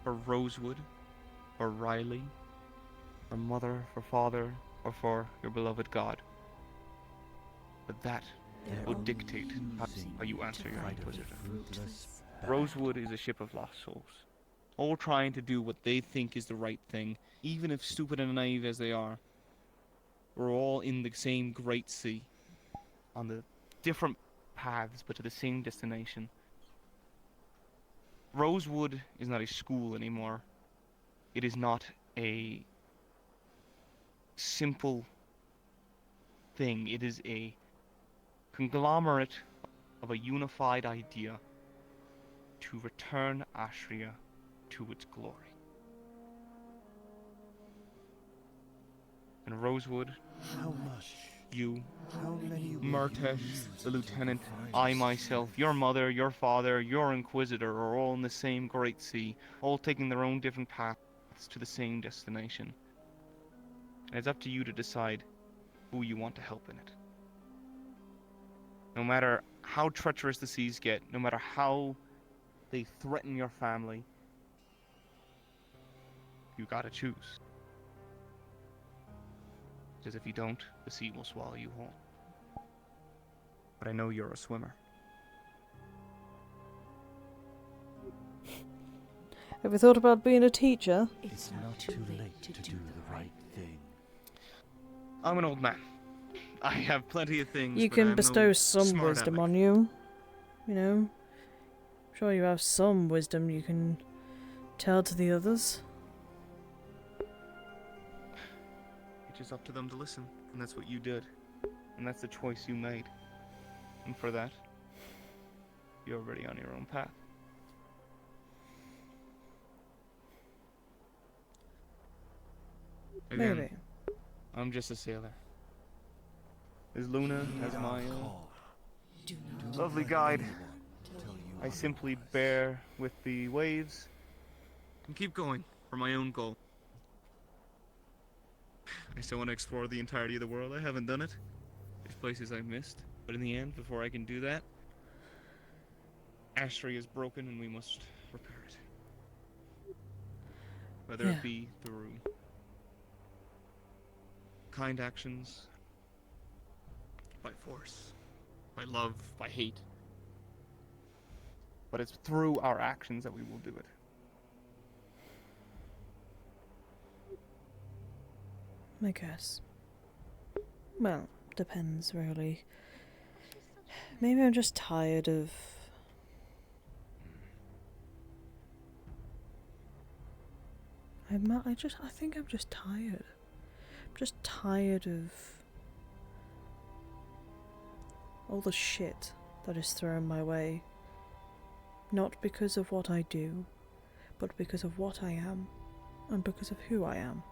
Speaker 3: for Rosewood, for Ryllae, for mother, for father, or for your beloved God. But that will dictate how you answer your Inquisitor. Rosewood is a ship of lost souls, all trying to do what they think is the right thing, even if stupid and naive as they are. We're all in the same great sea, on the different paths, but to the same destination. Rosewood is not a school anymore. It is not a simple thing. It is a conglomerate of a unified idea to return Astria to its glory. And Rosewood,
Speaker 10: How much?
Speaker 3: you,
Speaker 10: How many will
Speaker 3: Murtesh,
Speaker 10: you use
Speaker 3: the lieutenant,
Speaker 10: to find
Speaker 3: I
Speaker 10: us?
Speaker 3: myself, your mother, your father, your Inquisitor are all in the same great sea, all taking their own different paths to the same destination. And it's up to you to decide who you want to help in it. No matter how treacherous the seas get, no matter how they threaten your family, you gotta choose. Because if you don't, the sea will swallow you whole. But I know you're a swimmer.
Speaker 1: Ever thought about being a teacher?
Speaker 10: It's not too late to do the right thing.
Speaker 3: I'm an old man. I have plenty of things.
Speaker 1: You
Speaker 3: but
Speaker 1: can
Speaker 3: I'm
Speaker 1: bestow
Speaker 3: no
Speaker 1: some
Speaker 3: smart
Speaker 1: wisdom
Speaker 3: aleck.
Speaker 1: on you. You know? I'm sure you have some wisdom you can tell to the others.
Speaker 3: It's just up to them to listen, and that's what you did. And that's the choice you made. And for that, you're already on your own path. Again,
Speaker 1: Maybe.
Speaker 3: I'm just a sailor. As Luna, as my lovely guide, I simply bear with the waves and keep going for my own goal. I still want to explore the entirety of the world. I haven't done it. There's places I've missed. But in the end, before I can do that, Astria is broken and we must repair it. Whether
Speaker 1: Yeah.
Speaker 3: it be through kind actions, by force, by love, by hate. But it's through our actions that we will do it.
Speaker 1: I guess. Well, depends, really. Maybe I'm just tired of... I think I'm just tired. I'm just tired of all the shit that is thrown my way. Not because of what I do, but because of what I am, and because of who I am.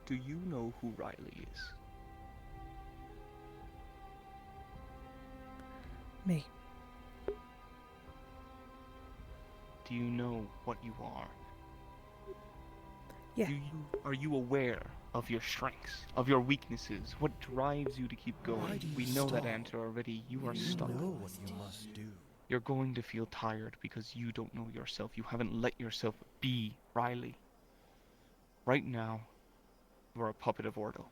Speaker 3: Do you know who Ryllae is?
Speaker 1: Me.
Speaker 3: Do you know what you are?
Speaker 1: Yeah.
Speaker 3: Are you aware of your strengths, of your weaknesses? What drives you to keep going? We know that answer already. You are stuck.
Speaker 10: You know what you must do.
Speaker 3: You're going to feel tired because you don't know yourself. You haven't let yourself be Ryllae. Right now, you are a puppet of Ordo.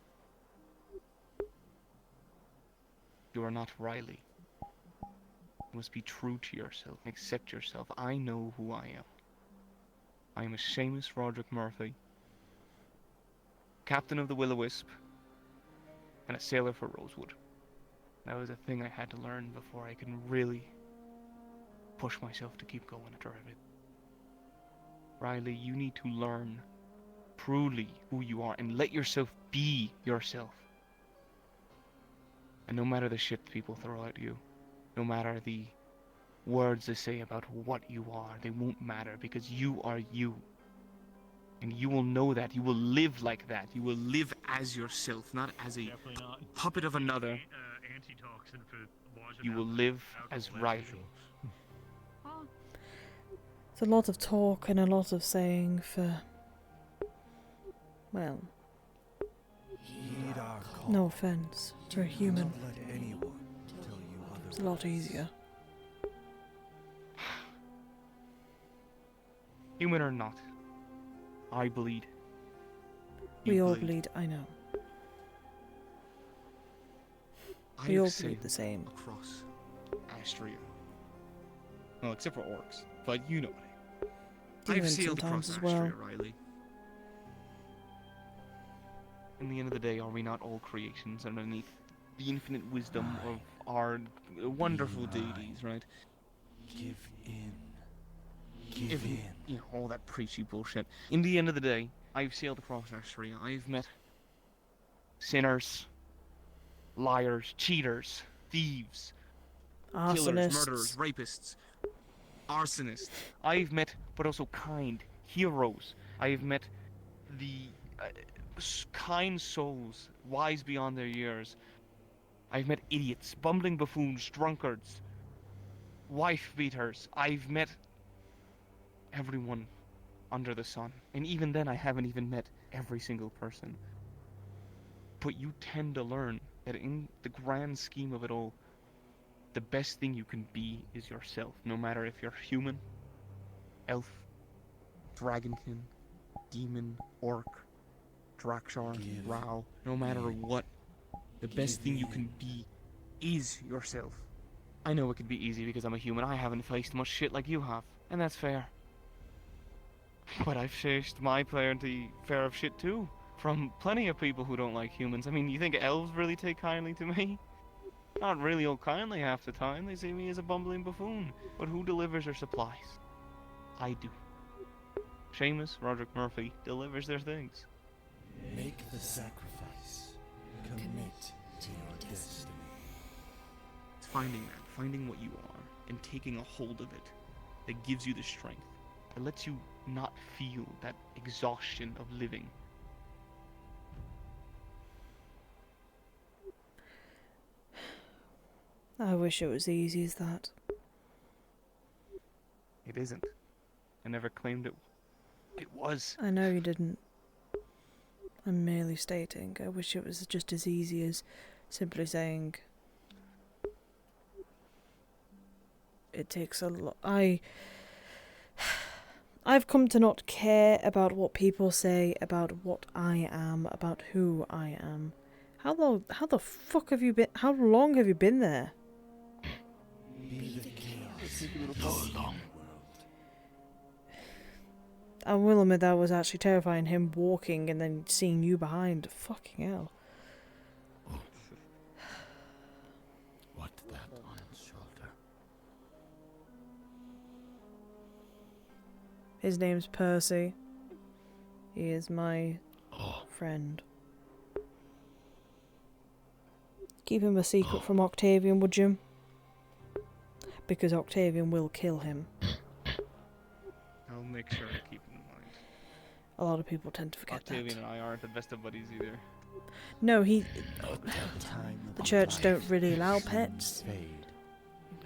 Speaker 3: You are not Ryllae. You must be true to yourself and accept yourself. I know who I am. I am a Seamus Roderick Murphy, captain of the Will-O-Wisp, and a sailor for Rosewood. That was a thing I had to learn before I could really push myself to keep going after everything. Ryllae, you need to learn truly who you are and let yourself be yourself. And no matter the shit people throw at you, no matter the words they say about what you are, they won't matter because you are you. And you will know that. You will live like that. You will live as yourself, not as a puppet of another. You will live as Ryllae.
Speaker 1: It's a lot of talk and a lot of saying for... well...
Speaker 10: Heed our call.
Speaker 1: no offense, for a human.
Speaker 10: Don't let anyone tell you otherwise.
Speaker 1: It's a lot easier.
Speaker 3: Human or not, I bleed.
Speaker 1: We all bleed, I know. We all bleed the same.
Speaker 3: Across Astria. Well, except for orcs, but you know what I mean. I've
Speaker 1: Demons
Speaker 3: sailed
Speaker 1: sometimes
Speaker 3: across
Speaker 1: as well.
Speaker 3: Astria, Ryllae. In the end of the day, are we not all creations underneath the infinite wisdom of our wonderful deities, right?
Speaker 10: Give in.
Speaker 3: If you know, all that preachy bullshit. In the end of the day, I've sailed across Astria. I've met sinners, liars, cheaters, thieves, killers, murderers, rapists, arsonists. I've met, but also kind, heroes. I've met the kind souls, wise beyond their years. I've met idiots, bumbling buffoons, drunkards, wife beaters. I've met everyone under the sun. And even then, I haven't even met every single person. But you tend to learn that in the grand scheme of it all, the best thing you can be is yourself. No matter if you're human, elf, dragonkin, demon, orc, Drakshar, Rao, no matter what, the best thing you can be is yourself. I know it can be easy because I'm a human. I haven't faced much shit like you have, and that's fair. But I've faced my plenty fair of shit too, from plenty of people who don't like humans. I mean, you think elves really take kindly to me? Not really all kindly half the time. They see me as a bumbling buffoon. But who delivers their supplies? I do. Seamus Roderick Murphy delivers their things.
Speaker 10: Make the sacrifice. Commit to your destiny.
Speaker 3: It's finding that, finding what you are, and taking a hold of it that gives you the strength, that lets you not feel that exhaustion of living.
Speaker 1: I wish it was easy as that.
Speaker 3: It isn't. I never claimed it. It was.
Speaker 1: I know you didn't. I'm merely stating, I wish it was just as easy as simply saying it takes a lot. I've come to not care about what people say about what I am, about who I am. How the fuck have you been? How long have you been there?
Speaker 10: Be the chaos.
Speaker 3: So long.
Speaker 1: I will admit that was actually terrifying, him walking and then seeing you behind. Fucking hell.
Speaker 10: What that on his shoulder?
Speaker 1: His name's Percy. He is my friend. Keep him a secret from Octavian, would you? Because Octavian will kill him.
Speaker 8: I'll make sure to keep him in mind.
Speaker 1: A lot of people tend to forget
Speaker 8: Octavian
Speaker 1: that.
Speaker 8: and I aren't the best of buddies either.
Speaker 1: No, the church don't really allow pets.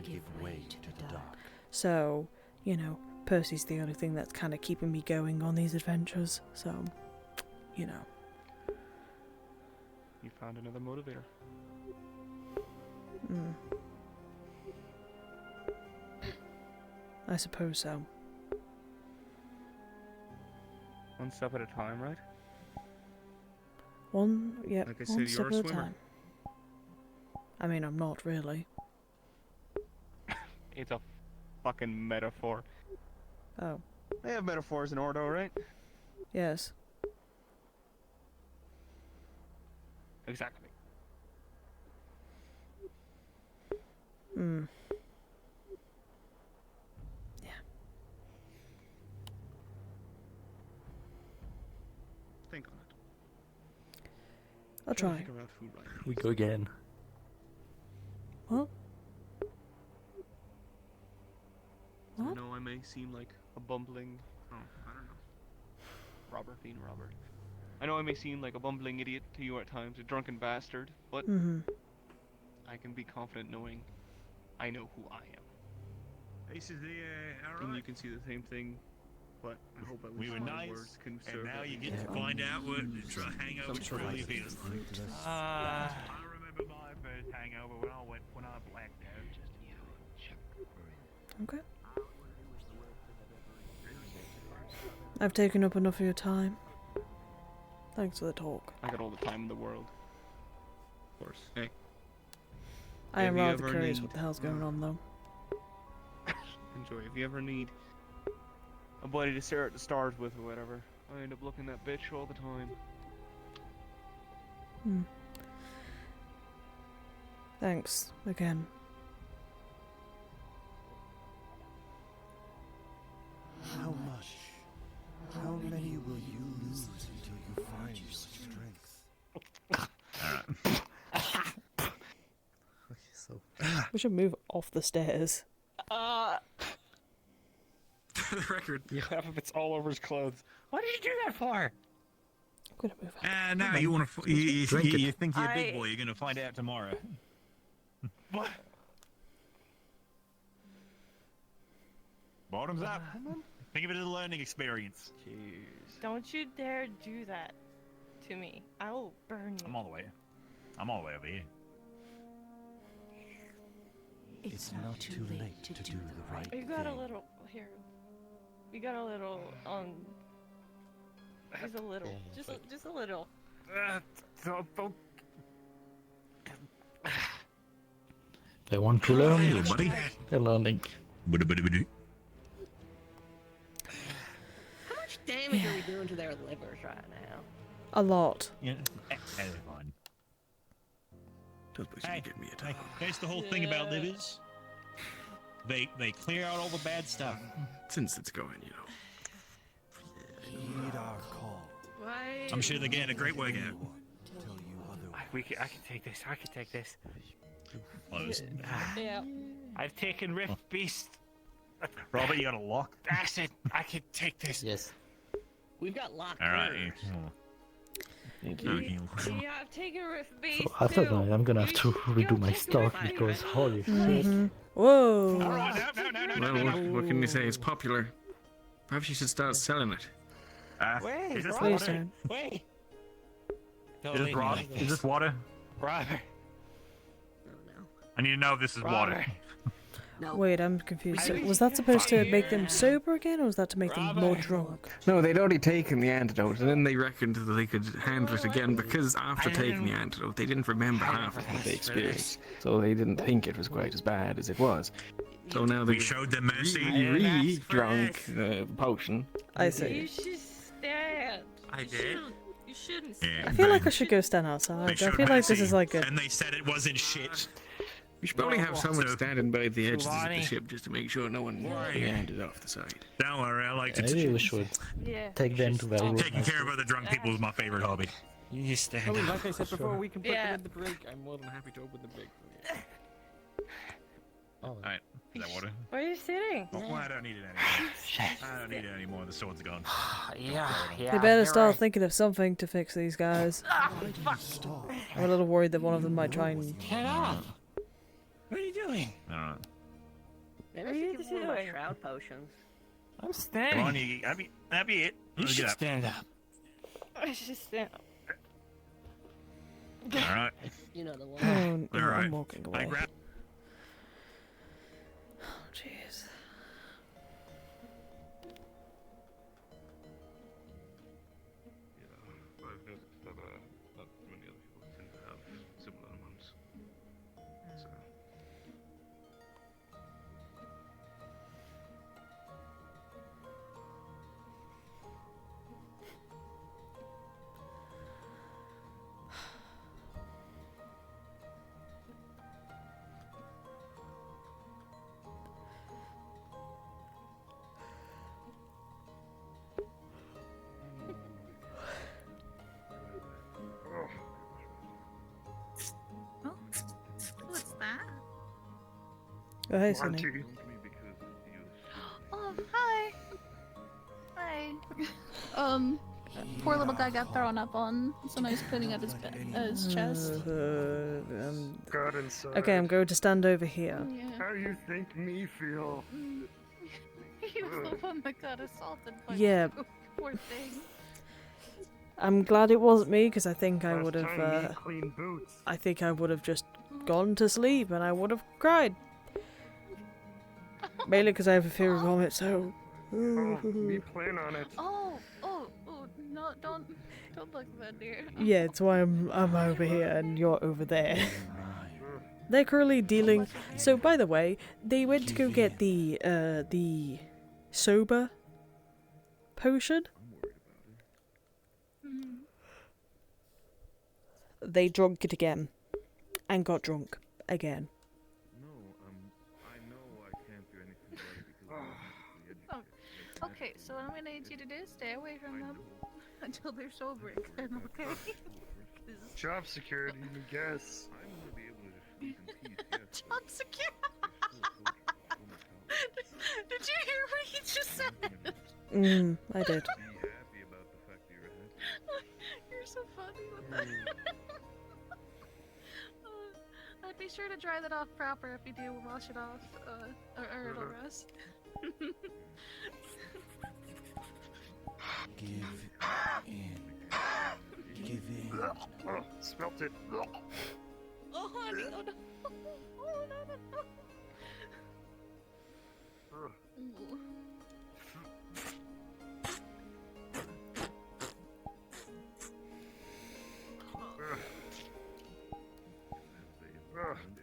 Speaker 10: Give way to the dark.
Speaker 1: So, you know, Percy's the only thing that's kind of keeping me going on these adventures. So, you know.
Speaker 8: You found another motivator.
Speaker 1: I suppose so.
Speaker 8: One step at a time, right?
Speaker 1: One
Speaker 8: Like I said,
Speaker 1: step
Speaker 8: you're a
Speaker 1: at a
Speaker 8: swimmer.
Speaker 1: time. I mean, I'm not really.
Speaker 8: It's a fucking metaphor.
Speaker 1: Oh.
Speaker 8: They have metaphors in Ordo, right?
Speaker 1: Yes.
Speaker 8: Exactly. Think on it.
Speaker 1: I'll
Speaker 8: Try to
Speaker 1: try.
Speaker 8: figure out who Ryllae
Speaker 10: We
Speaker 8: is.
Speaker 10: go again.
Speaker 1: What?
Speaker 8: I know I may seem like a bumbling... Oh, I don't know. Robert being Robert. I know I may seem like a bumbling idiot to you at times, a drunken bastard, but I can be confident knowing I know who I am.
Speaker 9: This is the
Speaker 8: And you can see the same thing, but I hope at
Speaker 7: We
Speaker 8: least
Speaker 7: were
Speaker 8: my
Speaker 7: nice,
Speaker 8: words can
Speaker 7: and
Speaker 8: serve
Speaker 7: now
Speaker 8: as
Speaker 7: you
Speaker 8: a
Speaker 7: get to
Speaker 8: guide.
Speaker 7: find out what hangover truly feels like.
Speaker 18: I remember my first hangover when I blacked out.
Speaker 1: Okay. I've taken up enough of your time. Thanks for the talk.
Speaker 8: I got all the time in the world. Of course. Hey.
Speaker 1: I am
Speaker 8: If you
Speaker 1: rather
Speaker 8: ever
Speaker 1: curious
Speaker 8: need-
Speaker 1: what the hell's going on, though.
Speaker 8: Enjoy. If you ever need a buddy to stare at the stars with or whatever, I end up looking that bitch all the time.
Speaker 1: Thanks, again.
Speaker 10: How much? How many will you lose until you find your strength?
Speaker 1: We should move off the stairs.
Speaker 9: For the record.
Speaker 18: Half of it's all over his clothes. What did you do that for?
Speaker 1: I'm gonna move out.
Speaker 7: Now you want to... You
Speaker 10: Drink it.
Speaker 7: think you're a big boy. You're going to find out tomorrow.
Speaker 18: What?
Speaker 7: Bottoms up. Think of it as a learning experience.
Speaker 8: Jeez.
Speaker 11: Don't you dare do that to me. I will burn you.
Speaker 7: I'm all the way over here.
Speaker 10: It's not too late to do the right
Speaker 11: You
Speaker 10: thing.
Speaker 11: got a little here. You got a little just a little. Just a little.
Speaker 18: Don't.
Speaker 10: They want to learn,
Speaker 7: Hey, buddy.
Speaker 10: they're learning.
Speaker 11: How much damage are we doing to their livers right now?
Speaker 1: A lot.
Speaker 7: Yeah, they're fine.
Speaker 9: Don't please
Speaker 7: Hey,
Speaker 9: get me a
Speaker 7: hey, that's the whole thing about livers. They clear out all the bad stuff.
Speaker 9: Since it's going, you know.
Speaker 10: Heed our call.
Speaker 11: Why?
Speaker 7: I'm sure they're getting a great workout.
Speaker 10: Tell you otherwise.
Speaker 18: I can take this. I can take this.
Speaker 7: Close.
Speaker 11: Yeah.
Speaker 18: I've taken Rift Beast.
Speaker 7: Robert, you got a lock?
Speaker 18: That's it. I can take this.
Speaker 19: Yes.
Speaker 11: We've got locked
Speaker 7: All right.
Speaker 11: doors.
Speaker 9: Thank
Speaker 11: Yeah, I've taken Rift Beast
Speaker 10: So after
Speaker 11: too.
Speaker 10: that, I'm gonna have to redo my
Speaker 11: take
Speaker 10: stock
Speaker 11: Rift
Speaker 10: because
Speaker 11: Beast.
Speaker 10: holy shit.
Speaker 1: Whoa.
Speaker 7: No.
Speaker 9: Well, what can you say? It's popular. Perhaps you should start selling it.
Speaker 18: Wait,
Speaker 7: Is this
Speaker 18: Robert.
Speaker 1: Please
Speaker 7: water?
Speaker 1: don't.
Speaker 18: Wait.
Speaker 7: Is this water? Is this water?
Speaker 18: Robert.
Speaker 7: I need to know if this is water.
Speaker 1: Wait, I'm confused. So, was that supposed to make them sober again, or was that to make them more drunk?
Speaker 9: No, they'd already taken the antidote, and then they reckoned that they could handle it again because after taking the antidote, they didn't remember half of what they experienced. So they didn't think it was quite as bad as it was.
Speaker 6: So now
Speaker 7: We showed them mercy.
Speaker 6: really drunk potion.
Speaker 1: I see.
Speaker 11: You should stand.
Speaker 7: I did.
Speaker 11: You shouldn't
Speaker 7: Yeah,
Speaker 11: stand.
Speaker 1: I feel like I should go stand outside. I feel like this is like a.
Speaker 7: And they said it wasn't shit.
Speaker 6: We should probably have someone standing by the edges of the
Speaker 18: Lonnie.
Speaker 6: ship just to make sure no one landed off the side.
Speaker 7: Don't worry, I like to.
Speaker 17: Maybe we should take them to very
Speaker 7: Taking care of other drunk people is my favorite hobby.
Speaker 18: You stand
Speaker 6: Well,
Speaker 18: up.
Speaker 6: like I said
Speaker 18: for
Speaker 6: before,
Speaker 18: sure.
Speaker 6: we can put them in the brig. I'm more than happy to open the brig.
Speaker 7: Alright, is that water?
Speaker 11: Where are you sitting?
Speaker 7: Well, I don't need it anymore. I don't need it anymore. The sword's gone.
Speaker 1: They better start thinking of something to fix these guys. I'm a little worried that one of them might try and.
Speaker 18: Get up! What are you doing?
Speaker 7: I don't know.
Speaker 11: Maybe I should give one of my shroud potions.
Speaker 18: I'm standing.
Speaker 7: Come on, you. That'd be it.
Speaker 18: You
Speaker 7: Let's
Speaker 18: should
Speaker 7: get up.
Speaker 18: stand up.
Speaker 11: I should stand up.
Speaker 7: Alright.
Speaker 11: You know the one.
Speaker 1: Oh,
Speaker 7: Alright.
Speaker 1: I'm walking
Speaker 7: I
Speaker 1: away.
Speaker 7: grab.
Speaker 1: Oh, jeez.
Speaker 16: I've noticed that not many other people tend to have similar amounts. So.
Speaker 23: What's that?
Speaker 1: Oh, hey, Sonny.
Speaker 23: Oh, hi. Hi. Poor little guy got thrown up on, so now he's cleaning up his chest.
Speaker 22: God inside.
Speaker 1: Okay, I'm going to stand over here.
Speaker 23: Yeah.
Speaker 22: How you think me feel?
Speaker 23: He was the one that got assaulted by
Speaker 1: Yeah.
Speaker 23: you. Poor thing.
Speaker 1: I'm glad it wasn't me because I think I
Speaker 22: Last
Speaker 1: would
Speaker 22: time
Speaker 1: have.
Speaker 22: me clean boots.
Speaker 1: I think I would have just gone to sleep and I would have cried. Mainly because I have a fear of vomit, so.
Speaker 22: Oh, me plan on it.
Speaker 23: Oh, no, don't look at that, dear.
Speaker 1: Yeah, it's why I'm over here and you're over there. They're currently dealing. So, by the way, they went to go get the sober potion. They drunk it again, and got drunk again.
Speaker 16: I know I can't do anything right because
Speaker 23: Oh, okay, so what I'm gonna need you to do is stay away from them until they're sober again, okay?
Speaker 22: Job security, I guess.
Speaker 16: I'm gonna be able to sleep in peace. Yes,
Speaker 23: Job secure. Did you hear what he just said?
Speaker 1: I did.
Speaker 16: be happy about the fact that you're happy.
Speaker 23: You're so funny with that. I'd be sure to dry that off proper if you do wash it off, or it'll rust.
Speaker 10: Give in. Give in.
Speaker 22: Oh, smelt it.
Speaker 23: Oh, honey, oh no. Oh, no. Ooh.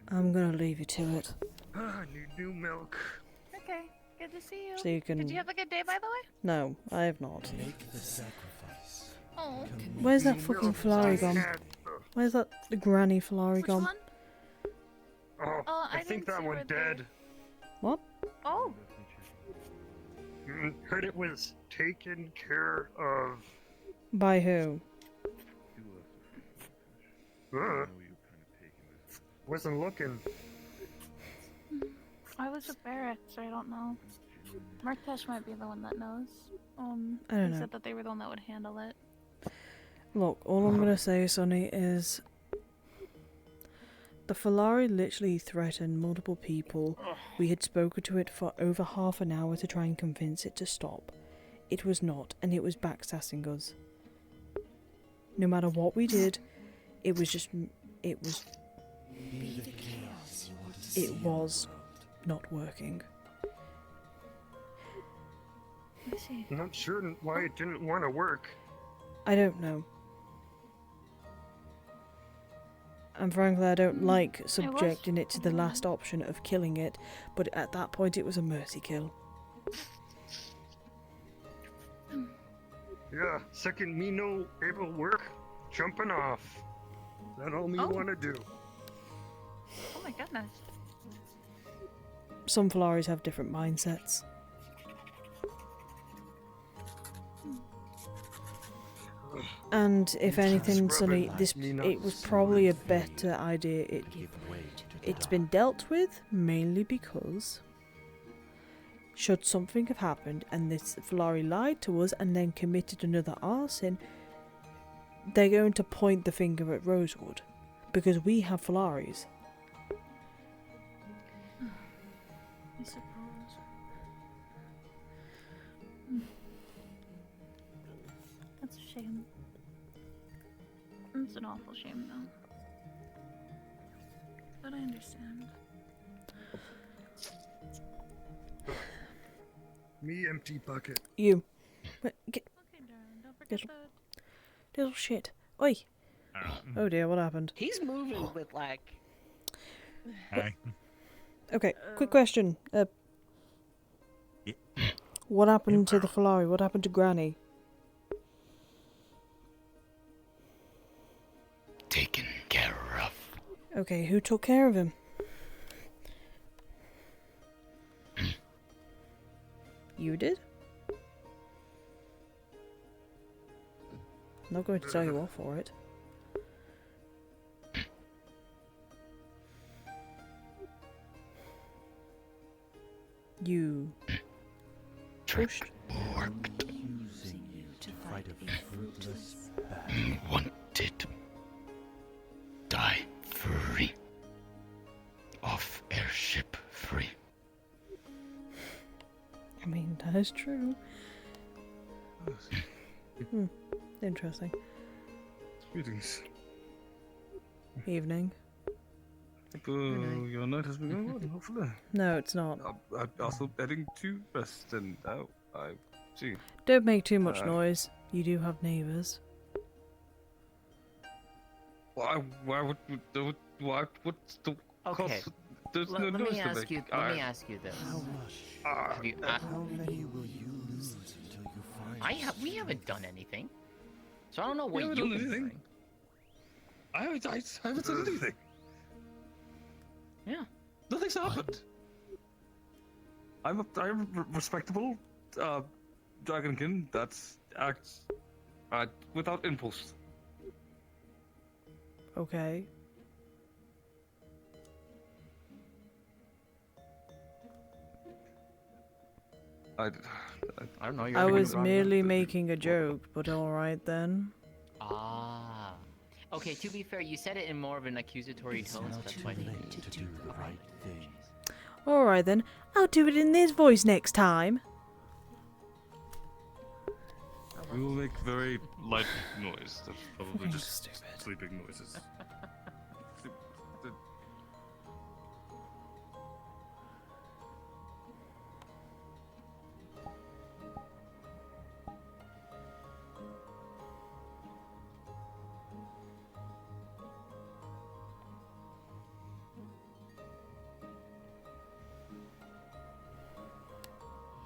Speaker 1: I'm gonna leave you to it.
Speaker 22: I need new milk.
Speaker 23: Okay, good to see you.
Speaker 1: So you can-
Speaker 23: Did you have a good day, by the way?
Speaker 1: No, I have not.
Speaker 10: Make the sacrifice.
Speaker 23: Oh.
Speaker 1: Where's that fucking Flari gone? Where's that granny Flari
Speaker 23: Which
Speaker 1: gone?
Speaker 23: one?
Speaker 22: Oh, I think
Speaker 23: didn't
Speaker 22: that
Speaker 23: see
Speaker 22: one
Speaker 23: her there.
Speaker 22: dead.
Speaker 1: What?
Speaker 23: Oh.
Speaker 22: Heard it was taken care of.
Speaker 1: By who?
Speaker 22: Wasn't looking.
Speaker 23: I was with Barrett, so I don't know. Markesh might be the one that knows.
Speaker 1: I don't
Speaker 23: He
Speaker 1: know.
Speaker 23: said that they were the one that would handle it.
Speaker 1: Look, all I'm gonna say, Sonny, is the Falari literally threatened multiple people. We had spoken to it for over half an hour to try and convince it to stop. It was not, and it was backsassing us. No matter what we did, it was just, it was not working.
Speaker 22: I'm not sure why it didn't want to work.
Speaker 1: I don't know. And frankly, I don't like subjecting it to the last option of killing it, but at that point it was a mercy kill.
Speaker 22: Yeah, second me no able work, jumping off. That all me wanna do.
Speaker 5: Oh my goodness.
Speaker 1: Some Falaris have different mindsets. And if anything, Sonny, it was probably a better idea. It's been dealt with mainly because should something have happened and this Falari lied to us and then committed another arson, they're going to point the finger at Rosewood because we have Falaris.
Speaker 5: I suppose. That's a shame. It's an awful shame, though. But I understand.
Speaker 22: Me empty bucket.
Speaker 1: You. Get,
Speaker 5: Okay, darling, don't forget that.
Speaker 1: little shit. Oi. Oh dear, what happened?
Speaker 12: He's moving with like.
Speaker 7: Hi.
Speaker 1: Okay, quick question. What happened to the Falari? What happened to Granny?
Speaker 10: Taken care of.
Speaker 1: Okay, who took care of him? You did? I'm not going to tell you off for it. You pushed.
Speaker 10: Worked. Using you to fight a fruitless battle. Wanted. Die free. Off airship free.
Speaker 1: I mean, that is true. Interesting.
Speaker 16: Greetings.
Speaker 1: Evening.
Speaker 16: Your night has been going well, hopefully.
Speaker 1: No, it's not.
Speaker 16: I'm also heading to rest, and now I see.
Speaker 1: Don't make too much noise. You do have neighbours.
Speaker 16: Why would, what's the
Speaker 12: Okay.
Speaker 16: cost? There's no
Speaker 12: Let
Speaker 16: noise
Speaker 12: me
Speaker 16: to
Speaker 12: ask
Speaker 16: make.
Speaker 12: you. Let me ask you this. Have you,
Speaker 10: How many will you lose until you find
Speaker 12: we haven't done anything, so I don't know what
Speaker 16: haven't
Speaker 12: you've
Speaker 16: done
Speaker 12: been
Speaker 16: anything.
Speaker 12: doing.
Speaker 16: I haven't done anything.
Speaker 12: Yeah.
Speaker 16: Nothing's happened. I'm a respectable dragonkin that acts without impulse.
Speaker 1: Okay.
Speaker 16: I
Speaker 12: don't know.
Speaker 1: I was merely making a joke, but alright then.
Speaker 12: Ah. Okay, to be fair, you said it in more of an accusatory tone, so that's why I didn't.
Speaker 10: to do the right thing?
Speaker 1: Alright then, I'll do it in this voice next time.
Speaker 16: We will make very light noise. That's probably just sleeping noises.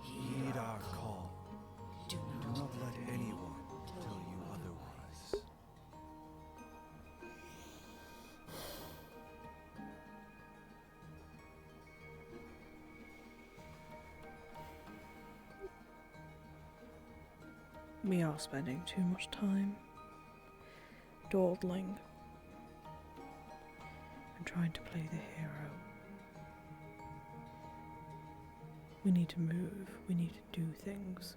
Speaker 10: Heed our call. Do not let anyone tell you otherwise.
Speaker 1: We are spending too much time dawdling and trying to play the hero. We need to move, we need to do things.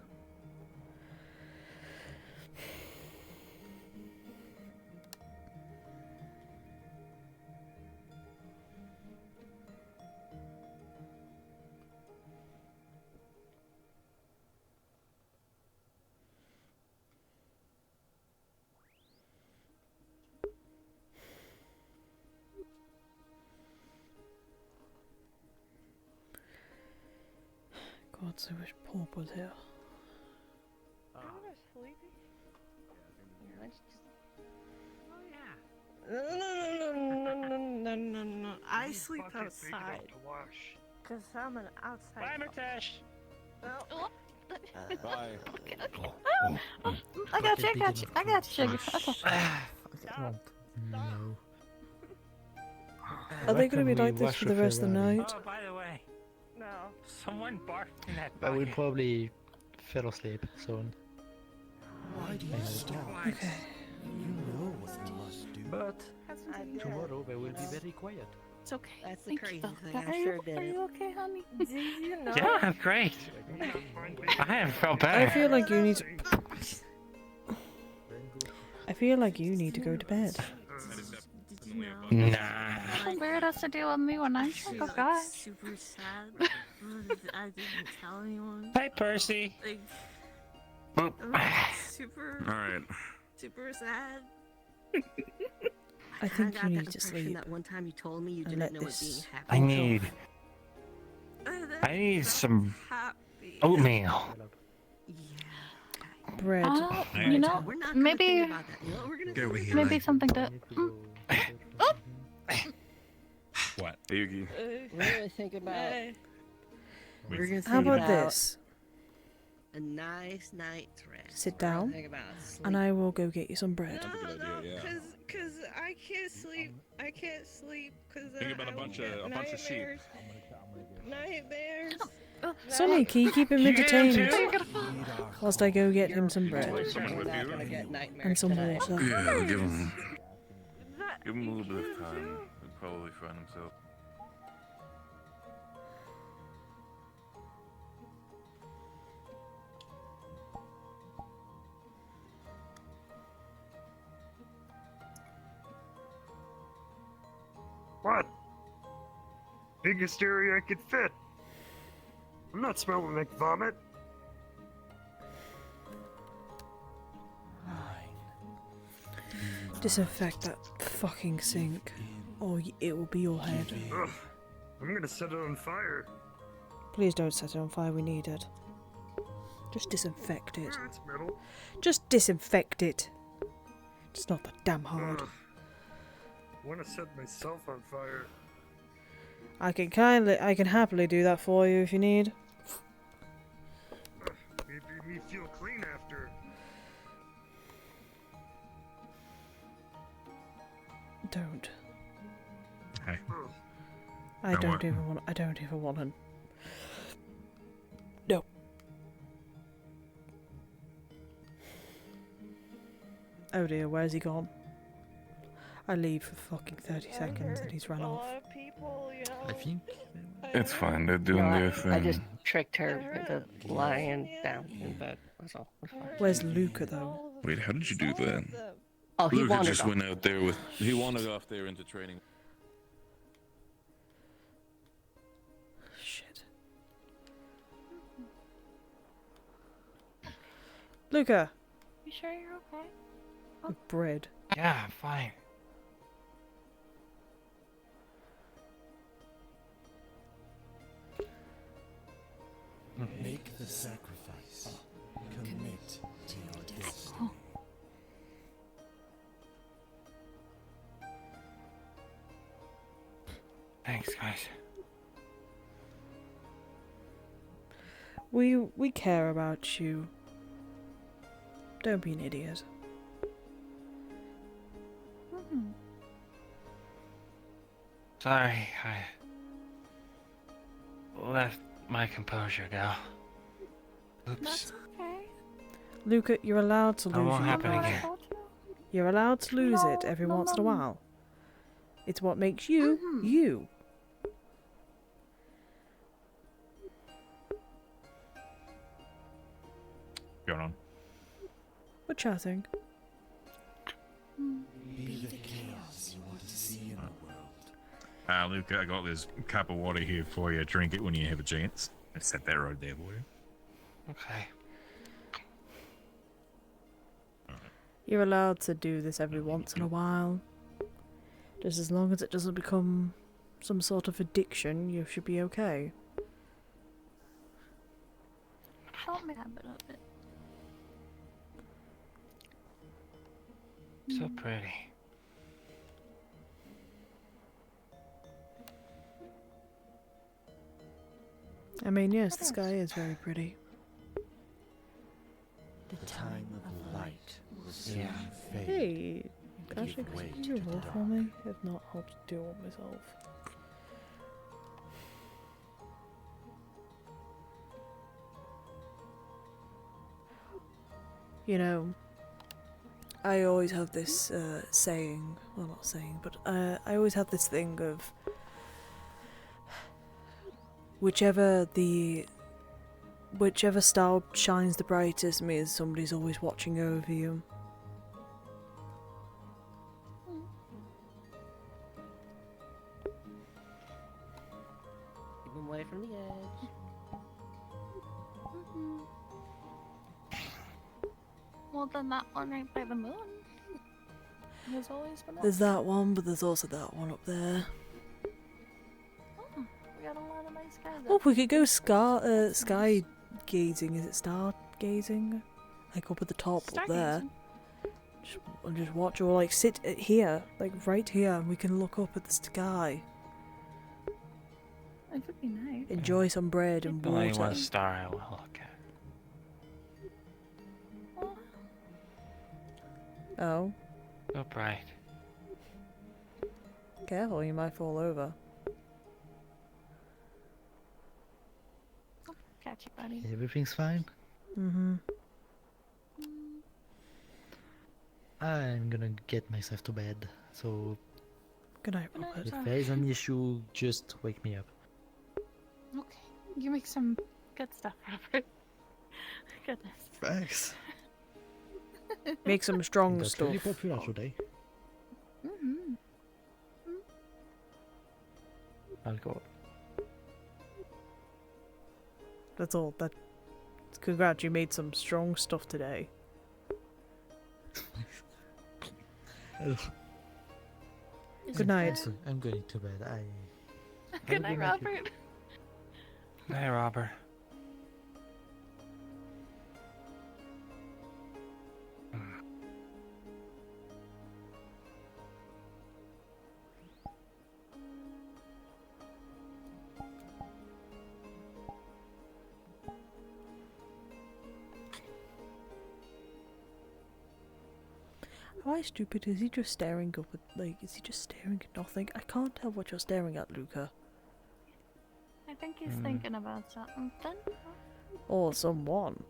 Speaker 1: God, so wish Pop was here.
Speaker 12: No,
Speaker 11: No. I sleep outside. Cause I'm an outside.
Speaker 18: Bye, Murtash.
Speaker 11: Oh.
Speaker 14: Bye.
Speaker 11: I got you, sugar. Okay.
Speaker 17: No.
Speaker 1: Are they going to be like this for the rest of the night?
Speaker 18: Oh, by the way,
Speaker 11: No.
Speaker 18: someone barked in that
Speaker 17: I will
Speaker 18: bucket.
Speaker 17: probably fell asleep soon.
Speaker 10: Why do you stop?
Speaker 1: Okay.
Speaker 10: You know what you must do.
Speaker 17: But tomorrow they will be very quiet.
Speaker 11: It's okay.
Speaker 4: That's the
Speaker 11: Thank
Speaker 4: crazy
Speaker 11: you.
Speaker 4: thing.
Speaker 11: Are
Speaker 4: I
Speaker 11: you,
Speaker 4: sure did
Speaker 11: are
Speaker 4: it.
Speaker 11: you okay, honey? Did you know?
Speaker 18: Yeah, I'm great. I haven't felt
Speaker 1: I
Speaker 18: better.
Speaker 1: feel like you need to... I feel like you need to go to bed.
Speaker 11: Did you know?
Speaker 18: Nah.
Speaker 5: Weird has to deal with me when I'm drunk. Oh god.
Speaker 11: Super sad. I didn't tell anyone.
Speaker 18: Hey, Percy.
Speaker 11: Like,
Speaker 18: Boop.
Speaker 11: I'm super.
Speaker 14: Alright.
Speaker 11: Super sad.
Speaker 1: I think
Speaker 4: got
Speaker 1: you
Speaker 4: that
Speaker 1: need to
Speaker 4: impression
Speaker 1: sleep.
Speaker 4: That one time you told me you
Speaker 1: and
Speaker 4: didn't
Speaker 1: let
Speaker 4: know what being
Speaker 1: this
Speaker 4: happy
Speaker 18: I
Speaker 4: was.
Speaker 18: need some
Speaker 11: Happy.
Speaker 18: oatmeal.
Speaker 1: Bread.
Speaker 5: You know,
Speaker 4: We're not gonna
Speaker 5: maybe,
Speaker 4: think about that. You know what we're gonna
Speaker 14: Get over
Speaker 4: do?
Speaker 14: here.
Speaker 5: maybe something to.
Speaker 14: What? Yugi.
Speaker 4: We're gonna think about. We're gonna think
Speaker 1: How about
Speaker 4: about
Speaker 1: this?
Speaker 4: a nice night's rest.
Speaker 1: Sit
Speaker 4: We're gonna
Speaker 1: down,
Speaker 4: think about
Speaker 1: and I will go get you some bread.
Speaker 11: Cause I can't sleep. I can't sleep because
Speaker 14: Think about a bunch of sheep.
Speaker 11: Nightmares.
Speaker 1: Sonny, can you keep him entertained whilst I go get him some bread
Speaker 4: We're not gonna get nightmares
Speaker 1: and some
Speaker 4: tonight.
Speaker 1: water?
Speaker 14: Yeah, give him a little bit of time. He'll probably find himself.
Speaker 22: What? Biggest area I could fit. I'm not smelling like vomit.
Speaker 1: Disinfect that fucking sink, or it will be your head.
Speaker 22: Ugh, I'm gonna set it on fire.
Speaker 1: Please don't set it on fire, we need it. Just disinfect it.
Speaker 22: It's metal.
Speaker 1: Just disinfect it. It's not that damn hard.
Speaker 22: Ugh. I wanna set myself on fire.
Speaker 1: I can happily do that for you if you need.
Speaker 22: Maybe me feel clean after.
Speaker 1: Don't.
Speaker 14: Hey.
Speaker 1: I
Speaker 14: Now
Speaker 1: don't
Speaker 14: what?
Speaker 1: even want. I don't even want to. No. Oh dear, where's he gone? I leave for fucking 30 seconds and he's run off.
Speaker 17: I think.
Speaker 14: It's fine. They're doing their thing.
Speaker 4: I just tricked her into lying down in bed. That's all. That's fine.
Speaker 1: Where's Luca though?
Speaker 14: Wait, how did you do that?
Speaker 4: Oh, he
Speaker 14: Luca
Speaker 4: wandered
Speaker 14: just
Speaker 4: off.
Speaker 14: went out there with. He wandered off there into training.
Speaker 1: Shit. Luca!
Speaker 5: You sure you're okay?
Speaker 1: Bread.
Speaker 18: Yeah, I'm fine.
Speaker 10: Make the sacrifice. Commit to your destiny.
Speaker 18: Thanks, guys.
Speaker 1: We care about you. Don't be an idiot.
Speaker 18: Sorry, I left my composure go. Oops.
Speaker 5: That's okay.
Speaker 1: Luca, you're allowed to
Speaker 18: That
Speaker 1: lose
Speaker 18: won't
Speaker 1: your
Speaker 18: happen
Speaker 1: composure.
Speaker 18: again.
Speaker 1: You're allowed to lose it every once in a while. It's what makes you, you.
Speaker 14: Going on.
Speaker 1: We're chatting.
Speaker 10: Be the chaos you want to see in the world.
Speaker 14: Luca, I got this cup of water here for you. Drink it when you have a chance. I set that right there for you.
Speaker 18: Okay.
Speaker 1: You're allowed to do this every once in a while. Just as long as it doesn't become some sort of addiction, you should be okay.
Speaker 5: Don't make a habit of it.
Speaker 18: So pretty.
Speaker 1: I mean, yes, the sky is very pretty.
Speaker 10: The time of light will soon fade.
Speaker 1: Hey,
Speaker 10: and
Speaker 1: gosh,
Speaker 10: give way
Speaker 1: could
Speaker 10: to
Speaker 1: you
Speaker 10: the
Speaker 1: roll
Speaker 10: dark.
Speaker 1: for me? If not, I'll just do it myself. You know, I always have this saying, well, not saying, but I always have this thing of whichever star shines the brightest means somebody's always watching over you.
Speaker 4: Keep him away from the edge.
Speaker 5: Well, then that one right by the moon. There's always been
Speaker 1: There's that one, but there's also that one up there.
Speaker 5: Oh, we got a lot of nice guys.
Speaker 1: Oh, we could go sky gazing. Is it star gazing? Like up at the top up there. Just watch, or like sit here, like right here, and we can look up at the sky.
Speaker 5: It would be nice.
Speaker 1: Enjoy some bread and
Speaker 18: Only
Speaker 1: water.
Speaker 18: one star I will look at.
Speaker 1: Oh,
Speaker 18: So bright.
Speaker 1: careful, you might fall over.
Speaker 5: Catch you, buddy.
Speaker 17: Everything's fine.
Speaker 1: Mm-hmm.
Speaker 17: I'm gonna get myself to bed. So
Speaker 1: Good night,
Speaker 5: Good night,
Speaker 1: Robert.
Speaker 17: if
Speaker 5: Sam.
Speaker 17: there is an issue, just wake me up.
Speaker 5: Okay. You make some good stuff, Robert. Goodness.
Speaker 17: Thanks.
Speaker 1: Make some strong
Speaker 17: That's
Speaker 1: stuff.
Speaker 17: really popular today.
Speaker 5: Mm-hmm.
Speaker 17: I'll go.
Speaker 1: That's all. Congrats, you made some strong stuff today. Good night.
Speaker 17: I'm going to bed.
Speaker 5: Good night, Robert.
Speaker 18: Hey, Robert.
Speaker 1: Am I stupid? Is he just staring up at, like, is he just staring at nothing? I can't tell what you're staring at, Luca.
Speaker 5: I think he's thinking about something.
Speaker 1: Or someone.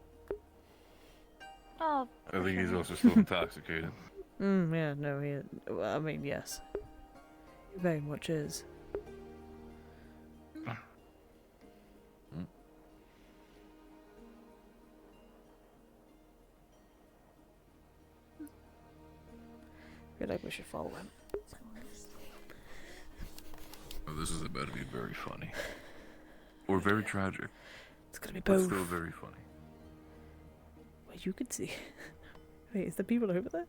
Speaker 5: Oh.
Speaker 16: I think he's also still intoxicated.
Speaker 1: Yeah, no, I mean, yes. He very much is. I feel like we should follow him.
Speaker 16: Oh, this is about to be very funny. Or very tragic.
Speaker 1: It's gonna be
Speaker 16: But
Speaker 1: both.
Speaker 16: still very funny.
Speaker 1: Well, you could see. Wait, is there people over there?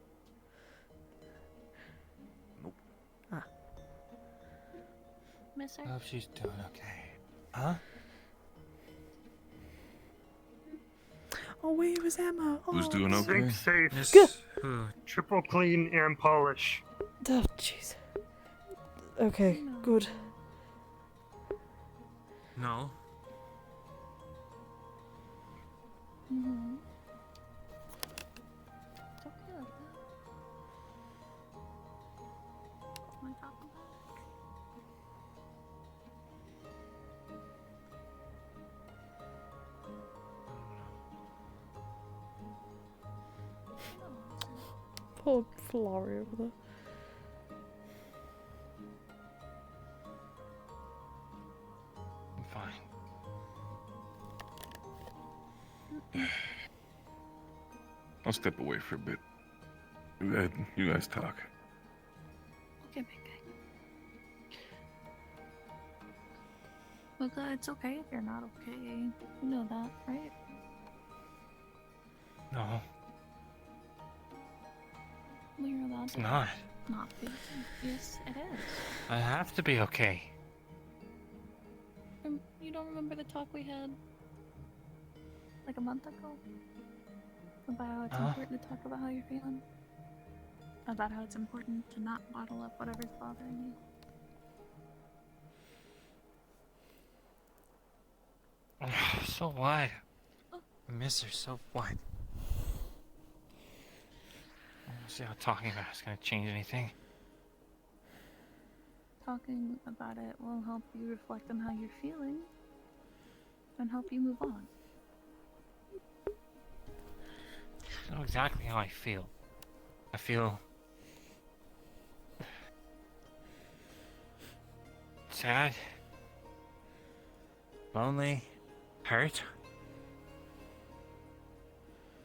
Speaker 16: Nope.
Speaker 1: Ah.
Speaker 5: Miss her?
Speaker 18: I hope she's doing okay. Huh?
Speaker 1: Oh, wait, it was Emma.
Speaker 16: Who's
Speaker 1: Oh,
Speaker 16: doing okay?
Speaker 22: Sink safe.
Speaker 18: Yes.
Speaker 22: Triple clean and polish.
Speaker 1: Oh, jeez. Okay, good.
Speaker 9: No.
Speaker 5: Mm-hmm. It's okay like that. My top of that.
Speaker 1: Poor Florrie over there.
Speaker 18: I'm fine.
Speaker 16: I'll step away for a bit. You guys talk.
Speaker 5: Okay, big guy. Luca, it's okay if you're not okay. You know that, right?
Speaker 18: No,
Speaker 5: Well, you're allowed
Speaker 18: it's
Speaker 5: to
Speaker 18: not.
Speaker 5: not be. Yes, it is.
Speaker 18: I have to be okay.
Speaker 5: You don't remember the talk we had like a month ago? About how it's important to talk about how you're feeling? About how it's important to not bottle up whatever's bothering you.
Speaker 18: So what? I miss her, so what? I don't see how talking about it's gonna change anything.
Speaker 5: Talking about it will help you reflect on how you're feeling and help you move on.
Speaker 18: I know exactly how I feel. I feel sad, lonely, hurt.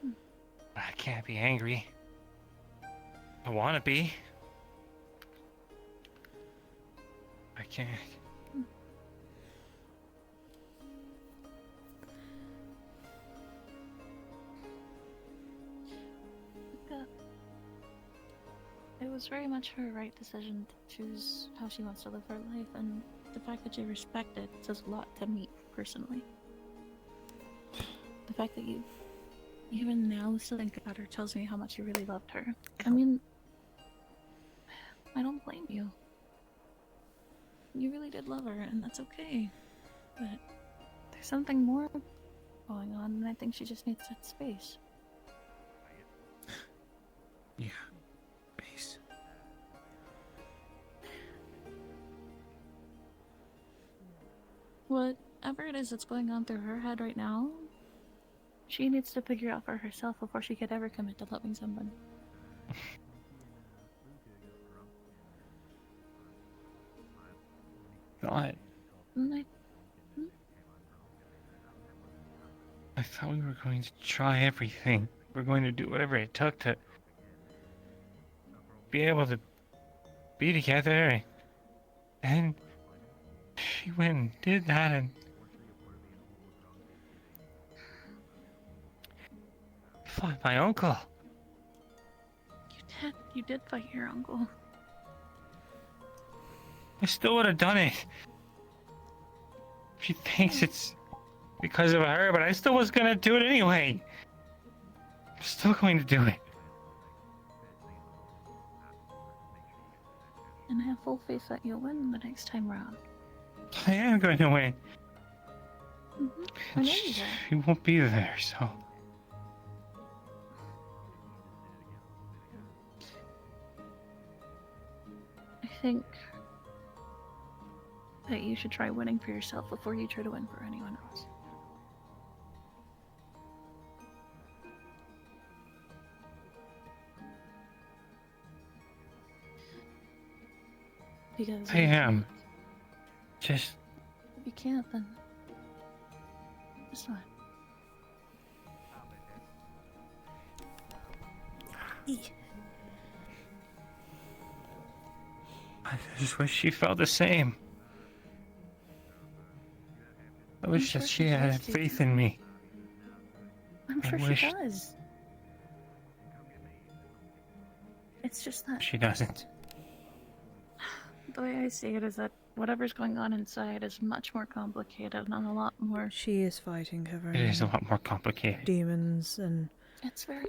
Speaker 18: But I can't be angry. I want to be. I can't.
Speaker 5: It was very much her right decision to choose how she wants to live her life, and the fact that you respect it says a lot to me personally. The fact that you even now still think about her tells me how much you really loved her. I mean, I don't blame you. You really did love her, and that's okay. But there's something more going on, and I think she just needs that space.
Speaker 6: Yeah. Base.
Speaker 5: Whatever it is that's going on through her head right now, she needs to figure out for herself before she could ever commit to loving someone.
Speaker 18: God.
Speaker 5: And
Speaker 18: I thought we were going to try everything. We're going to do whatever it took to be able to be together. And she went and did that and fought my uncle.
Speaker 5: You did fight your uncle.
Speaker 18: I still would have done it. She thinks it's because of her, but I still was gonna do it anyway. I'm still going to do it.
Speaker 5: And I have full faith that you'll win the next time round.
Speaker 18: I am going to win.
Speaker 5: I know you will.
Speaker 18: She won't be there, so.
Speaker 5: I think that you should try winning for yourself before you try to win for anyone else. Because
Speaker 18: I am. Just.
Speaker 5: If you can't, then it's fine.
Speaker 18: I just wish she felt the same. I wish that she had faith in me.
Speaker 5: I'm
Speaker 18: I
Speaker 5: sure
Speaker 18: wish-
Speaker 5: she does. It's just that
Speaker 18: She doesn't.
Speaker 5: the way I see it is that whatever's going on inside is much more complicated and a lot more.
Speaker 1: She is fighting her
Speaker 18: It is a
Speaker 1: own
Speaker 18: lot more complicated.
Speaker 1: demons, and
Speaker 5: It's very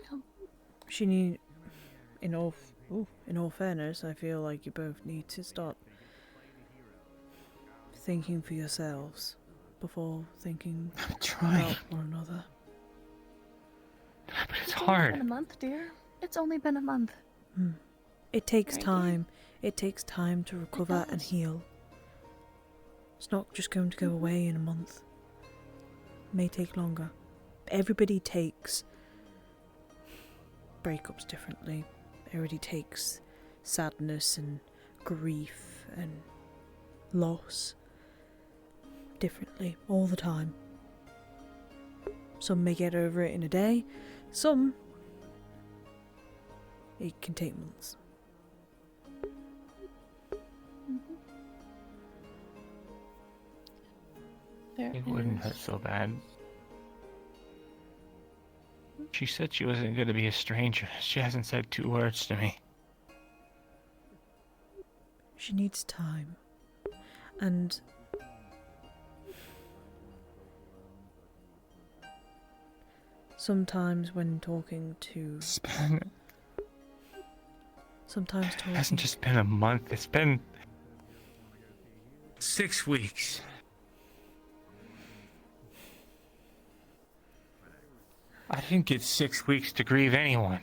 Speaker 1: she need. In all fairness, I feel like you both need to start thinking for yourselves before thinking
Speaker 18: trying.
Speaker 1: about one another.
Speaker 18: But it's
Speaker 5: only
Speaker 18: hard.
Speaker 5: been a month, dear. It's only been a month.
Speaker 1: It takes
Speaker 5: Right,
Speaker 1: time. It takes time to recover and heal. It's not just going to go away in a month. It may take longer. Everybody takes breakups differently. Everybody takes sadness and grief and loss differently all the time. Some may get over it in a day. Some it can take months.
Speaker 18: It wouldn't hurt so bad. She said she wasn't going to be a stranger. She hasn't said 2 words to me.
Speaker 1: She needs time. And sometimes when talking to sometimes talking
Speaker 18: It hasn't just been a month. It's been 6 weeks. I didn't get 6 weeks to grieve anyone,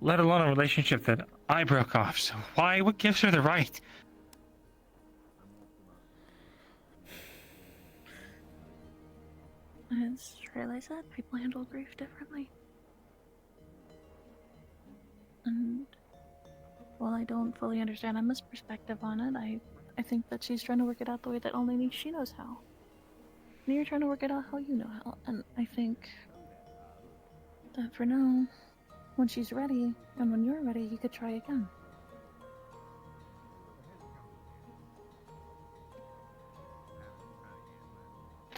Speaker 18: let alone a relationship that I broke off. So why? What gives her the right?
Speaker 5: As Ryllae said, people handle grief differently. And while I don't fully understand Emma's perspective on it, I think that she's trying to work it out the way that only she knows how. And you're trying to work it out how you know how. And I think that for now, when she's ready, and when you're ready, you could try again.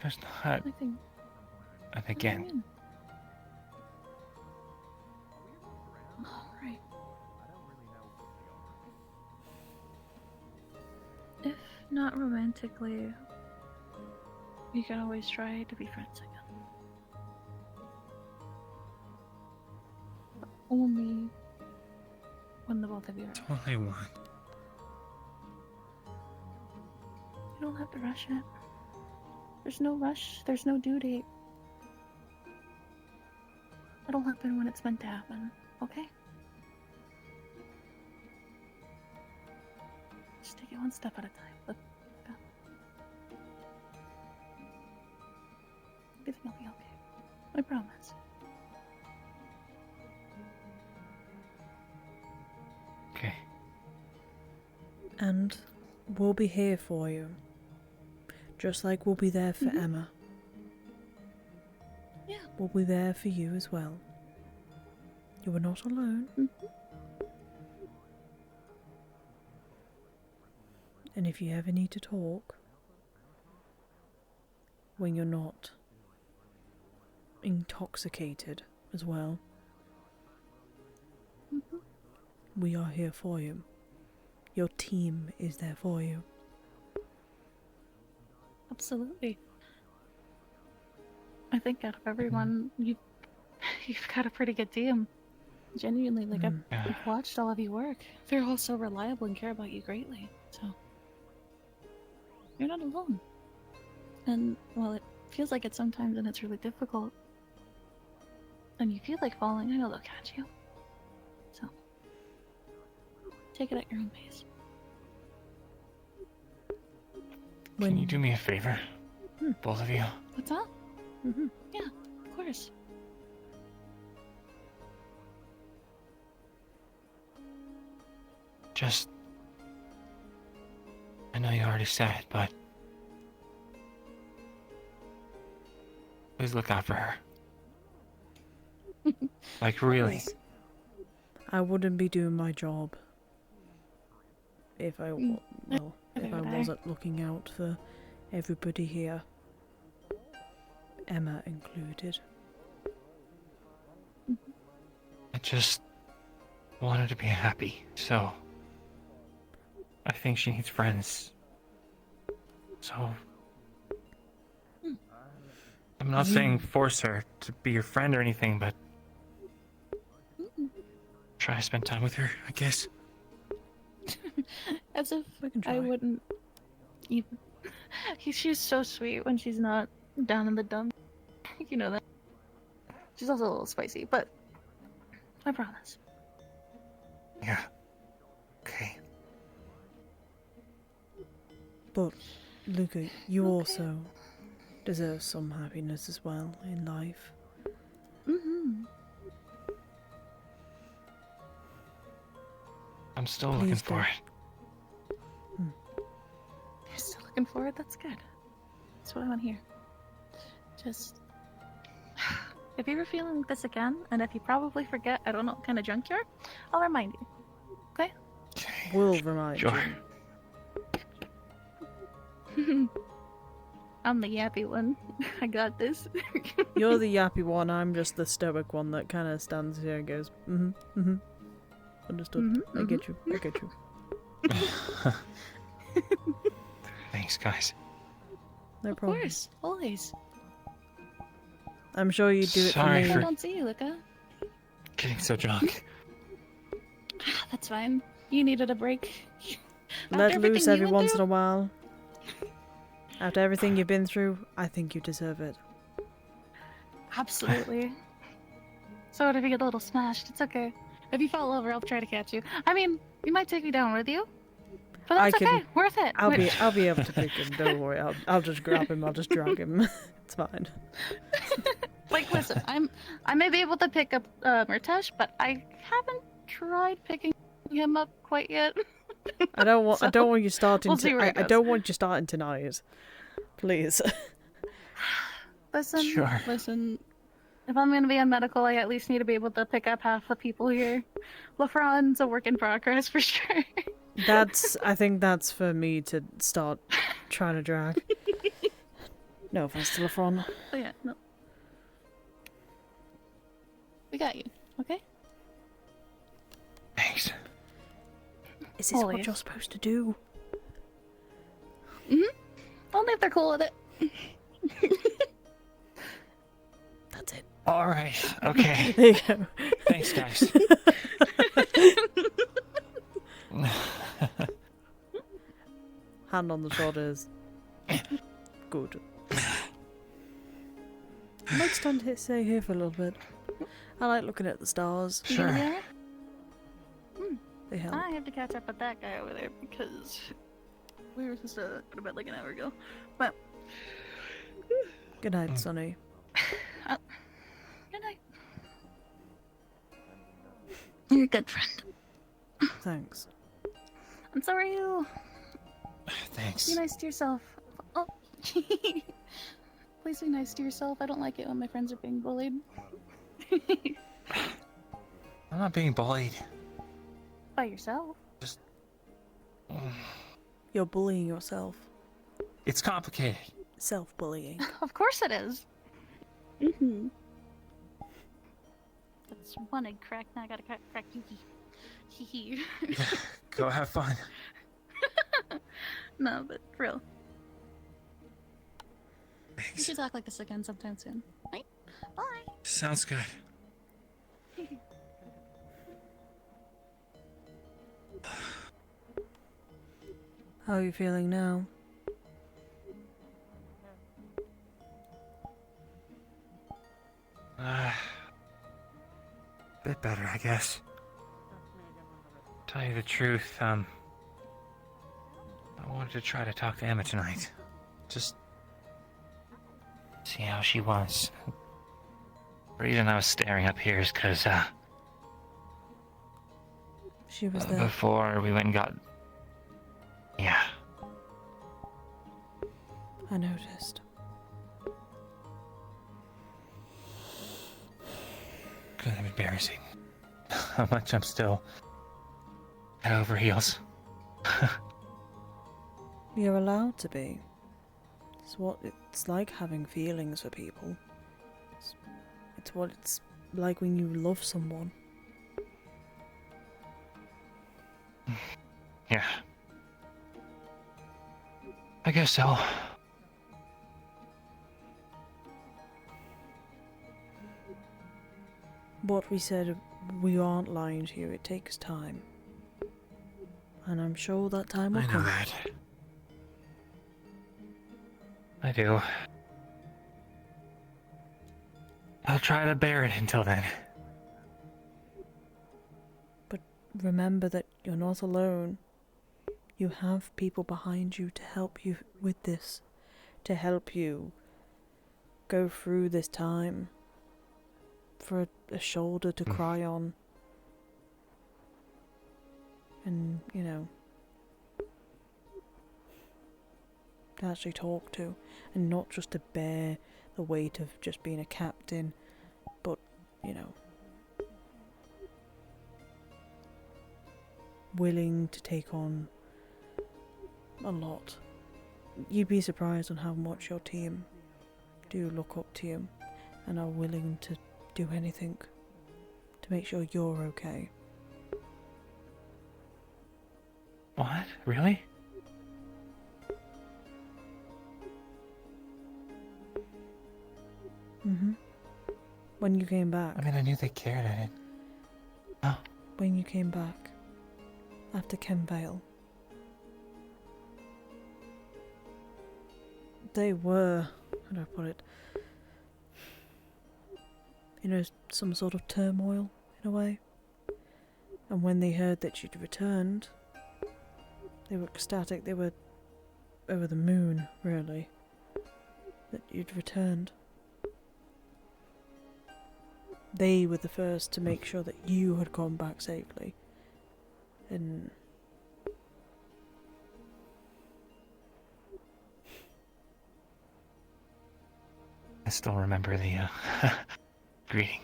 Speaker 18: There's not
Speaker 5: I think
Speaker 18: an again.
Speaker 5: Alright. If not romantically, you can always try to be friends again. But only when the both of you are.
Speaker 6: That's all I want.
Speaker 5: You don't have to rush it. There's no rush, there's no due date. It'll happen when it's meant to happen, okay? Just take it one step at a time. Look, everything will be okay. I promise.
Speaker 18: Okay.
Speaker 1: And we'll be here for you. Just like we'll be there for Emma.
Speaker 5: Yeah.
Speaker 1: We'll be there for you as well. You are not alone. And if you ever need to talk, when you're not intoxicated as well, we are here for you. Your team is there for you.
Speaker 5: Absolutely. I think out of everyone, you've got a pretty good team. Genuinely, like I've watched all of you work. They're all so reliable and care about you greatly. So you're not alone. And while it feels like it sometimes and it's really difficult, and you feel like falling, I know they'll catch you. So take it at your own pace.
Speaker 18: Can you do me a favor? Both of you.
Speaker 5: What's up? Yeah, of course.
Speaker 18: Just... I know you already said it, but... please look out for her. Like, really.
Speaker 1: I wouldn't be doing my job if I wasn't looking out for everybody here, Emma included.
Speaker 18: I just want her to be happy, so... I think she needs friends. So... I'm not saying force her to be your friend or anything, but... try to spend time with her, I guess.
Speaker 5: As if I wouldn't even... She's so sweet when she's not down in the dumps. You know that. She's also a little spicy, but I promise.
Speaker 18: Yeah. Okay.
Speaker 1: But, Luca, you also deserve some happiness as well in life.
Speaker 18: I'm still looking for it.
Speaker 5: You're still looking for it? That's good. That's what I want to hear. Just... if you're ever feeling like this again, and if you probably forget, I don't know what kind of junk you're, I'll remind you. Okay?
Speaker 1: We'll remind you.
Speaker 5: I'm the yappy one. I got this.
Speaker 1: You're the yappy one, I'm just the stoic one that kind of stands here and goes, Understood. I get you. I get you.
Speaker 18: Thanks, guys.
Speaker 1: No problem.
Speaker 5: Of course. Always.
Speaker 1: I'm sure you do it for
Speaker 18: Sorry
Speaker 1: me.
Speaker 5: I don't see you, Luca.
Speaker 18: Getting so drunk.
Speaker 5: That's fine. You needed a break.
Speaker 1: Let loose every once in a while. After everything you've been through, I think you deserve it.
Speaker 5: Absolutely. So if you get a little smashed, it's okay. If you fall over, I'll try to catch you. I mean, you might take me down with you, but that's okay. Worth it.
Speaker 1: I'll be able to pick him. Don't worry. I'll just grab him. I'll just drag him. It's fine.
Speaker 5: Like, listen, I may be able to pick up Murtash, but I haven't tried picking him up quite yet.
Speaker 1: I don't want. I don't want you starting.
Speaker 5: We'll see where it
Speaker 1: I
Speaker 5: goes.
Speaker 1: don't want you starting tonight. Please.
Speaker 5: Listen,
Speaker 18: Sure.
Speaker 5: listen. If I'm gonna be on medical, I at least need to be able to pick up half the people here. LaFron's a work in progress for sure.
Speaker 1: I think that's for me to start trying to drag. No offense to LaFron.
Speaker 5: Oh yeah, no. We got you, okay?
Speaker 18: Thanks.
Speaker 1: Is this what you're supposed to do?
Speaker 5: Mm-hmm. Only if they're cool with it.
Speaker 1: That's it.
Speaker 18: All right. Okay.
Speaker 1: There you go.
Speaker 18: Thanks, guys.
Speaker 1: Hand on the shoulders. Good. I might stand here, stay here for a little bit. I like looking at the stars.
Speaker 5: You gonna be alright?
Speaker 1: They help.
Speaker 5: I have to catch up with that guy over there because we were supposed to go to bed like an hour ago. But
Speaker 1: Good night, Sonny.
Speaker 5: good night. You're a good friend.
Speaker 1: Thanks.
Speaker 5: And so are you.
Speaker 18: Thanks.
Speaker 5: Be nice to yourself. Oh. Please be nice to yourself. I don't like it when my friends are being bullied.
Speaker 18: I'm not being bullied.
Speaker 5: By yourself.
Speaker 1: You're bullying yourself.
Speaker 18: It's complicated.
Speaker 1: Self-bullying.
Speaker 5: Of course it is. Mm-hmm. That's one egg crack. Now I gotta crack Yuki. Hee hee.
Speaker 18: Go have fun.
Speaker 5: No, but for real. We
Speaker 18: Thanks.
Speaker 5: should talk like this again sometime soon. Right? Bye.
Speaker 18: Sounds good.
Speaker 1: How are you feeling now?
Speaker 18: Bit better, I guess. Tell you the truth, I wanted to try to talk to Emma tonight. Just see how she was. The reason I was staring up here is because,
Speaker 1: She was there.
Speaker 18: before we went and got... Yeah.
Speaker 1: I noticed.
Speaker 18: Kind of embarrassing. How much I'm still head over heels.
Speaker 1: You're allowed to be. It's what it's like having feelings for people. It's what it's like when you love someone.
Speaker 18: Yeah. I guess so.
Speaker 1: What we said, we aren't lying to you. It takes time. And I'm sure that time will
Speaker 18: I know
Speaker 1: come.
Speaker 18: that. I do. I'll try to bear it until then.
Speaker 1: But remember that you're not alone. You have people behind you to help you with this. To help you go through this time. For a shoulder to cry on. And, you know, to actually talk to. And not just to bear the weight of just being a captain. But, you know, willing to take on a lot. You'd be surprised on how much your team do look up to you and are willing to do anything to make sure you're okay.
Speaker 18: What? Really?
Speaker 1: Mm-hmm. When you came back.
Speaker 18: I mean, I knew they cared. I didn't. Oh.
Speaker 1: When you came back. After Kenvale. They were, how do I put it? some sort of turmoil, in a way. And when they heard that you'd returned, they were ecstatic. They were over the moon, really, that you'd returned. They were the first to make sure that you had gone back safely. And
Speaker 18: I still remember the greeting.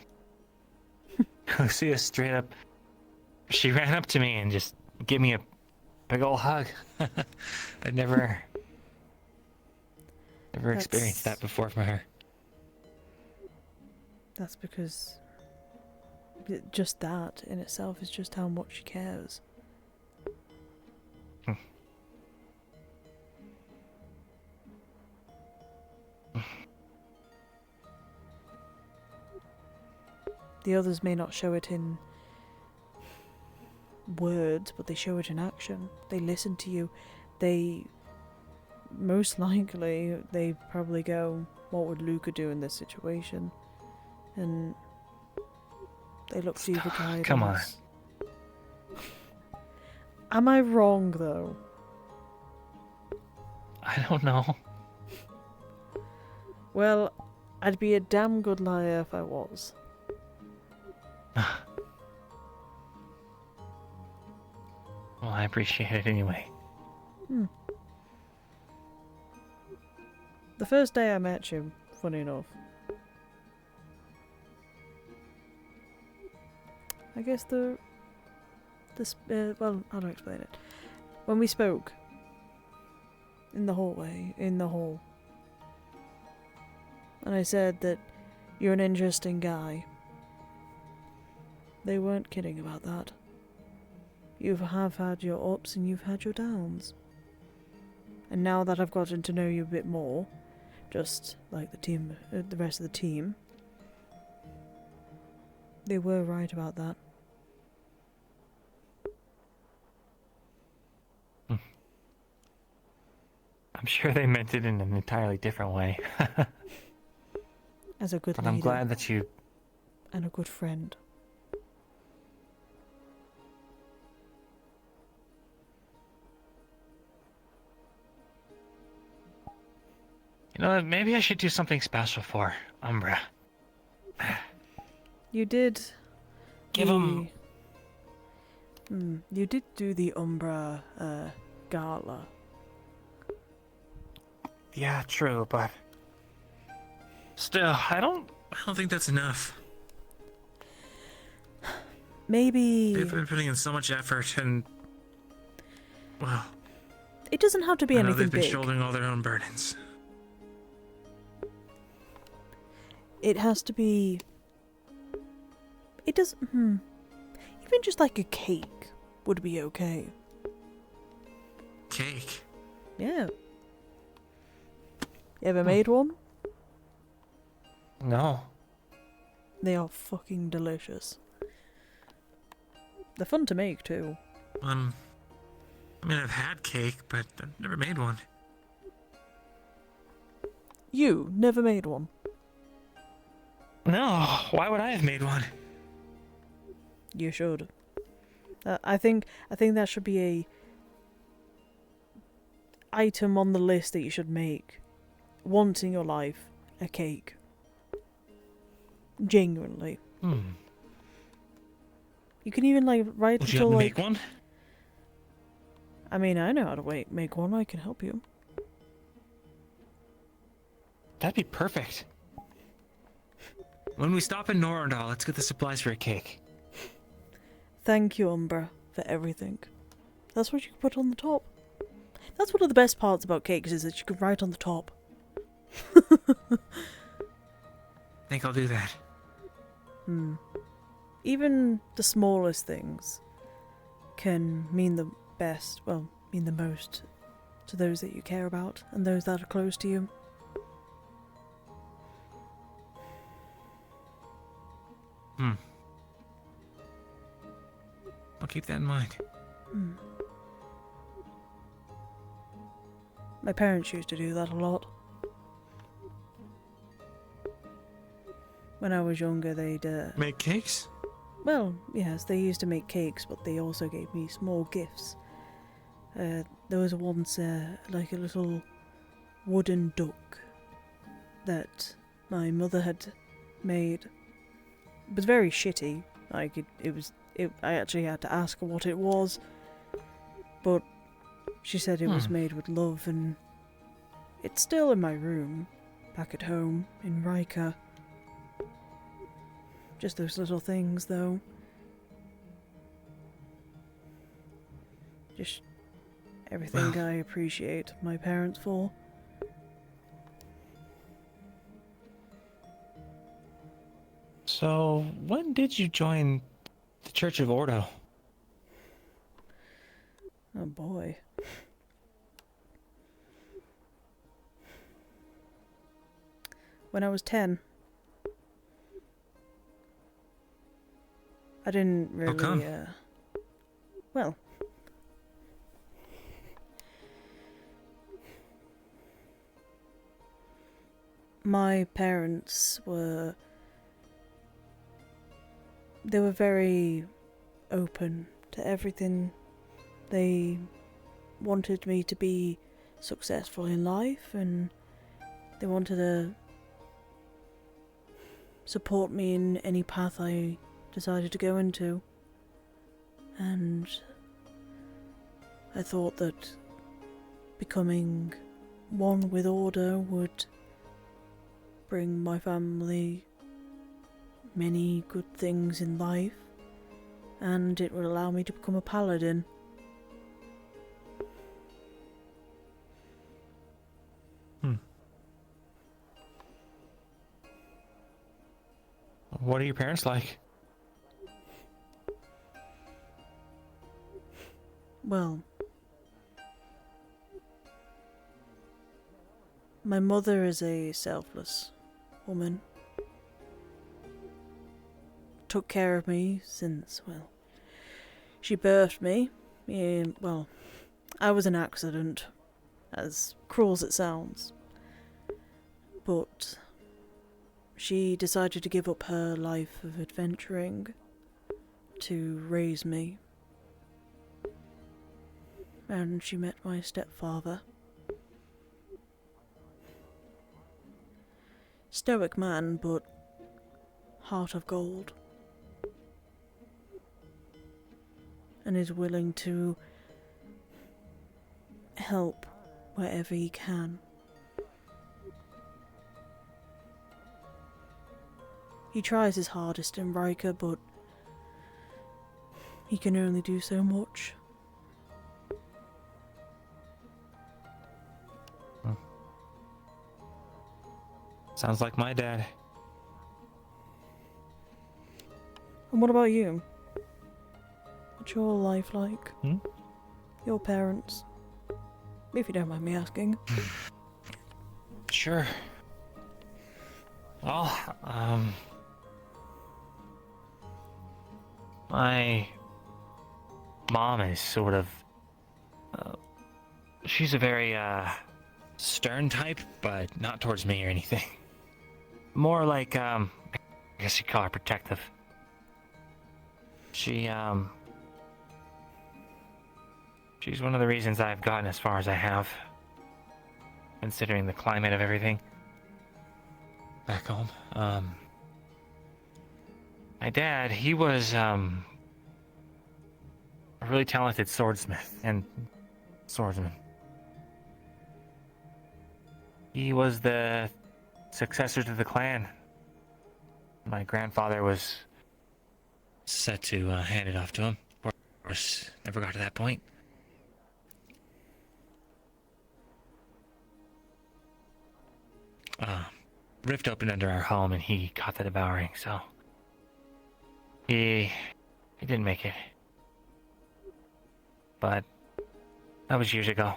Speaker 18: Lucia straight up, she ran up to me and just gave me a big ol' hug. I'd never experienced that before from her.
Speaker 1: that's because just that in itself is just how much she cares. The others may not show it in words, but they show it in action. They listen to you. They, most likely, they probably go, what would Luca do in this situation? And they look to you for guidance.
Speaker 18: Come on.
Speaker 1: Am I wrong, though?
Speaker 18: I don't know.
Speaker 1: Well, I'd be a damn good liar if I was.
Speaker 18: Well, I appreciate it anyway.
Speaker 1: The first day I met you, funny enough, I guess well, how do I explain it? When we spoke in the hallway, in the hall, and I said that you're an interesting guy, they weren't kidding about that. You have had your ups and you've had your downs. And now that I've gotten to know you a bit more, just like the rest of the team, they were right about that.
Speaker 18: I'm sure they meant it in an entirely different way.
Speaker 1: As a good
Speaker 18: But
Speaker 1: leader.
Speaker 18: I'm glad that you...
Speaker 1: And a good friend.
Speaker 18: You know, maybe I should do something special for Umbra.
Speaker 1: You did...
Speaker 18: Give him...
Speaker 1: You did do the Umbra, gala.
Speaker 18: Yeah, true, but... Still, I don't think that's enough.
Speaker 1: Maybe...
Speaker 18: They've been putting in so much effort and... Well...
Speaker 1: It doesn't have to be
Speaker 18: I know
Speaker 1: anything
Speaker 18: they've been
Speaker 1: big.
Speaker 18: shouldering all their own burdens.
Speaker 1: It has to be... It doesn't... Even just like a cake would be okay.
Speaker 18: Cake?
Speaker 1: Yeah. You ever made one?
Speaker 18: No.
Speaker 1: They are fucking delicious. They're fun to make, too.
Speaker 18: I mean, I've had cake, but I've never made one.
Speaker 1: You never made one?
Speaker 18: No, why would I have made one?
Speaker 1: You should. I think that should be a item on the list that you should make. Once in your life, a cake. Genuinely. You can even write
Speaker 18: Would you
Speaker 1: until
Speaker 18: help me make one?
Speaker 1: I mean, I know how to make one. I can help you.
Speaker 18: That'd be perfect. When we stop in Norandal, let's get the supplies for a cake.
Speaker 1: Thank you, Umbra, for everything. That's what you can put on the top. That's one of the best parts about cakes, is that you can write on the top.
Speaker 18: Think I'll do that.
Speaker 1: Even the smallest things can mean the best, well, mean the most to those that you care about and those that are close to you.
Speaker 18: I'll keep that in mind.
Speaker 1: My parents used to do that a lot. when I was younger, they'd
Speaker 6: Make cakes?
Speaker 1: well, yes, they used to make cakes, but they also gave me small gifts. There was once like a little wooden duck that my mother had made. It was very shitty. Like I actually had to ask her what it was, but she said it was made with love, and it's still in my room, back at home in Ryka. Just those little things, though. Just everything I appreciate my parents for.
Speaker 18: So, when did you join the Church of Ordo?
Speaker 1: Oh boy. When I was 10. I didn't really,
Speaker 18: How come?
Speaker 1: Well. My parents were... They were very open to everything. They wanted me to be successful in life, and they wanted to support me in any path I decided to go into. And I thought that becoming one with Order would bring my family many good things in life, and it would allow me to become a paladin.
Speaker 18: What are your parents like?
Speaker 1: Well, my mother is a selfless woman. Took care of me since, well, she birthed me. Well, I was an accident, as cruel as it sounds. But she decided to give up her life of adventuring to raise me. And she met my stepfather. Stoic man, but heart of gold. And is willing to help wherever he can. He tries his hardest in Riker, but he can only do so much.
Speaker 18: Sounds like my dad.
Speaker 1: And what about you? What's your life like? Your parents? If you don't mind me asking.
Speaker 18: Sure. Well, my mom is sort of, she's a very, stern type, but not towards me or anything. More like, I guess you'd call her protective. She's one of the reasons I've gotten as far as I have, considering the climate of everything back home. My dad, he was, a really talented swordsmith and swordsman. He was the successor to the clan. My grandfather was set to hand it off to him. Of course, never got to that point. Rift opened under our home and he caught the devouring, so he didn't make it. But that was years ago.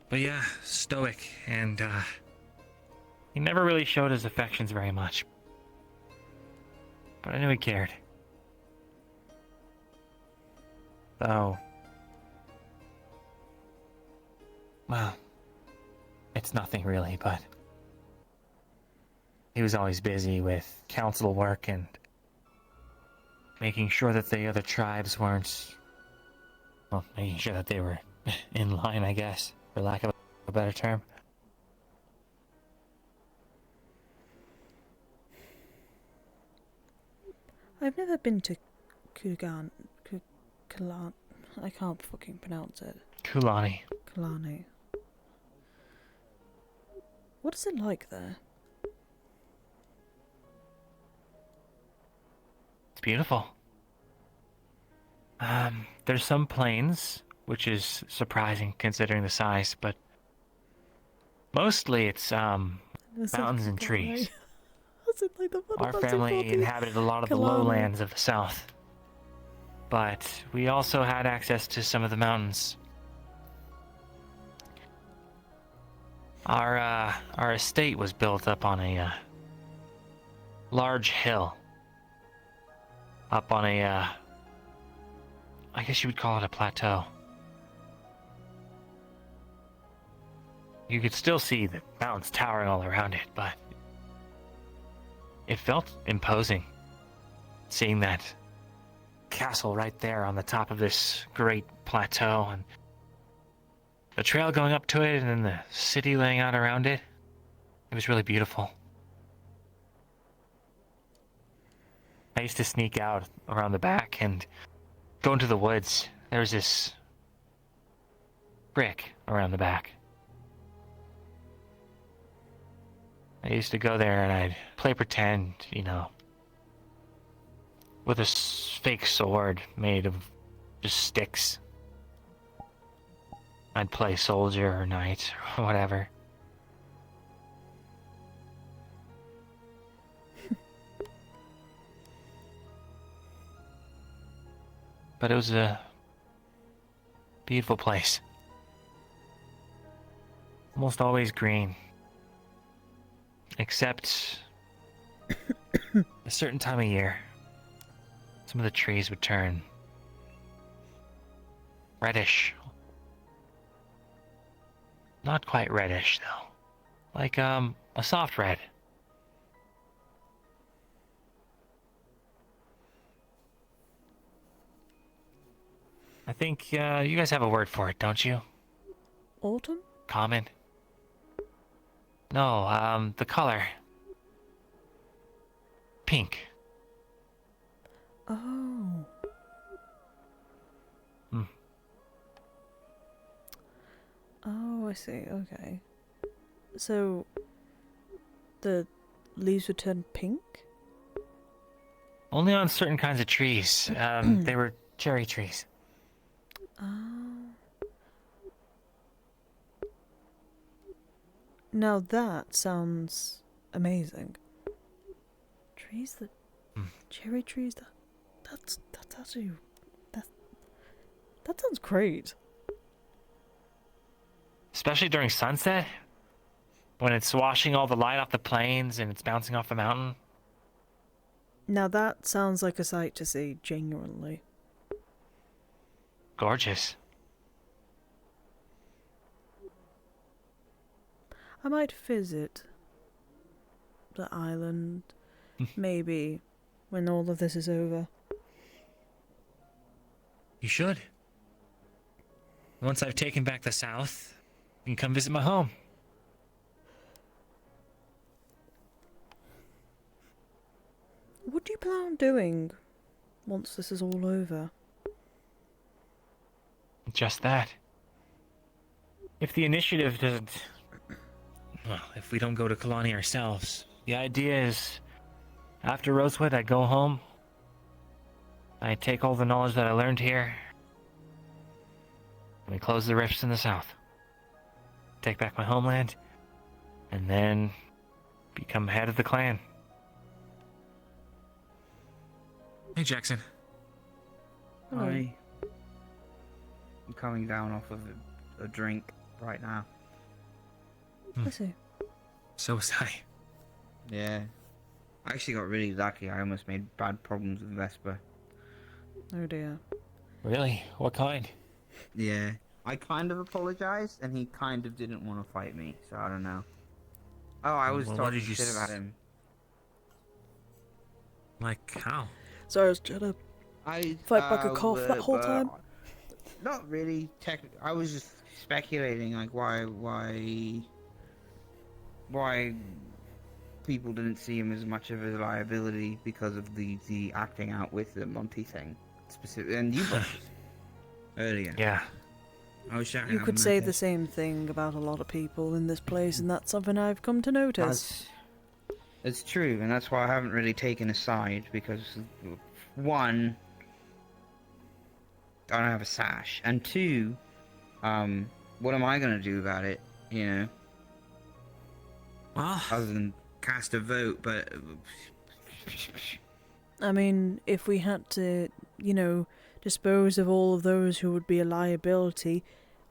Speaker 18: But yeah, stoic, and he never really showed his affections very much. But I knew he cared. So, well, It's nothing really, but he was always busy with council work and making sure that the other tribes weren't, well, making sure that they were in line, I guess, for lack of a better term.
Speaker 1: I've never been to Kugan. Kulan. I can't fucking pronounce it.
Speaker 18: Kulani.
Speaker 1: Kalani. What is it like there?
Speaker 18: It's beautiful. There's some plains, which is surprising considering the size, but mostly it's mountains and trees. Our family inhabited a lot of the lowlands of the south, but we also had access to some of the mountains. Our estate was built up on a large hill, up on a I guess you would call it a plateau. You could still see the mountains towering all around it, but it felt imposing, seeing that castle right there on the top of this great plateau, and the trail going up to it, and then the city laying out around it. It was really beautiful. I used to sneak out around the back and go into the woods. There was this brick around the back. I used to go there and I'd play pretend, you know, with a fake sword made of just sticks. I'd play soldier or knight or whatever. But it was a beautiful place. Almost always green. Except a certain time of year, some of the trees would turn reddish. Not quite reddish, though. Like, a soft red. I think, you guys have a word for it, don't you?
Speaker 1: Autumn?
Speaker 18: Common? No, the color. Pink.
Speaker 1: Oh.
Speaker 18: Hmm.
Speaker 1: Oh, I see. Okay. So, the leaves would turn pink?
Speaker 18: Only on certain kinds of trees. They were cherry trees.
Speaker 1: Oh. Now that sounds amazing. Trees that... Cherry trees, that's actually... That sounds great.
Speaker 18: Especially during sunset, when it's washing all the light off the plains and it's bouncing off the mountain.
Speaker 1: Now that sounds like a sight to see, genuinely.
Speaker 18: Gorgeous.
Speaker 1: I might visit the island, maybe, when all of this is over.
Speaker 18: You should. Once I've taken back the south, you can come visit my home.
Speaker 1: What do you plan on doing once this is all over?
Speaker 18: Just that. If the initiative doesn't... Well, if we don't go to Kalani ourselves, the idea is, after Rosewood, I go home, I take all the knowledge that I learned here, and we close the rifts in the south, take back my homeland, and then become head of the clan.
Speaker 6: Hey, Jackson.
Speaker 13: Hi. I'm coming down off of a drink right now.
Speaker 1: I see.
Speaker 6: So was I.
Speaker 13: Yeah. I actually got really lucky. I almost made bad problems with Vesper.
Speaker 1: Oh dear.
Speaker 18: Really? What kind?
Speaker 13: Yeah. I kind of apologized, and he kind of didn't want to fight me, so I don't know. Oh, I was
Speaker 6: Well, what
Speaker 13: talking
Speaker 6: did you
Speaker 13: shit about him.
Speaker 6: Like how?
Speaker 1: So I was trying to fight back a cough that whole time.
Speaker 13: Not really. I was just speculating, like why people didn't see him as much of a liability because of the acting out with the Monty thing, specifically, and you both earlier.
Speaker 18: Yeah.
Speaker 13: I was shouting.
Speaker 1: You could say the same thing about a lot of people in this place, and that's something I've come to notice.
Speaker 13: It's true, and that's why I haven't really taken a side, because, one, I don't have a sash, and two, what am I gonna do about it, you know?
Speaker 6: Well...
Speaker 13: Other than cast a vote, but...
Speaker 1: I mean, if we had to, you know, dispose of all of those who would be a liability,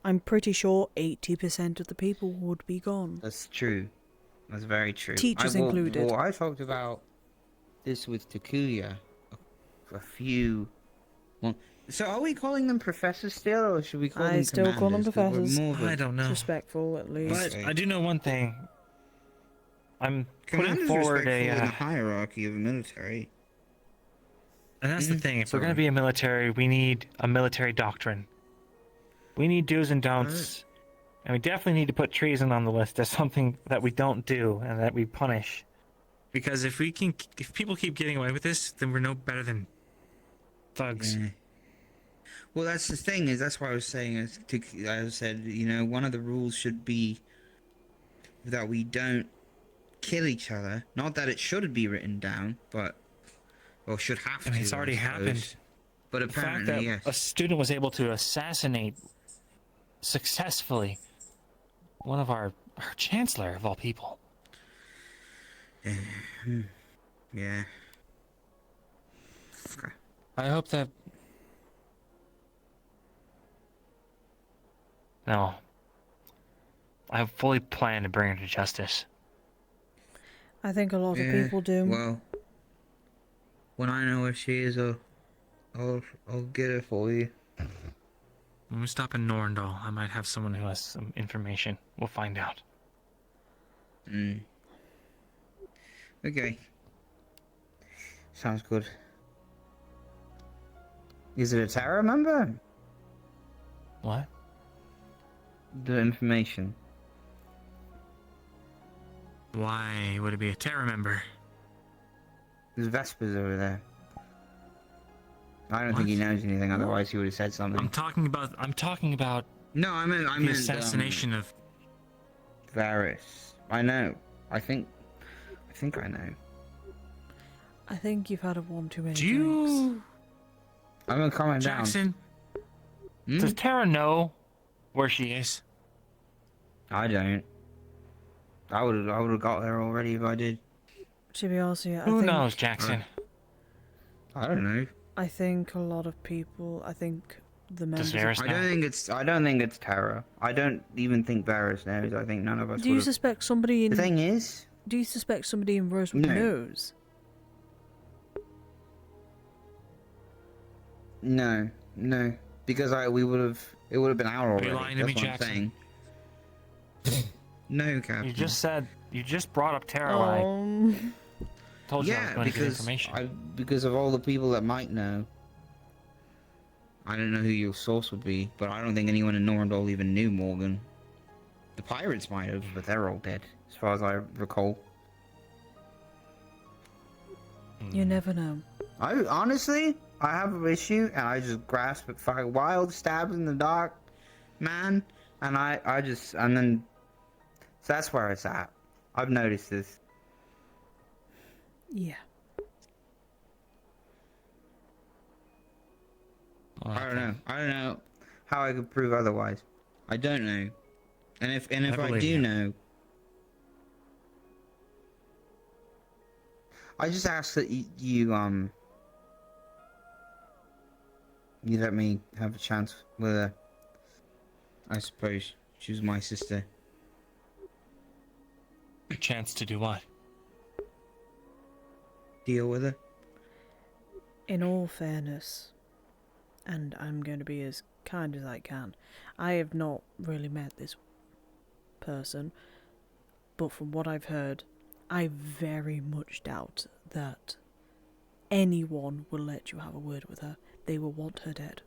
Speaker 1: I'm pretty sure 80% of the people would be gone.
Speaker 13: That's true. That's very true.
Speaker 1: Teachers included.
Speaker 13: Well, I talked about this with Takuya a few... Well, so are we calling them professors still, or should we call them
Speaker 1: I still call them
Speaker 13: commanders? 'Cause we're
Speaker 1: professors.
Speaker 13: more of a-
Speaker 18: I don't know.
Speaker 1: It's respectful, at least.
Speaker 18: But I do know one thing. I'm putting
Speaker 13: Commander's
Speaker 18: forward
Speaker 13: respectful in
Speaker 18: a...
Speaker 13: the hierarchy of the military.
Speaker 18: And that's the thing. If we're
Speaker 13: Sorry.
Speaker 18: going to be a military, we need a military doctrine. We need do's and don'ts. And we definitely need to put treason on the list as something that we don't do and that we punish.
Speaker 6: Because if people keep getting away with this, then we're no better than thugs.
Speaker 13: Yeah. Well, that's the thing, is that's why I was saying, I said, you know, one of the rules should be that we don't kill each other. Not that it should be written down, but, or should have to.
Speaker 18: I mean, it's already
Speaker 13: I suppose.
Speaker 18: happened.
Speaker 13: But
Speaker 18: The fact
Speaker 13: apparently,
Speaker 18: that
Speaker 13: yes.
Speaker 18: a student was able to assassinate successfully one of our chancellor of all people.
Speaker 13: Yeah.
Speaker 18: I hope that... No. I fully plan to bring her to justice.
Speaker 1: I think a lot of people do.
Speaker 13: Well, when I know where she is, I'll get her for you.
Speaker 6: When we stop in Norndal,
Speaker 18: I might have someone who has some information. We'll find out.
Speaker 13: Okay. Sounds good. Is it a Terra member?
Speaker 18: What?
Speaker 13: The information.
Speaker 6: why would it be a Terra member?
Speaker 13: There's Vespers over there. I don't think he knows anything, otherwise he would have said something.
Speaker 6: I'm talking about.
Speaker 13: No, I meant
Speaker 6: the assassination of
Speaker 13: Varys. I know. I think I know.
Speaker 1: I think you've had one too many
Speaker 6: Do you...
Speaker 13: I'm gonna calm him down.
Speaker 6: Jackson?
Speaker 18: Does Tara know where she is?
Speaker 13: I don't. I would have got there already if I did.
Speaker 1: To be honest, yeah.
Speaker 18: Who knows, Jackson?
Speaker 13: I don't know.
Speaker 1: I think a lot of people. I think the members.
Speaker 13: I don't think it's Tara. I don't even think Varys knows. I think none of us.
Speaker 1: Do you
Speaker 13: would've-
Speaker 1: suspect somebody in?
Speaker 13: The thing is.
Speaker 1: Do you suspect somebody in Rosewood
Speaker 13: No.
Speaker 1: knows?
Speaker 13: No, because it would have been our already.
Speaker 18: Are you lying to me,
Speaker 13: That's what I'm
Speaker 18: Jackson?
Speaker 13: saying. No, Captain.
Speaker 18: You just brought up Tara. I told you I was
Speaker 13: Yeah,
Speaker 18: going to give information.
Speaker 13: because of all the people that might know. I don't know who your source would be, but I don't think anyone in Norndal even knew Morgan. The pirates might have, but they're all dead, as far as I recall.
Speaker 1: You never know.
Speaker 13: I have an issue, and I just grasp at fucking wild stabs in the dark, man, and so that's where it's at. I've noticed this.
Speaker 1: Yeah.
Speaker 13: I don't know how I could prove otherwise. I don't know. And if I
Speaker 18: believe
Speaker 13: do
Speaker 18: you.
Speaker 13: know, I just ask that you let me have a chance with her. I suppose she was my sister.
Speaker 18: A chance to do what?
Speaker 13: Deal with her.
Speaker 1: In all fairness, and I'm going to be as kind as I can. I have not really met this person, but from what I've heard, I very much doubt that anyone will let you have a word with her. They will want her dead.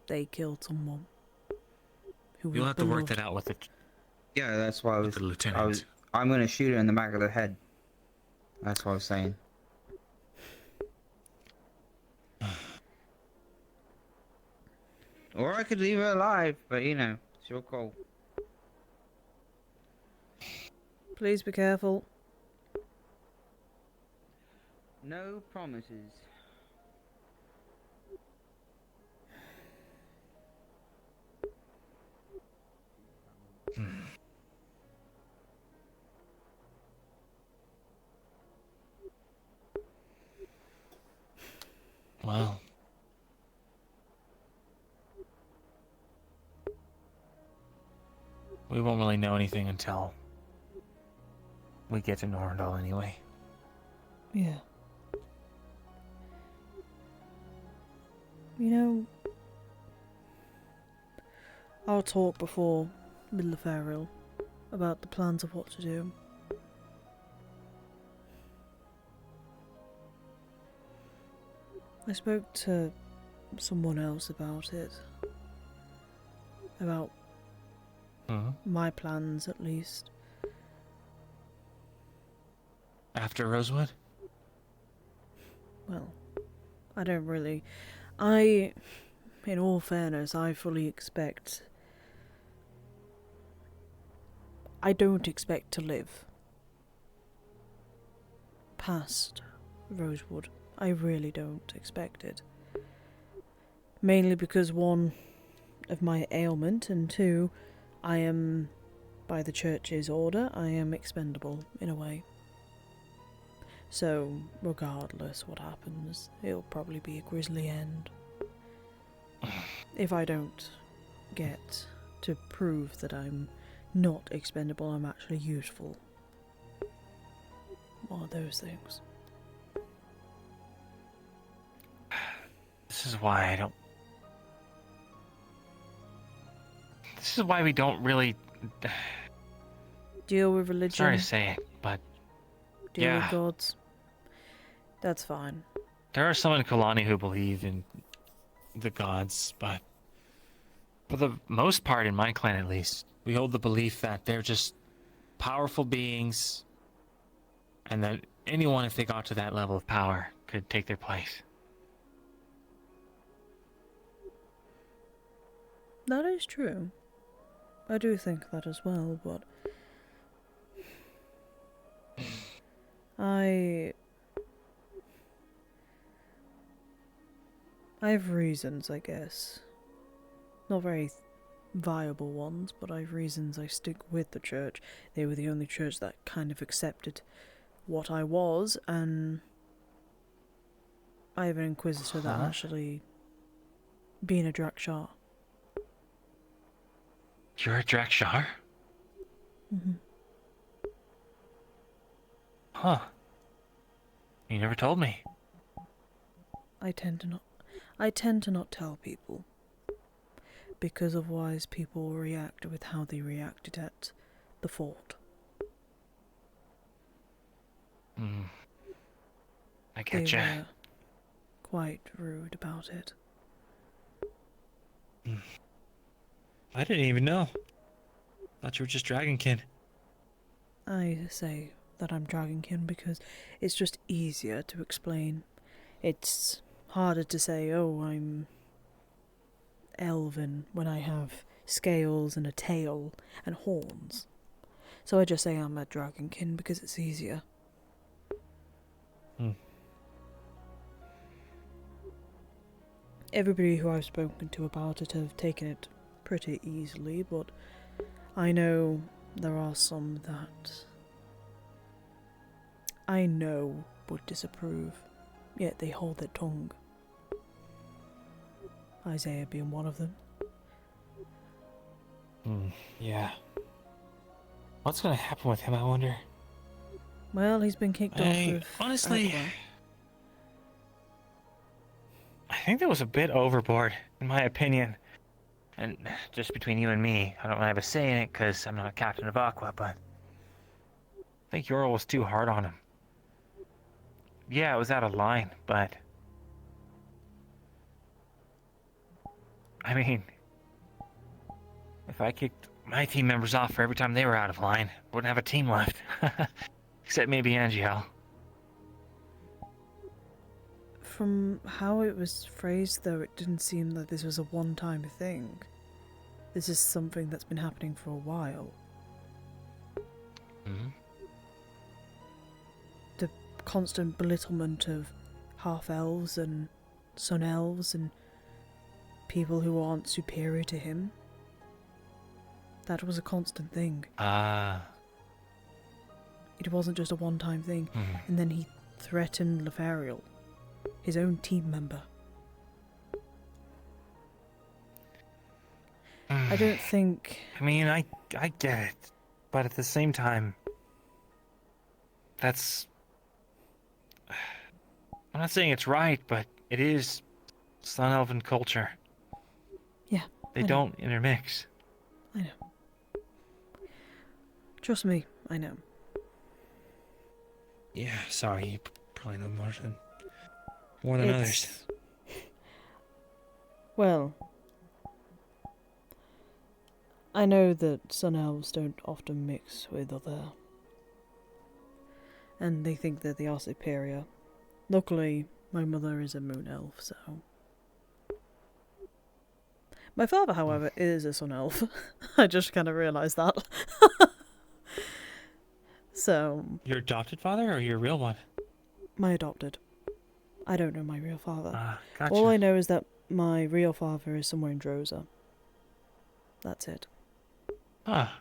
Speaker 1: They killed someone who was
Speaker 6: You'll have to work
Speaker 1: beloved.
Speaker 6: that out with it.
Speaker 13: Yeah, that's why
Speaker 6: the lieutenant.
Speaker 13: I'm gonna shoot her in the back of the head. That's what I was saying. Or I could leave her alive, but you know, it's your call.
Speaker 1: Please be careful.
Speaker 13: No promises.
Speaker 18: Well. We won't really know anything until we get to Norndal anyway.
Speaker 1: Yeah. You know, I'll talk before middle of Ariel about the plans of what to do. I spoke to someone else about it. About my plans, at least.
Speaker 18: After Rosewood?
Speaker 1: Well, I don't really... in all fairness, I fully expect... I don't expect to live past Rosewood. I really don't expect it. Mainly because, one, of my ailment, and two, I am, by the church's order, I am expendable, in a way. So, regardless what happens, it'll probably be a grisly end. If I don't get to prove that I'm not expendable, I'm actually useful. One of those things.
Speaker 18: This is why I don't... This is why we don't really...
Speaker 1: Deal with religion.
Speaker 18: Sorry to say it, but...
Speaker 1: Deal with
Speaker 18: yeah.
Speaker 1: gods. That's fine.
Speaker 18: There are some in Kalani who believe in the gods, but... for the most part, in my clan at least, we hold the belief that they're just powerful beings, and that anyone, if they got to that level of power, could take their place.
Speaker 1: That is true. I do think that as well, but... I have reasons, I guess. Not very viable ones, but I have reasons I stick with the church. They were the only church that kind of accepted what I was, and I have an inquisitor that actually being a Drakshar.
Speaker 18: You're a Drakshar?
Speaker 1: Mm-hmm.
Speaker 18: Huh. You never told me.
Speaker 1: I tend to not tell people, because otherwise people will react with how they reacted at the fort.
Speaker 18: I get ya.
Speaker 1: They were quite rude about it.
Speaker 18: I didn't even know. Thought you were just Dragonkin.
Speaker 1: I say that I'm Dragonkin because it's just easier to explain. It's harder to say, oh, I'm elven, when I have scales and a tail and horns. So I just say I'm a Dragonkin because it's easier. Everybody who I've spoken to about it have taken it pretty easily, but I know there are some that I know would disapprove, yet they hold their tongue. Isaiah being one of them.
Speaker 18: Yeah. What's gonna happen with him, I wonder?
Speaker 1: Well, he's been kicked off with
Speaker 18: honestly...
Speaker 1: Aqua.
Speaker 18: think that was a bit overboard, in my opinion. And just between you and me, I don't really have a say in it because I'm not a captain of Aqua, but I think Yorl was too hard on him. Yeah, it was out of line, but I mean, if I kicked my team members off for every time they were out of line, I wouldn't have a team left. Except maybe Angiel.
Speaker 1: From how it was phrased, though, it didn't seem that this was a one-time thing. This is something that's been happening for a while.
Speaker 18: Mm-hmm.
Speaker 1: The constant belittlement of half-elves and sun-elves and people who aren't superior to him. That was a constant thing.
Speaker 18: Ah.
Speaker 1: It wasn't just a one-time thing.
Speaker 18: Mhm.
Speaker 1: And then he threatened Lefariel, his own team member. I don't think...
Speaker 18: I mean, I get it. But at the same time, that's... I'm not saying it's right, but it is Sun Elven culture.
Speaker 1: Yeah,
Speaker 18: They don't intermix.
Speaker 1: I know. Trust me, I know.
Speaker 6: Yeah, sorry, you probably know more than others.
Speaker 1: Well, I know that sun elves don't often mix with other, and they think that they are superior. Luckily, my mother is a moon elf, so... My father, however, is a sun elf. I just kind of realised that. So...
Speaker 18: Your adopted father or your real one?
Speaker 1: My adopted. I don't know my real father.
Speaker 18: Gotcha.
Speaker 1: All I know is that my real father is somewhere in Droza. That's it.
Speaker 18: Ah.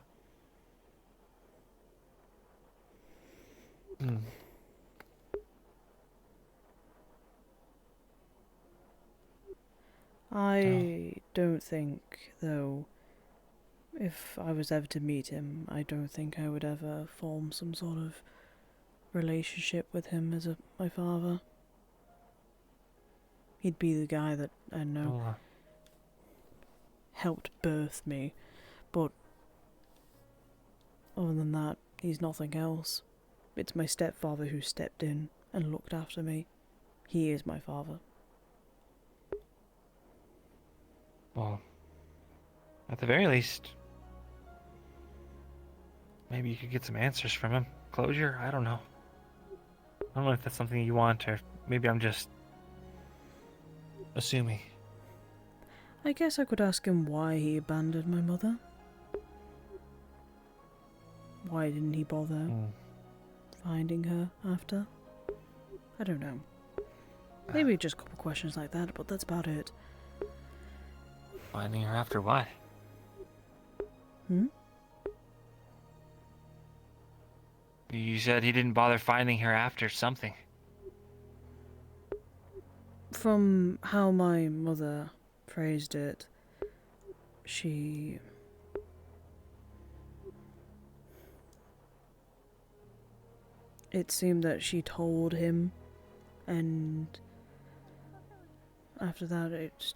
Speaker 18: Hmm.
Speaker 1: I don't think, though, if I was ever to meet him, I don't think I would ever form some sort of relationship with him as my father. He'd be the guy that, I don't know, helped birth me, but other than that, he's nothing else. It's my stepfather who stepped in and looked after me. He is my father.
Speaker 18: Well, at the very least, maybe you could get some answers from him. Closure? I don't know. I don't know if that's something you want, or maybe I'm just assuming.
Speaker 1: I guess I could ask him why he abandoned my mother. Why didn't he bother finding her after? I don't know. Maybe just a couple questions like that, but that's about it.
Speaker 18: Finding her after what?
Speaker 1: Hmm?
Speaker 18: You said he didn't bother finding her after something.
Speaker 1: From how my mother phrased it, she... It seemed that she told him, and after that it just...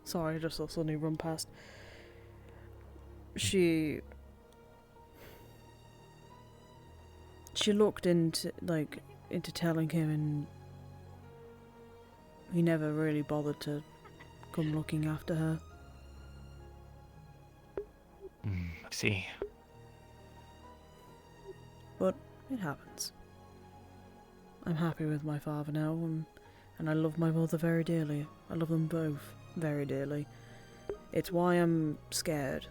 Speaker 1: Sorry, I just saw something run past. She looked into telling him, and he never really bothered to come looking after her.
Speaker 18: I see.
Speaker 1: But it happens. I'm happy with my father now, and I love my mother very dearly. I love them both very dearly. It's why I'm scared.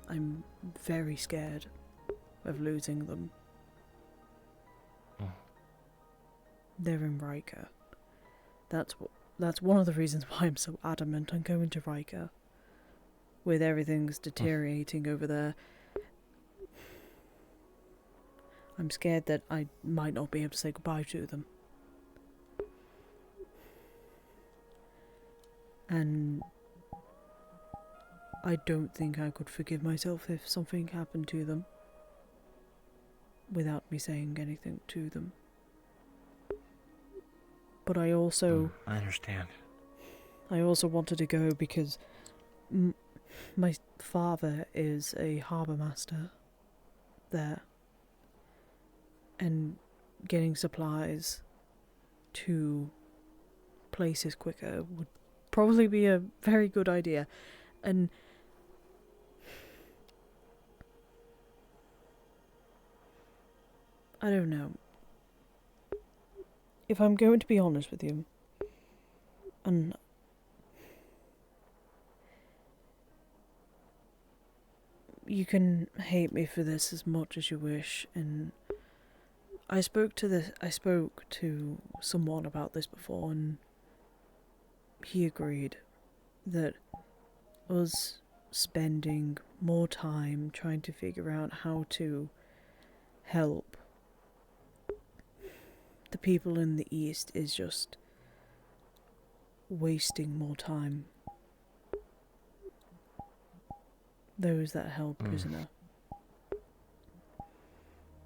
Speaker 1: I'm very scared of losing them. They're in Riker. That's one of the reasons why I'm so adamant on going to Riker. With everything's deteriorating over there, I'm scared that I might not be able to say goodbye to them. And I don't think I could forgive myself if something happened to them without me saying anything to them. But I also...
Speaker 18: I understand.
Speaker 1: I also wanted to go because my father is a harbour master there. And getting supplies to places quicker would probably be a very good idea. And I don't know. If I'm going to be honest with you, and you can hate me for this as much as you wish, and I spoke to someone about this before, and he agreed that us spending more time trying to figure out how to help the people in the East is just wasting more time. Those that held prisoner.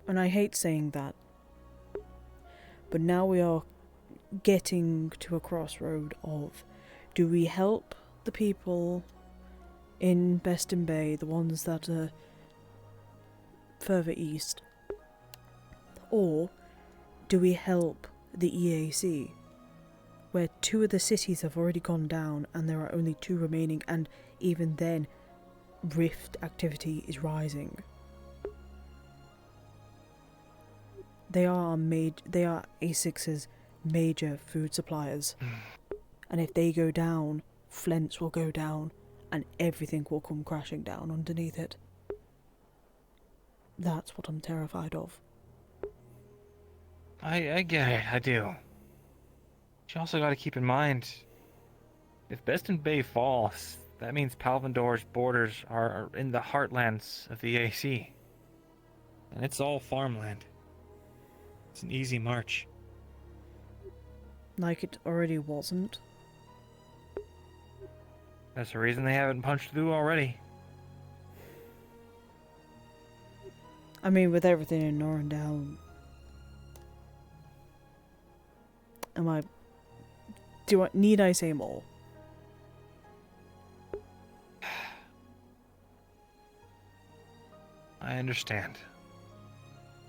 Speaker 1: And I hate saying that, but now we are getting to a crossroad of, do we help the people in Beston Bay, the ones that are further east, or do we help the EAC, where 2 of the cities have already gone down and there are only 2 remaining, and even then rift activity is rising. They are A6's major food suppliers. And if they go down, Flint's will go down, and everything will come crashing down underneath it. That's what I'm terrified of.
Speaker 18: I get it, I do. But you also gotta keep in mind, if Beston Bay falls, that means Palvindor's borders are in the heartlands of the AC. And it's all farmland. It's an easy march.
Speaker 1: Like it already wasn't.
Speaker 18: That's the reason they haven't punched through already.
Speaker 1: I mean, with everything in Norrendale, need I say more?
Speaker 18: I understand.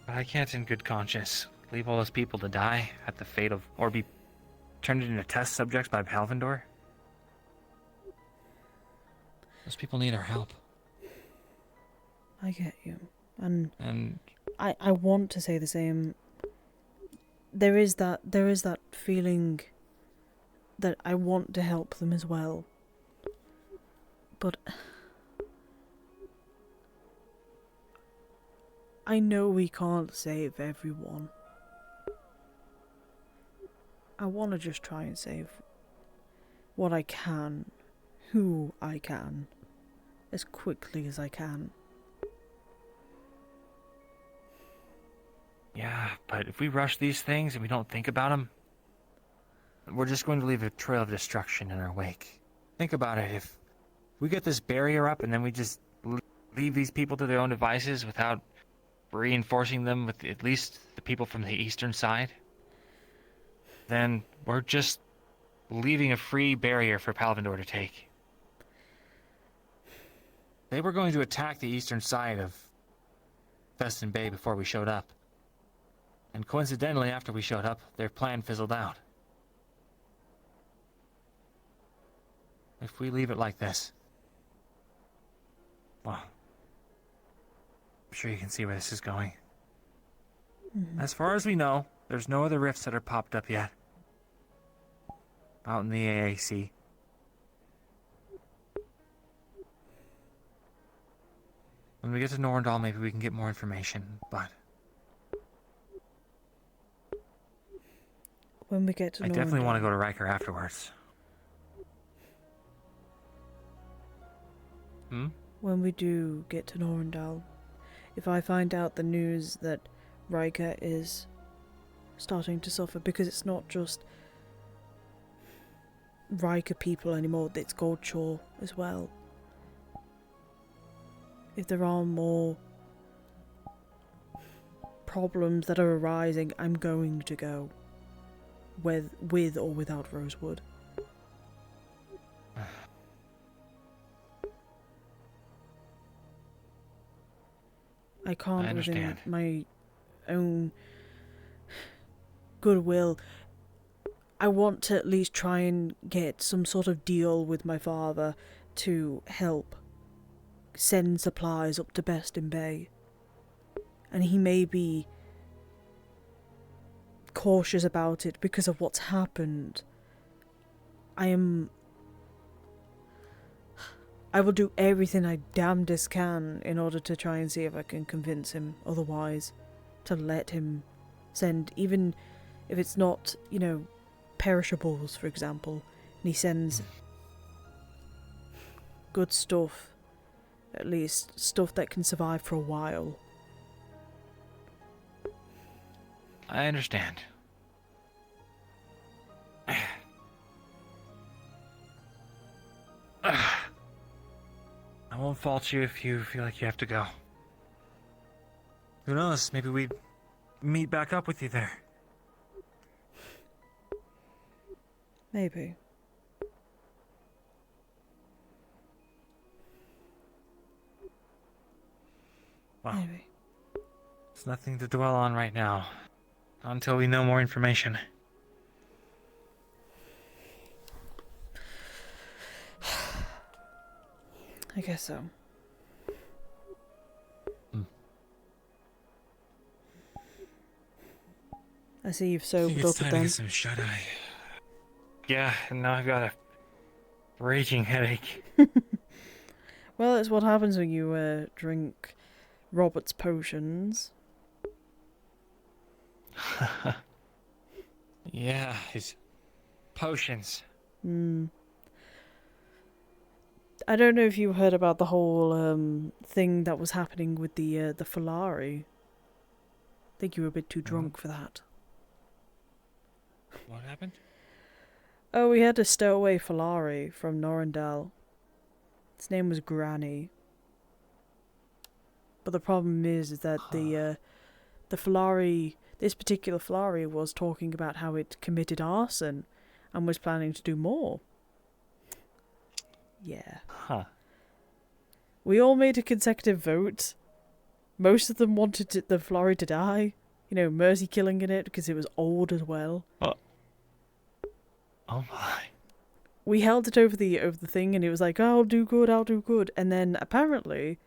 Speaker 18: But I can't in good conscience leave all those people to die at the fate of, or be turned into test subjects by Palvindor. Those people need our help.
Speaker 1: I get you. And
Speaker 18: And
Speaker 1: I want to say the same. There is that feeling that I want to help them as well. But I know we can't save everyone. I want to just try and save what I can, who I can, as quickly as I can.
Speaker 18: yeah, but if we rush these things and we don't think about them, we're just going to leave a trail of destruction in our wake. Think about it. If we get this barrier up and then we just leave these people to their own devices without reinforcing them with at least the people from the eastern side, then we're just leaving a free barrier for Palvindor to take. They were going to attack the eastern side of Festin Bay before we showed up. And coincidentally, after we showed up, their plan fizzled out. If we leave it like this, well, I'm sure you can see where this is going. As far as we know, there's no other rifts that are popped up yet. Out in the AAC. When we get to Norrendal, maybe we can get more information, but
Speaker 1: When we get to
Speaker 18: I definitely want to
Speaker 1: Norrendale.
Speaker 18: go to Riker afterwards.
Speaker 1: When we do get to Norrendal, if I find out the news that Riker is starting to suffer, because it's not just Riker people anymore, it's Goldshore as well. If there are more problems that are arising, I'm going to go. with or without Rosewood. I can't, within
Speaker 18: understand.
Speaker 1: my own goodwill, I want to at least try and get some sort of deal with my father to help send supplies up to Beston Bay. And he may be cautious about it because of what's happened. I will do everything I damnedest can in order to try and see if I can convince him otherwise to let him send, even if it's not, you know, perishables, for example, and he sends good stuff, at least stuff that can survive for a while.
Speaker 18: I understand. I won't fault you if you feel like you have to go. Who knows? Maybe we meet back up with you there.
Speaker 1: Maybe.
Speaker 18: Well,
Speaker 1: Maybe.
Speaker 18: it's nothing to dwell on right now. Not until we know more information.
Speaker 1: I guess so. I see you've
Speaker 18: I
Speaker 1: sobered
Speaker 18: think
Speaker 1: up
Speaker 18: it's time to
Speaker 1: then.
Speaker 18: get some shut-eye. Yeah, and now I've got a raging headache.
Speaker 1: Well, it's what happens when you drink Robert's potions.
Speaker 18: Yeah, his potions.
Speaker 1: I don't know if you heard about the whole thing that was happening with the Falari. I think you were a bit too drunk for that.
Speaker 18: What happened?
Speaker 1: Oh, we had a stowaway Falari from Norrendal. Its name was Granny. But the problem is that the Falari, this particular Falari, was talking about how it committed arson and was planning to do more. Yeah.
Speaker 18: Huh.
Speaker 1: We all made a consecutive vote. Most of them wanted the Falari to die. You know, Mercy killing in it because it was old as well.
Speaker 18: Oh my.
Speaker 1: We held it over the thing, and it was like, oh, I'll do good. And then apparently,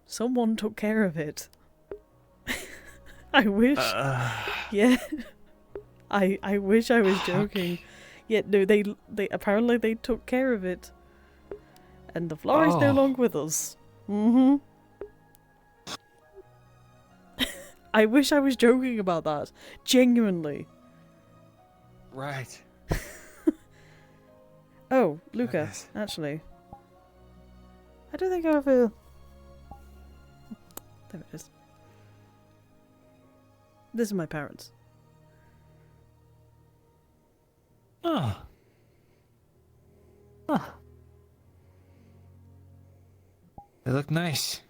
Speaker 1: someone took care of it. I wish. Yeah. I wish I was joking. Yet no, they apparently they took care of it. And the Flori's no longer with us. I wish I was joking about that. Genuinely.
Speaker 18: Right.
Speaker 1: Oh, Luca, actually. I don't think I've ever... There it is. This is my parents.
Speaker 18: Oh. Huh. They look nice.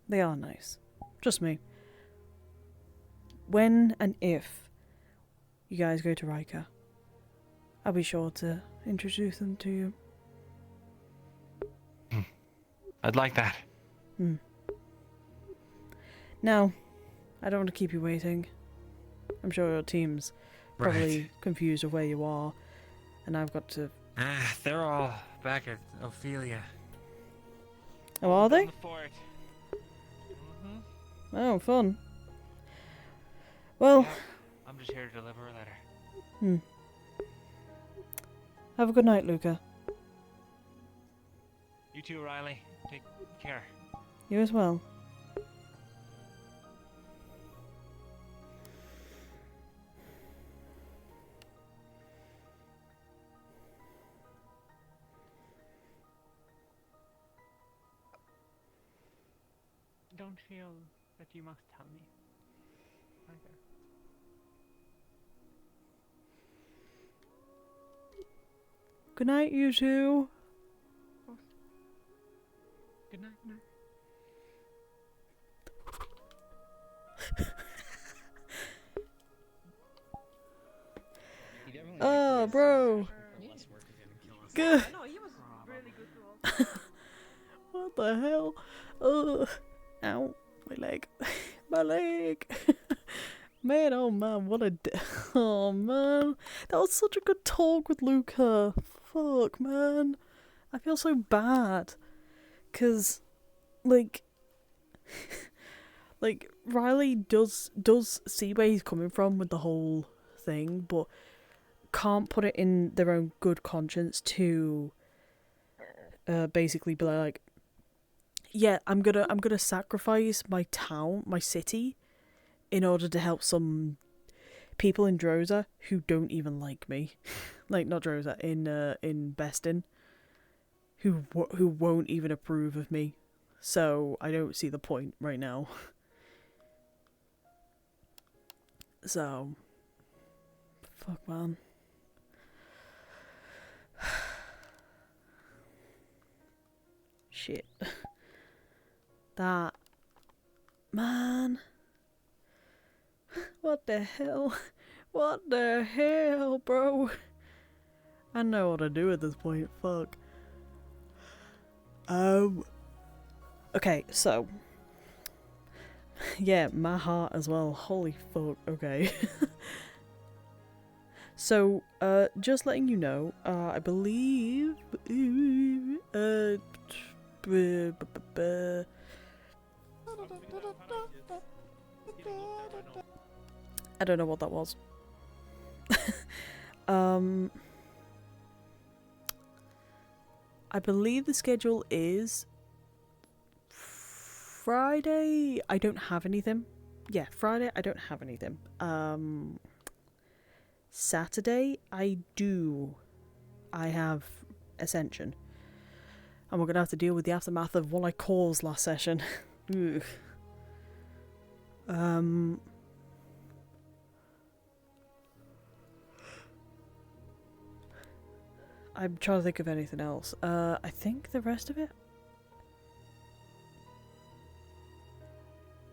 Speaker 1: They are nice. Trust me. When and if you guys go to Riker, I'll be sure to introduce them to you.
Speaker 18: I'd like that.
Speaker 1: Now, I don't want to keep you waiting. I'm sure your team's probably confused of where you are, and I've got to...
Speaker 18: They're all back at Ophelia.
Speaker 1: Oh, are they?
Speaker 18: On the fort.
Speaker 1: Oh, fun. Well...
Speaker 18: I'm just here to deliver a letter.
Speaker 1: Have a good night, Luca.
Speaker 18: You too, Ryllae. Take care.
Speaker 1: You as well.
Speaker 12: Don't feel that you must tell me. Either.
Speaker 1: Good night, you two.
Speaker 12: Good night, good night.
Speaker 1: bro. Good. What the hell? Ugh. Ow. My leg. My leg. Man, oh man, what a oh man. That was such a good talk with Luca. Fuck, man. I feel so bad. 'Cause, like... like, Ryllae does see where he's coming from with the whole thing, but can't put it in their own good conscience to basically be like, yeah, I'm gonna sacrifice my town, my city, in order to help some people in Droza who don't even like me. Like, not Droza, in Bestin, who won't even approve of me. So I don't see the point right now. So, fuck, man. Shit. That, man. What the hell? What the hell, bro? I know what to do at this point. Fuck. Okay, so. Yeah, my heart as well. Holy fuck. Okay. So, just letting you know, I believe, I don't know what that was. I believe the schedule is Friday. I don't have anything. Yeah, Friday I don't have anything. Saturday I do. I have Ascension. And we're gonna have to deal with the aftermath of what I caused last session. Ugh. I'm trying to think of anything else. I think the rest of it.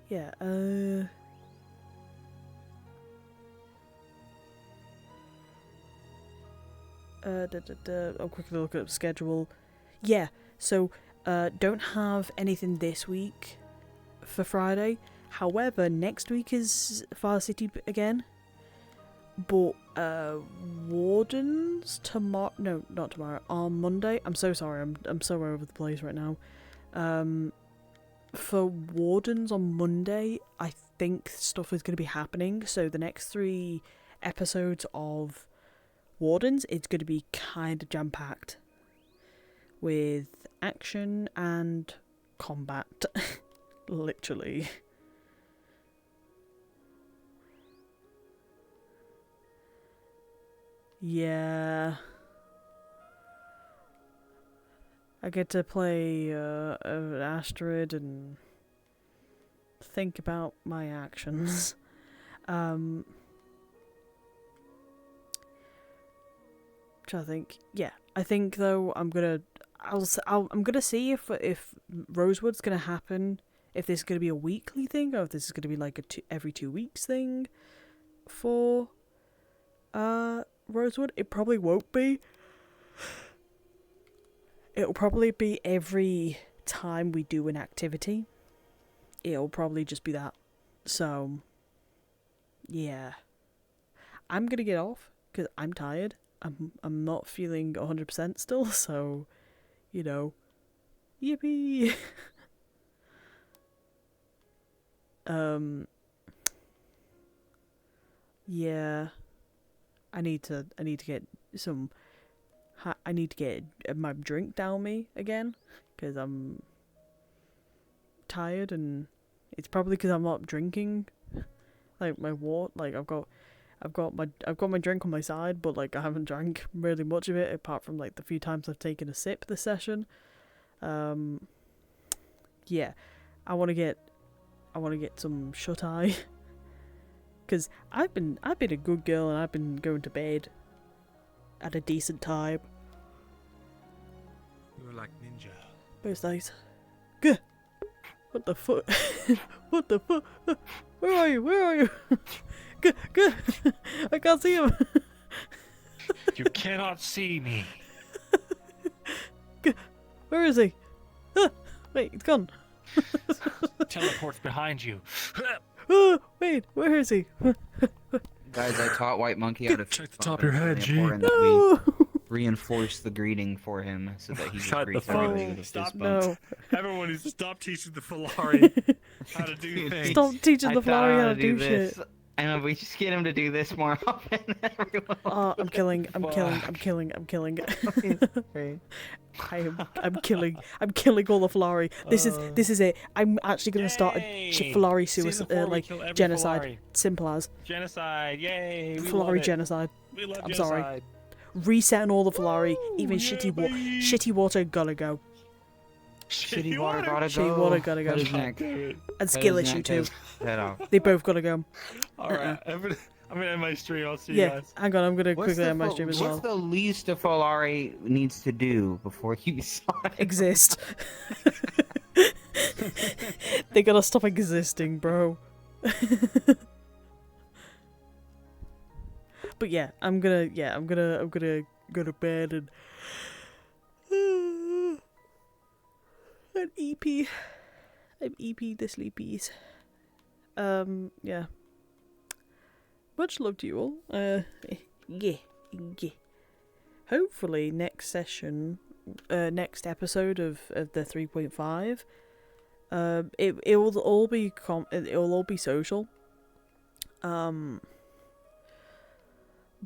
Speaker 1: Yeah, I'll quickly look at the schedule. Yeah, so, don't have anything this week for Friday. However, next week is Far City again. But, Wardens tomorrow. No, not tomorrow. On Monday. I'm so sorry. I'm so over the place right now. For Wardens on Monday, I think stuff is going to be happening. So the next 3 episodes of Wardens, it's going to be kind of jam-packed with action and combat. Literally. Yeah. I get to play an asteroid and think about my actions. Trying to think. Yeah, I think though I'm gonna see if Rosewood's gonna happen. If this is gonna be a weekly thing, or if this is gonna be like every 2 weeks thing for Rosewood. It probably won't be. It'll probably be every time we do an activity. It'll probably just be that. So, yeah. I'm gonna get off, because I'm tired. I'm not feeling 100% still, so, you know. Yippee! Yeah. I need to get some... I need to get my drink down me again, because I'm tired, and it's probably because I'm not drinking, like my water. Like I've got my drink on my side, but like I haven't drank really much of it apart from like the few times I've taken a sip this session. Yeah, I want to get some shut eye, because I've been a good girl and I've been going to bed at a decent time.
Speaker 9: You're like ninja.
Speaker 1: Most nice. Gah! What the fuck? What the fuck? Where are you? Where are you? Gah! Gah! I can't see him.
Speaker 18: You cannot see me.
Speaker 1: Where is he? Ah, wait, it's gone.
Speaker 18: Teleport's behind you.
Speaker 1: Oh, wait, where is he?
Speaker 13: Guys, I taught White Monkey how to
Speaker 18: check the top of your head, G.
Speaker 1: No.
Speaker 13: Reinforce the greeting for him so that he
Speaker 18: Shut
Speaker 13: greets
Speaker 18: the fuck
Speaker 13: everybody
Speaker 18: up.
Speaker 13: with a
Speaker 18: Stop.
Speaker 13: fist bump.
Speaker 1: No.
Speaker 6: Everyone needs to stop teaching the Falari how to do things.
Speaker 1: Stop teaching the Flurry how to do
Speaker 4: this.
Speaker 1: shit.
Speaker 4: And we just get him to do this more often. Everyone.
Speaker 1: Oh, I'm killing. I'm killing. I'm killing. I'm killing all the Flurry. This is it. I'm actually gonna start a Flurry suicide, like genocide.
Speaker 18: Flurry.
Speaker 1: Simple as
Speaker 18: Genocide, yay! We
Speaker 1: Flurry
Speaker 18: love it.
Speaker 1: genocide.
Speaker 18: We love
Speaker 1: I'm
Speaker 18: genocide.
Speaker 1: sorry. Resetting all the Flurry. Even shitty water gotta go.
Speaker 13: Shitty water gotta go.
Speaker 1: Shitty water gotta go.
Speaker 13: Cut his neck.
Speaker 1: And skill issue too.
Speaker 13: Head off.
Speaker 1: They both gotta go.
Speaker 6: Alright, I'm gonna end my stream. I'll see you
Speaker 1: Yeah,
Speaker 6: guys.
Speaker 1: hang on. I'm gonna quickly end my stream as well.
Speaker 13: What's the least a Falari needs to do before you
Speaker 1: Exist. They gotta stop existing, bro. But yeah, I'm gonna go to bed and EP. I'm EP the sleepies. Yeah. Much love to you all. Yeah. Hopefully next session, next episode of the 3.5, it will all be it'll all be social.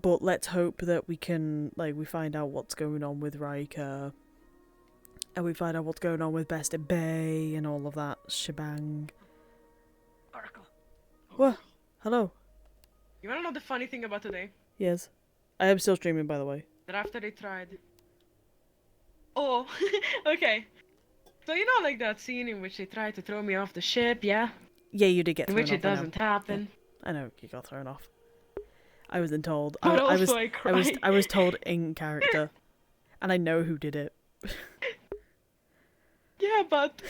Speaker 1: But let's hope that we can, we find out what's going on with Riker, and we find out what's going on with Best in Bay and all of that shebang.
Speaker 11: Oracle.
Speaker 1: What? Hello.
Speaker 11: You wanna know the funny thing about today?
Speaker 1: Yes. I am still streaming, by the way.
Speaker 11: That after they tried. Oh, okay. So you know, like that scene in which they tried to throw me off the ship, yeah?
Speaker 1: Yeah, you did get
Speaker 11: In
Speaker 1: thrown
Speaker 11: which
Speaker 1: off.
Speaker 11: it doesn't happen.
Speaker 1: I know you got thrown off. I wasn't told.
Speaker 11: But
Speaker 1: I
Speaker 11: also I
Speaker 1: I was told in character, and I know who did it.
Speaker 11: Yeah, but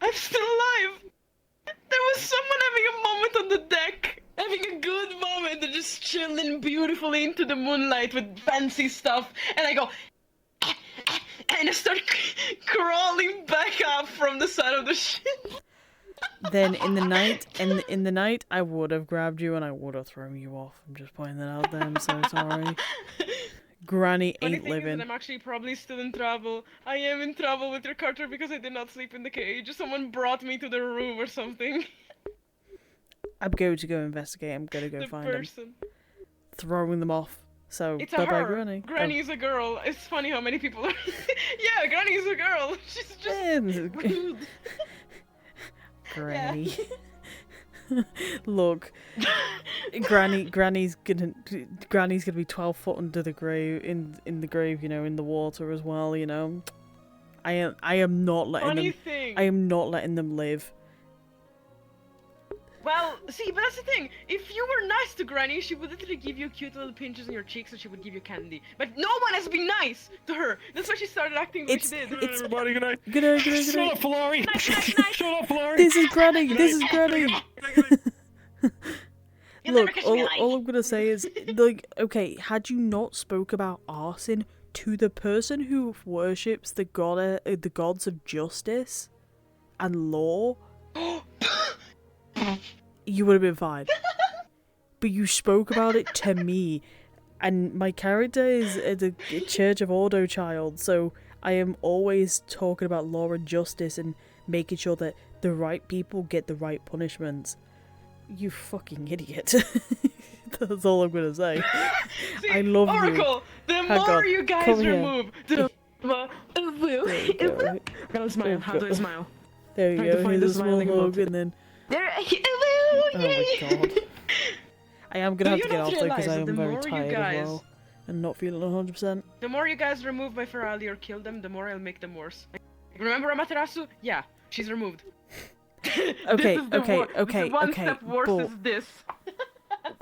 Speaker 11: I'm still alive. There was someone having a moment on the deck, having a good moment, and just chilling beautifully into the moonlight with fancy stuff, and I go, and I start crawling back up from the side of the ship.
Speaker 1: Then in the night, I would have grabbed you and I would have thrown you off. I'm just pointing that out there. I'm so sorry. Granny
Speaker 11: Funny
Speaker 1: ain't
Speaker 11: thing is
Speaker 1: living.
Speaker 11: that I'm actually probably still in trouble. I am in trouble with your Carter because I did not sleep in the cage. Someone brought me to the room or something.
Speaker 1: I'm going to go investigate. I'm gonna go
Speaker 11: The
Speaker 1: find them.
Speaker 11: person.
Speaker 1: Throwing them off. So
Speaker 11: It's a
Speaker 1: bye bye,
Speaker 11: her.
Speaker 1: Granny.
Speaker 11: Granny's a girl. It's funny how many people are. Yeah, Granny's a girl. She's just rude.
Speaker 1: Granny. Look, Granny's gonna be 12 foot under the grave in the grave, in the water as well. I am not letting
Speaker 11: Funny
Speaker 1: them.
Speaker 11: thing.
Speaker 1: I am not letting them live.
Speaker 11: Well, see, but that's the thing. If you were nice to Granny, she would literally give you cute little pinches on your cheeks and she would give you candy. But no one has been nice to her. That's why she started acting the way she did.
Speaker 6: Everybody, good night.
Speaker 1: Good night.
Speaker 6: Shut up, Falari. Shut up, Falari.
Speaker 1: This is Granny. This is Granny. Look, all I'm gonna say is, okay, had you not spoke about arson to the person who worships the gods of justice and law, you would have been fine. But you spoke about it to me, and my character is a Church of Ordo child, so I am always talking about law and justice and making sure that the right people get the right punishments. You fucking idiot. That's all I'm gonna say.
Speaker 11: See,
Speaker 1: I love
Speaker 11: Oracle,
Speaker 1: you.
Speaker 11: the
Speaker 1: Hang
Speaker 11: more
Speaker 1: on,
Speaker 11: you guys
Speaker 1: come here.
Speaker 11: remove, the more. Gotta smile. How do I smile?
Speaker 1: There you
Speaker 11: Trying to
Speaker 1: go.
Speaker 11: find
Speaker 1: Here's
Speaker 11: the
Speaker 1: a small
Speaker 11: smiling
Speaker 1: hug,
Speaker 11: emoji.
Speaker 1: and then.
Speaker 11: There.
Speaker 1: Oh my god. I am gonna
Speaker 11: Do
Speaker 1: have
Speaker 11: you
Speaker 1: to get
Speaker 11: not
Speaker 1: off though because
Speaker 11: realize
Speaker 1: I
Speaker 11: that
Speaker 1: am
Speaker 11: the
Speaker 1: very
Speaker 11: more you
Speaker 1: tired
Speaker 11: guys-
Speaker 1: as well, and not feeling 100%.
Speaker 11: The more you guys remove my Ferali or kill them, the more I'll make them worse. Remember Amaterasu? Yeah, she's removed.
Speaker 1: Okay,
Speaker 11: This is the this is one step worse
Speaker 1: but-
Speaker 11: is this.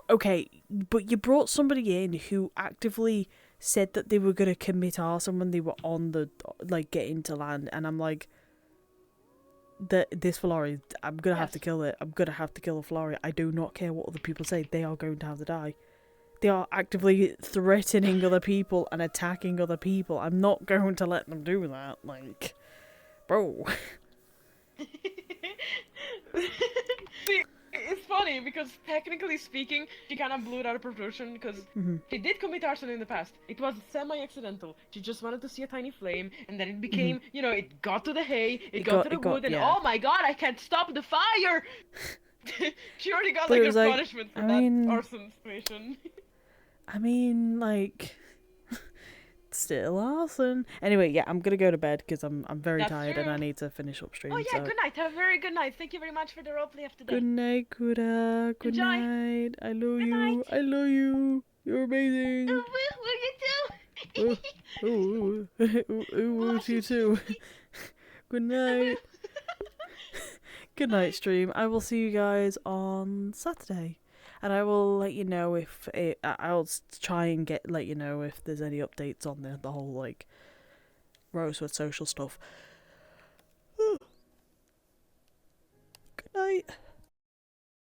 Speaker 1: Okay, but you brought somebody in who actively said that they were gonna commit arson when they were on the getting to land, and I'm like, this Falari, I'm gonna have to kill it. I'm gonna have to kill the Falari. I do not care what other people say. They are going to have to die. They are actively threatening other people and attacking other people. I'm not going to let them do that. Like, bro.
Speaker 11: See, it's funny because technically speaking, she kind of blew it out of proportion because she did commit arson in the past. It was semi-accidental. She just wanted to see a tiny flame, and then it became, you know, it got to the hay, it got to the wood, and
Speaker 1: yeah.
Speaker 11: oh my god, I can't stop the fire! She already got
Speaker 1: But
Speaker 11: like
Speaker 1: it
Speaker 11: a
Speaker 1: was like,
Speaker 11: punishment for
Speaker 1: I
Speaker 11: that
Speaker 1: mean-
Speaker 11: arson situation.
Speaker 1: I mean, like, still arson. Anyway, yeah, I'm gonna go to bed because I'm very
Speaker 11: That's
Speaker 1: tired and
Speaker 11: true.
Speaker 1: I need to finish up stream.
Speaker 11: Oh yeah,
Speaker 1: so.
Speaker 11: good night. Have a very good night. Thank you very much for the roleplay of today.
Speaker 1: Good night, Kuda. Good
Speaker 11: Enjoy.
Speaker 1: night. I love you. I love you. You're amazing.
Speaker 11: Will you too?
Speaker 1: Ooh, you too. Good night. Good night, stream. I will see you guys on Saturday, and I will let you know if I'll try and let you know if there's any updates on the whole like Rosewood social stuff. Good night.